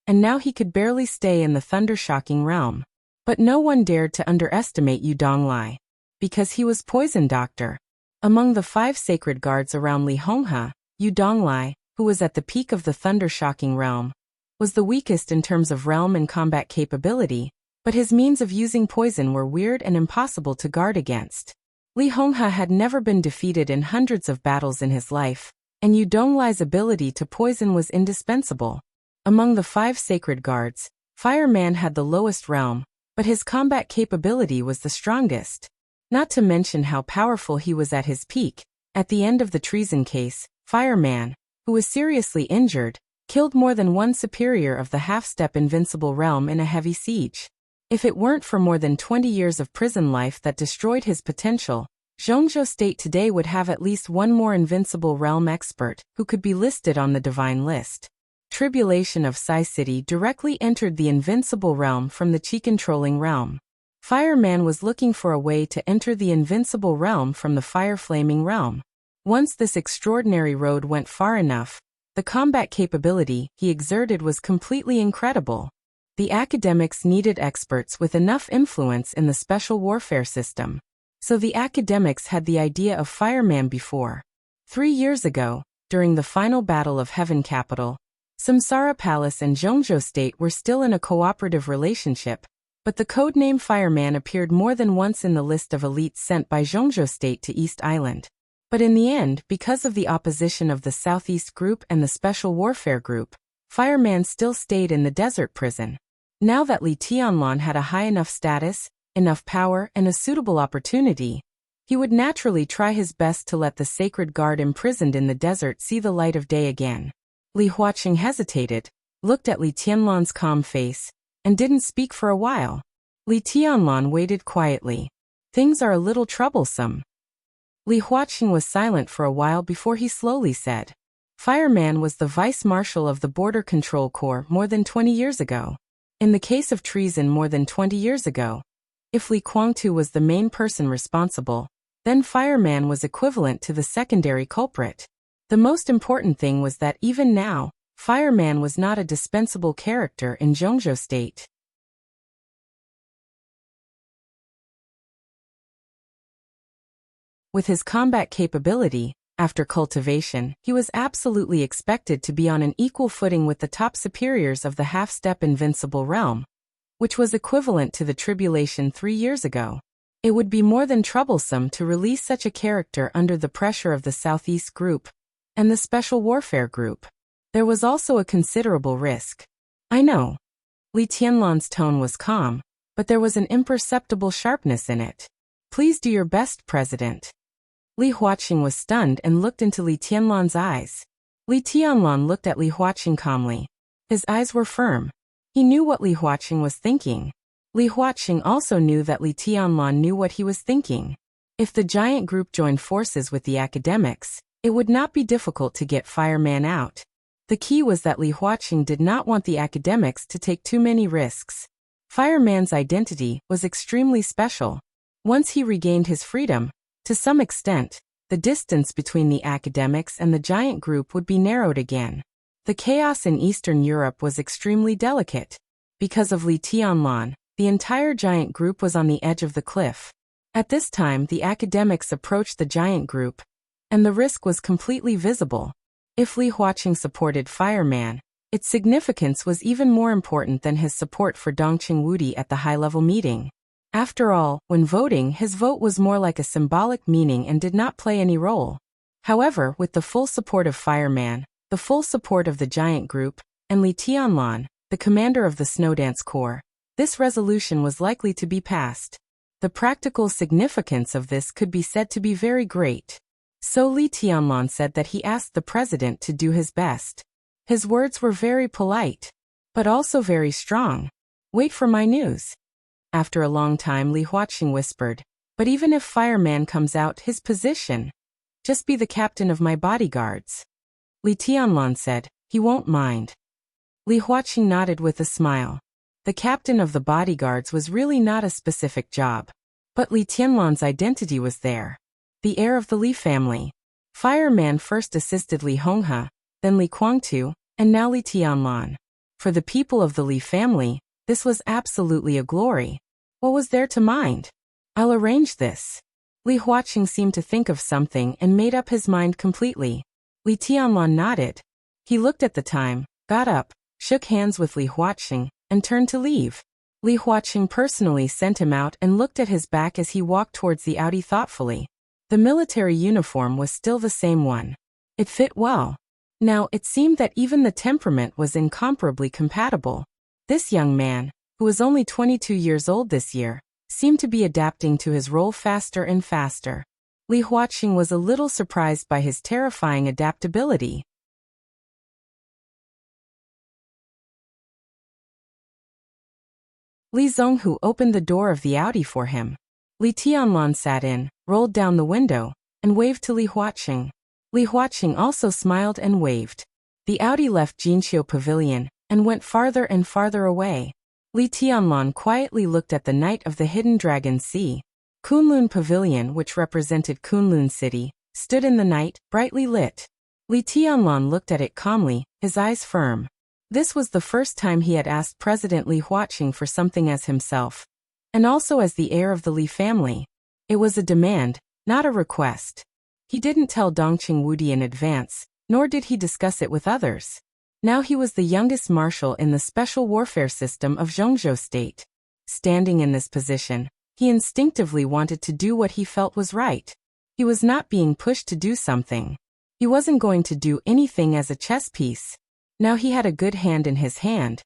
and now he could barely stay in the thunder-shocking realm. But no one dared to underestimate Yu Donglai, because he was poison doctor. Among the 5 sacred guards around Li Honghe, Yu Donglai, who was at the peak of the thunder-shocking realm, was the weakest in terms of realm and combat capability, but his means of using poison were weird and impossible to guard against. Li Honghe had never been defeated in hundreds of battles in his life, and Yu Donglai's ability to poison was indispensable. Among the 5 sacred guards, Fireman had the lowest realm, but his combat capability was the strongest. Not to mention how powerful he was at his peak. At the end of the treason case, Fireman, who was seriously injured, killed more than one superior of the half-step invincible realm in a heavy siege. If it weren't for more than 20 years of prison life that destroyed his potential, Zhongzhou State today would have at least one more invincible realm expert who could be listed on the divine list. Tribulation of Sai City directly entered the invincible realm from the Qi-controlling realm. Fireman was looking for a way to enter the invincible realm from the fire-flaming realm. Once this extraordinary road went far enough, the combat capability he exerted was completely incredible. The academics needed experts with enough influence in the special warfare system. So the academics had the idea of Fireman before. 3 years ago, during the final battle of Heaven Capital, Samsara Palace and Zhongzhou State were still in a cooperative relationship, but the codename Fireman appeared more than once in the list of elites sent by Zhongzhou State to East Island. But in the end, because of the opposition of the Southeast Group and the Special Warfare Group, Fireman still stayed in the desert prison. Now that Li Tianlan had a high enough status, enough power, and a suitable opportunity, he would naturally try his best to let the sacred guard imprisoned in the desert see the light of day again. Li Huaqing hesitated, looked at Li Tianlan's calm face, and didn't speak for a while. Li Tianlan waited quietly. Things are a little troublesome. Li Huaqing was silent for a while before he slowly said, Fireman was the vice-marshal of the Border Control Corps more than 20 years ago. In the case of treason more than 20 years ago, if Li Guangtu was the main person responsible, then Fireman was equivalent to the secondary culprit. The most important thing was that even now, Fireman was not a dispensable character in Zhongzhou State. With his combat capability, after cultivation, he was absolutely expected to be on an equal footing with the top superiors of the half-step invincible realm, which was equivalent to the tribulation 3 years ago. It would be more than troublesome to release such a character under the pressure of the Southeast Group and the Special Warfare Group. There was also a considerable risk. I know. Li Tianlan's tone was calm, but there was an imperceptible sharpness in it. Please do your best, President. Li Huaqing was stunned and looked into Li Tianlan's eyes. Li Tianlan looked at Li Huaqing calmly. His eyes were firm. He knew what Li Huaqing was thinking. Li Huaqing also knew that Li Tianlan knew what he was thinking. If the giant group joined forces with the academics, it would not be difficult to get Fireman out. The key was that Li Huaqing did not want the academics to take too many risks. Fireman's identity was extremely special. Once he regained his freedom, to some extent, the distance between the academics and the giant group would be narrowed again. The chaos in Eastern Europe was extremely delicate. Because of Li Tianlan, the entire giant group was on the edge of the cliff. At this time, the academics approached the giant group, and the risk was completely visible. If Li Huaqing supported Fireman, its significance was even more important than his support for Dongqing Wudi at the high-level meeting. After all, when voting, his vote was more like a symbolic meaning and did not play any role. However, with the full support of Fireman, the full support of the giant group, and Li Tianlan, the commander of the Snowdance Corps, this resolution was likely to be passed. The practical significance of this could be said to be very great. So Li Tianlan said that he asked the president to do his best. His words were very polite, but also very strong. Wait for my news. After a long time, Li Huaqing whispered, but even if Fireman comes out his position, just be the captain of my bodyguards. Li Tianlan said, he won't mind. Li Huaqing nodded with a smile. The captain of the bodyguards was really not a specific job. But Li Tianlan's identity was there. The heir of the Li family. Fireman first assisted Li Honghe, then Li Guangtu, and now Li Tianlan. For the people of the Li family, this was absolutely a glory. What was there to mind? I'll arrange this. Li Huaqing seemed to think of something and made up his mind completely. Li Tianlan nodded. He looked at the time, got up, shook hands with Li Huaqing, and turned to leave. Li Huaqing personally sent him out and looked at his back as he walked towards the Audi thoughtfully. The military uniform was still the same one. It fit well. Now, it seemed that even the temperament was incomparably compatible. This young man, who was only 22 years old this year, seemed to be adapting to his role faster and faster. Li Huaqing was a little surprised by his terrifying adaptability. Li Zonghu opened the door of the Audi for him. Li Tianlan sat in, rolled down the window, and waved to Li Huaqing. Li Huaqing also smiled and waved. The Audi left Jinqiu Pavilion and went farther and farther away. Li Tianlan quietly looked at the night of the Hidden Dragon Sea. Kunlun Pavilion, which represented Kunlun City, stood in the night, brightly lit. Li Tianlan looked at it calmly, his eyes firm. This was the first time he had asked President Li Huaqing for something as himself, and also as the heir of the Li family. It was a demand, not a request. He didn't tell Dongqing Wudi in advance, nor did he discuss it with others. Now he was the youngest marshal in the special warfare system of Zhongzhou State. Standing in this position, he instinctively wanted to do what he felt was right. He was not being pushed to do something. He wasn't going to do anything as a chess piece. Now he had a good hand in his hand,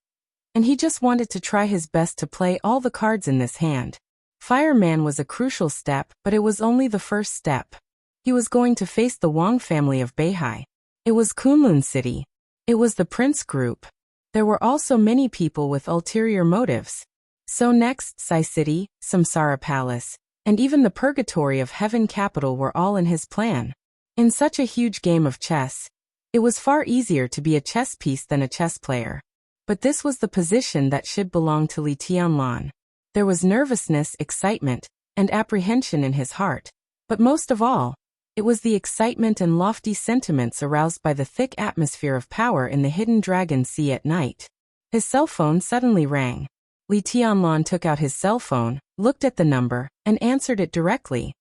and he just wanted to try his best to play all the cards in this hand. Fireman was a crucial step, but it was only the first step. He was going to face the Wang family of Beihai. It was Kunlun City. It was the Prince Group. There were also many people with ulterior motives. So next, Sai City, Samsara Palace, and even the Purgatory of Heaven capital were all in his plan. In such a huge game of chess, it was far easier to be a chess piece than a chess player. But this was the position that should belong to Li Tianlan. There was nervousness, excitement, and apprehension in his heart. But most of all, it was the excitement and lofty sentiments aroused by the thick atmosphere of power in the Hidden Dragon Sea at night. His cell phone suddenly rang. Li Tianlan took out his cell phone, looked at the number, and answered it directly.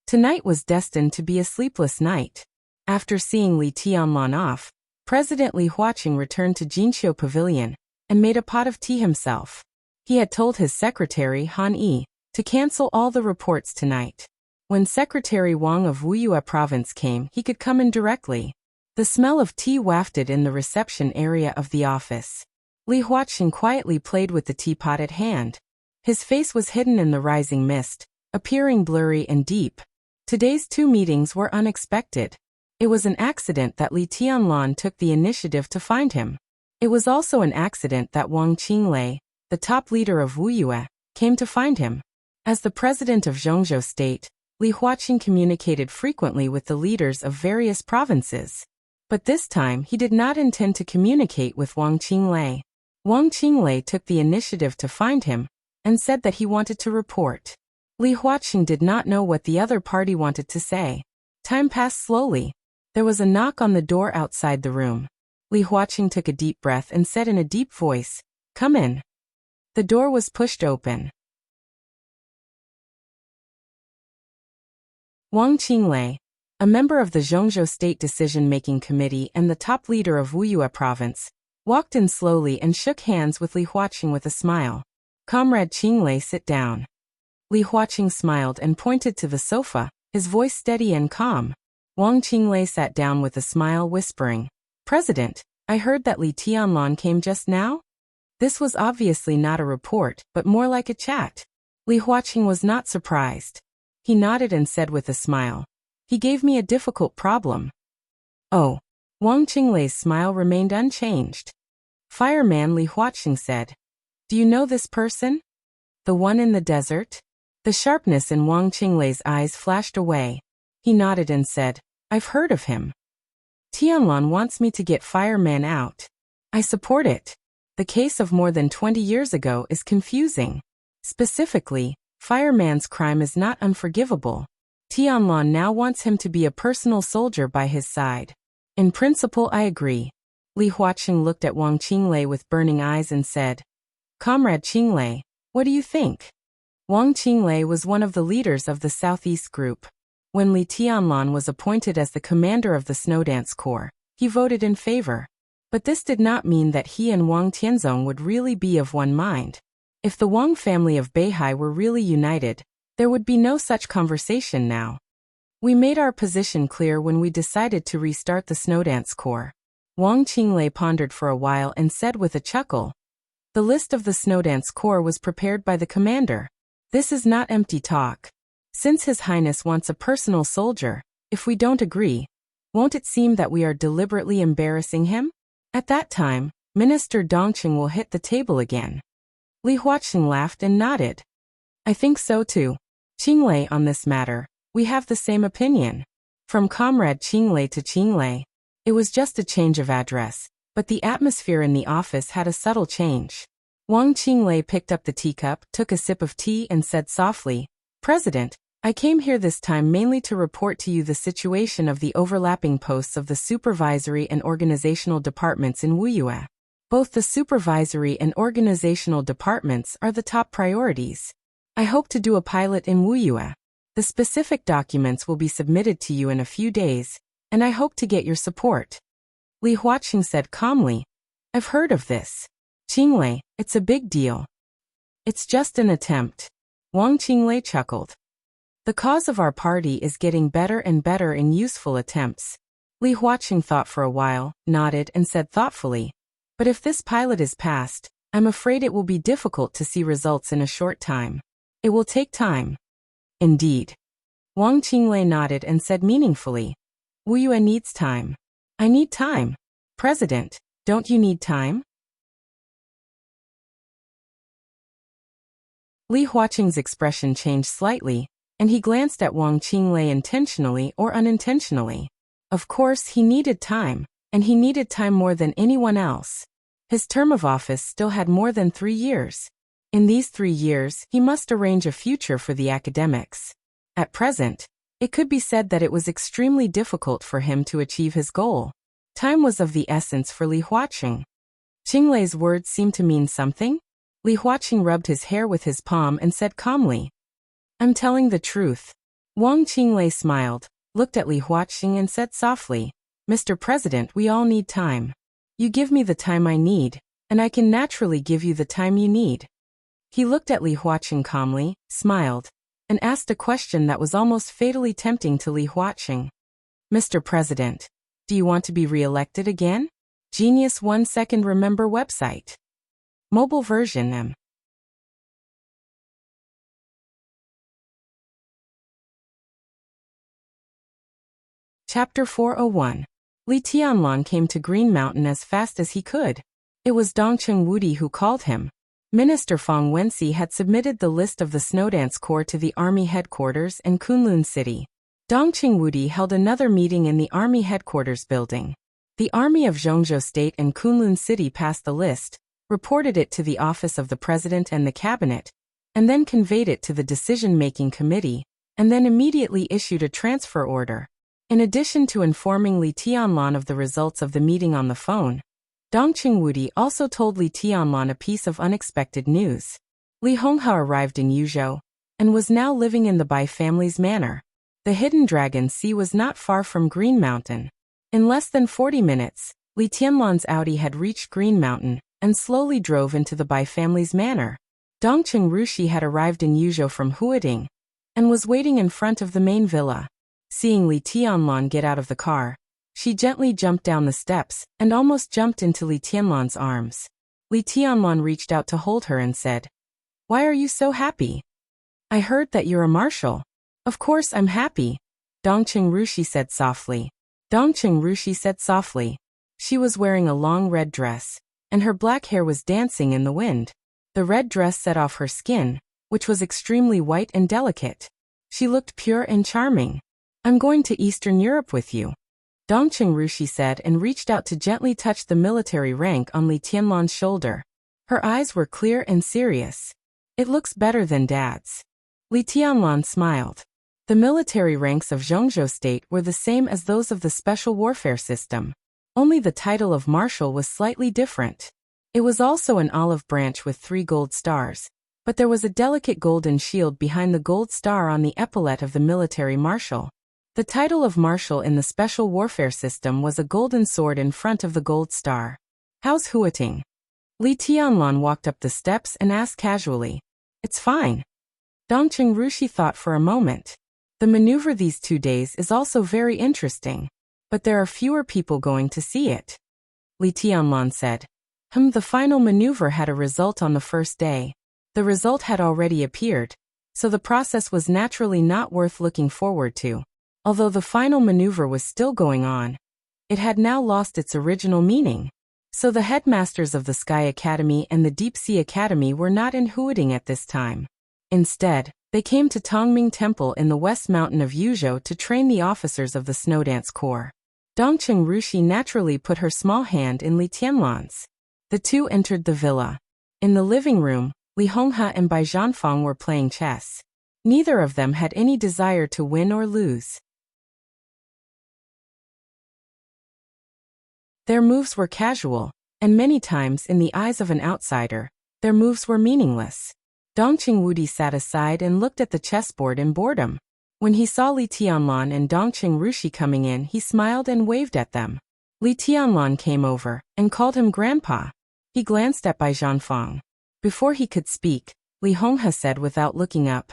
Tonight was destined to be a sleepless night. After seeing Li Tianlan off, President Li Huaqing returned to Jinqiu Pavilion and made a pot of tea himself. He had told his secretary Han Yi to cancel all the reports tonight. When Secretary Wang of Wuyue province came, he could come in directly. The smell of tea wafted in the reception area of the office. Li Huaqing quietly played with the teapot at hand. His face was hidden in the rising mist, appearing blurry and deep. Today's two meetings were unexpected. It was an accident that Li Tianlan took the initiative to find him. It was also an accident that Wang Qinglei, the top leader of Wuyue, came to find him. As the president of Zhongzhou State, Li Huaqing communicated frequently with the leaders of various provinces. But this time he did not intend to communicate with Wang Qinglei. Wang Qinglei took the initiative to find him and said that he wanted to report. Li Huaqing did not know what the other party wanted to say. Time passed slowly. There was a knock on the door outside the room. Li Huaqing took a deep breath and said in a deep voice, "Come in." The door was pushed open. Wang Qinglei, a member of the Zhongzhou State Decision-Making Committee and the top leader of Wuyue Province, walked in slowly and shook hands with Li Huaqing with a smile. "Comrade Qinglei, sit down." Li Huaqing smiled and pointed to the sofa, his voice steady and calm. Wang Qinglei sat down with a smile, whispering, "President, I heard that Li Tianlan came just now?" This was obviously not a report, but more like a chat. Li Huaqing was not surprised. He nodded and said with a smile, "He gave me a difficult problem." "Oh." Wang Qinglei's smile remained unchanged. "Fireman," Li Huaqing said. "Do you know this person? The one in the desert?" The sharpness in Wang Qinglei's eyes flashed away. He nodded and said, "I've heard of him. Tianlan wants me to get Fireman out. I support it. The case of more than 20 years ago is confusing. Specifically, Fireman's crime is not unforgivable. Tianlan now wants him to be a personal soldier by his side. In principle, I agree." Li Huaqing looked at Wang Qinglei with burning eyes and said, "Comrade Qinglei, what do you think?" Wang Qinglei was one of the leaders of the Southeast Group. When Li Tianlan was appointed as the commander of the Snowdance Corps, he voted in favor. But this did not mean that he and Wang Tianzong would really be of one mind. If the Wang family of Beihai were really united, there would be no such conversation now. "We made our position clear when we decided to restart the Snowdance Corps." Wang Qinglei pondered for a while and said with a chuckle, "The list of the Snowdance Corps was prepared by the commander. This is not empty talk. Since His Highness wants a personal soldier, if we don't agree, won't it seem that we are deliberately embarrassing him? At that time, Minister Dongqing will hit the table again." Li Huaqing laughed and nodded. "I think so too. Qinglei, on this matter, we have the same opinion." From Comrade Qinglei to Qinglei, it was just a change of address, but the atmosphere in the office had a subtle change. Wang Qinglei picked up the teacup, took a sip of tea and said softly, "President, I came here this time mainly to report to you the situation of the overlapping posts of the supervisory and organizational departments in Wuyue. Both the supervisory and organizational departments are the top priorities. I hope to do a pilot in Wuyue. The specific documents will be submitted to you in a few days, and I hope to get your support." Li Huaqing said calmly, "I've heard of this. Qinglei, it's a big deal." "It's just an attempt." Wang Qinglei chuckled. "The cause of our party is getting better and better in useful attempts." Li Huaqing thought for a while, nodded and said thoughtfully, "But if this pilot is passed, I'm afraid it will be difficult to see results in a short time. It will take time." "Indeed." Wang Qinglei nodded and said meaningfully, "Wuyue needs time. I need time. President, don't you need time?" Li Huaqing's expression changed slightly, and he glanced at Wang Qinglei intentionally or unintentionally. Of course, he needed time, and he needed time more than anyone else. His term of office still had more than 3 years. In these 3 years, he must arrange a future for the academics. At present, it could be said that it was extremely difficult for him to achieve his goal. Time was of the essence for Li Huaqing. Qinglei's words seemed to mean something. Li Huaqing rubbed his hair with his palm and said calmly, "I'm telling the truth." Wang Qinglei smiled, looked at Li Huaqing and said softly, "Mr. President, we all need time. You give me the time I need, and I can naturally give you the time you need." He looked at Li Huaqing calmly, smiled, and asked a question that was almost fatally tempting to Li Huaqing. "Mr. President, do you want to be re-elected again?" Genius 1 Second Remember website. Mobile version M. Chapter 401. Li Tianlan came to Green Mountain as fast as he could. It was Dongcheng Wudi who called him. Minister Fang Wenxi had submitted the list of the Snowdance Corps to the Army headquarters in Kunlun City. Dongcheng Wudi held another meeting in the Army headquarters building. The Army of Zhongzhou State and Kunlun City passed the list, reported it to the office of the president and the cabinet, and then conveyed it to the decision-making committee, and then immediately issued a transfer order. In addition to informing Li Tianlan of the results of the meeting on the phone, Dong Qingwudi also told Li Tianlan a piece of unexpected news. Li Honghe arrived in Yuzhou, and was now living in the Bai family's manor. The Hidden Dragon Sea was not far from Green Mountain. In less than 40 minutes, Li Tianlan's Audi had reached Green Mountain, and slowly drove into the Bai family's manor. Dongqing Rushi had arrived in Yuzhou from Huading, and was waiting in front of the main villa. Seeing Li Tianlan get out of the car, she gently jumped down the steps, and almost jumped into Li Tianlan's arms. Li Tianlan reached out to hold her and said, "Why are you so happy? I heard that you're a marshal." "Of course I'm happy," Dongqing Rushi said softly. Dongqing Rushi said softly. She was wearing a long red dress, and her black hair was dancing in the wind. The red dress set off her skin, which was extremely white and delicate. She looked pure and charming. "I'm going to Eastern Europe with you," Dongqing Rushi said, and reached out to gently touch the military rank on Li Tianlan's shoulder. Her eyes were clear and serious. "It looks better than Dad's." Li Tianlan smiled. The military ranks of Zhongzhou State were the same as those of the Special Warfare System. Only the title of Marshal was slightly different. It was also an olive branch with 3 gold stars, but there was a delicate golden shield behind the gold star on the epaulette of the military marshal. The title of Marshal in the Special Warfare System was a golden sword in front of the gold star. "How's Huating?" Li Tianlan walked up the steps and asked casually. "It's fine." Dongqing Rushi thought for a moment. The maneuver these 2 days is also very interesting, but there are fewer people going to see it. Li Tianlan said. The final maneuver had a result on the first day. The result had already appeared, so the process was naturally not worth looking forward to. Although the final maneuver was still going on, it had now lost its original meaning. So the headmasters of the Sky Academy and the Deep Sea Academy were not in Huading at this time. Instead, they came to Tongming Temple in the West Mountain of Yuzhou to train the officers of the Snowdance Corps. Dongqing Rushi naturally put her small hand in Li Tianlan's. The two entered the villa. In the living room, Li Honghe and Bai Zhanfang were playing chess. Neither of them had any desire to win or lose. Their moves were casual, and many times in the eyes of an outsider, their moves were meaningless. Dongqing Wudi sat aside and looked at the chessboard in boredom. When he saw Li Tianlan and Dongqing Rushi coming in, he smiled and waved at them. Li Tianlan came over and called him Grandpa. He glanced at Bai Zhanfang. Before he could speak, Li Honghe said without looking up,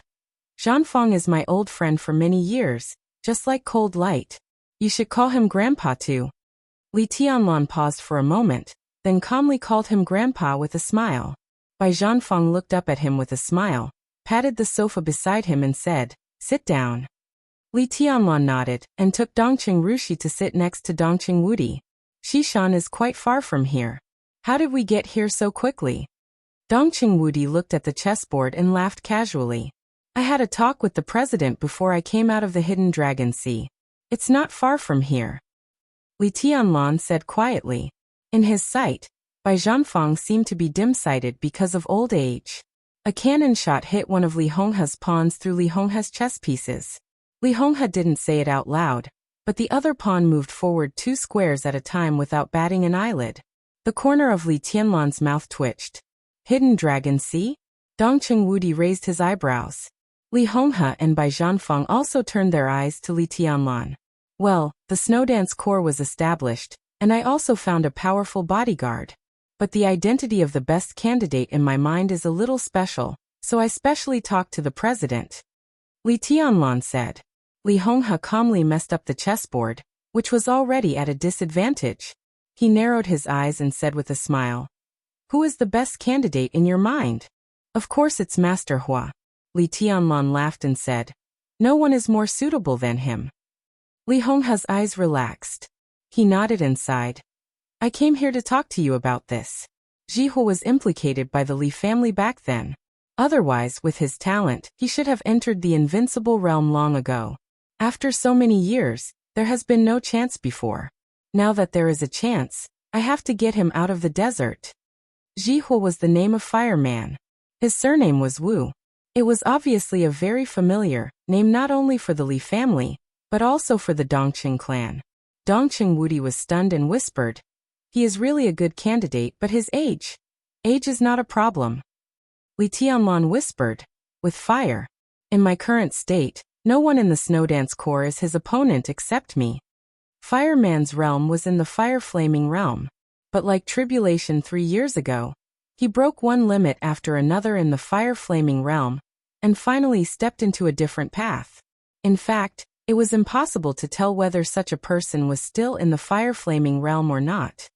"Zhanfang is my old friend for many years, just like cold light. You should call him Grandpa too." Li Tianlan paused for a moment, then calmly called him Grandpa with a smile. Bai Zhanfang looked up at him with a smile, patted the sofa beside him and said, "Sit down." Li Tianlan nodded and took Dongqing Rushi to sit next to Dongqing Wudi. "Xishan is quite far from here. How did we get here so quickly?" Dongqing Wudi looked at the chessboard and laughed casually. "I had a talk with the president before I came out of the Hidden Dragon Sea. It's not far from here." Li Tianlan said quietly. In his sight, Bai Zhanfang seemed to be dim-sighted because of old age. A cannon shot hit one of Li Honghe's pawns through Li Honghe's chess pieces. Li Honghe didn't say it out loud, but the other pawn moved forward 2 squares at a time without batting an eyelid. The corner of Li Tianlan's mouth twitched. "Hidden Dragon Sea?" Dongqing Wudi raised his eyebrows. Li Honghe and Bai Zhanfang also turned their eyes to Li Tianlan. "Well, the Snowdance Corps was established, and I also found a powerful bodyguard. But the identity of the best candidate in my mind is a little special, so I specially talked to the president," Li Tianlan said. Li Honghe calmly messed up the chessboard, which was already at a disadvantage. He narrowed his eyes and said with a smile, "Who is the best candidate in your mind?" "Of course it's Master Hua." Li Tianlan laughed and said, "No one is more suitable than him." Li Honghe's eyes relaxed. He nodded and sighed. "I came here to talk to you about this. Zhihua was implicated by the Li family back then. Otherwise, with his talent, he should have entered the invincible realm long ago. After so many years, there has been no chance before. Now that there is a chance, I have to get him out of the desert." Jihua was the name of fireman. His surname was Wu. It was obviously a very familiar name not only for the Li family, but also for the Dongqing clan. Dongqing Wudi was stunned and whispered, "He is really a good candidate, but his age. Age is not a problem." Li Tianlan whispered, "With fire. In my current state, no one in the Snowdance Corps is his opponent except me." Fireman's realm was in the fire-flaming realm. But like Tribulation 3 years ago, he broke one limit after another in the fire-flaming realm, and finally stepped into a different path. In fact, it was impossible to tell whether such a person was still in the fire-flaming realm or not.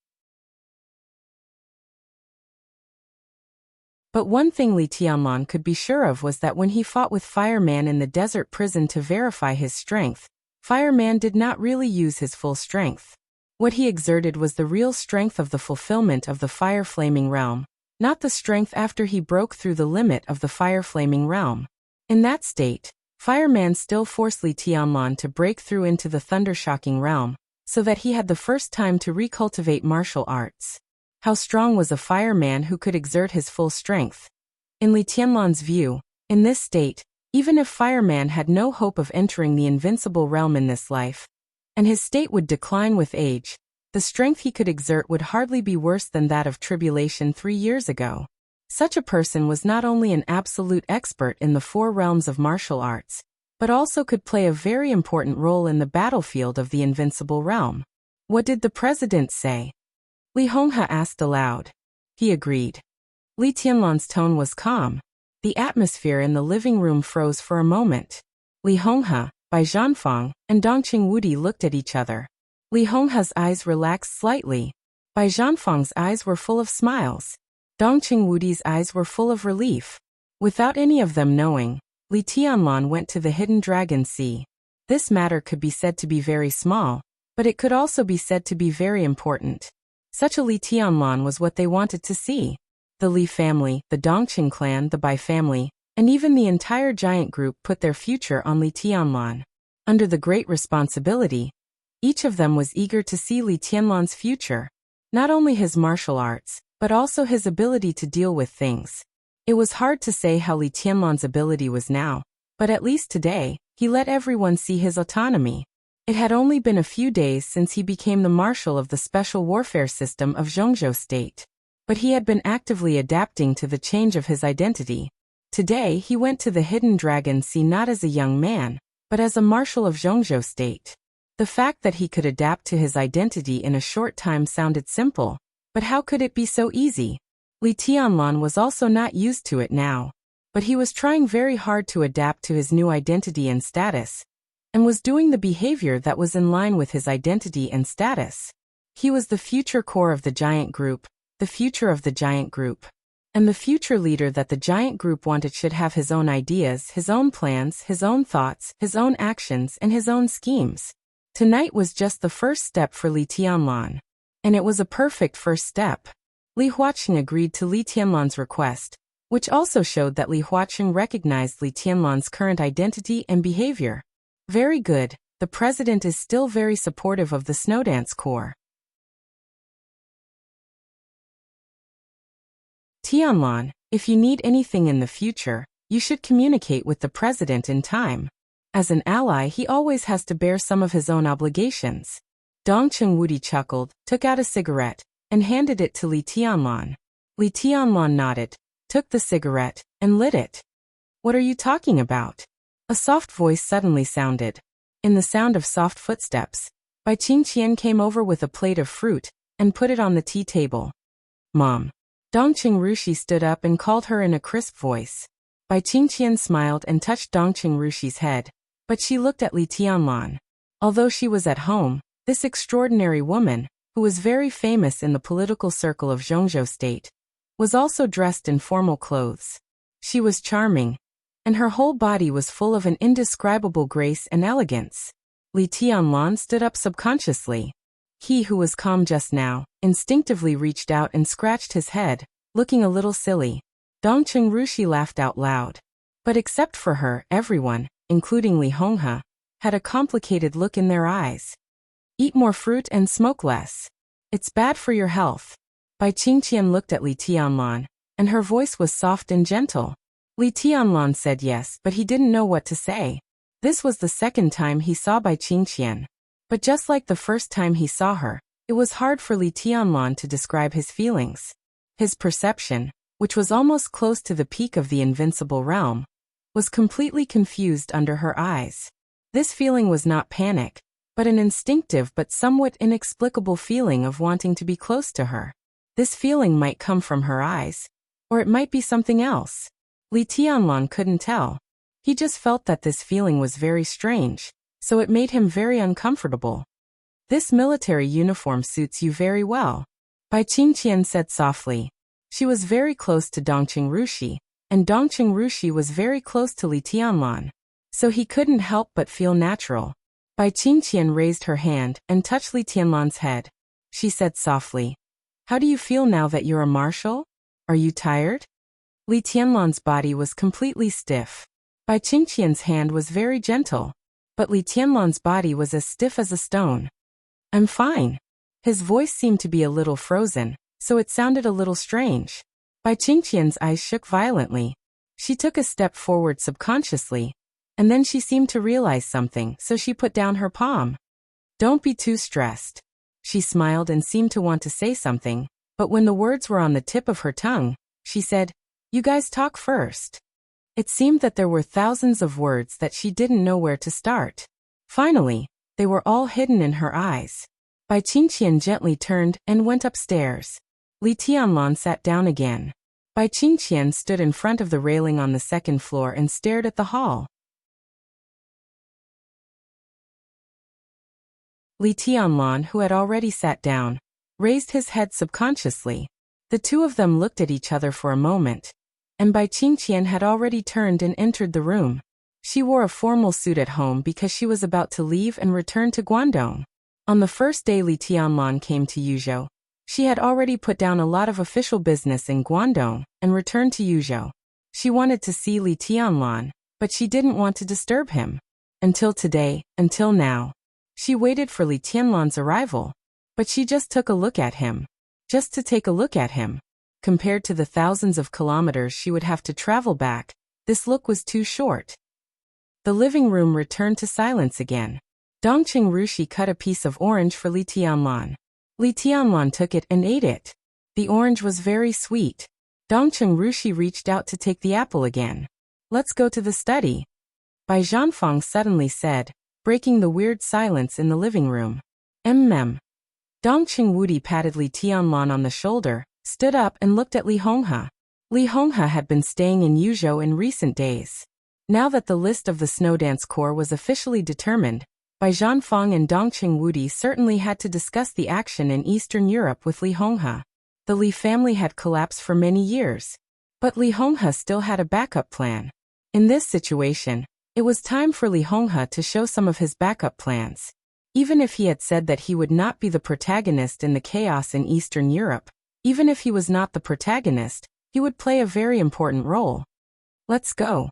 But one thing Li Tianlan could be sure of was that when he fought with Fireman in the desert prison to verify his strength, Fireman did not really use his full strength. What he exerted was the real strength of the fulfillment of the fire-flaming realm, not the strength after he broke through the limit of the fire-flaming realm. In that state, Fireman still forced Li Tianlan to break through into the thunder-shocking realm, so that he had the first time to recultivate martial arts. How strong was a fireman who could exert his full strength? In Li Tianlan's view, in this state, even if Fireman had no hope of entering the invincible realm in this life, and his state would decline with age, the strength he could exert would hardly be worse than that of Tribulation 3 years ago. Such a person was not only an absolute expert in the 4 realms of martial arts, but also could play a very important role in the battlefield of the invincible realm. What did the president say? Li Honghe asked aloud. He agreed. Li Tianlan's tone was calm. The atmosphere in the living room froze for a moment. Li Honghe, Bai Zhanfang, and Dongqing Wudi looked at each other. Li Honghe's eyes relaxed slightly. Bai Zhanfang's eyes were full of smiles. Dongqing Wudi's eyes were full of relief. Without any of them knowing, Li Tianlan went to the Hidden Dragon Sea. This matter could be said to be very small, but it could also be said to be very important. Such a Li Tianlan was what they wanted to see. The Li family, the Dongqing clan, the Bai family, and even the entire giant group put their future on Li Tianlan. Under the great responsibility, each of them was eager to see Li Tianlan's future, not only his martial arts, but also his ability to deal with things. It was hard to say how Li Tianlan's ability was now, but at least today, he let everyone see his autonomy. It had only been a few days since he became the marshal of the special warfare system of Zhongzhou State. But he had been actively adapting to the change of his identity. Today he went to the Hidden Dragon Sea not as a young man, but as a marshal of Zhongzhou State. The fact that he could adapt to his identity in a short time sounded simple, but how could it be so easy? Li Tianlan was also not used to it now, but he was trying very hard to adapt to his new identity and status, and was doing the behavior that was in line with his identity and status. He was the future core of the giant group, the future of the giant group. And the future leader that the giant group wanted should have his own ideas, his own plans, his own thoughts, his own actions, and his own schemes. Tonight was just the first step for Li Tianlan. And it was a perfect first step. Li Huaqing agreed to Li Tianlan's request, which also showed that Li Huaqing recognized Li Tianlan's current identity and behavior. Very good, the president is still very supportive of the Snowdance Corps. Tianlan, if you need anything in the future, you should communicate with the president in time. As an ally, he always has to bear some of his own obligations. Dongqing Wudi chuckled, took out a cigarette, and handed it to Li Tianlan. Li Tianlan nodded, took the cigarette, and lit it. What are you talking about? A soft voice suddenly sounded. In the sound of soft footsteps, Bai Qingqian came over with a plate of fruit, and put it on the tea table. Mom. Dongqing Rushi stood up and called her in a crisp voice. Bai Qingqian smiled and touched Dongqing Rushi's head, but she looked at Li Tianlan. Although she was at home, this extraordinary woman, who was very famous in the political circle of Zhongzhou State, was also dressed in formal clothes. She was charming, and her whole body was full of an indescribable grace and elegance. Li Tianlan stood up subconsciously. He who was calm just now, instinctively reached out and scratched his head, looking a little silly. Dongqing Rushi laughed out loud. But except for her, everyone, including Li Honghe, had a complicated look in their eyes. Eat more fruit and smoke less. It's bad for your health. Bai Qingqian looked at Li Tianlan, and her voice was soft and gentle. Li Tianlan said yes, but he didn't know what to say. This was the second time he saw Bai Qingqian. But just like the first time he saw her, it was hard for Li Tianlan to describe his feelings. His perception, which was almost close to the peak of the invincible realm, was completely confused under her eyes. This feeling was not panic, but an instinctive but somewhat inexplicable feeling of wanting to be close to her. This feeling might come from her eyes, or it might be something else. Li Tianlan couldn't tell. He just felt that this feeling was very strange, so it made him very uncomfortable. This military uniform suits you very well, Bai Qingqian said softly. She was very close to Dongqing Rushi, and Dongqing Rushi was very close to Li Tianlan, so he couldn't help but feel natural. Bai Qingqian raised her hand and touched Li Tianlan's head. She said softly, "How do you feel now that you're a marshal? Are you tired?" Li Tianlan's body was completely stiff. Bai Qingqian's hand was very gentle, but Li Tianlan's body was as stiff as a stone. "I'm fine." His voice seemed to be a little frozen, so it sounded a little strange. Bai Qingqian's eyes shook violently. She took a step forward subconsciously, and then she seemed to realize something, so she put down her palm. "Don't be too stressed." She smiled and seemed to want to say something, but when the words were on the tip of her tongue, she said, "You guys talk first." It seemed that there were thousands of words that she didn't know where to start. Finally, they were all hidden in her eyes. Bai Qingqian gently turned and went upstairs. Li Tianlan sat down again. Bai Qingqian stood in front of the railing on the second floor and stared at the hall. Li Tianlan, who had already sat down, raised his head subconsciously. The two of them looked at each other for a moment, and Bai Qingqian had already turned and entered the room. She wore a formal suit at home because she was about to leave and return to Guangdong. On the first day Li Tianlan came to Yuzhou, she had already put down a lot of official business in Guangdong and returned to Yuzhou. She wanted to see Li Tianlan, but she didn't want to disturb him. Until today, until now. She waited for Li Tianlan's arrival, but she just took a look at him. Just to take a look at him. Compared to the thousands of kilometers she would have to travel back, this look was too short. The living room returned to silence again. Dongqing Rushi cut a piece of orange for Li Tianlan. Li Tianlan took it and ate it. The orange was very sweet. Dongqing Rushi reached out to take the apple again. "Let's go to the study," Bai Zhanfang suddenly said, breaking the weird silence in the living room. "Mm." Dongqing Wudi patted Li Tianlan on the shoulder, stood up and looked at Li Honghe. Li Honghe had been staying in Yuzhou in recent days. Now that the list of the Snowdance Corps was officially determined, Bai Zhanfang and Dongqing Wudi certainly had to discuss the action in Eastern Europe with Li Honghe. The Li family had collapsed for many years, but Li Honghe still had a backup plan. In this situation, it was time for Li Honghe to show some of his backup plans. Even if he had said that he would not be the protagonist in the chaos in Eastern Europe, even if he was not the protagonist, he would play a very important role. "Let's go."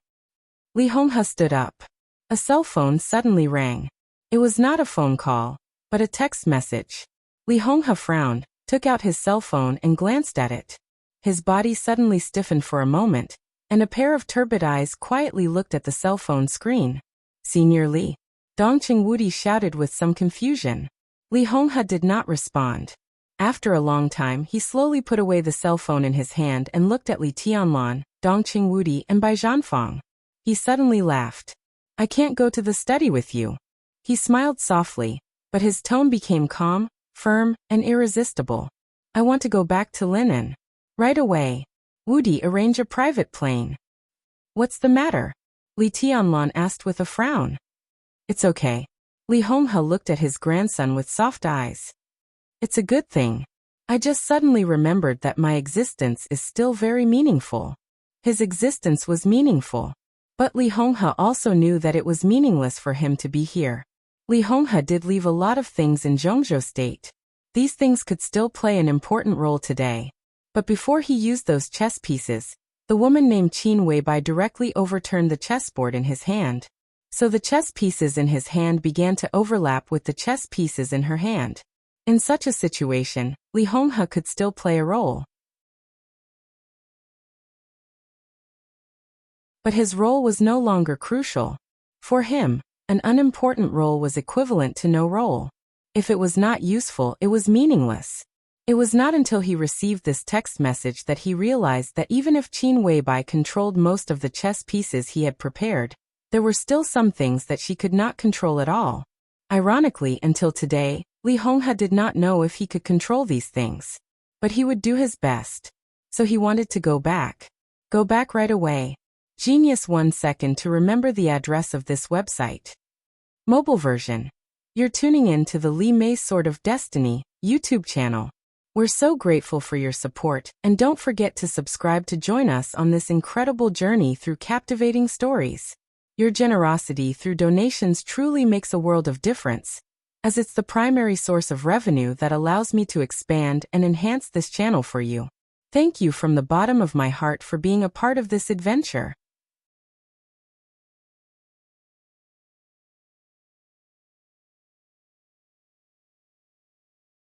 Li Honghe stood up. A cell phone suddenly rang. It was not a phone call, but a text message. Li Honghe frowned, took out his cell phone and glanced at it. His body suddenly stiffened for a moment, and a pair of turbid eyes quietly looked at the cell phone screen. "Senior Li," Dongqing Wudi shouted with some confusion. Li Honghe did not respond. After a long time he slowly put away the cell phone in his hand and looked at Li Tianlan, Dongqing Wudi and Bai Zhanfang. He suddenly laughed. "I can't go to the study with you." He smiled softly, but his tone became calm, firm, and irresistible. "I want to go back to Linen. Right away. Wudi, arrange a private plane." "What's the matter?" Li Tianlan asked with a frown. "It's okay." Li Honghe looked at his grandson with soft eyes. "It's a good thing. I just suddenly remembered that my existence is still very meaningful." His existence was meaningful. But Li Honghe also knew that it was meaningless for him to be here. Li Honghe did leave a lot of things in Zhongzhou State. These things could still play an important role today. But before he used those chess pieces, the woman named Qin Weibai directly overturned the chessboard in his hand. So the chess pieces in his hand began to overlap with the chess pieces in her hand. In such a situation, Lee Hong-ha could still play a role. But his role was no longer crucial. For him, an unimportant role was equivalent to no role. If it was not useful, it was meaningless. It was not until he received this text message that he realized that even if Qin Weibai controlled most of the chess pieces he had prepared, there were still some things that she could not control at all. Ironically, until today, Lee Hong-ha did not know if he could control these things. But he would do his best. So he wanted to go back. Go back right away. Genius 1 second to remember the address of this website. Mobile version. You're tuning in to the Lee Mei Sword of Destiny YouTube channel. We're so grateful for your support, and don't forget to subscribe to join us on this incredible journey through captivating stories. Your generosity through donations truly makes a world of difference, as it's the primary source of revenue that allows me to expand and enhance this channel for you. Thank you from the bottom of my heart for being a part of this adventure.